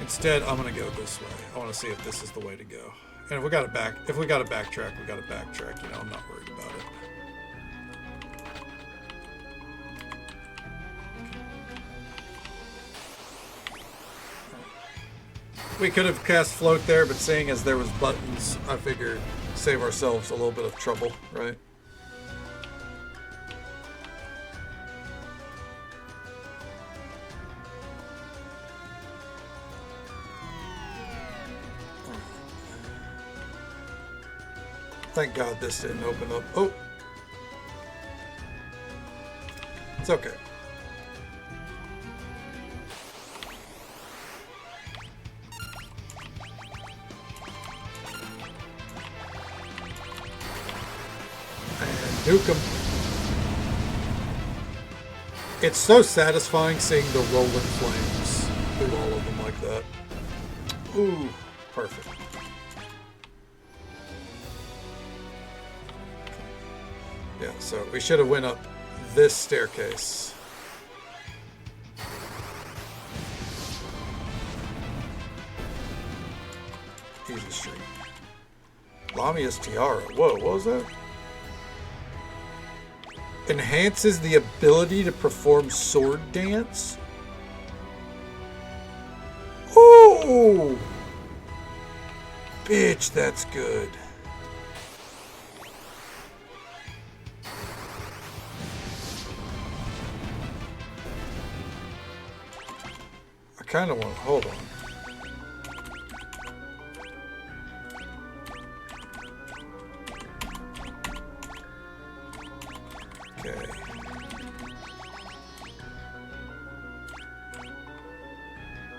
Speaker 1: instead, I'm gonna go this way. I want to see if this is the way to go. And if we got to backtrack, we got to backtrack. You know, I'm not worried about it. We could have cast float there, but seeing as there was buttons, I figured save ourselves a little bit of trouble, right? Thank God this didn't open up. Oh! It's okay. Nuke 'em. It's so satisfying seeing the rolling flames through all of them like that. Ooh, perfect. Yeah, so we should have went up this staircase. Easy street. Lamia's tiara. Whoa, what was that? Enhances the ability to perform sword dance. Oh, bitch, that's good. I kind of want. Hold on. Okay.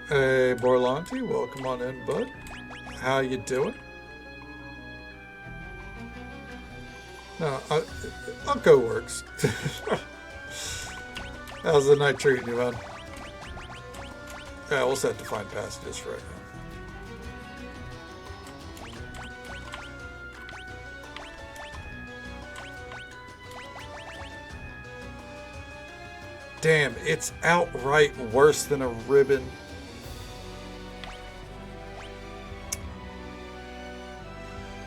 Speaker 1: Hey, Borlanti, welcome on in, bud. How you doing? No, Uncle works. How's the night treating you, man? Yeah, we'll set defined passages for right now. Damn, it's outright worse than a ribbon.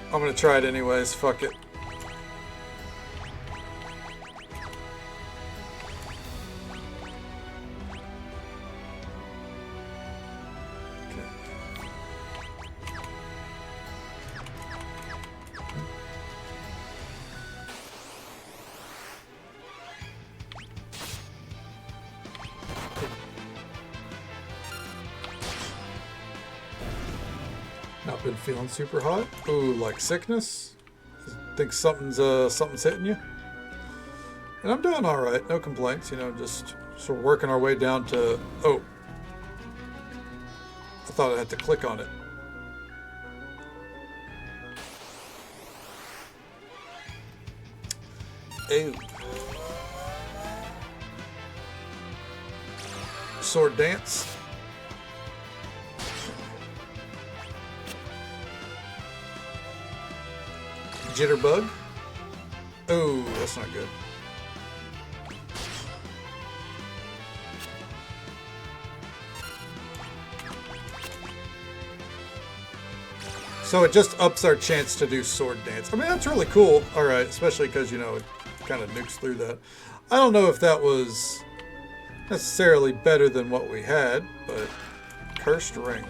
Speaker 1: I'm gonna try it anyways, fuck it. Not been feeling super hot. Ooh, like sickness. Think something's hitting you. And I'm doing all right. No complaints. You know, just sort of working our way down to. Oh, I thought I had to click on it. Ew. Sword dance. Jitterbug. Oh, that's not good. So it just ups our chance to do sword dance. I mean, that's really cool. All right, especially because, you know, it kind of nukes through that. I don't know if that was necessarily better than what we had, but Cursed Ring.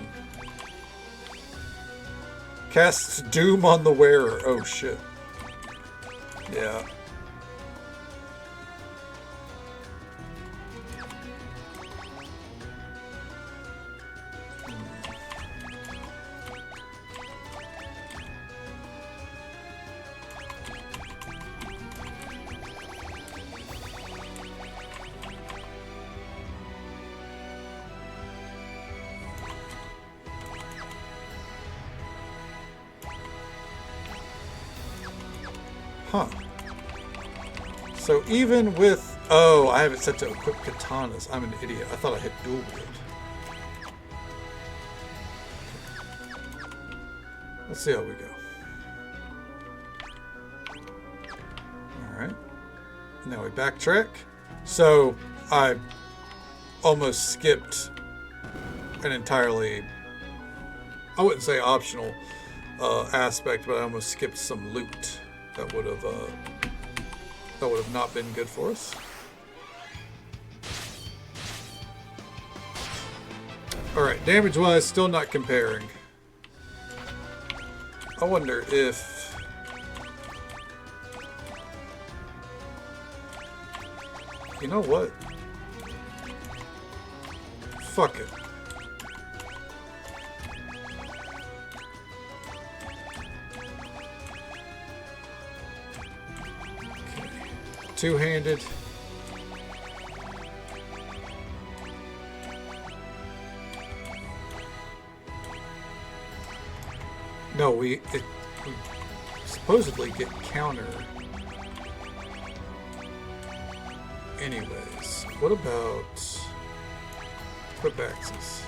Speaker 1: Casts Doom on the wearer. Oh, shit. Yeah. Huh. So even with... Oh, I have it set to equip katanas. I'm an idiot. I thought I hit dual wield. Let's see how we go. Alright. Now we backtrack. So, I almost skipped an entirely, I wouldn't say optional aspect, but I almost skipped some loot that would have not been good for us. Alright, damage-wise, still not comparing. I wonder if... You know what? Fuck it. Okay. Two-handed. No, we supposedly get counter. Anyways, what about equip axes?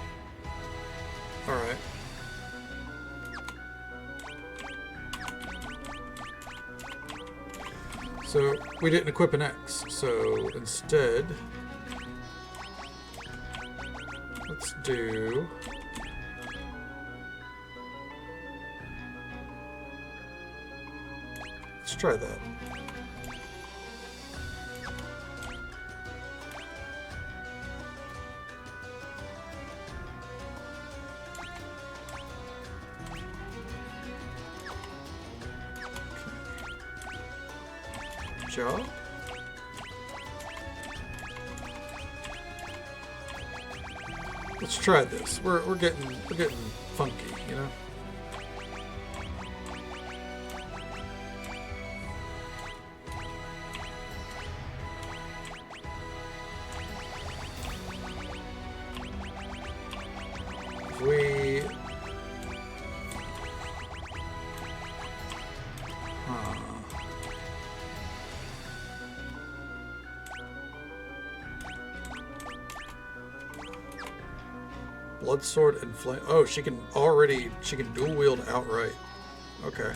Speaker 1: Alright. So we didn't equip an X, so instead let's do try that. Job. Let's try this. We're getting funky, you know. We blood sword and flame. Oh, she can dual wield outright. Okay.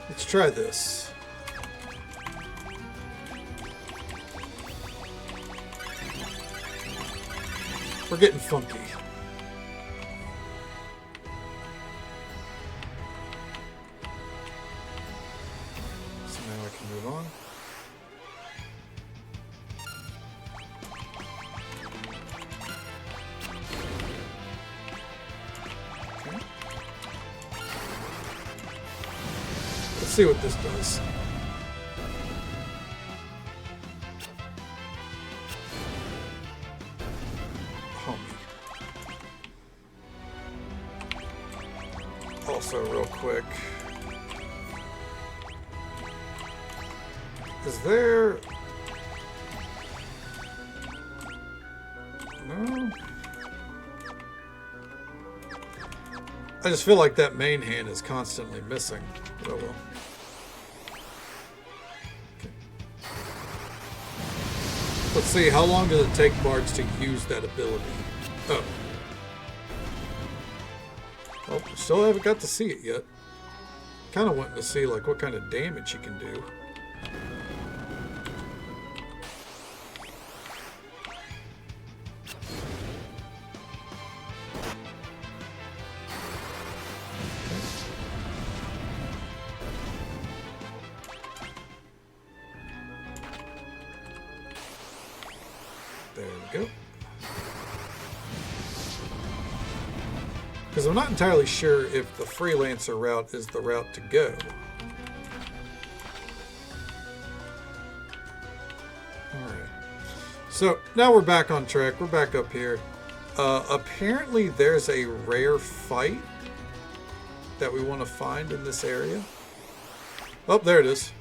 Speaker 1: Let's try this. We're getting funky. So now I can move on. Okay. Let's see what this does. Also, real quick, is there... No? I just feel like that main hand is constantly missing. Oh well. Okay. Let's see, how long does it take bards to use that ability? Oh. Oh, still haven't got to see it yet. Kind of wanting to see like what kind of damage you can do. There we go. Because I'm not entirely sure if the freelancer route is the route to go. Alright. So now we're back on track. We're back up here. Apparently there's a rare fight that we want to find in this area. Oh, there it is.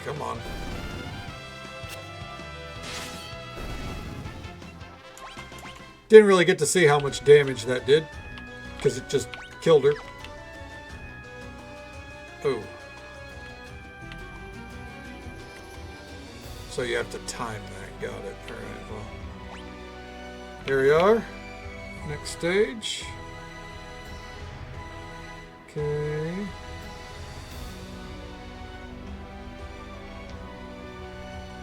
Speaker 1: Come on. Didn't really get to see how much damage that did, because it just killed her. Oh. So you have to time that. Got it. Alright, well. Here we are. Next stage. Okay.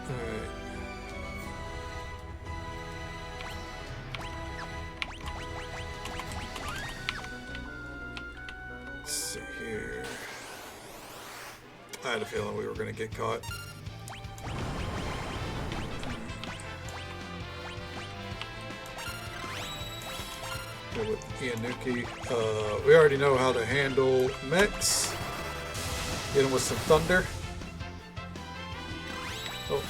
Speaker 1: Alright. Let's see here. I had a feeling we were going to get caught. Go with Ianuki. We already know how to handle mechs. Get him with some thunder. Oh.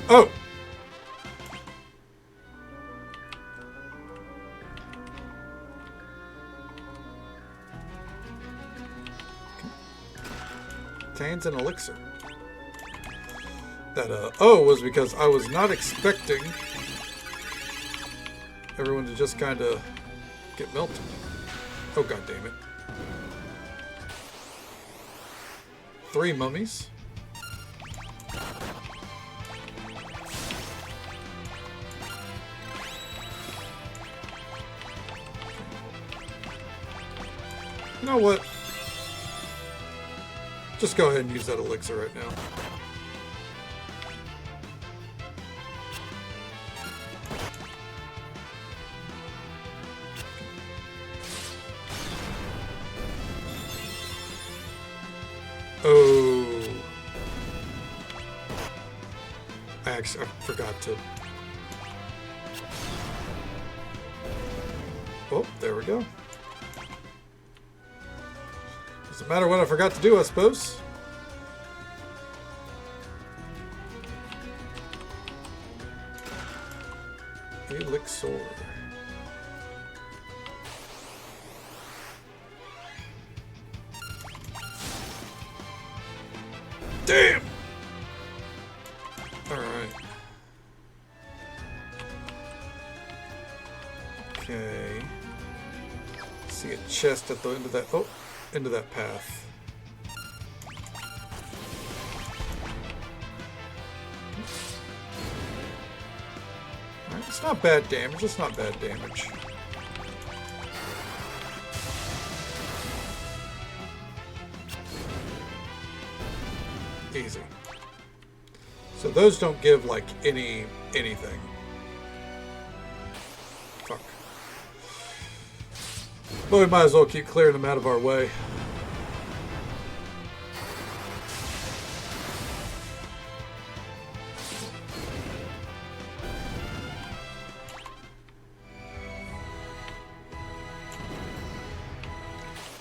Speaker 1: Oh! Contains an elixir. That was because I was not expecting everyone to just kind of get melted. Oh, god damn it. 3 mummies. You know what? Just go ahead and use that elixir right now. Oh. I forgot to. Oh, there we go. Doesn't matter what I forgot to do, I suppose. Elixir. Damn! Alright. Okay. See a chest at the end of that. Oh, into that path. Alright, it's not bad damage. It's not bad damage. Easy. So those don't give like anything. Fuck. But we might as well keep clearing them out of our way.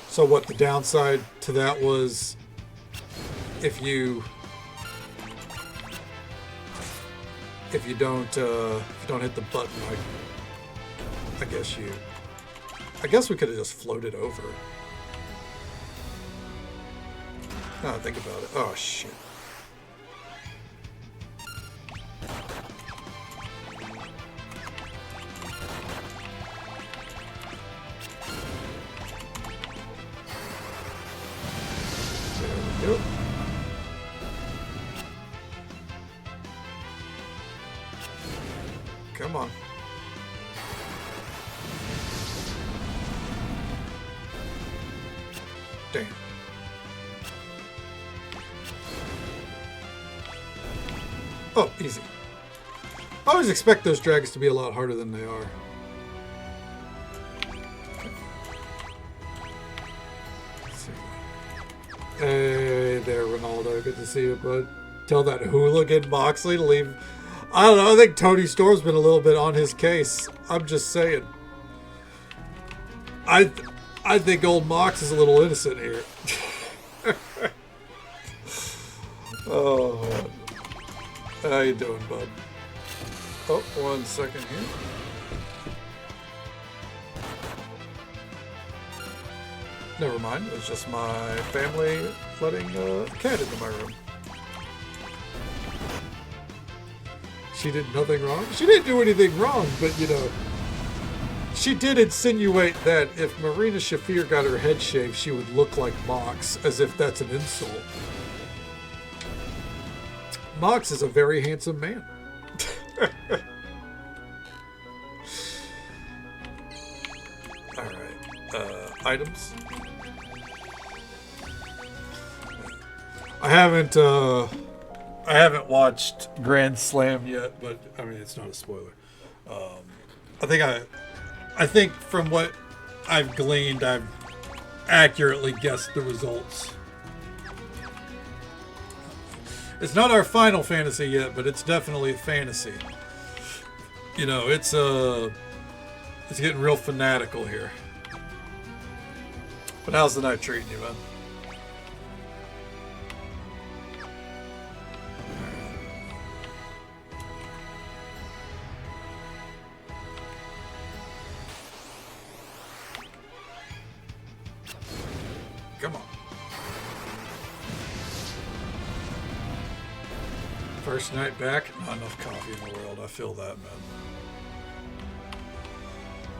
Speaker 1: So what the downside to that was, if you don't hit the button, I guess we could have just floated over. Now I think about it. Oh shit. There we go. Come on. Damn. Oh, easy. I always expect those dragons to be a lot harder than they are. Let's see. Hey there, Ronaldo. Good to see you, bud. Tell that hooligan Moxley to leave. I don't know. I think Tony Storm's been a little bit on his case. I'm just saying. I think old Mox is a little innocent here. Oh, man. How you doing, bud? Oh, 1 second here. Never mind. It's just my family letting a cat into my room. She did nothing wrong. She didn't do anything wrong, but you know, she did insinuate that if Marina Shafir got her head shaved, she would look like Mox, as if that's an insult. Mox is a very handsome man. Alright. Items. I haven't watched Grand Slam yet, but I mean it's not a spoiler. I think from what I've gleaned, I've accurately guessed the results. It's not our Final Fantasy yet, but it's definitely a fantasy. You know, it's getting real fanatical here. But how's the night treating you, man? Come on. First night back, not enough coffee in the world. I feel that, man.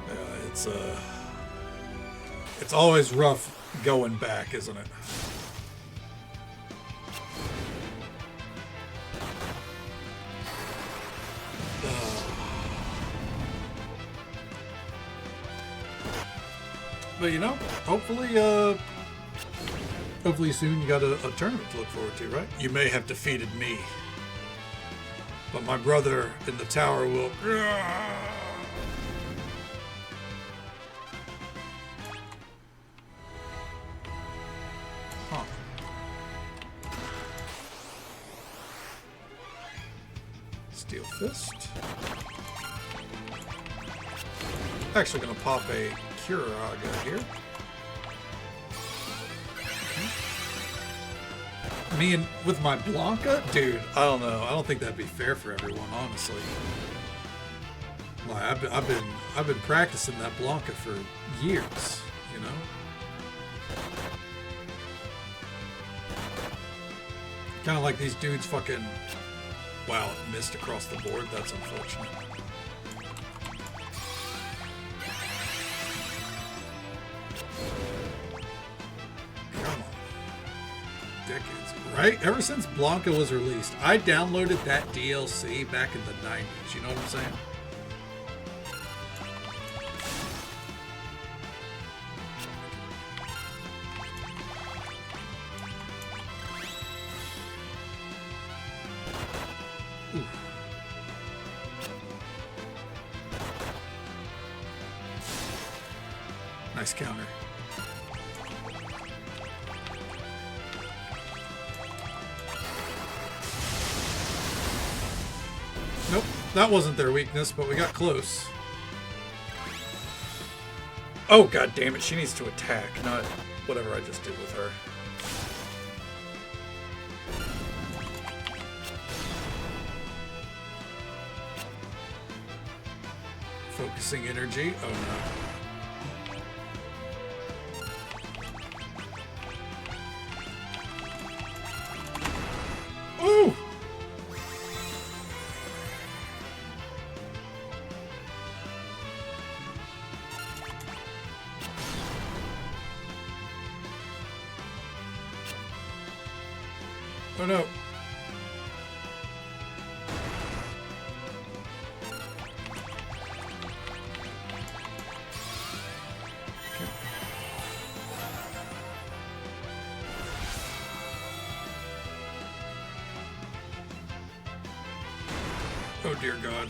Speaker 1: Yeah, it's always rough going back, isn't it? But you know, hopefully soon you got a tournament to look forward to, right? You may have defeated me, but my brother in the tower will. Huh. Steel Fist. Actually gonna pop a Curaga here. Me and with my Blanca, dude. I don't know. I don't think that'd be fair for everyone, honestly. Like, I've been practicing that Blanca for years, you know. Kind of like these dudes fucking. Wow, it missed across the board. That's unfortunate. Right? Ever since Blanca was released, I downloaded that DLC back in the 90s. You know what I'm saying? Oof. Nice counter. Nope, that wasn't their weakness, but we got close. Oh, god damn it, she needs to attack, not whatever I just did with her. Focusing energy, oh no. Ooh! Oh no. Oh dear God.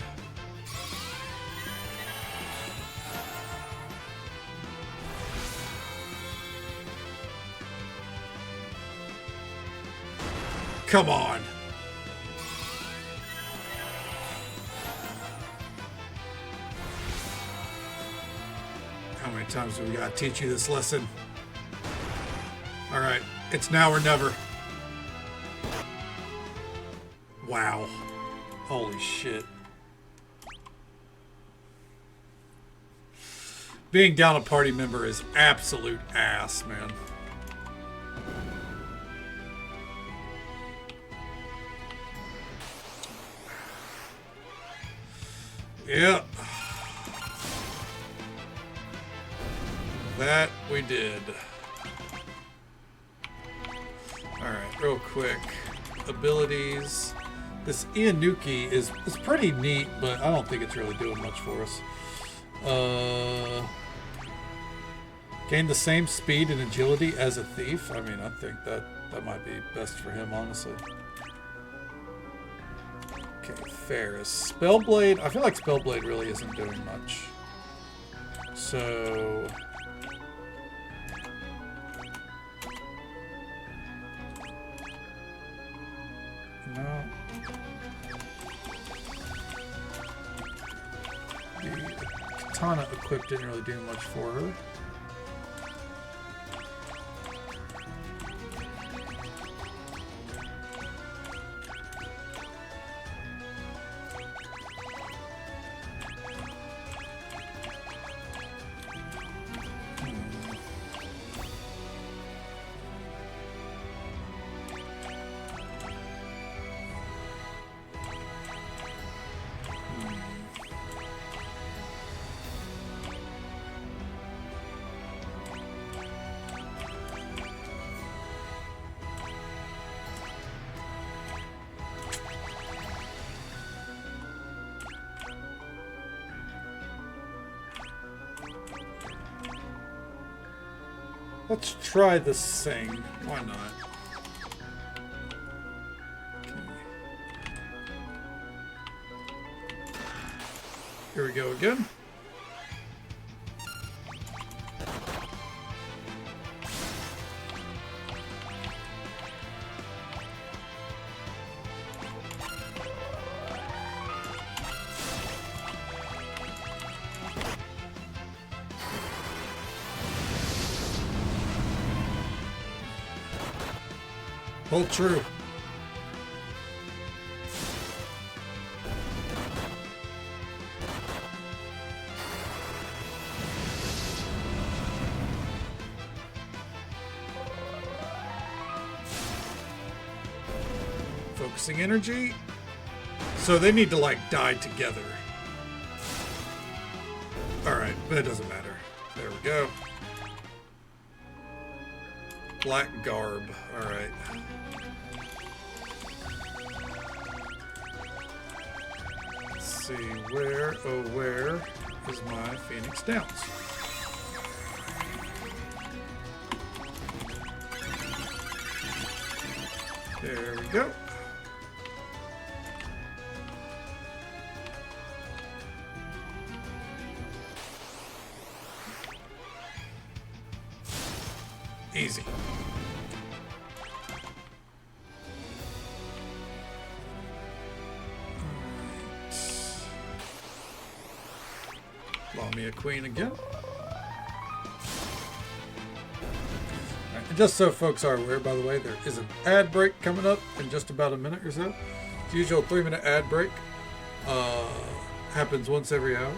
Speaker 1: Come on. How many times do we gotta teach you this lesson? All right, it's now or never. Wow. Holy shit. Being down a party member is absolute ass, man. Yeah. That we did. Alright, real quick. Abilities. This Ianuki is pretty neat, but I don't think it's really doing much for us. Gain the same speed and agility as a thief. I mean, I think that might be best for him, honestly. Okay, Ferris. Spellblade. I feel like Spellblade really isn't doing much. So... no. The katana equipped didn't really do much for her. Let's try the sing. Why not? Okay. Here we go again. Hold true. Focusing energy. So they need to like die together. Alright, but it doesn't matter. There we go. Black garb. Alright. Let's see, where, oh where is my Phoenix Downs? There we go. Easy. Me a queen again. Right, and just so folks are aware, by the way, there is an ad break coming up in just about a minute or so. It's the usual 3-minute ad break. Happens once every hour.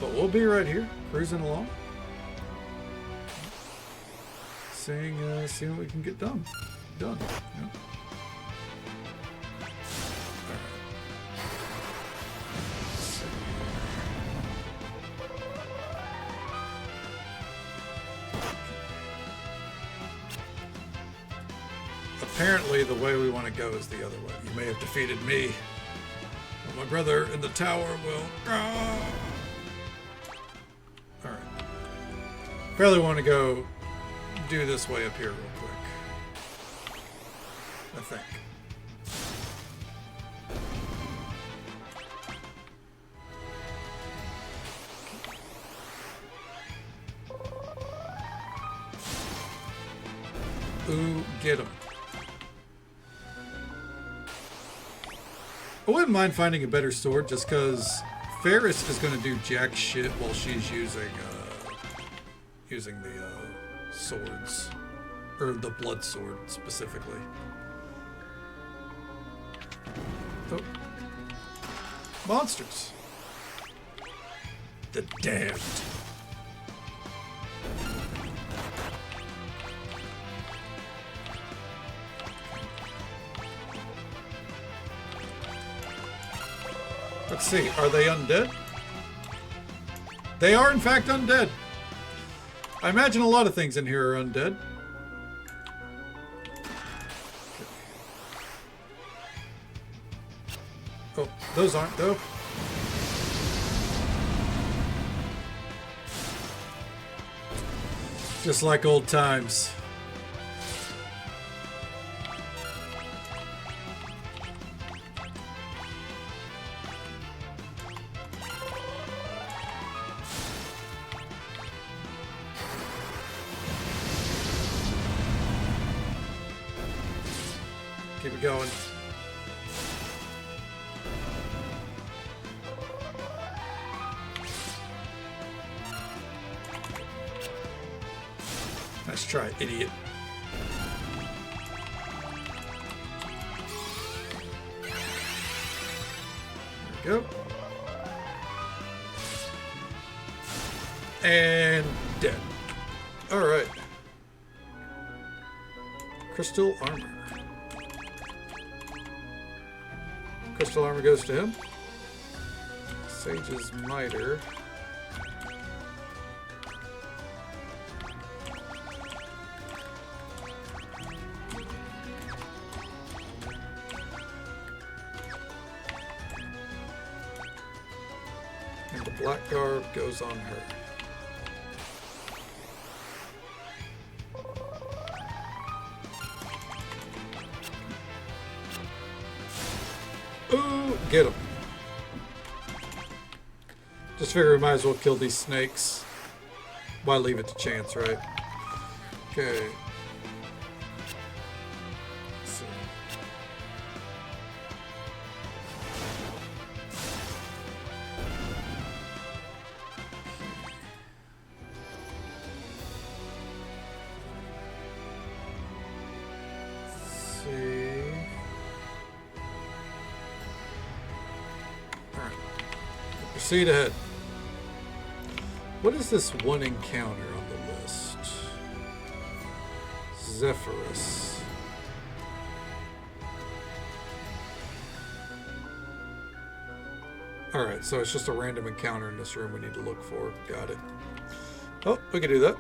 Speaker 1: But we'll be right here, cruising along. Seeing what we can get done. Yeah. Apparently, the way we want to go is the other way. You may have defeated me, but my brother in the tower will... Alright. Apparently want to go do this way up here real quick. I think. Ooh, get him. I wouldn't mind finding a better sword just because Ferris is going to do jack shit while she's using the swords. Or the blood sword, specifically. Oh. Monsters. The damned. Let's see, are they undead? They are in fact undead. I imagine a lot of things in here are undead. Oh, those aren't though. Just like old times. Keep it going. Nice try, idiot. There we go. And dead. Alright. Crystal armor. Crystal armor goes to him. Sage's Miter. And the black garb goes on her. Ooh, get him. Just figure we might as well kill these snakes. Why leave it to chance, right? Okay. Let's see. Let's see. Alright. Proceed ahead. What is this one encounter on the list? Zephyrus. Alright, so it's just a random encounter in this room we need to look for. Got it. Oh, we can do that.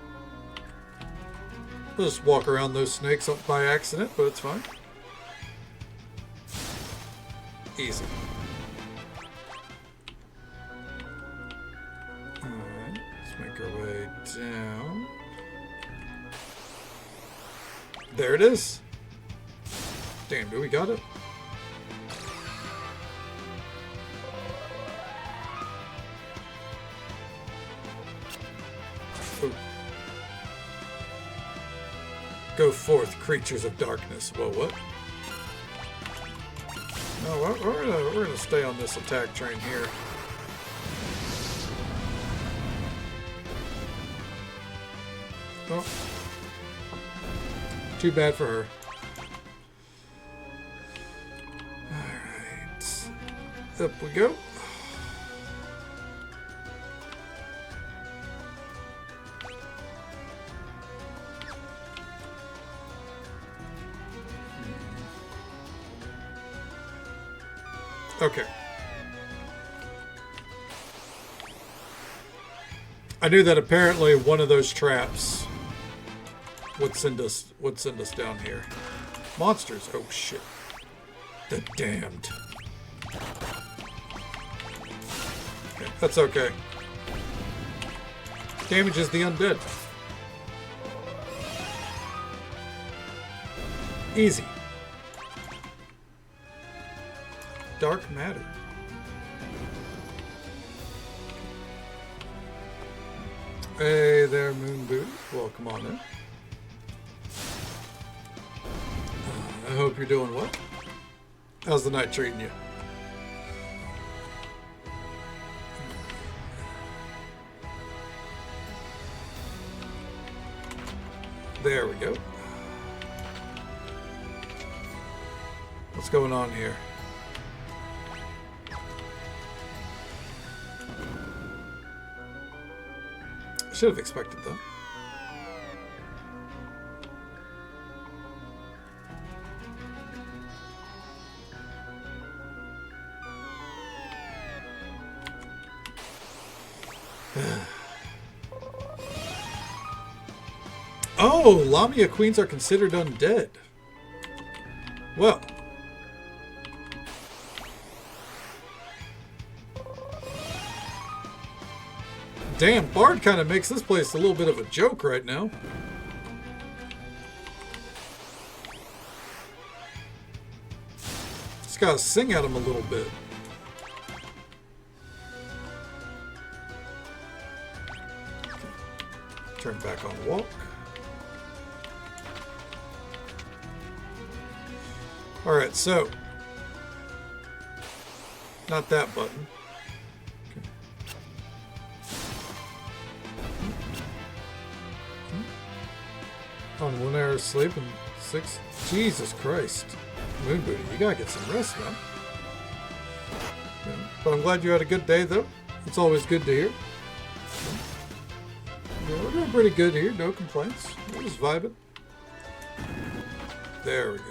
Speaker 1: We'll just walk around those snakes up by accident, but it's fine. Easy. Alright, let's make our way down. There it is. Damn, do we got it? Ooh. Go forth, creatures of darkness. Whoa, what? No, we're gonna stay on this attack train here. Oh. Too bad for her. Alright. Up we go. Okay. I knew that apparently one of those traps would send us down here. Monsters. Oh shit. The damned. Okay, that's okay. Damages the undead. Easy. Dark matter. Hey there, Moon Booty. Welcome on in. I hope you're doing well. How's the night treating you? There we go. What's going on here? Should have expected that. Oh, Lamia queens are considered undead. Well. Damn, Bard kind of makes this place a little bit of a joke right now. Just gotta sing at him a little bit. Turn back on walk. Alright, so. Not that button. On 1 hour of sleep and 6. Jesus Christ. Moon Booty, you gotta get some rest, man. Yeah. But I'm glad you had a good day, though. It's always good to hear. Yeah, we're doing pretty good here. No complaints. We're just vibing. There we go.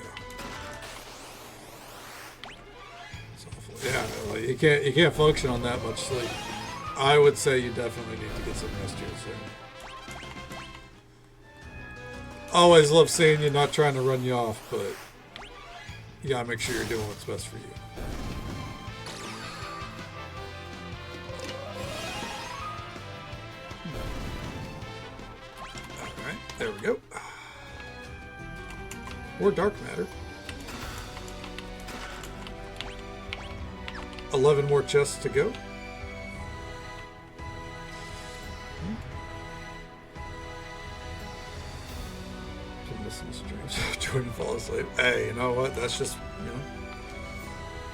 Speaker 1: It's awful. Yeah, like you can't function on that much sleep. I would say you definitely need to get some rest here soon. Always love seeing you, not trying to run you off, but you gotta make sure you're doing what's best for you. Alright, there we go. More dark matter. 11 more chests to go. Jordan fall asleep. Hey, you know what? That's just, you know,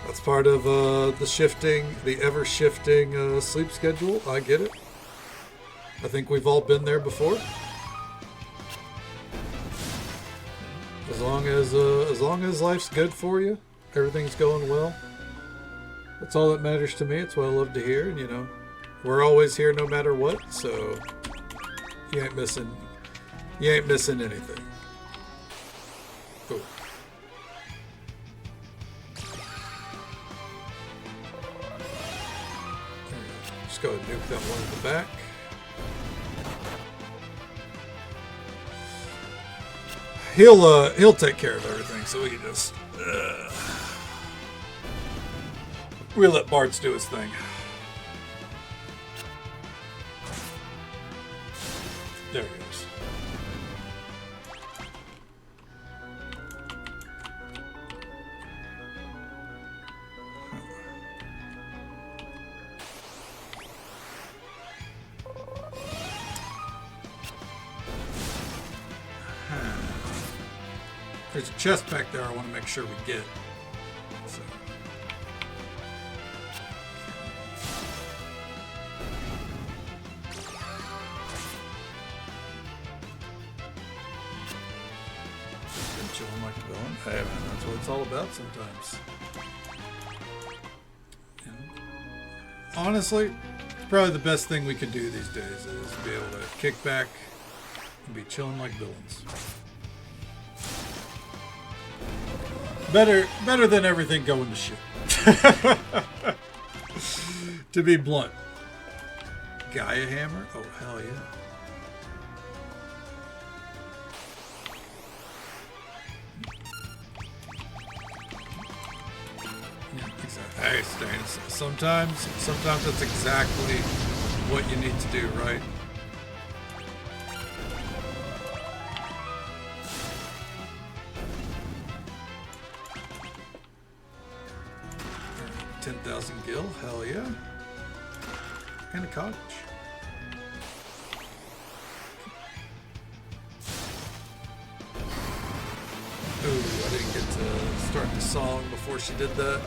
Speaker 1: that's part of the ever-shifting sleep schedule. I get it. I think we've all been there before. As long as life's good for you, everything's going well. That's all that matters to me. It's what I love to hear. And you know, we're always here no matter what. So you ain't missing anything. Cool. Just go ahead and nuke that one in the back. He'll take care of everything, so we can just we'll let Bartz do his thing. There he goes. There's a chest back there I want to make sure we get. So. Been chilling like a villain. Hey man, that's what it's all about sometimes. You know? Honestly, probably the best thing we could do these days is be able to kick back and be chilling like villains. Better than everything going to shit. To be blunt. Gaia hammer? Oh, hell yeah. Yeah, exactly. Hey, Stain, sometimes that's exactly what you need to do, right? 10,000 gil, hell yeah. And a cottage. Ooh, I didn't get to start the song before she did that.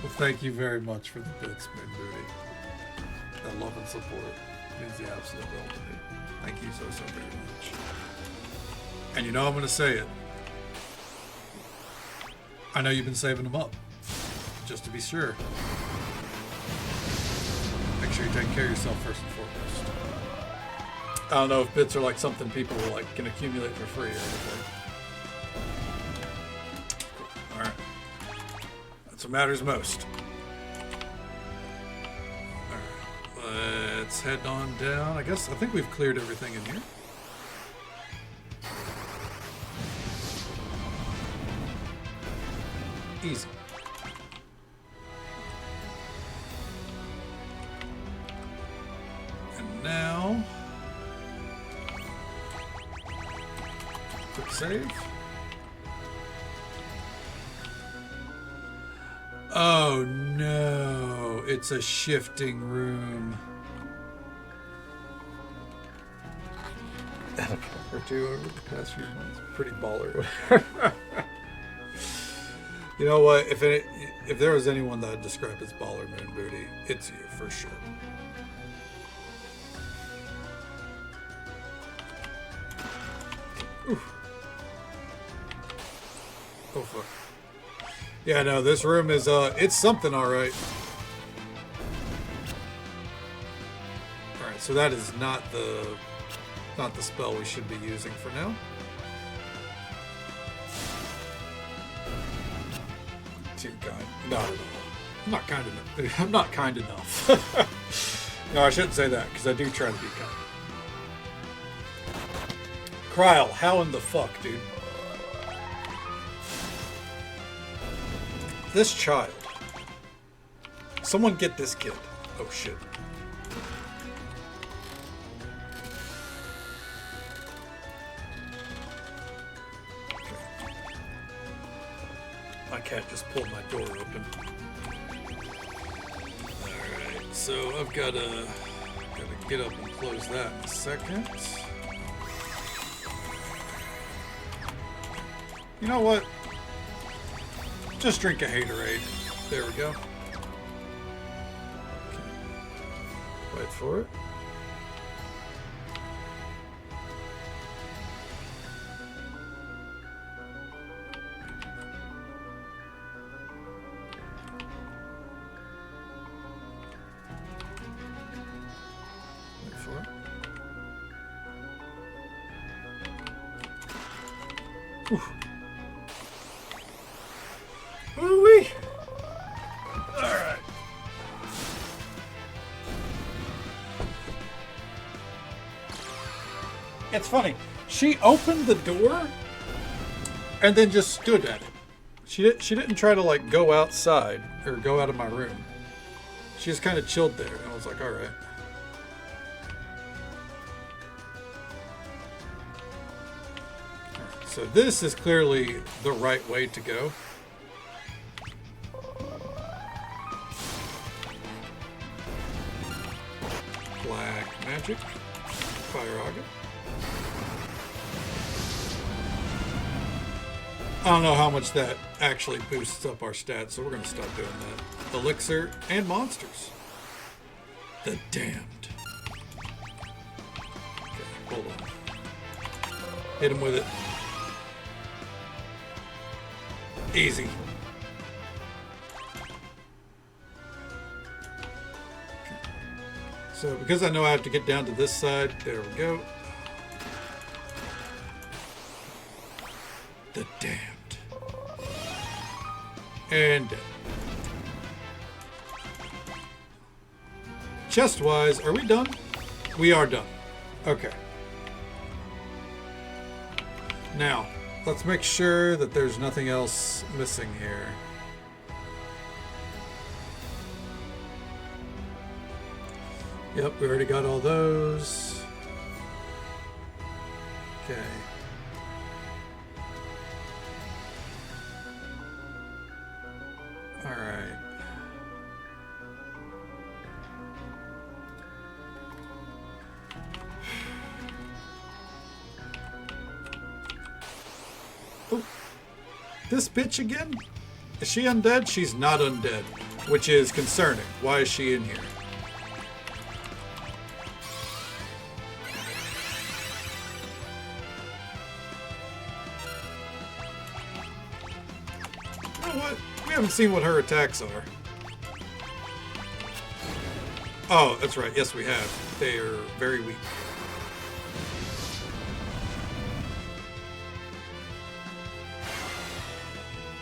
Speaker 1: Well, thank you very much for the bits, Moon Booty. That love and support means the absolute world to me. Thank you so very much. And you know I'm going to say it. I know you've been saving them up, just to be sure. Make sure you take care of yourself first and foremost. I don't know if bits are like something people like can accumulate for free or anything. All right, that's what matters most. All right, let's head on down. I think we've cleared everything in here. Easy. And now, quick save. Oh no, it's a shifting room. Or two over the past few months. Pretty baller. You know what? If there was anyone that I'd describe as baller moon booty, it's you for sure. Oof. Oh fuck. Yeah, no, this room is it's something, all right. All right, so that is not the spell we should be using for now. Too kind. Not at all. I'm not kind enough. I'm not kind enough. No, I shouldn't say that because I do try to be kind. Kryl, how in the fuck, dude? This child. Someone get this kid. Oh shit. My cat just pulled my door open. Alright, so I've gotta get up and close that in a second. You know what? Just drink a haterade. There we go. Wait for it. Wait for it. Whew. Ooh-wee. All right. It's funny. She opened the door and then just stood at it. She didn't try to like go outside or go out of my room. She just kind of chilled there, and I was like, all right. So this is clearly the right way to go. Black magic, fire auger. I don't know how much that actually boosts up our stats, so we're going to stop doing that. Elixir and monsters. The damned. Okay, hold on. Hit him with it. Easy. So because I know I have to get down to this side, there we go. The damned. And dead. Chest-wise, are we done? We are done. Okay. Now, let's make sure that there's nothing else missing here. Yep, we already got all those. Okay. All right. Oh, this bitch again? Is she undead? She's not undead, which is concerning. Why is she in here? know what? We haven't seen what her attacks are. Oh, that's right. Yes, we have. They are very weak.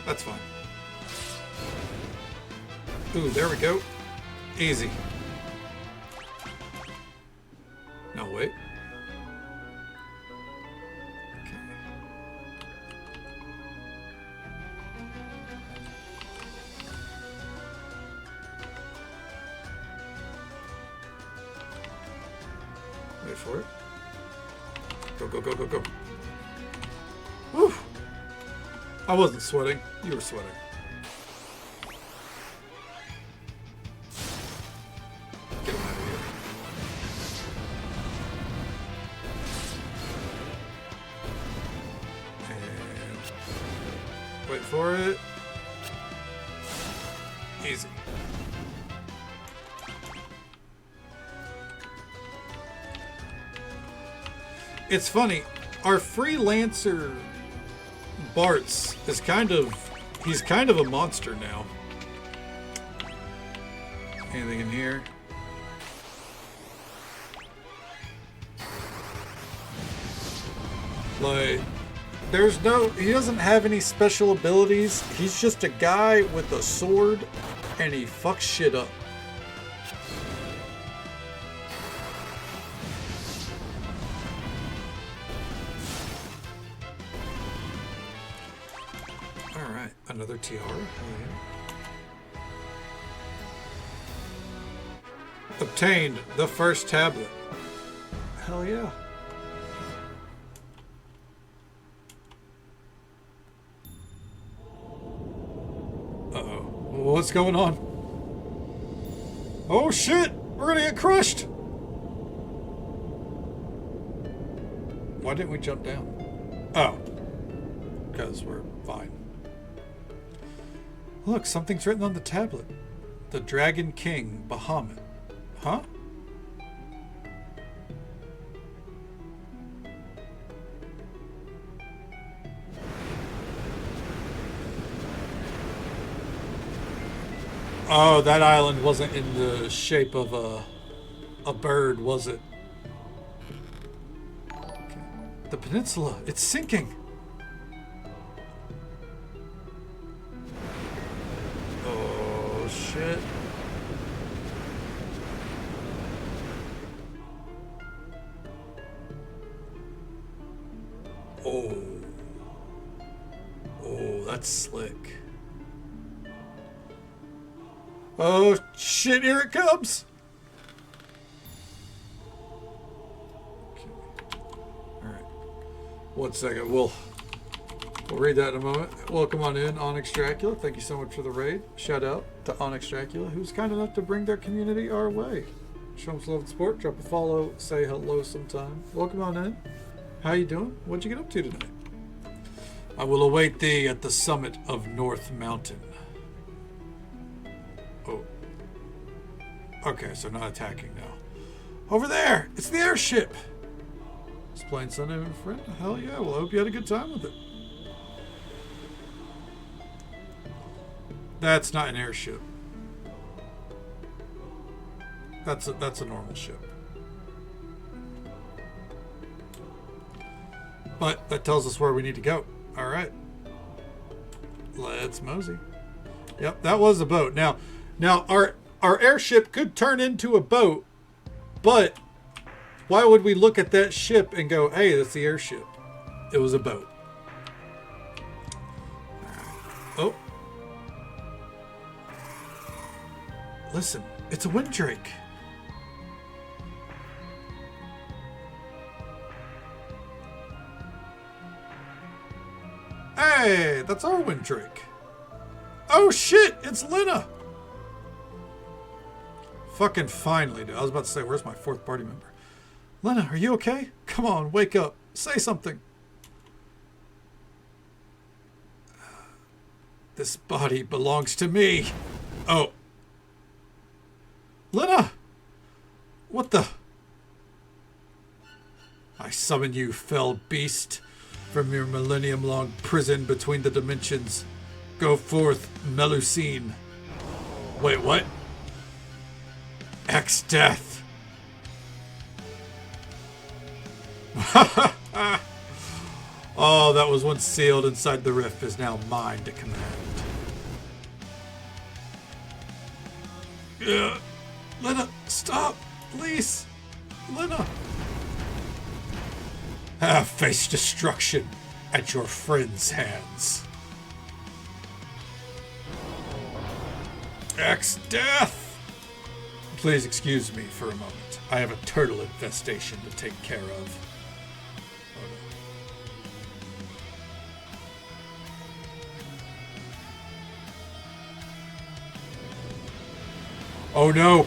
Speaker 1: That's fine. Ooh, there we go. Easy. No, wait. Okay. Wait for it. Go, go, go, go, go. Woo! I wasn't sweating. You were sweating. Get him out of here. And wait for it. Easy. It's funny. Our freelancer Bartz is he's kind of a monster now. Anything in here? Like, he doesn't have any special abilities. He's just a guy with a sword and he fucks shit up. Another tiara. Oh, yeah. Obtained the first tablet. Hell yeah. Uh-oh. What's going on? Oh shit! We're gonna get crushed! Why didn't we jump down? Oh. Because we're fine. Look, something's written on the tablet. The Dragon King, Bahamut. Huh? Oh, that island wasn't in the shape of a bird, was it? Okay. The peninsula, it's sinking. Shit. Oh. Oh, that's slick. Oh shit, here it comes. Okay. All right. 1 second. We'll read that in a moment. Welcome on in, Onyx Dracula. Thank you so much for the raid. Shout out to Onyx Dracula, who's kind enough to bring their community our way. Show them some love and support. Drop a follow. Say hello sometime. Welcome on in. How you doing? What'd you get up to tonight? I will await thee at the summit of North Mountain. Oh. Okay, so not attacking now. Over there! It's the airship! It's playing Sunday with a friend? Hell yeah, well I hope you had a good time with it. That's not an airship. That's a normal ship. But that tells us where we need to go. All right. Let's mosey. Yep, that was a boat. Now our airship could turn into a boat, but why would we look at that ship and go, "Hey, that's the airship"? It was a boat. Oh. Listen, it's a Windrake. Hey, that's our Windrake. Oh shit, it's Lena. Fucking finally, dude. I was about to say, where's my fourth party member? Lena, are you okay? Come on, wake up. Say something. This body belongs to me. Oh. Lena! What the? I summon you, fell beast, from your millennium-long prison between the dimensions. Go forth, Melusine. Wait, what? X-Death. Oh, that was once sealed inside the rift is now mine to command. Yeah. Lena, stop, please. Lena. Face destruction at your friend's hands. X-Death! Please excuse me for a moment. I have a turtle infestation to take care of. Oh no!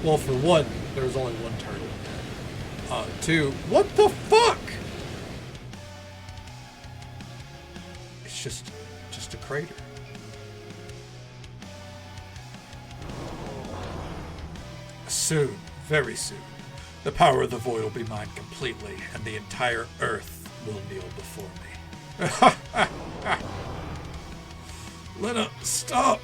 Speaker 1: Well, for one, there was only one turtle. Two, what the fuck? It's just a crater. Soon, very soon, the power of the void will be mine completely, and the entire earth will kneel before me. Lena, stop!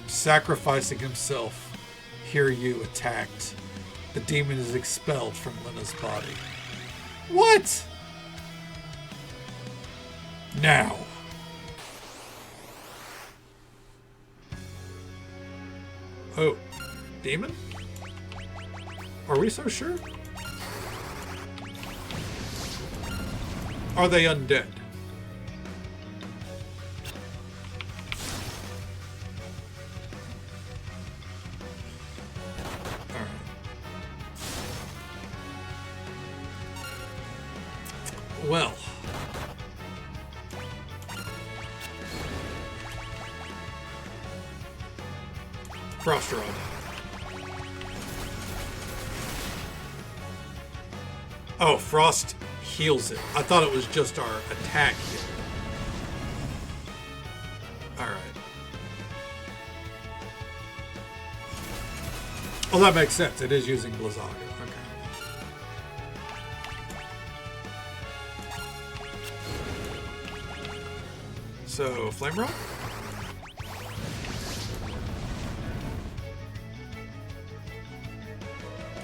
Speaker 1: Sacrificing himself, Hiryu attacked. The demon is expelled from Lena's body. What? Now. Oh, demon? Are we so sure? Are they undead? Well, Frost Rod. Oh, Frost heals it. I thought it was just our attack here. Alright. Well, that makes sense. It is using Blizzaga. Okay. So, Flame Rod?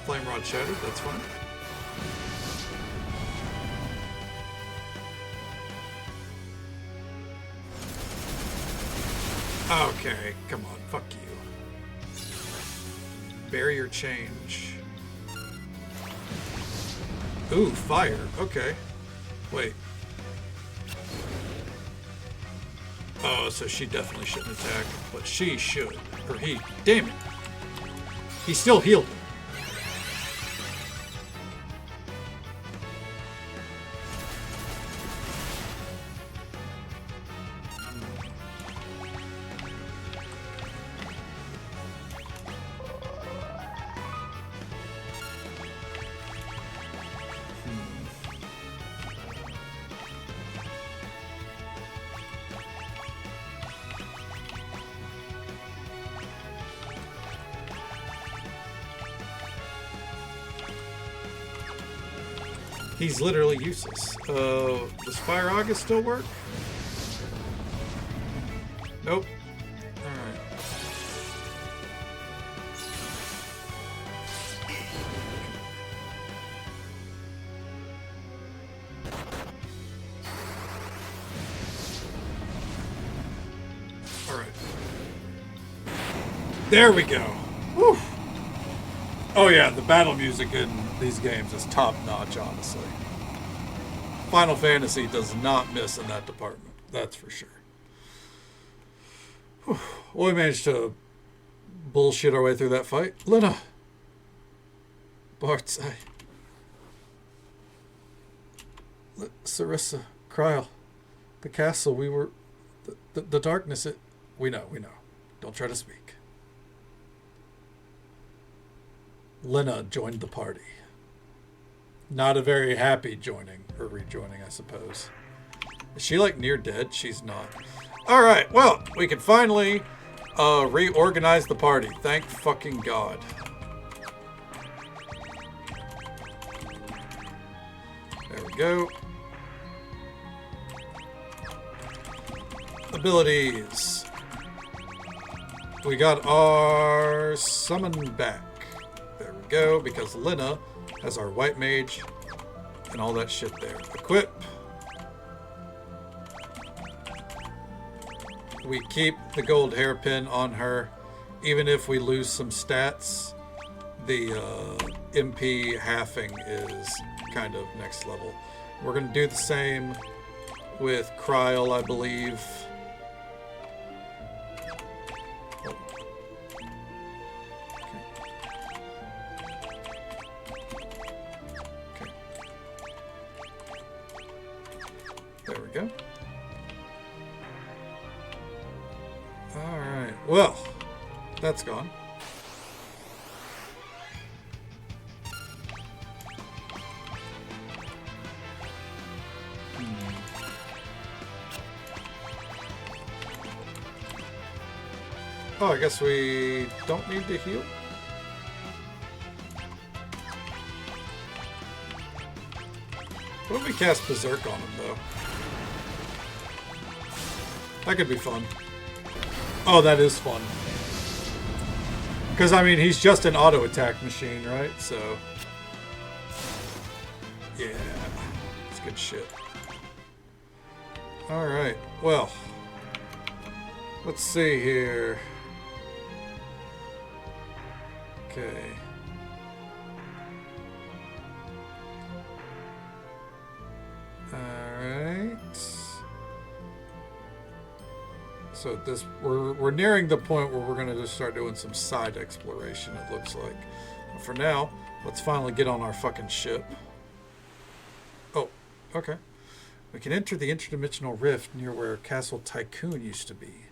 Speaker 1: Flame Rod shattered, that's fine. Okay, come on, fuck you. Barrier change. Ooh, fire, okay. Wait. Oh, so she definitely shouldn't attack, but she should. Or he. Damn it. He still healed her. He's literally useless. Does Fire August still work? Nope. Alright. Alright. There we go. Whew. Oh yeah, the battle music in these games is top notch, honestly. Final Fantasy does not miss in that department, that's for sure. Whew. Well, we managed to bullshit our way through that fight. Lena! Bart's, Sarissa, Kryl, the castle, we were... The darkness, it... We know. Don't try to speak. Lena joined the party. Not a very happy joining, or rejoining, I suppose. Is she like near dead? She's not. Alright, well, we can finally reorganize the party. Thank fucking God. There we go. Abilities. We got our summon back. There we go, because Lina has our white mage and all that shit there. Equip. We keep the gold hairpin on her, even if we lose some stats. The MP halving is kind of next level. We're going to do the same with Kryl, I believe. Oh. Okay. There we go. Alright, well, that's gone. Oh, I guess we don't need to heal. What if we cast Berserk on him, though? That could be fun. Oh, that is fun. Because, I mean, he's just an auto attack machine, right? So, yeah, it's good shit. Alright, well, let's see here. Okay. Alright. So this we're nearing the point where we're gonna just start doing some side exploration, it looks like. But for now, let's finally get on our fucking ship. Oh, okay. We can enter the interdimensional rift near where Castle Tycoon used to be.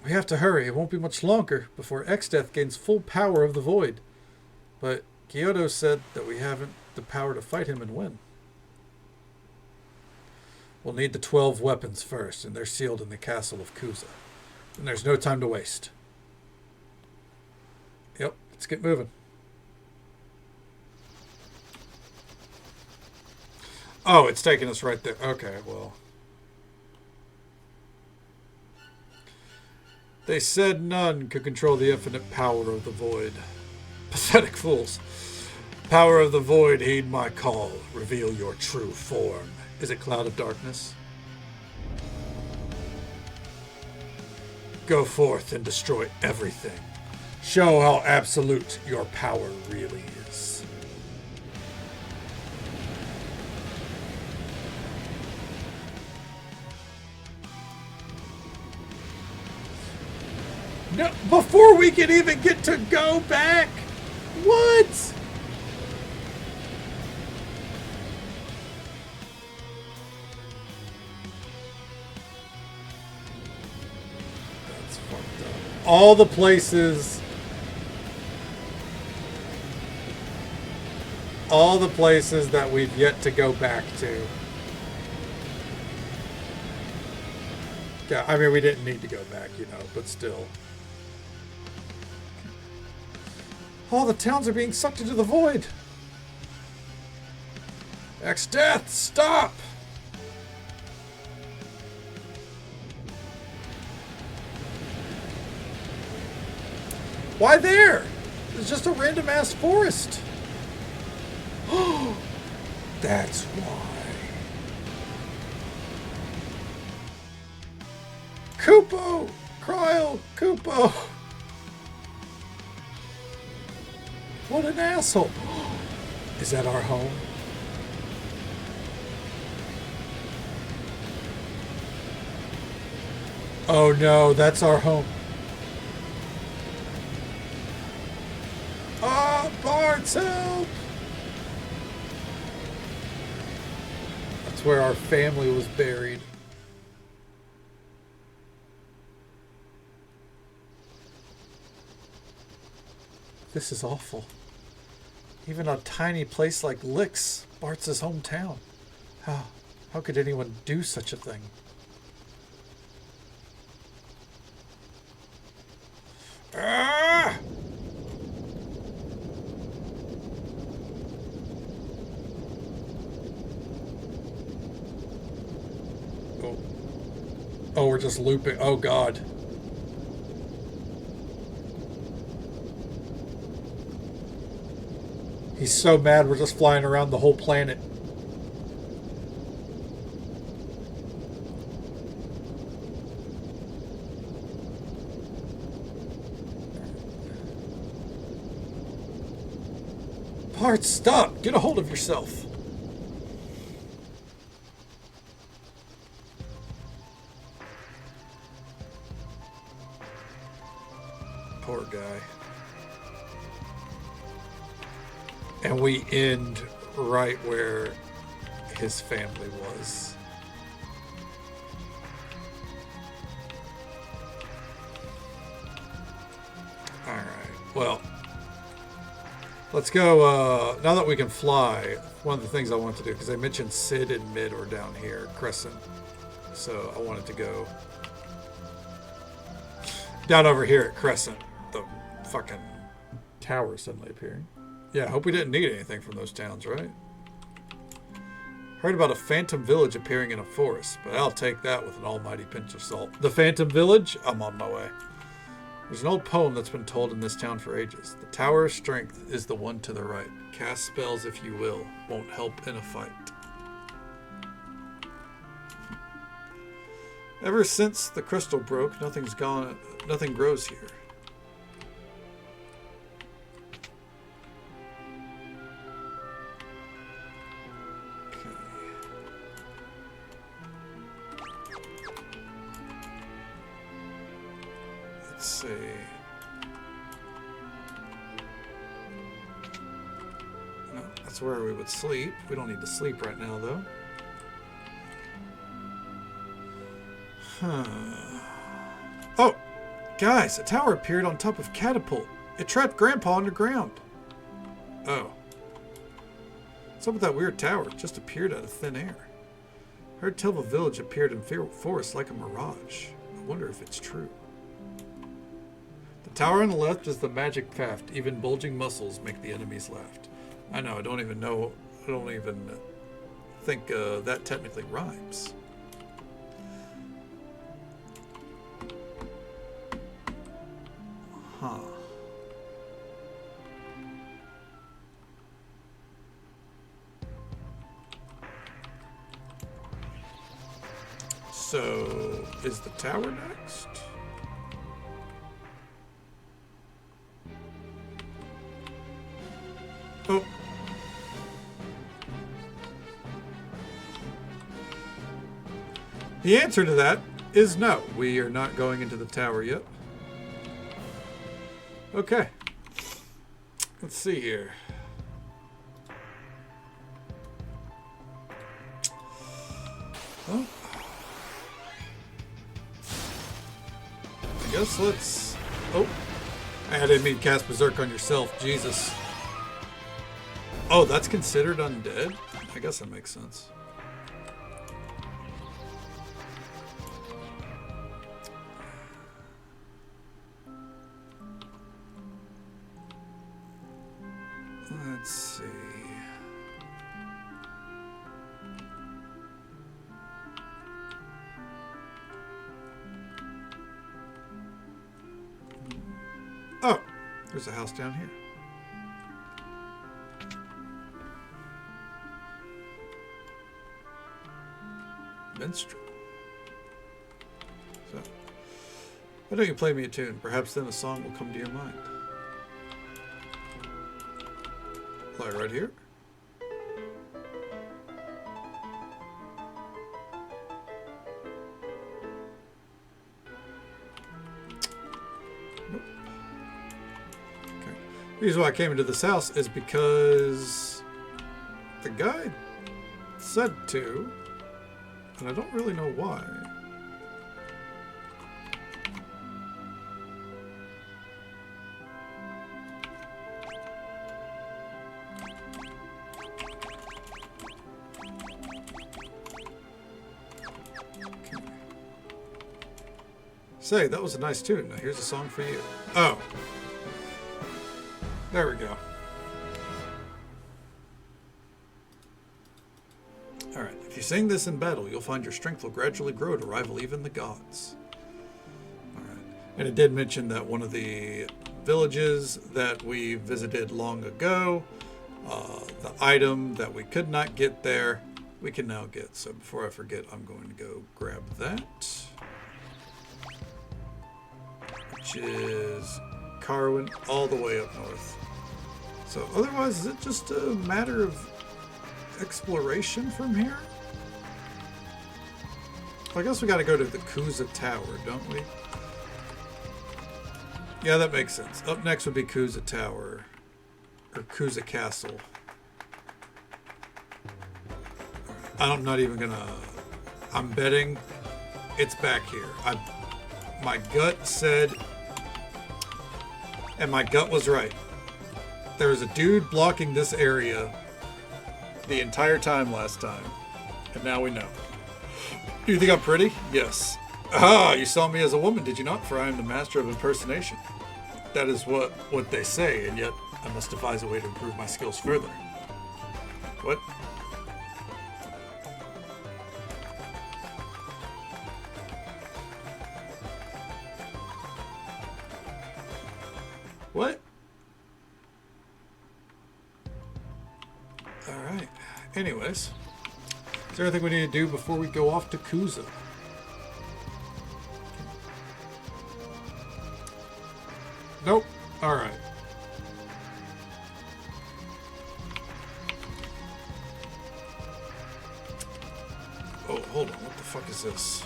Speaker 1: We have to hurry. It won't be much longer before Exdeath gains full power of the Void. But Kyoto said that we haven't the power to fight him and win. We'll need the 12 weapons first, and they're sealed in the castle of Kuza. And there's no time to waste. Yep, let's get moving. Oh, it's taking us right there. Okay, well. They said none could control the infinite power of the Void. Pathetic fools. Power of the Void, heed my call. Reveal your true form. Is it Cloud of Darkness? Go forth and destroy everything. Show how absolute your power really is. No, before we can even get to go back? What? That's fucked up. All the places that we've yet to go back to. Yeah, I mean, we didn't need to go back, you know, but still. All the towns are being sucked into the void. Exdeath, stop! Why there? It's just a random ass forest. That's why. Kupo! Kryl! Kupo! What an asshole! Is that our home? Oh no, that's our home. Ah, Bart's help! That's where our family was buried. This is awful. Even a tiny place like Lix, Bart's hometown. How could anyone do such a thing? Ah! Oh. Oh, we're just looping. Oh, God. He's so mad we're just flying around the whole planet. Bart, stop! Get a hold of yourself. Poor guy. And we end right where his family was. Alright, well, let's go, now that we can fly, one of the things I want to do, because I mentioned Sid and Mid were down here, Crescent, so I wanted to go down over here at Crescent, the fucking tower suddenly appearing. Yeah, I hope we didn't need anything from those towns, right? Heard about a phantom village appearing in a forest, but I'll take that with an almighty pinch of salt. The phantom village? I'm on my way. There's an old poem that's been told in this town for ages. The tower of strength is the one to the right. Cast spells if you will, won't help in a fight. Ever since the crystal broke, nothing grows here. Let's see. No, that's where we would sleep. We don't need to sleep right now, though. Huh. Oh! Guys, a tower appeared on top of Catapult. It trapped Grandpa underground. Oh. What's up with that weird tower? It just appeared out of thin air. Heard tell of a village appeared in forest like a mirage. I wonder if it's true. The tower on the left is the magic path. Even bulging muscles make the enemies laugh. I know, I don't even think that technically rhymes. Huh. So, is the tower next? Oh. The answer to that is no. We are not going into the tower yet. Okay. Let's see here. Well, I guess let's... Oh. I didn't mean to cast Berserk on yourself. Jesus. Oh, that's considered undead? I guess that makes sense. Let's see. Oh, there's a house down here. Minstrel. So, why don't you play me a tune? Perhaps then a song will come to your mind. Play right here. Nope. Okay. The reason why I came into this house is because the guy said to, and I don't really know why. Say, that was a nice tune. Now here's a song for you. Oh. There we go. Alright, if you sing this in battle, you'll find your strength will gradually grow to rival even the gods. Alright. And it did mention that one of the villages that we visited long ago, the item that we could not get there, we can now get. So before I forget, I'm going to go grab that. Which is Carwin all the way up north. So otherwise, is it just a matter of exploration from here? Well, I guess we got to go to the Kuza Tower, don't we? Yeah, that makes sense. Up next would be Kuza Tower. Or Kuza Castle. I'm not even gonna... I'm betting it's back here. My gut said... And my gut was right. There was a dude blocking this area the entire time last time. And now we know. Do you think I'm pretty? Yes. Ah, you saw me as a woman, did you not? For I am the master of impersonation. That is what they say, and yet I must devise a way to improve my skills further. What? What? Alright. Anyways. Is there anything we need to do before we go off to Kuza? Nope. Alright. Oh, hold on. What the fuck is this?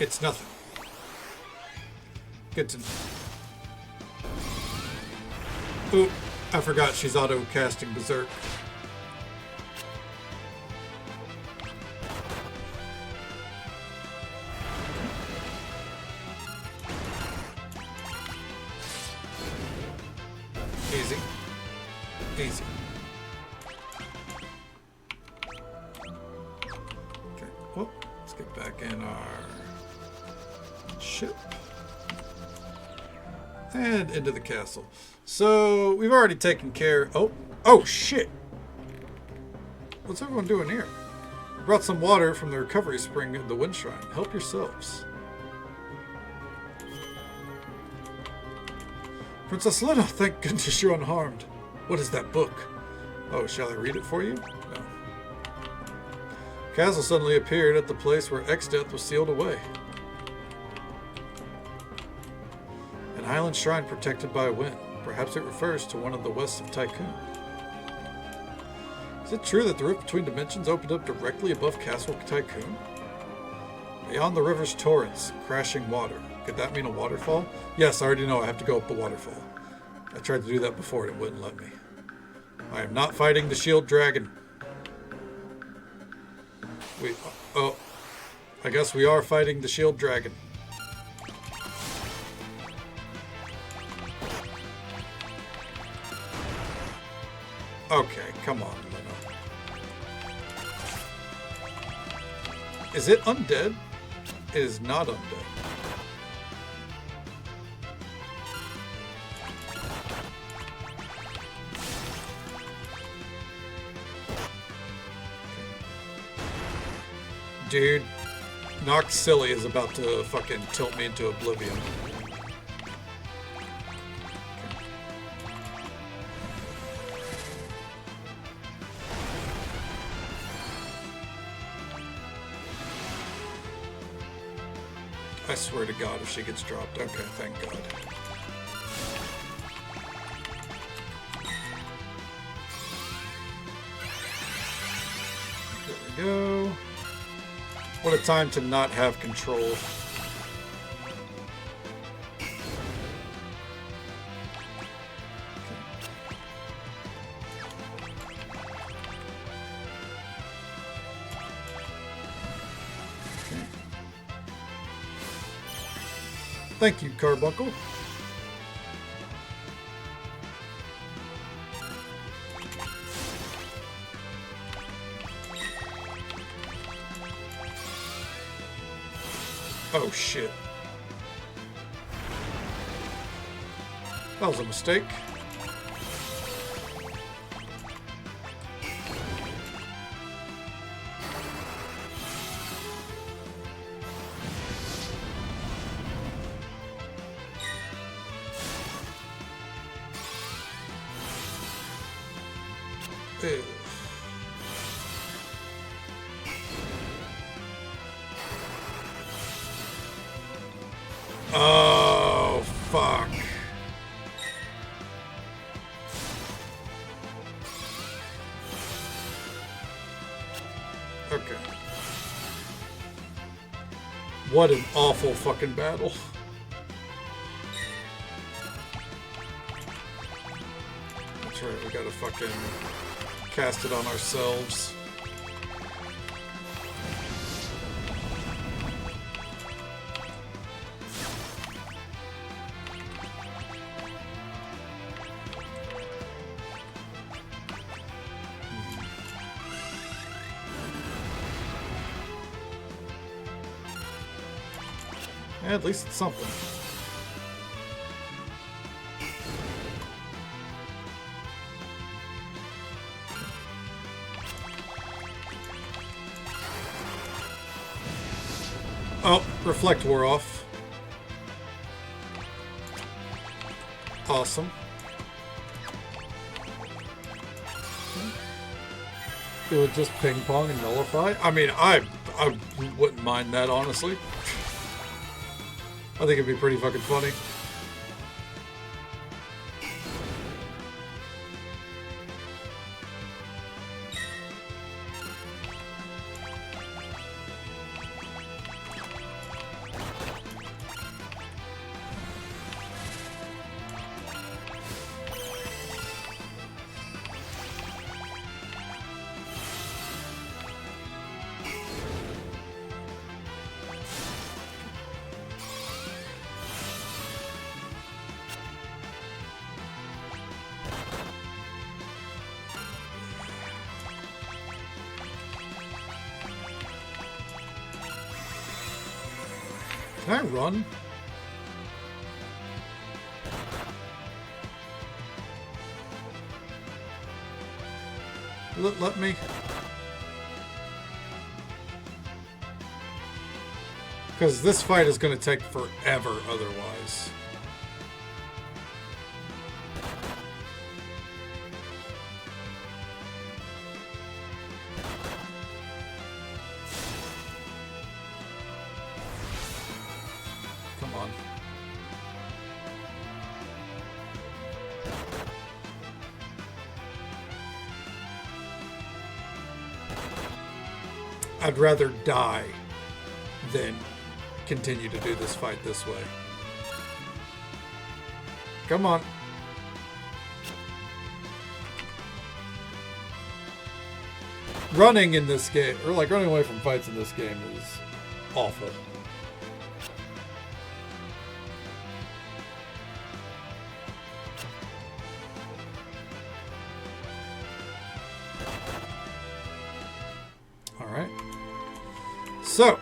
Speaker 1: It's nothing. Good to know. Oop, I forgot she's auto-casting Berserk. Easy. Easy. Okay, well, let's get back in our ship. And into the castle. So, we've already taken care... Oh, shit! What's everyone doing here? I brought some water from the recovery spring in the Wind Shrine. Help yourselves. Princess Lena, thank goodness you're unharmed. What is that book? Oh, shall I read it for you? No. Castle suddenly appeared at the place where Exdeath was sealed away. An island shrine protected by wind. Perhaps it refers to one of the west of Tycoon. Is it true that the rift between dimensions opened up directly above Castle Tycoon? Beyond the river's torrents, crashing water. Could that mean a waterfall? Yes, I already know I have to go up the waterfall. I tried to do that before and it wouldn't let me. I am not fighting the shield dragon. Oh, I guess we are fighting the shield dragon. Okay, come on, Lena. Is it undead? It is not undead. Dude, Nox Silly is about to fucking tilt me into oblivion. I swear to God, if she gets dropped. Okay, thank God. There we go. What a time to not have control. Thank you, Carbuncle. Oh, shit. That was a mistake. Ew. Oh, fuck. Okay. What an awful fucking battle. That's right, we gotta fucking cast it on ourselves. Yeah, at least it's something. Oh, reflect wore off. Awesome.
Speaker 3: It would just ping pong and nullify.
Speaker 1: I mean, I wouldn't mind that, honestly. I think it'd be pretty fucking funny. Can I run? Let me. Because this fight is going to take forever otherwise. Come on. I'd rather die than continue to do this fight this way. Come on. Running in this game, or like running away from fights in this game, is awful. All right. So,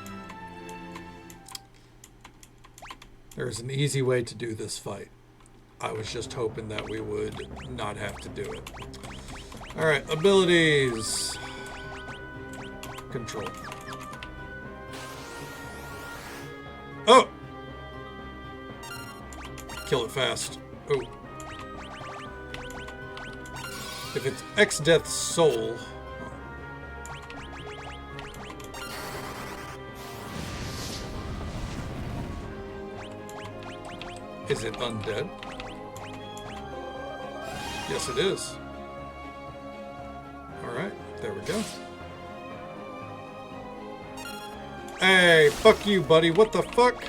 Speaker 1: there's an easy way to do this fight. I was just hoping that we would not have to do it. All right, abilities. Control. Oh! Kill it fast. Oh. If it's X Death Soul. Is it undead? Yes, it is. Alright, there we go. Hey, fuck you, buddy. What the fuck?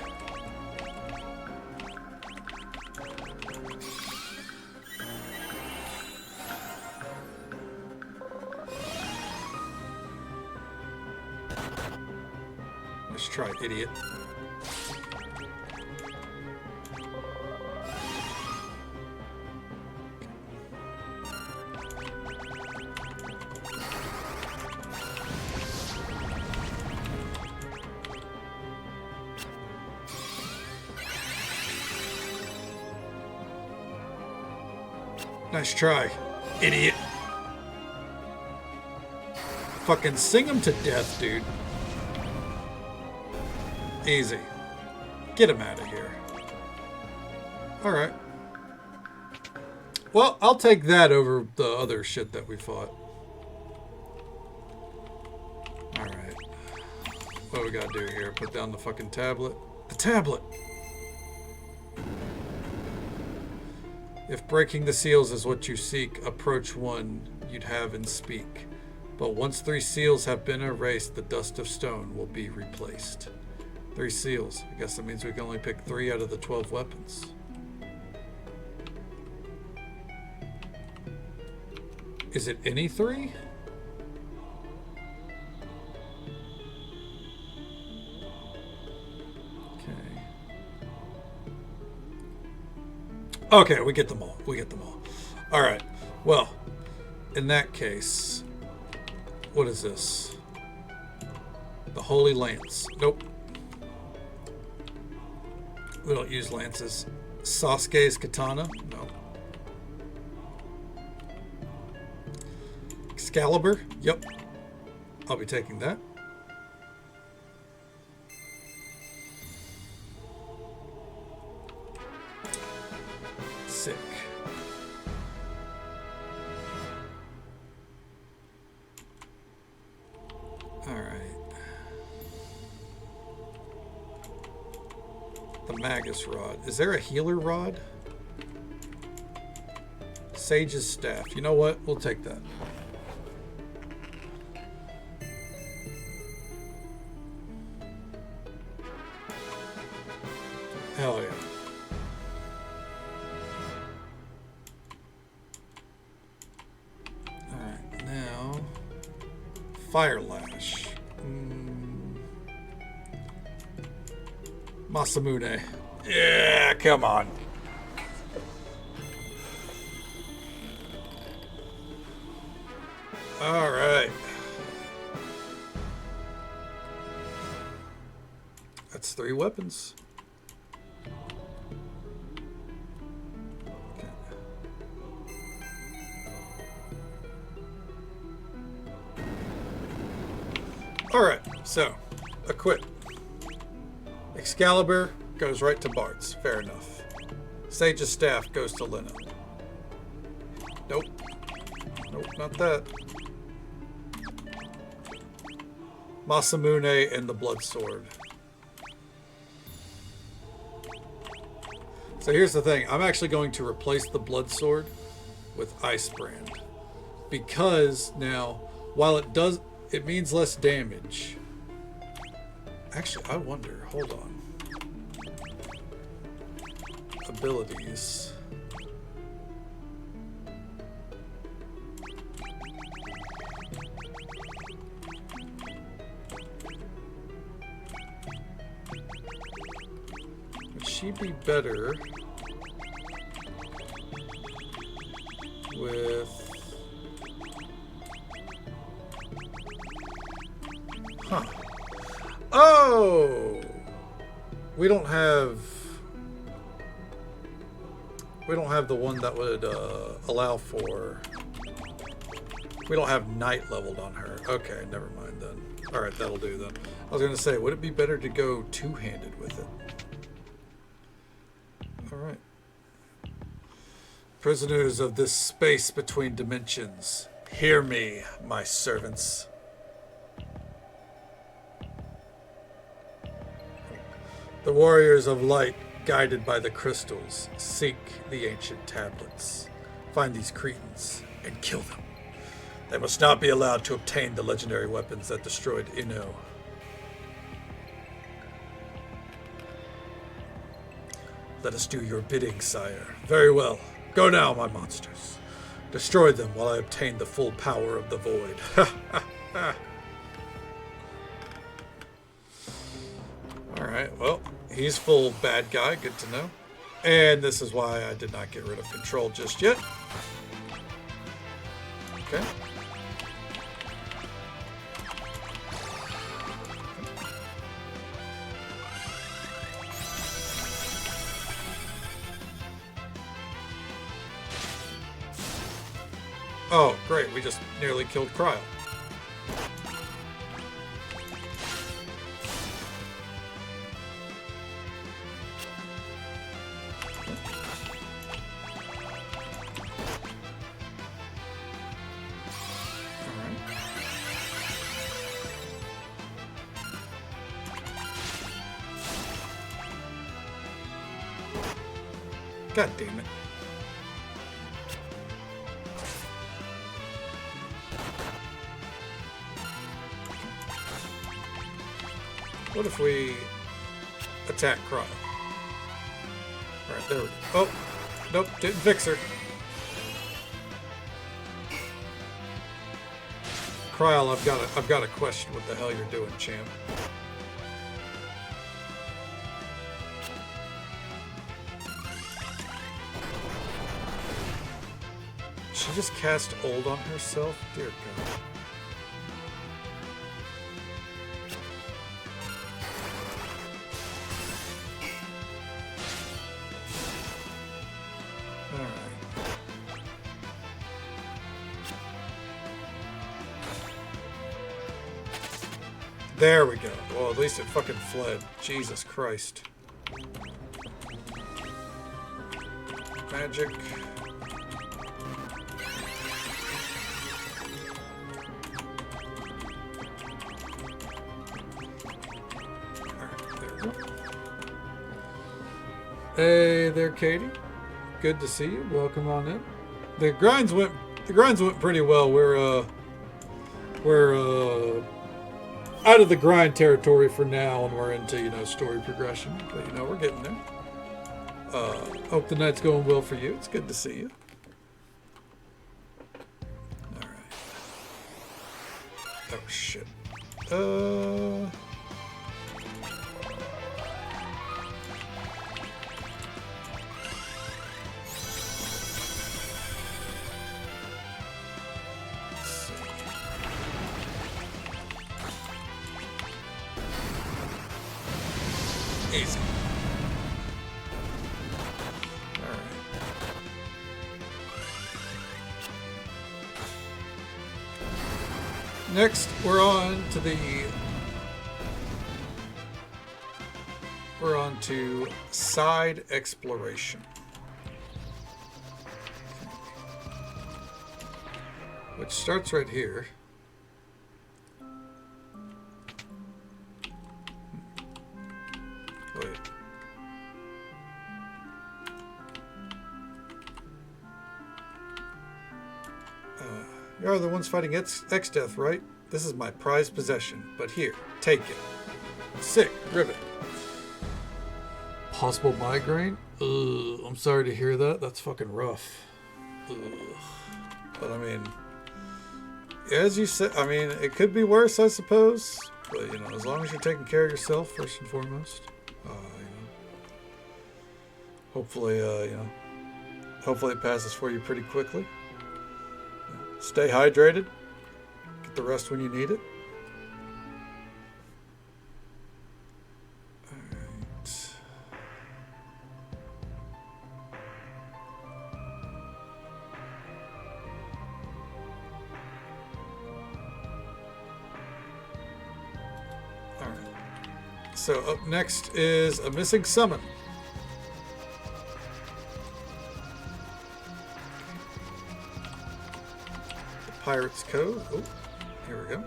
Speaker 1: Let's try, idiot. Nice try, idiot. Fucking sing him to death, dude. Easy. Get him out of here. Alright. Well, I'll take that over the other shit that we fought. Alright. What do we gotta do here? Put down the fucking tablet. The tablet! If breaking the seals is what you seek, approach one you'd have and speak. But once 3 seals have been erased, the dust of stone will be replaced. 3 seals. I guess that means we can only pick 3 out of the 12 weapons. Is it any 3? Okay, we get them all. We get them all. All right. Well, in that case, what is this? The Holy Lance. Nope. We don't use lances. Sasuke's katana. No. Excalibur. Yep. I'll be taking that. Sick. All right. The Magus Rod. Is there a healer rod? Sage's Staff. You know what? We'll take that. Hell yeah. Alright, now Fire Lash. Masamune. Yeah, come on. Alright. That's 3 weapons. Alright, so, equip. Excalibur goes right to Bart's. Fair enough. Sage's Staff goes to Lena. Nope. Nope, not that. Masamune and the Blood Sword. So here's the thing. I'm actually going to replace the Blood Sword with Ice Brand. Because now, while it means less damage. Actually, I wonder. Hold on. Abilities. Would she be better with... Huh. Oh! We don't have the one that would allow for... We don't have night leveled on her. Okay, never mind then. Alright, that'll do then. I was going to say, would it be better to go two-handed with it? Alright. Prisoners of this space between dimensions, hear me, my servants. The warriors of light, guided by the crystals, seek the ancient tablets. Find these cretins and kill them. They must not be allowed to obtain the legendary weapons that destroyed Inno. Let us do your bidding, sire. Very well. Go now, my monsters. Destroy them while I obtain the full power of the void. Alright, well, he's full bad guy. Good to know. And this is why I did not get rid of control just yet. Okay. Oh, great. We just nearly killed Cryle. God damn it. What if we attack Cryle? Alright, there we go. Oh! Nope, didn't fix her. Cryle, I've got a question what the hell you're doing, champ. She just cast ult on herself? Dear God. There we go. Well, at least it fucking fled. Jesus Christ. Magic. Alright, there we go. Hey there, Katie. Good to see you. Welcome on in. The grinds went pretty well. We're out of the grind territory for now, and we're into, you know, story progression. But, you know, we're getting there. Hope the night's going well for you. It's good to see you. All right. Oh, shit. Easy. Alright. Next, we're on to side exploration. Which starts right here. Wait. You are the ones fighting X-Death, right? This is my prized possession, but here, take it. Sick. Ribbit. Possible migraine? Ugh, I'm sorry to hear that. That's fucking rough. Ugh. But I mean, as you said, I mean, it could be worse, I suppose. But, you know, as long as you're taking care of yourself, first and foremost. You know, hopefully, hopefully it passes for you pretty quickly. Stay hydrated. Get the rest when you need it. Alright. Alright. So up next is a missing summon. Pirate's Code. Oh, here we go.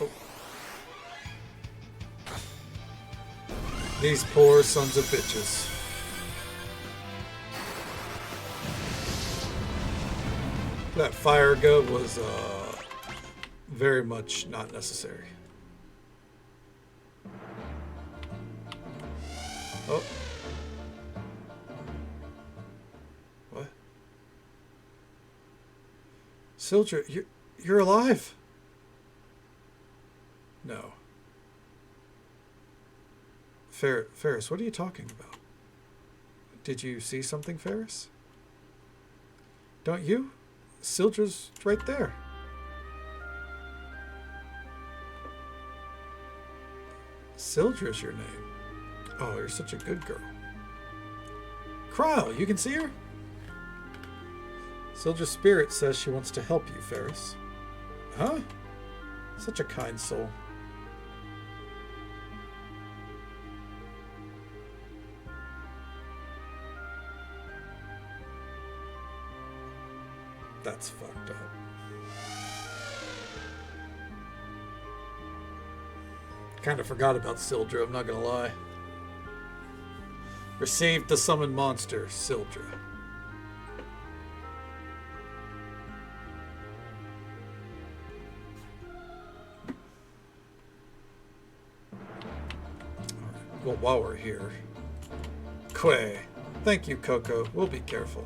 Speaker 1: Oh. These poor sons of bitches. That fire go was very much not necessary. Oh. What? Sildra, you're alive? No. Ferris, what are you talking about? Did you see something, Ferris? Don't you? Sildra's right there. Sildra's your name. Oh, you're such a good girl. Cryle, you can see her? Sildra's spirit says she wants to help you, Ferris. Huh? Such a kind soul. That's fucked up. Kind of forgot about Sildra, I'm not gonna lie. Received the summoned monster, Sildra. Well, while we're here. Quay. Thank you, Coco. We'll be careful.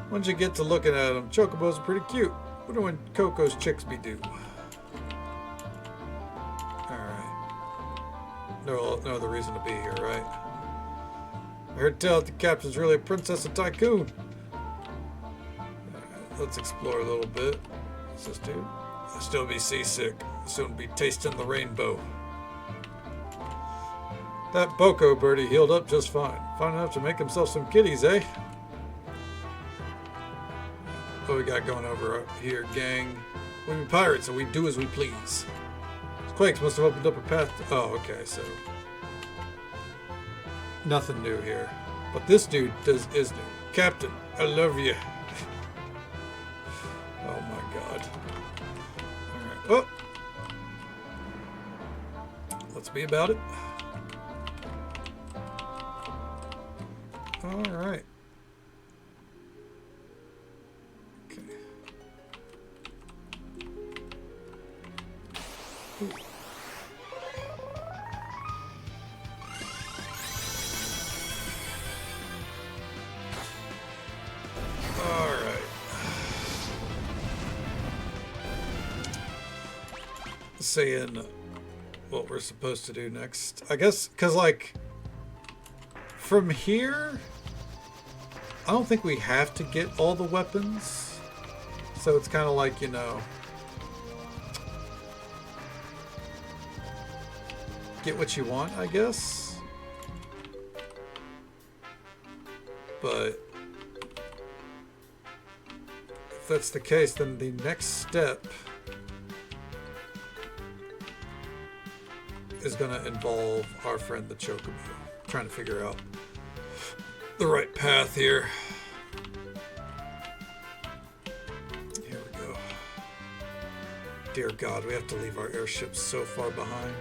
Speaker 1: Once you get to looking at them, Chocobos are pretty cute. Wonder when Coco's chicks be due. Alright. No other reason to be here, right? I heard tell that the captain's really a princess and tycoon. Alright, let's explore a little bit. What's this dude? I'll still be seasick. Soon be tasting the rainbow. That Boko birdie healed up just fine. Fine enough to make himself some kitties, eh? What we got going over here, gang? We're pirates, and we do as we please. These Quakes must have opened up a path to... Oh, okay, so... Nothing new here. But this dude is new. Captain, I love you. Oh my god. Alright. Oh! Let's be about it. Alright. Okay. Ooh. Alright. Seeing what we're supposed to do next. I guess, because, like, from here, I don't think we have to get all the weapons. So it's kind of like, you know, get what you want, I guess. But if that's the case, then the next step is going to involve our friend the Chocobo. Trying to figure out the right path here. Here we go. Dear God, we have to leave our airship so far behind.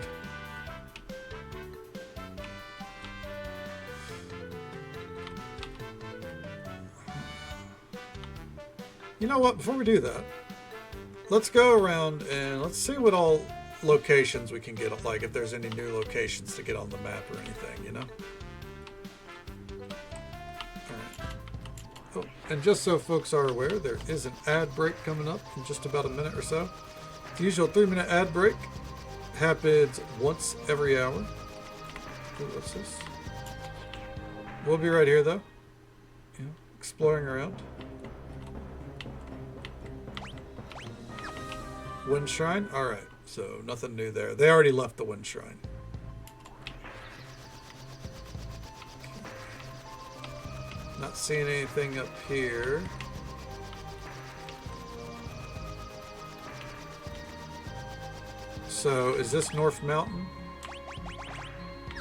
Speaker 1: You know what? Before we do that, let's go around and let's see what all locations we can get, like if there's any new locations to get on the map or anything, you know? Alright. Oh, and just so folks are aware, there is an ad break coming up in just about a minute or so. The usual 3-minute ad break happens once every hour. Ooh, what's this? We'll be right here though. Yeah, exploring around. Wind Shrine? Alright. So, nothing new there. They already left the Wind Shrine. Not seeing anything up here. So, is this North Mountain?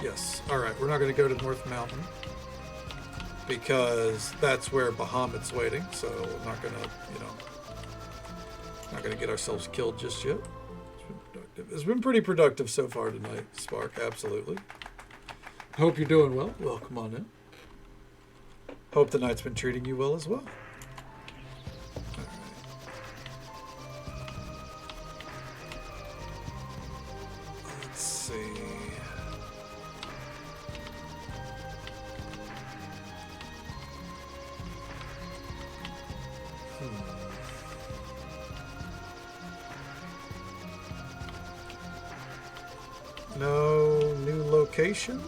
Speaker 1: Yes. Alright, we're not going to go to North Mountain. Because that's where Bahamut's waiting. So, we're not going to, you know, not going to get ourselves killed just yet. It's been pretty productive so far tonight, Spark, absolutely. Hope you're doing well. Welcome on in. Hope the night's been treating you well as well. All right. Let's see. No new locations.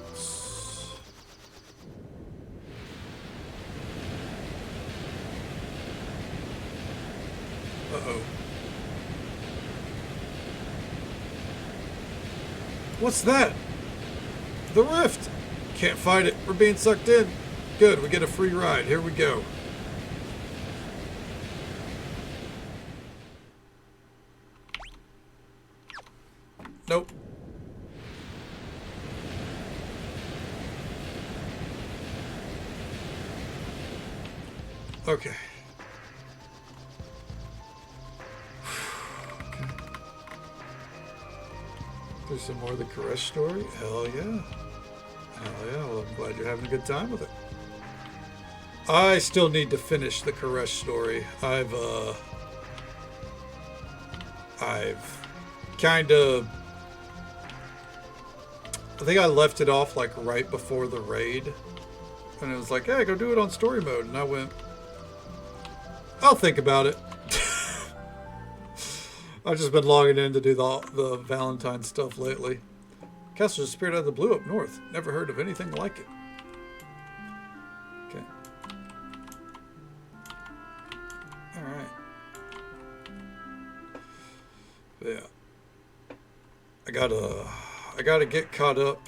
Speaker 1: Uh-oh. What's that? The rift! Can't fight it. We're being sucked in. Good, we get a free ride. Here we go. Nope. Okay. There's some more of the Koresh story? Hell yeah. Hell yeah. Well, I'm glad you're having a good time with it. I still need to finish the Koresh story. I've kind of... I think I left it off like right before the raid. And it was like, hey, go do it on story mode. And I went, I'll think about it. I've just been logging in to do the Valentine stuff lately. Castle just appeared out of the blue up north. Never heard of anything like it. Okay. Alright. Yeah. I gotta get caught up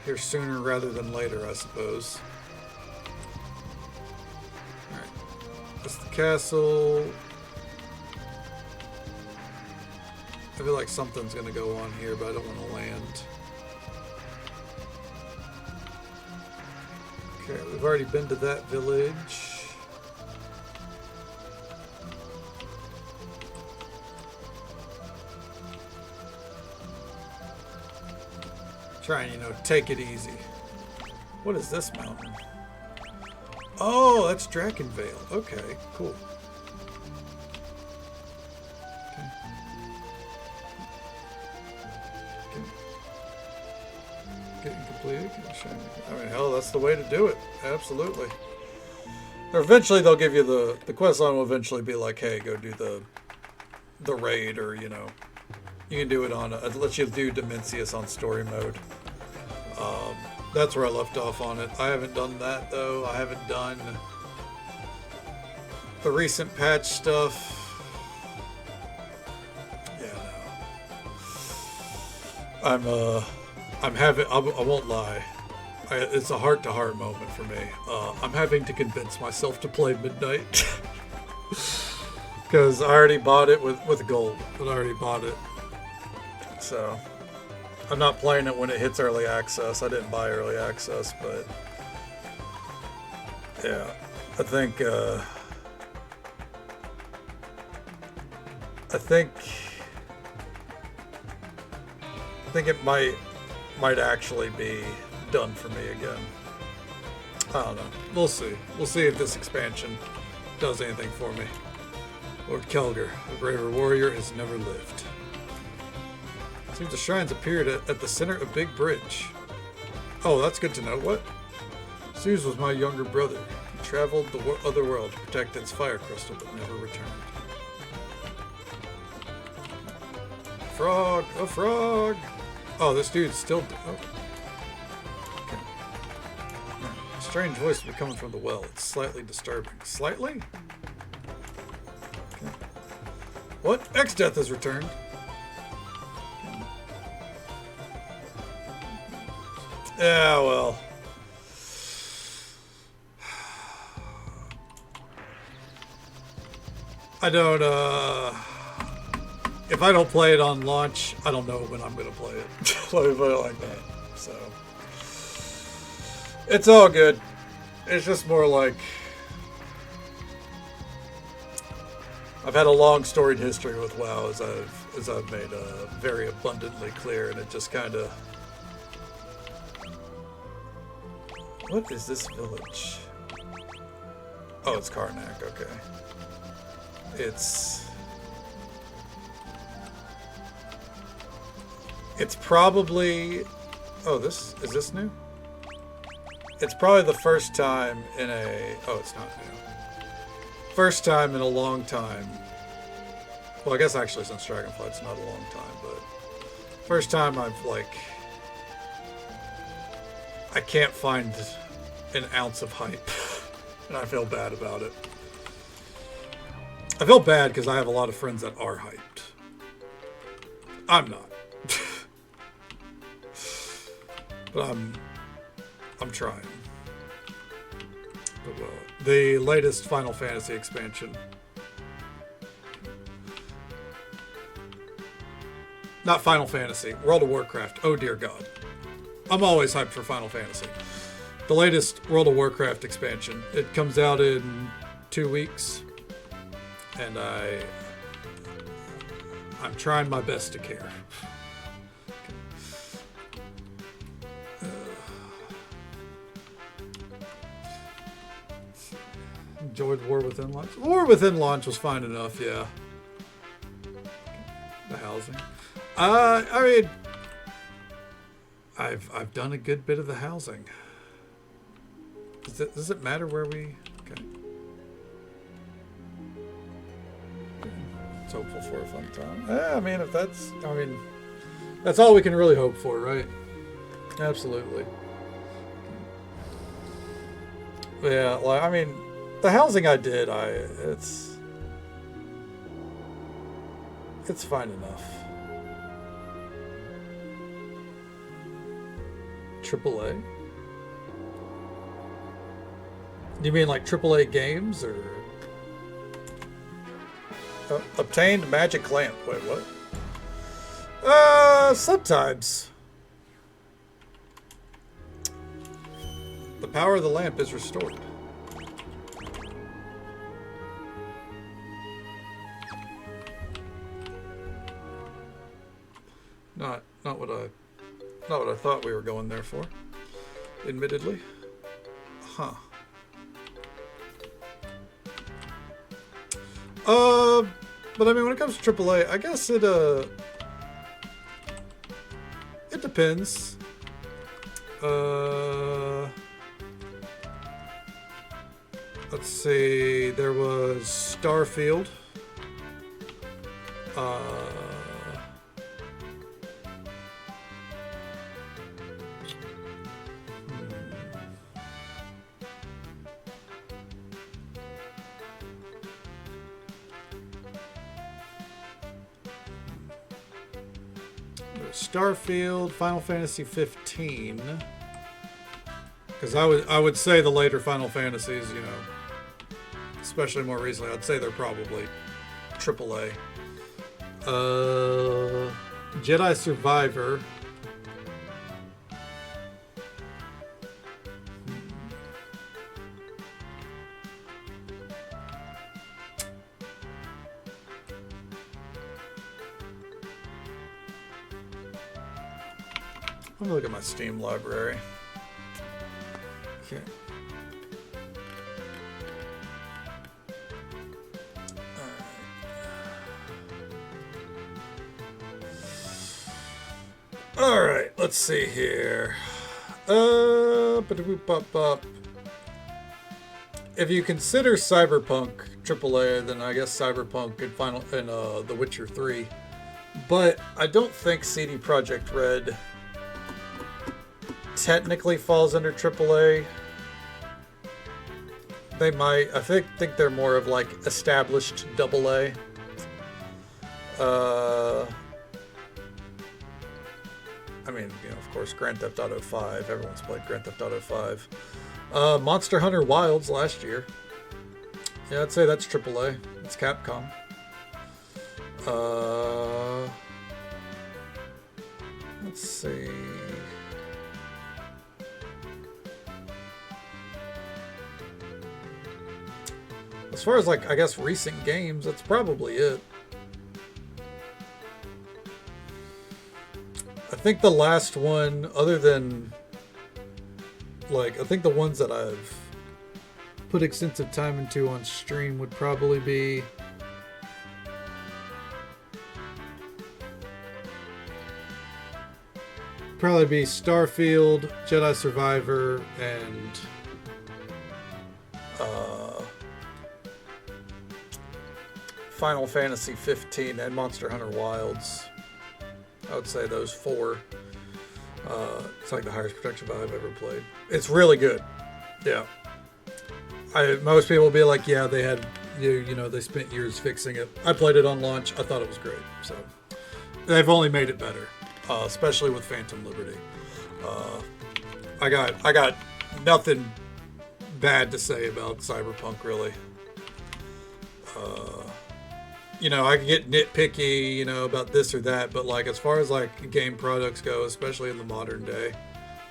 Speaker 1: here sooner rather than later, I suppose. Alright. That's the castle. I feel like something's gonna go on here, but I don't want to land. Okay, we've already been to that village. Try and, you know, take it easy. What is this mountain? Oh, that's Drakenvale. Okay, cool. Getting completed. I mean, hell, that's the way to do it. Absolutely. Or eventually they'll give you the quest line will eventually be like, hey, go do the raid, or, you know, you can do it on it lets you do Dimensius on story mode. That's where I left off on it. I haven't done that though. I haven't done the recent patch stuff. Yeah, no. I won't lie. It's a heart-to-heart moment for me. I'm having to convince myself to play Midnight. Because I already bought it with gold. But I already bought it. So, I'm not playing it when it hits early access. I didn't buy early access, but... yeah, I think it might actually be done for me again. I don't know. We'll see. We'll see if this expansion does anything for me. Lord Kelger, the braver warrior, has never lived. Seems the shrines appeared at the center of Big Bridge. Oh, that's good to know. What? Zeus was my younger brother. He traveled the other world to protect its fire crystal, but never returned. Frog! A frog! Oh, this dude's still... oh. Okay. A strange voice will be coming from the well. It's slightly disturbing. Slightly? Okay. What? X-Death has returned. Yeah, well. I don't, if I don't play it on launch, I don't know when I'm going to play it. Let me put it like that. So, it's all good. It's just more like, I've had a long storied history with WoW, as I've made very abundantly clear, and it just kind of... What is this village? Oh, it's Karnak, okay. It's probably... oh, is this new? It's probably the first time in a... oh, it's not new. First time in a long time. Well, I guess actually since Dragonflight's not a long time, but... first time I've, like... I can't find an ounce of hype. And I feel bad about it. I feel bad because I have a lot of friends that are hyped. I'm not. But I'm trying. But, the latest Final Fantasy expansion. Not Final Fantasy, World of Warcraft. Oh dear God. I'm always hyped for Final Fantasy. The latest World of Warcraft expansion. It comes out in 2 weeks. And I'm trying my best to care. Enjoyed War Within launch. War Within launch was fine enough, yeah. The housing. I mean, I've done a good bit of the housing. Does it matter where we? Okay. Let's hopeful for a fun time. I mean, if that's, I mean, that's all we can really hope for, right? Absolutely. Yeah, like I mean, the housing I did, it's fine enough. AAA? You mean like AAA games or obtained magic lamp? Wait, what? Sometimes. The power of the lamp is restored. Not what I thought we were going there for. Admittedly. Huh. But I mean, when it comes to AAA, I guess it depends. Let's see. There was Starfield. Starfield, Final Fantasy 15. Because I would say the later Final Fantasies, you know, especially more recently, I'd say they're probably AAA. Jedi Survivor. Let me look at my Steam library. Okay. All right, let's see here. If you consider Cyberpunk AAA, then I guess Cyberpunk and The Witcher 3. But I don't think CD Projekt Red technically falls under AAA. They might. I think they're more of like established AA. I mean, you know, of course, Grand Theft Auto 5. Everyone's played Grand Theft Auto 5. Monster Hunter Wilds last year. Yeah, I'd say that's AAA. It's Capcom. Let's see. As far as, like, I guess recent games, that's probably it. I think the last one, other than, like, I think the ones that I've put extensive time into on stream would probably be Starfield, Jedi Survivor, and Final Fantasy 15 and Monster Hunter Wilds. I would say those four. It's like the highest protection value I've ever played. It's really good. Yeah. Most people will be like, yeah, they had, you know, they spent years fixing it. I played it on launch. I thought it was great. So they've only made it better. especially with Phantom Liberty. I got nothing bad to say about Cyberpunk, really. I can get nitpicky, about this or that, but like as far as like game products go, especially in the modern day,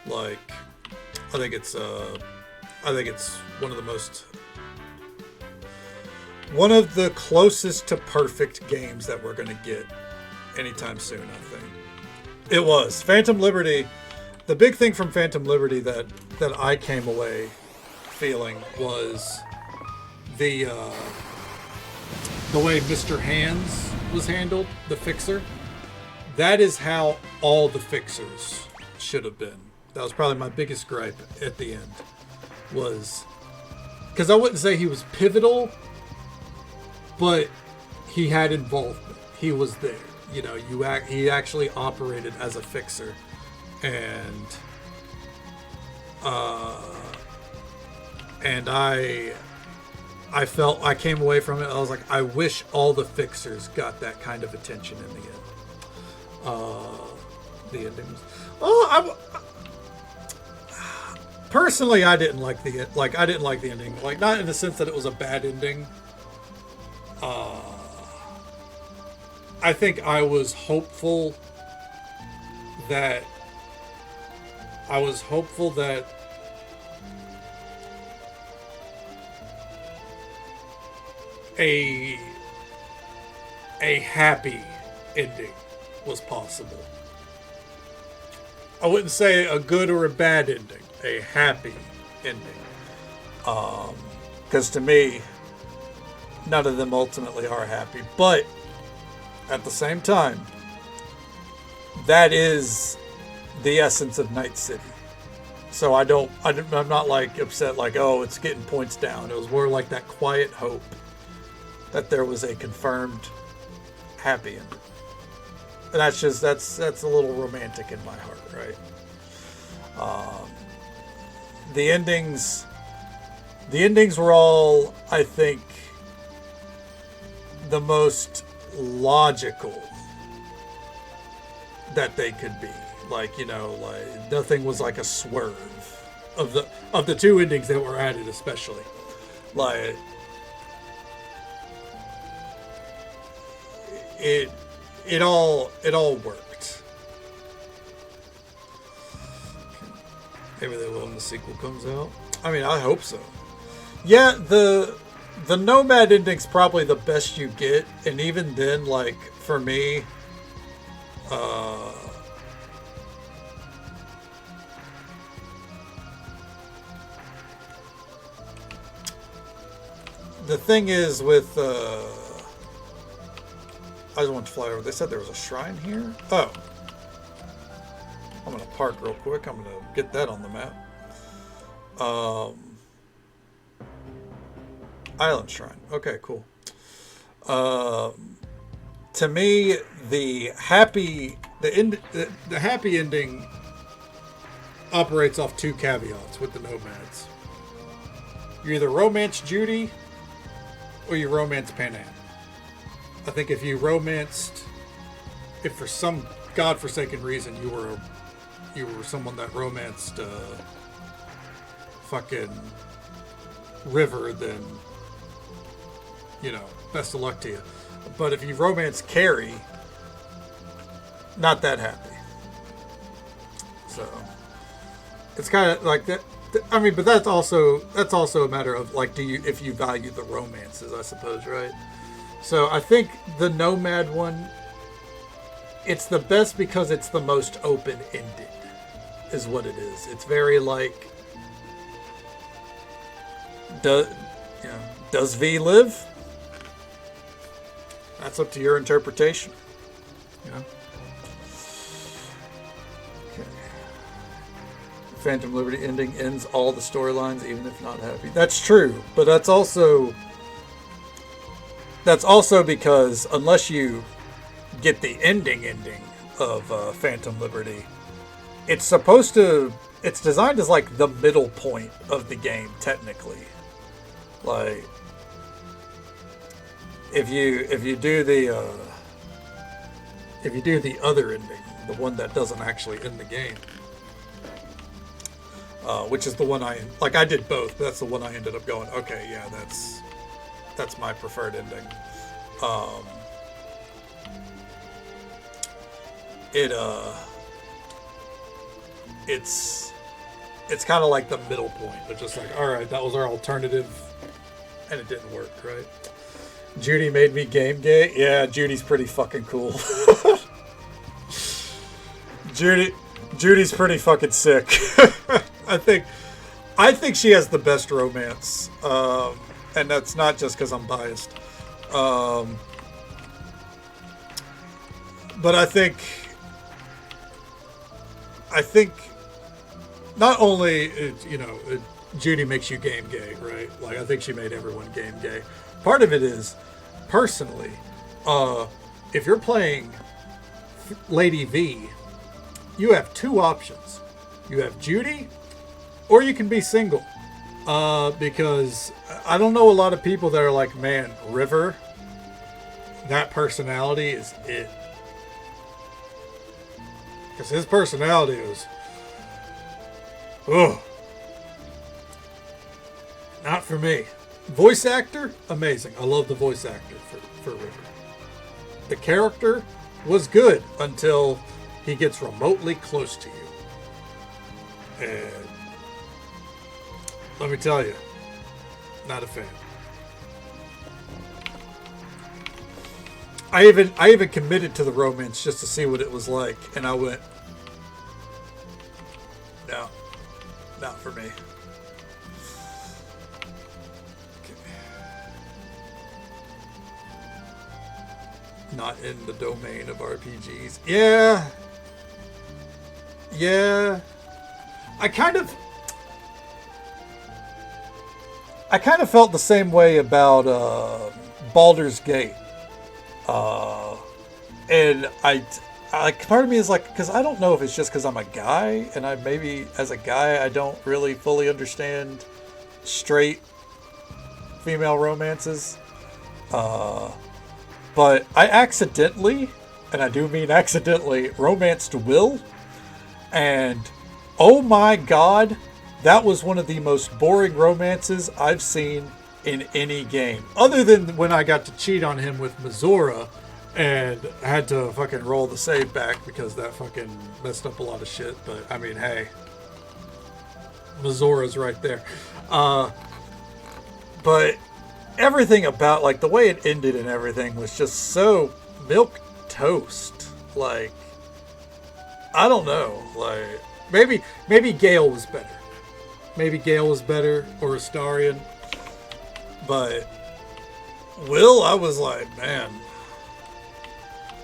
Speaker 1: like I think it's one of the closest to perfect games that we're gonna get anytime soon. I think it was Phantom Liberty. The big thing from Phantom Liberty that I came away feeling was the way Mr. Hands was handled, the fixer. That is how all the fixers should have been. That was probably my biggest gripe at the end. Was because I wouldn't say he was pivotal, but he had involvement. He was there. He actually operated as a fixer, and I felt I came away from it. I was like, I wish all the fixers got that kind of attention in the end. The ending was, personally, I didn't like the ending. Like, not in the sense that it was a bad ending. I think I was hopeful that a happy ending was possible. I wouldn't say a good or a bad ending, a happy ending. Because to me, none of them ultimately are happy. But at the same time, that is the essence of Night City. So I'm not like upset like, oh, it's getting points down. It was more like that quiet hope that there was a confirmed happy ending. And that's a little romantic in my heart, right? The endings were all, I think, the most logical that they could be. Like, like nothing was like a swerve of the two endings that were added, especially. Like it all worked. Maybe they will when the sequel comes out. I mean, I hope so. Yeah, the Nomad ending's probably the best you get, and even then, like for me, the thing is with I just want to fly over. They said there was a shrine here. Oh, I'm gonna park real quick. I'm gonna get that on the map. Island shrine. Okay, cool. To me, the happy ending operates off two caveats with the Nomads. You either romance Judy or you romance Panam. I think if for some godforsaken reason you were someone that romanced fucking River, then best of luck to you. But if you romance Carrie, not that happy. So it's kind of like that. I mean, but that's also a matter of like, if you value the romances, I suppose, right? So I think the Nomad one, it's the best because it's the most open-ended, is what it is. It's very like, does V live? That's up to your interpretation. Okay. Phantom Liberty ending ends all the storylines, even if not happy. That's true, but that's also because unless you get the ending of Phantom Liberty, it's designed as like the middle point of the game, technically. Like, if you do the other ending, the one that doesn't actually end the game. Which is the one I did both, but that's the one I ended up going, okay, yeah, that's my preferred ending. It's kind of like the middle point. It's just like, all right, that was our alternative, and it didn't work, right? Judy made me game gay. Yeah, Judy's pretty fucking cool. Judy's pretty fucking sick. I think she has the best romance, and that's not just because I'm biased. But I think not only Judy makes you game gay, right? Like, I think she made everyone game gay. Part of it is, personally, if you're playing Lady V, you have two options. You have Judy, or you can be single. Because I don't know a lot of people that are like, man, River, that personality is it. Because his personality was, not for me. Voice actor, amazing. I love the voice actor for River. The character was good until he gets remotely close to you. And let me tell you, not a fan. I even committed to the romance just to see what it was like, and I went, no, not for me. Okay. Not in the domain of RPGs. Yeah. I kind of felt the same way about Baldur's Gate. And part of me is like, because I don't know if it's just because I'm a guy, and maybe as a guy I don't really fully understand straight female romances. But I accidentally, and I do mean accidentally, romanced Will, and oh my god, that was one of the most boring romances I've seen in any game. Other than when I got to cheat on him with Mizora and had to fucking roll the save back because that fucking messed up a lot of shit. But, I mean, hey. Mizora's right there. But everything about, like, the way it ended and everything was just so milk toast. Like, I don't know. Like, maybe Gale was better. Maybe Gale was better, or Astarion. But Will, I was like, man.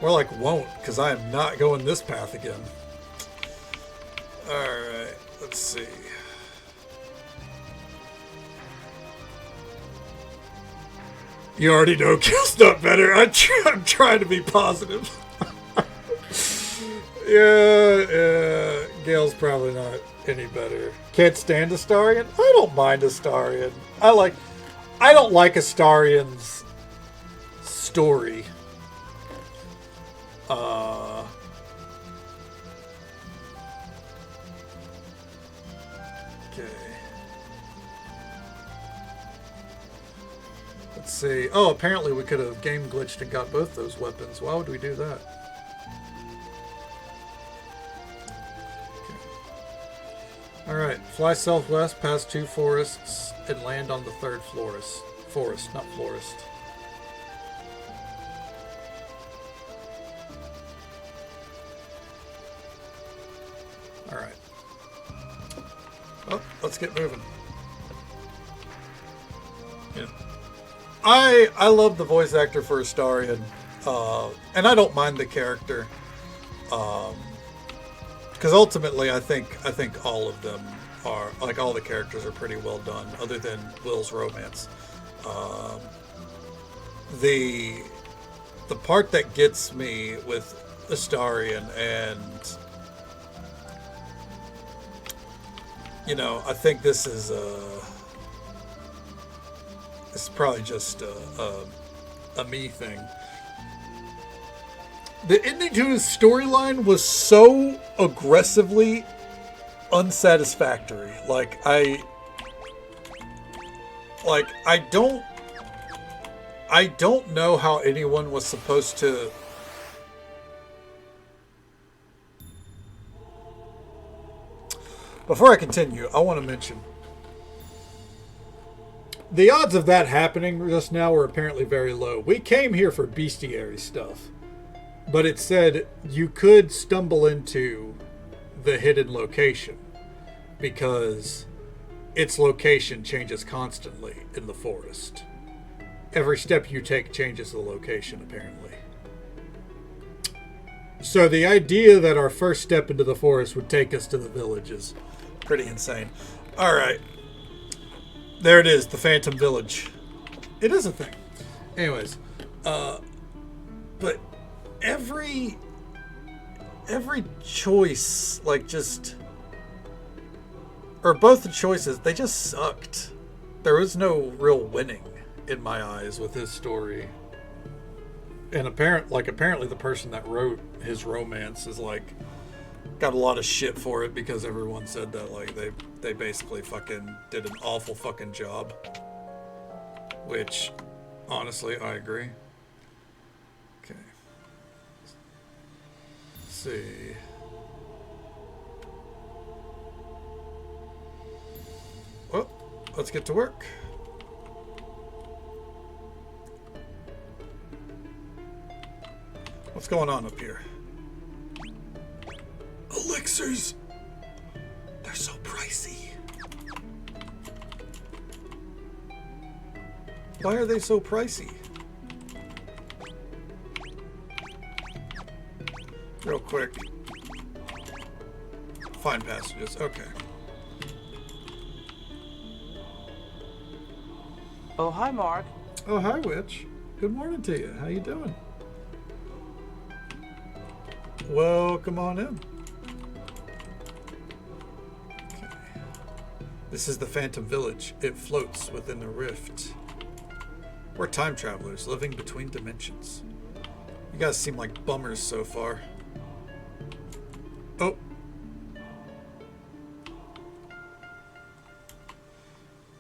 Speaker 1: More like won't, because I am not going this path again. Alright, let's see. You already know Gale's not better. I'm trying to be positive. Yeah, Gale's probably not any better. Can't stand Astarion? I don't mind Astarion. I don't like Astarion's story. Okay. Let's see. Oh, apparently we could have game glitched and got both those weapons. Why would we do that? Okay. Alright, fly southwest past 2 forests and land on the 3rd forest, not florist. Alright. Oh, let's get moving. Yeah. I love the voice actor for Astarion, and I don't mind the character, because ultimately I think all of them are, like, all the characters are pretty well done, other than Will's romance. The part that gets me with Astarion, and I think this is probably just a me thing. The ending to his storyline was so aggressively unsatisfactory. I don't know how anyone was supposed to. Before I continue, I want to mention the odds of that happening just now were apparently very low. We came here for bestiary stuff, but it said you could stumble into the hidden location because its location changes constantly in the forest. Every step you take changes the location, apparently. So the idea that our first step into the forest would take us to the village is pretty insane. All right. There it is, the Phantom Village. It is a thing. Anyways, but every choice, or both the choices, they just sucked. There was no real winning in my eyes with his story. And apparently the person that wrote his romance is got a lot of shit for it because everyone said that they basically fucking did an awful fucking job. Which, honestly, I agree. Okay. Let's see. Well, let's get to work. What's going on up here? Elixirs! They're so pricey. Why are they so pricey? Real quick. Find passages. Okay.
Speaker 4: Oh, hi, Mark.
Speaker 1: Oh, hi, Witch. Good morning to you. How you doing? Welcome on in. Okay. This is the Phantom Village. It floats within a rift. We're time travelers living between dimensions. You guys seem like bummers so far. Oh.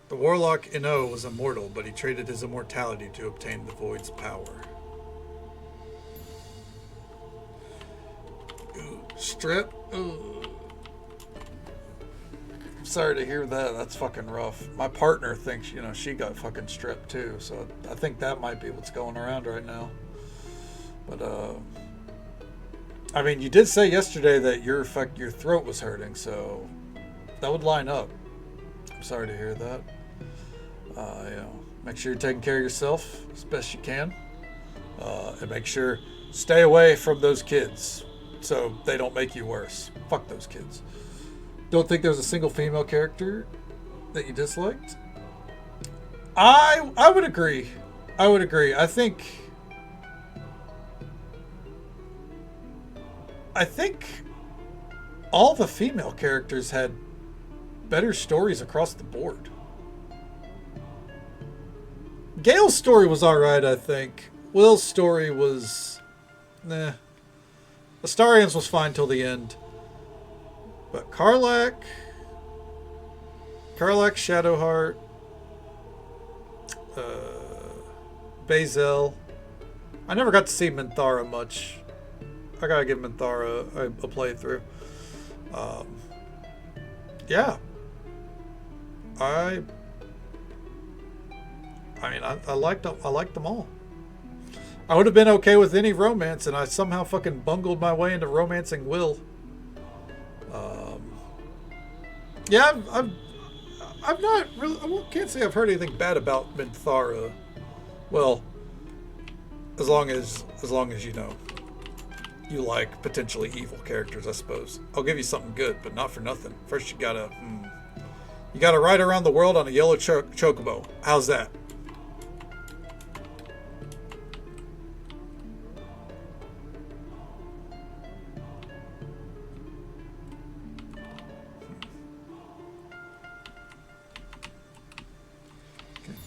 Speaker 1: The warlock Ino was immortal, but he traded his immortality to obtain the Void's power. Ooh, strip? Ooh. I'm sorry to hear that. That's fucking rough. My partner thinks, she got fucking stripped too, so I think that might be what's going around right now. But, I mean, you did say yesterday that your throat was hurting, so that would line up. I'm sorry to hear that. Make sure you're taking care of yourself as best you can. And make sure, stay away from those kids so they don't make you worse. Fuck those kids. Don't think there was a single female character that you disliked? I would agree. I think all the female characters had better stories across the board. Gale's story was alright, I think. Will's story was... nah. Astarian's was fine till the end. But Karlach, Shadowheart, Bazel. I never got to see Minthara much. I gotta give Minthara a playthrough. Yeah. I liked them all. I would have been okay with any romance, and I somehow fucking bungled my way into romancing Will. Yeah, I've not really. Can't say I've heard anything bad about Minthara. Well, as long as you like potentially evil characters, I suppose. I'll give you something good, but not for nothing. First, you gotta ride around the world on a yellow chocobo. How's that?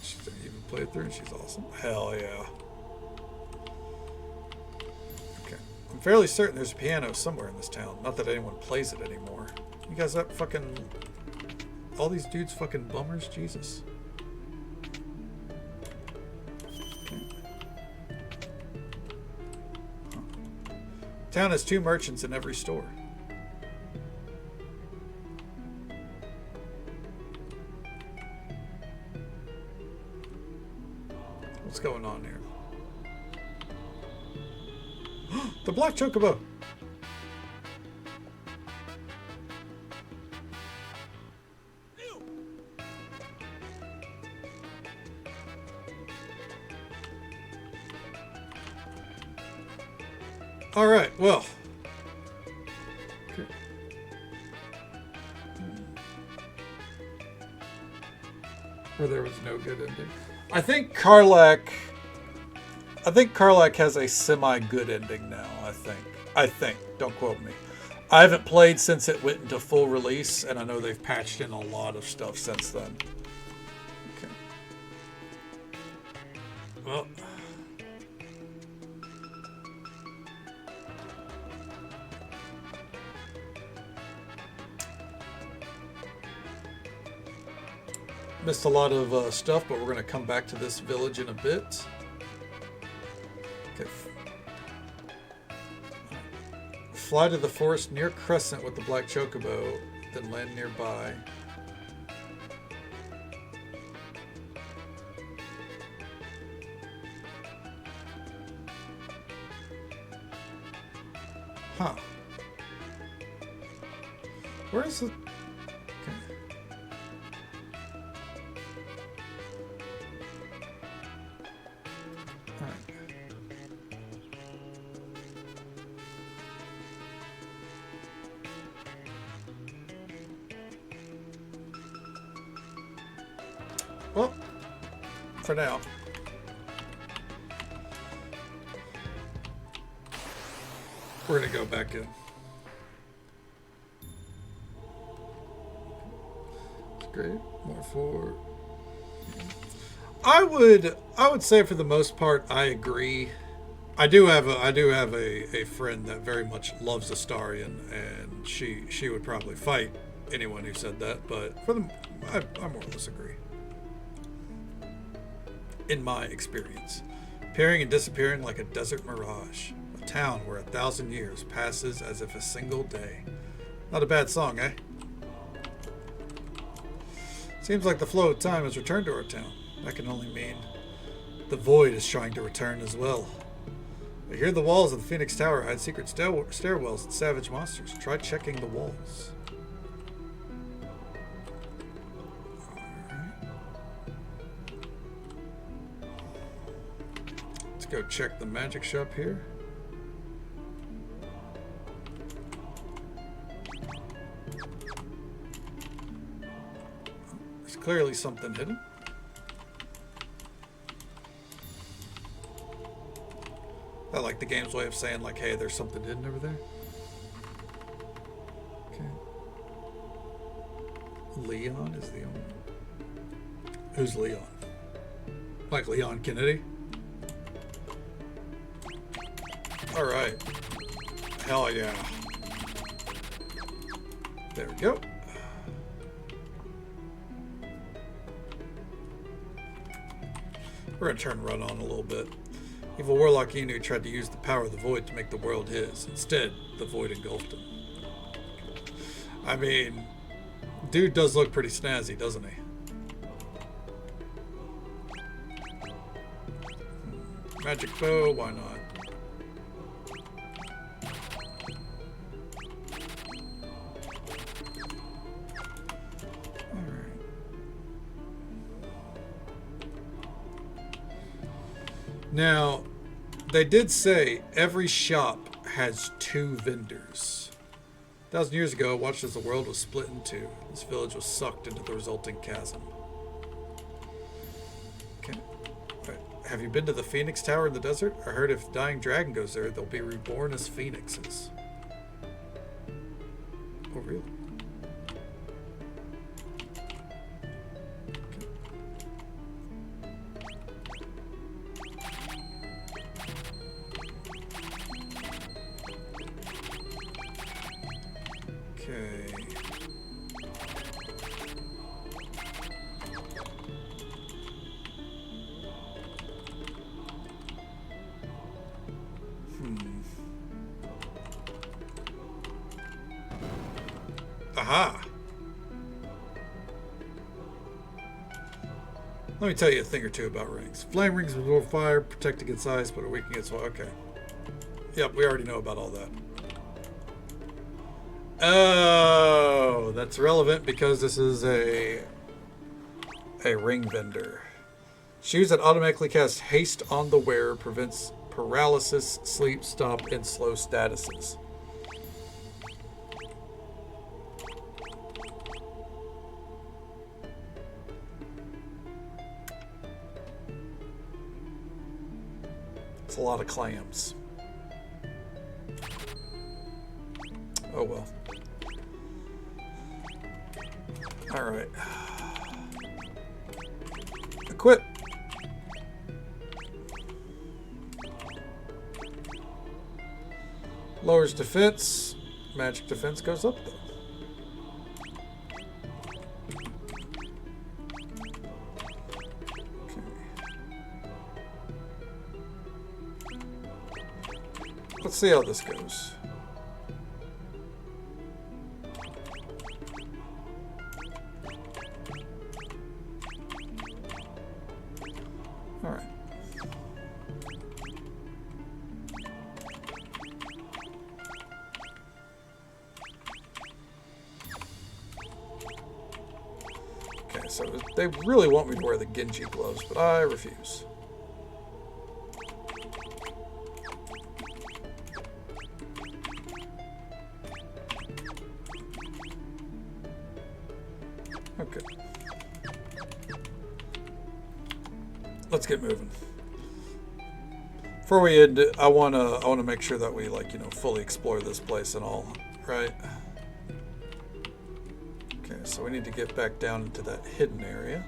Speaker 1: She's an even playthrough, and she's awesome. Hell yeah. Okay, I'm fairly certain there's a piano somewhere in this town. Not that anyone plays it anymore. You guys up fucking... All these dudes fucking bummers? Jesus. Okay. Huh. Town has 2 merchants in every store. What's going on here? The Black Chocobo! Alright, well. Okay.
Speaker 3: Where there was no good ending.
Speaker 1: I think Karlach has a semi-good ending now, I think. Don't quote me. I haven't played since it went into full release, and I know they've patched in a lot of stuff since then. Okay. Well. Missed a lot of stuff, but we're going to come back to this village in a bit. Okay. Fly to the forest near Crescent with the Black Chocobo, then land nearby. Huh. Where is it? Well, for now. We're going to go back in. That's great. More for... I would say for the most part, I agree. I do have a friend that very much loves Astarion, and she would probably fight anyone who said that, but for I more or less agree. In my experience, appearing and disappearing like a desert mirage, a town where 1,000 years passes as if a single day. Not a bad song, eh? Seems like the flow of time has returned to our town. That can only mean the void is trying to return as well. I hear the walls of the Phoenix Tower hide secret stairwells and savage monsters. Try checking the walls. Go check the magic shop here. There's clearly something hidden. I like the game's way of saying, like, hey, there's something hidden over there. Okay. Leon is the owner. Who's Leon? Like Leon Kennedy? All right. Hell yeah. There we go. We're going to turn Run on a little bit. Evil Warlock Inu tried to use the power of the Void to make the world his. Instead, the Void engulfed him. I mean, dude does look pretty snazzy, doesn't he? Magic bow, why not? Now, they did say every shop has 2 vendors. 1,000 years ago, I watched as the world was split in 2. This village was sucked into the resulting chasm. Okay. Right. Have you been to the Phoenix Tower in the desert? I heard if Dying Dragon goes there, they'll be reborn as phoenixes. Oh, really? Aha! Let me tell you a thing or two about rings. Flame rings absorb fire, protect against ice, but are weak against fire. Okay. Yep, we already know about all that. Oh, that's relevant because this is a ring vendor. Shoes that automatically cast haste on the wearer, prevents paralysis, sleep, stop, and slow statuses. It's a lot of clams. Oh well. All right. Equip. Lowers defense. Magic defense goes up though. Okay. Let's see how this goes. All right. Okay, so they really want me to wear the Genji gloves, but I refuse. Okay. Let's get moving. Before we end, I wanna make sure that we fully explore this place and all, right? Okay, so we need to get back down into that hidden area.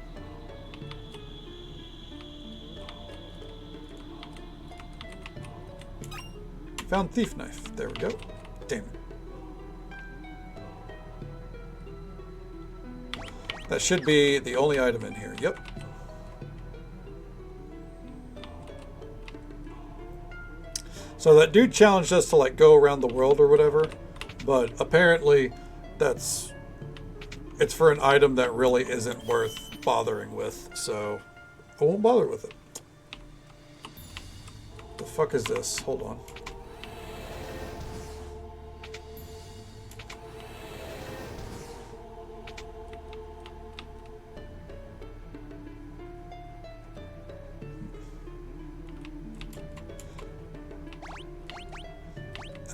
Speaker 1: Found thief knife. There we go. Damn it. That should be the only item in here. Yep. So that dude challenged us to go around the world or whatever, but apparently it's for an item that really isn't worth bothering with, so I won't bother with it. The fuck is this? Hold on.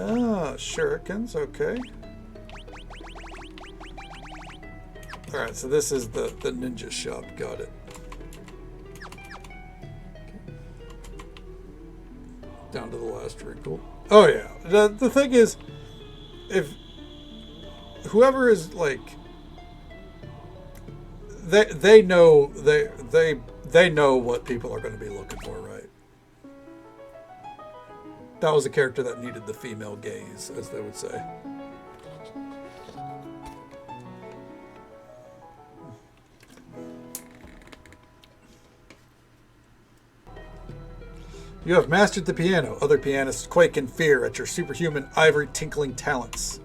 Speaker 1: Ah, shurikens, okay. Alright, so this is the ninja shop, got it. Okay. Down to the last wrinkle. Oh yeah, the thing is, if whoever is they know they know what people are going to be looking for, right? That was a character that needed the female gaze, as they would say. You have mastered the piano. Other pianists quake in fear at your superhuman ivory tinkling talents.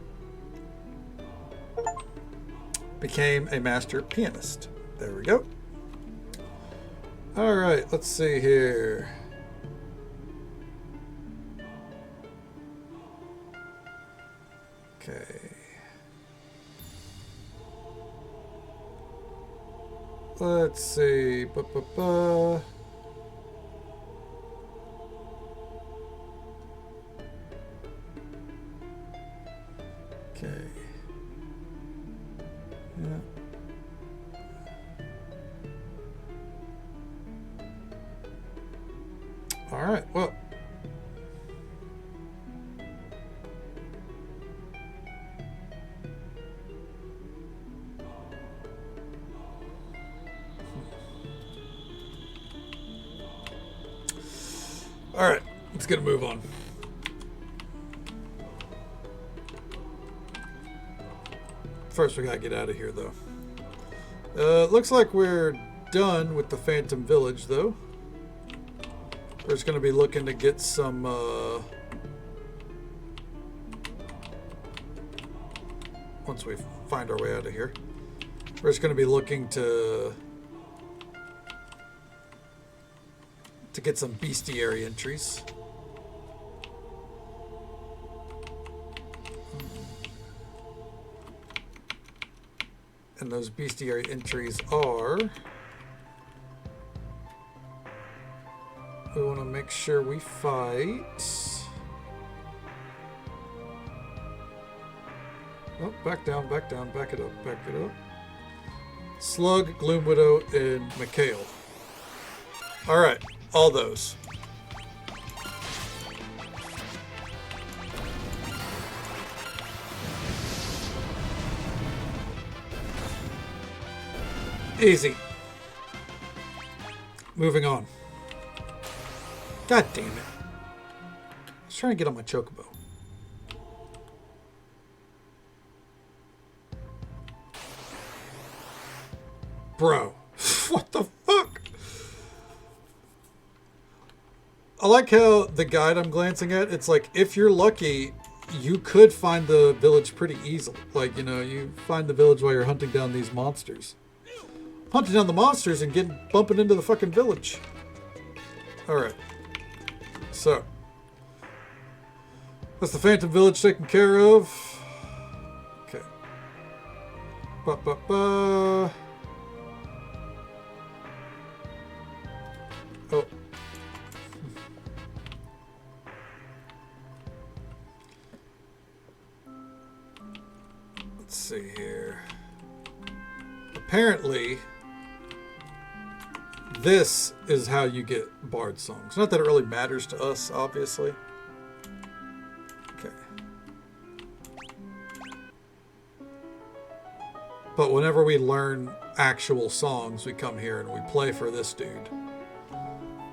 Speaker 1: Became a master pianist. There we go. All right, let's see here. Okay. Let's see. Okay. Yeah. All right. Well. All right, let's get a move on. First, we gotta get out of here, though. Looks like we're done with the Phantom Village, though. We're just gonna be looking to get some, once we find our way out of here. We're just gonna be looking to get some bestiary entries. And those bestiary entries are... We want to make sure we fight... Oh, back down, back down, back it up, back it up. Slug, Gloom Widow, and Mikhail. Alright, all those. Easy. Moving on. God damn it. I was trying to get on my chocobo. Bro. What the fuck? I like how the guide I'm glancing at, it's like, if you're lucky, you could find the village pretty easily. Like, you know, you find the village while you're hunting down these monsters. Hunting down the monsters and bumping into the fucking village. Alright. So. That's the Phantom Village taken care of. Okay. Ba-ba-ba. Oh. Let's see here. Apparently... This is how you get bard songs. Not that it really matters to us, obviously. Okay. But whenever we learn actual songs, we come here and we play for this dude.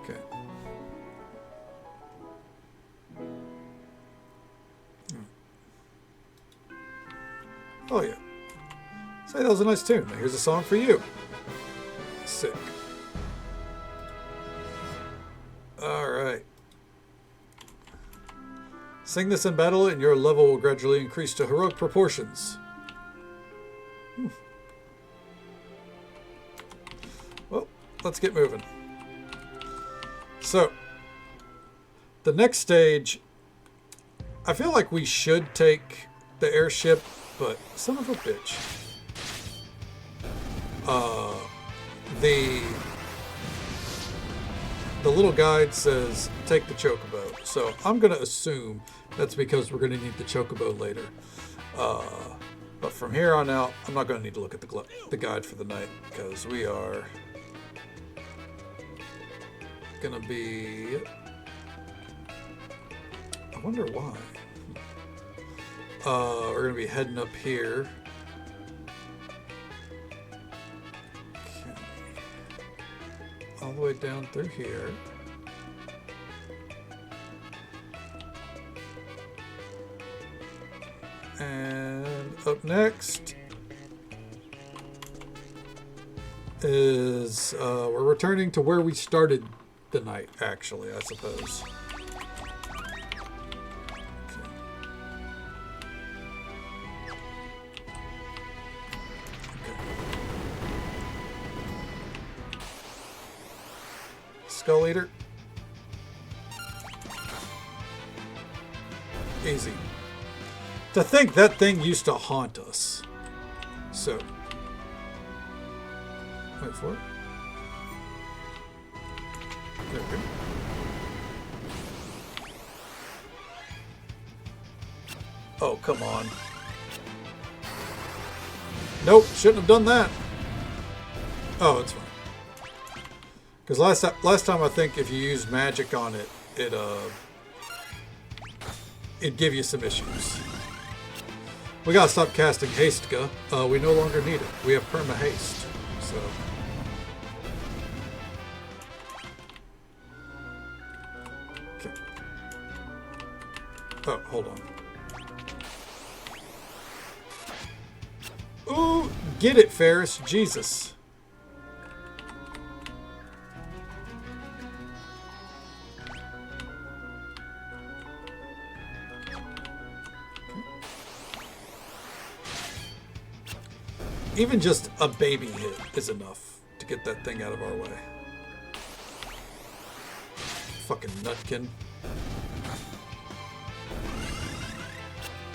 Speaker 1: Okay. Oh yeah. Say that was a nice tune. Here's a song for you. Sick. Alright. Sing this in battle and your level will gradually increase to heroic proportions. Well, let's get moving. So, the next stage, I feel like we should take the airship, but son of a bitch. The little guide says, take the chocobo. So I'm going to assume that's because we're going to need the chocobo later. But from here on out, I'm not going to need to look at the guide for the night because we are going to be... I wonder why. We're going to be heading up here. All the way down through here. And up next is we're returning to where we started the night, actually, I suppose. Skull Eater. Easy. To think that thing used to haunt us. So. Wait for it. There we go. Oh, come on. Nope, shouldn't have done that. Oh, it's fine. Because last time I think if you used magic on it, it'd give you some issues. We gotta stop casting Hastka. We no longer need it. We have perma haste. So. Okay. Oh, hold on. Get it, Ferris. Jesus. Even just a baby hit is enough to get that thing out of our way. Fucking nutkin.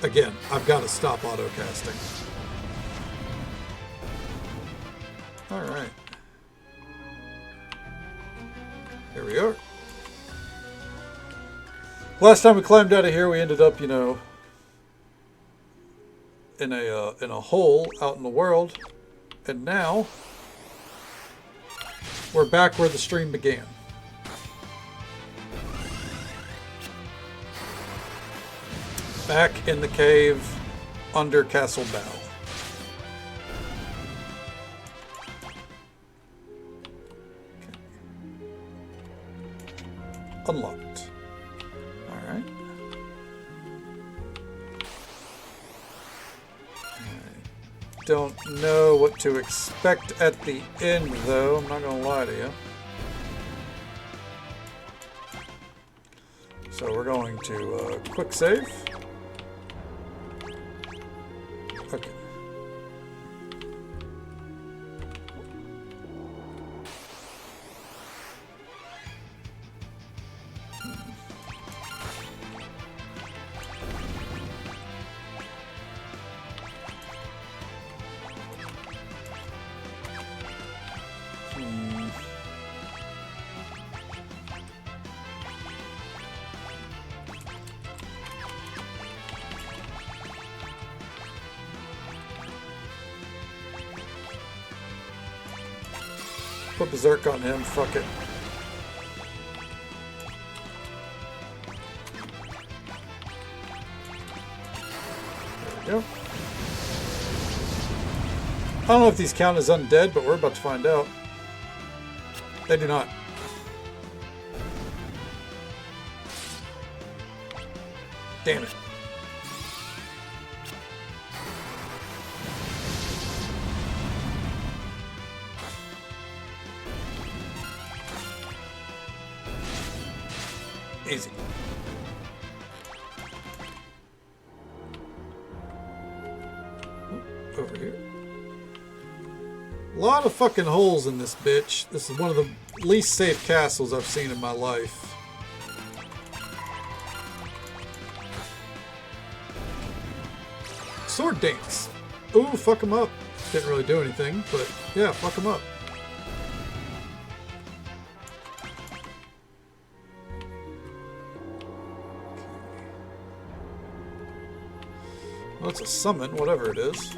Speaker 1: Again, I've got to stop auto-casting. Alright. Here we are. Last time we climbed out of here, we ended up, you know, in a hole out in the world. And now, we're back where the stream began. Back in the cave under Castle Bow. Okay. Unlocked. Alright. I don't know what to expect at the end, though. I'm not going to lie to you. So we're going to quick save. Okay. Put Berserk on him, fuck it. There we go. I don't know if these count as undead, but we're about to find out. They do not. Damn it. Easy. Over here. A lot of fucking holes in this bitch. This is one of the least safe castles I've seen in my life. Sword dance. Ooh, fuck him up. Didn't really do anything, but yeah, fuck him up. Well, it's a summon, whatever it is.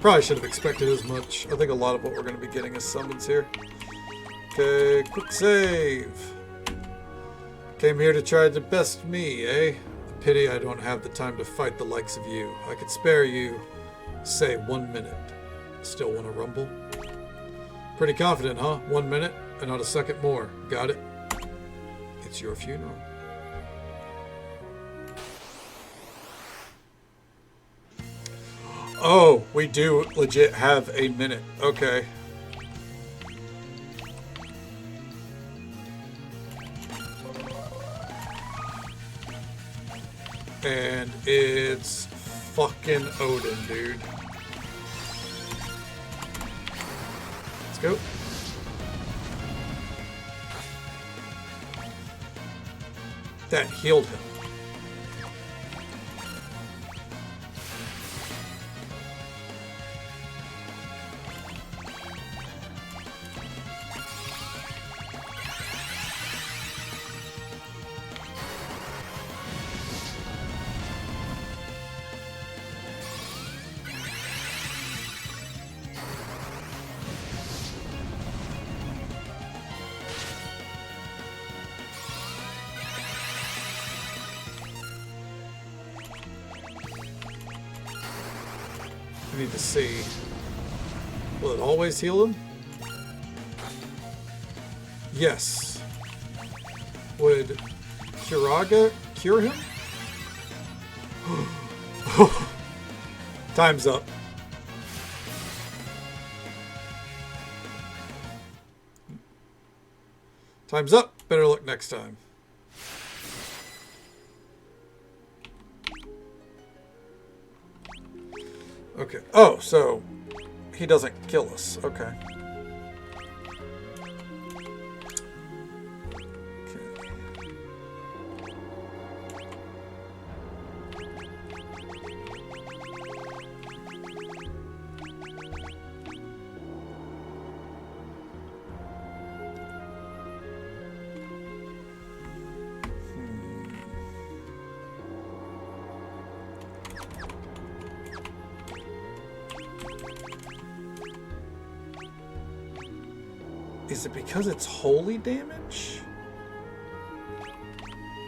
Speaker 1: Probably should have expected as much. I think a lot of what we're going to be getting is summons here. Okay, quick save. Came here to try to best me, eh? Pity I don't have the time to fight the likes of you. I could spare you, say, 1 minute. Still want to rumble? Pretty confident, huh? 1 minute and not a second more. Got it? It's your funeral. Oh, we do legit have a minute. Okay. And it's fucking Odin, dude. Let's go. That healed him. I need to see. Will it always heal him? Yes. Would Kiraga cure him? Time's up. Time's up. Better look next time. Okay. Oh, so he doesn't kill us. Okay. Is it because it's holy damage?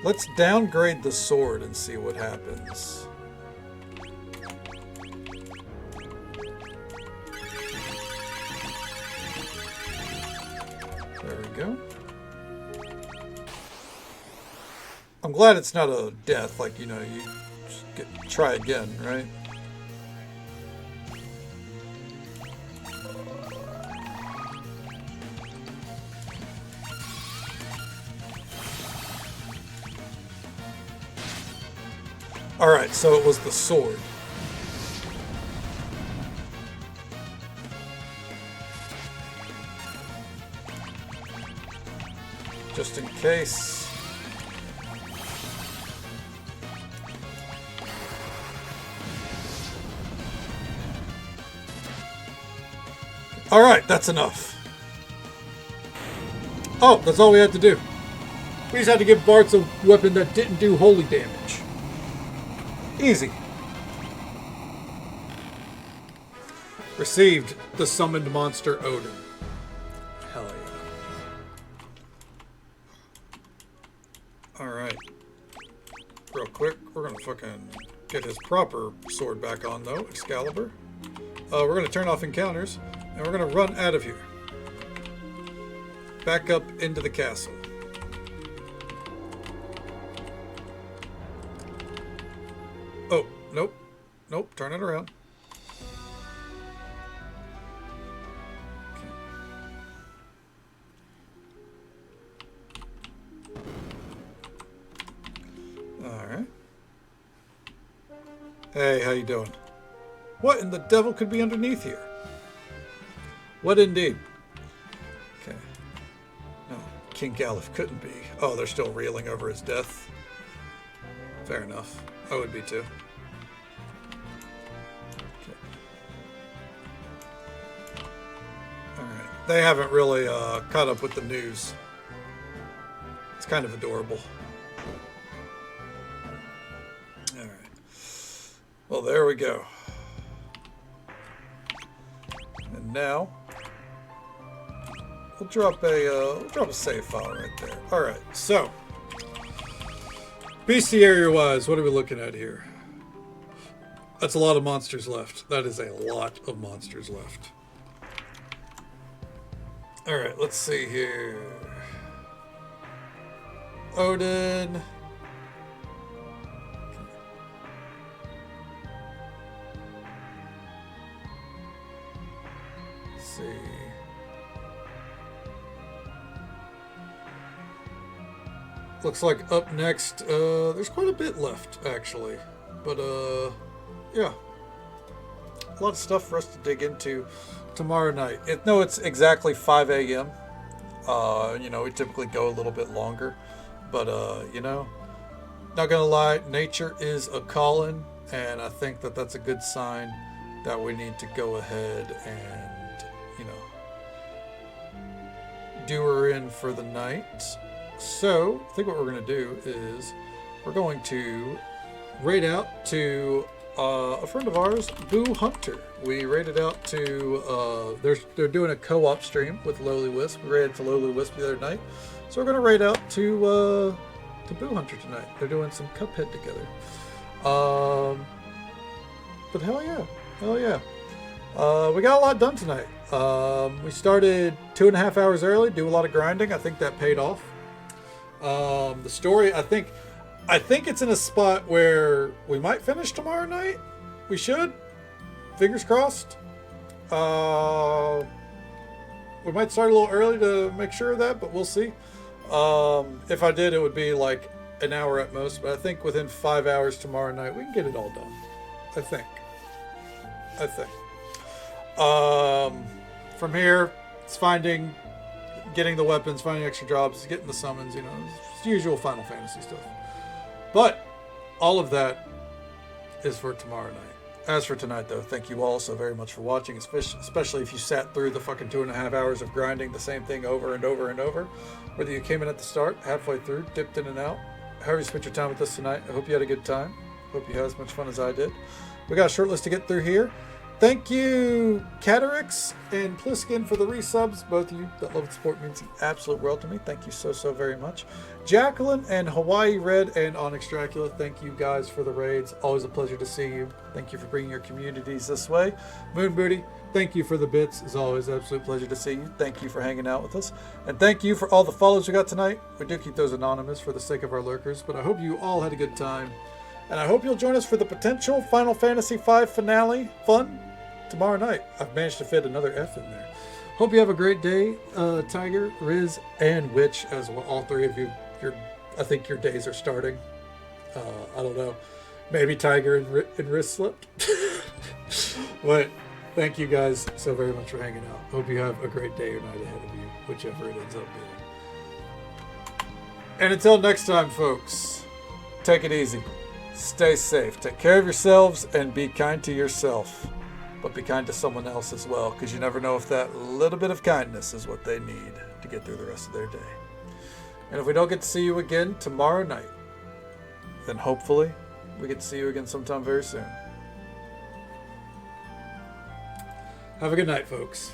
Speaker 1: Let's downgrade the sword and see what happens. There we go. I'm glad it's not a death, like, you know, you just try again, right? Alright, so it was the sword. Just in case. Alright, that's enough. Oh, that's all we had to do. We just had to give Bartz a weapon that didn't do holy damage. Easy. Received the summoned monster Odin. Hell yeah. Alright. Real quick, we're gonna fucking get his proper sword back on though, Excalibur. We're gonna turn off encounters, and we're gonna run out of here. Back up into the castle. Oh, nope. Nope, turn it around. Alright. Hey, how you doing? What in the devil could be underneath here? What indeed? Okay. No, King Galuf couldn't be. Oh, they're still reeling over his death. Fair enough. I would be too. Okay. Alright. They haven't really caught up with the news. It's kind of adorable. Alright. Well, there we go. And now we'll drop a save file right there. Alright, so bestiary-wise, what are we looking at here? That's a lot of monsters left. That is a lot of monsters left. Alright, let's see here. Odin. Let's see. Looks like up next, there's quite a bit left, actually. But, yeah. A lot of stuff for us to dig into tomorrow night. No, it's exactly 5 a.m. You know, we typically go a little bit longer. But, you know, not gonna lie, nature is a calling. And I think that that's a good sign that we need to go ahead and, you know, do her in for the night. So, I think what we're going to do is we're going to raid out to a friend of ours, Boo Hunter. We raided out to, they're doing a co-op stream with Lowly Wisp. We raided to Lowly Wisp the other night. So we're going to raid out to Boo Hunter tonight. They're doing some Cuphead together. But hell yeah. Hell yeah. We got a lot done tonight. We started 2.5 hours early, do a lot of grinding. I think that paid off. The story, I think it's in a spot where we might finish tomorrow night. We should. fingers crossed. We might start a little early to make sure of that, but we'll see. If I did, it would be like an hour at most, but I think within 5 hours tomorrow night, we can get it all done. I think. From here, it's getting the weapons, finding extra jobs, getting the summons, you know, it's the usual Final Fantasy stuff. But all of that is for tomorrow night. As for tonight, though, thank you all so very much for watching, especially if you sat through the fucking 2.5 hours of grinding the same thing over and over and over. Whether you came in at the start, halfway through, dipped in and out, however you spent your time with us tonight, I hope you had a good time. Hope you had as much fun as I did. We got a short list to get through here. Thank you, Catarix and Pliskin, for the resubs. Both of you, that love and support means the absolute world to me. Thank you so, so very much. Jacqueline and Hawaii Red and Onyx Dracula, thank you guys for the raids. Always a pleasure to see you. Thank you for bringing your communities this way. Moon Booty, thank you for the bits. As always, absolute pleasure to see you. Thank you for hanging out with us. And thank you for all the follows we got tonight. We do keep those anonymous for the sake of our lurkers, but I hope you all had a good time. And I hope you'll join us for the potential Final Fantasy V finale fun tomorrow night. I've managed to fit another F in there. Hope you have a great day, Tiger, Riz, and Witch, as well. All three of you, I think your days are starting. I don't know. Maybe Tiger and Riz slipped. But thank you guys so very much for hanging out. Hope you have a great day or night ahead of you, whichever it ends up being. And until next time, folks, take it easy. Stay safe. Take care of yourselves and be kind to yourself. But be kind to someone else as well, because you never know if that little bit of kindness is what they need to get through the rest of their day. And if we don't get to see you again tomorrow night, then hopefully we get to see you again sometime very soon. Have a good night, folks.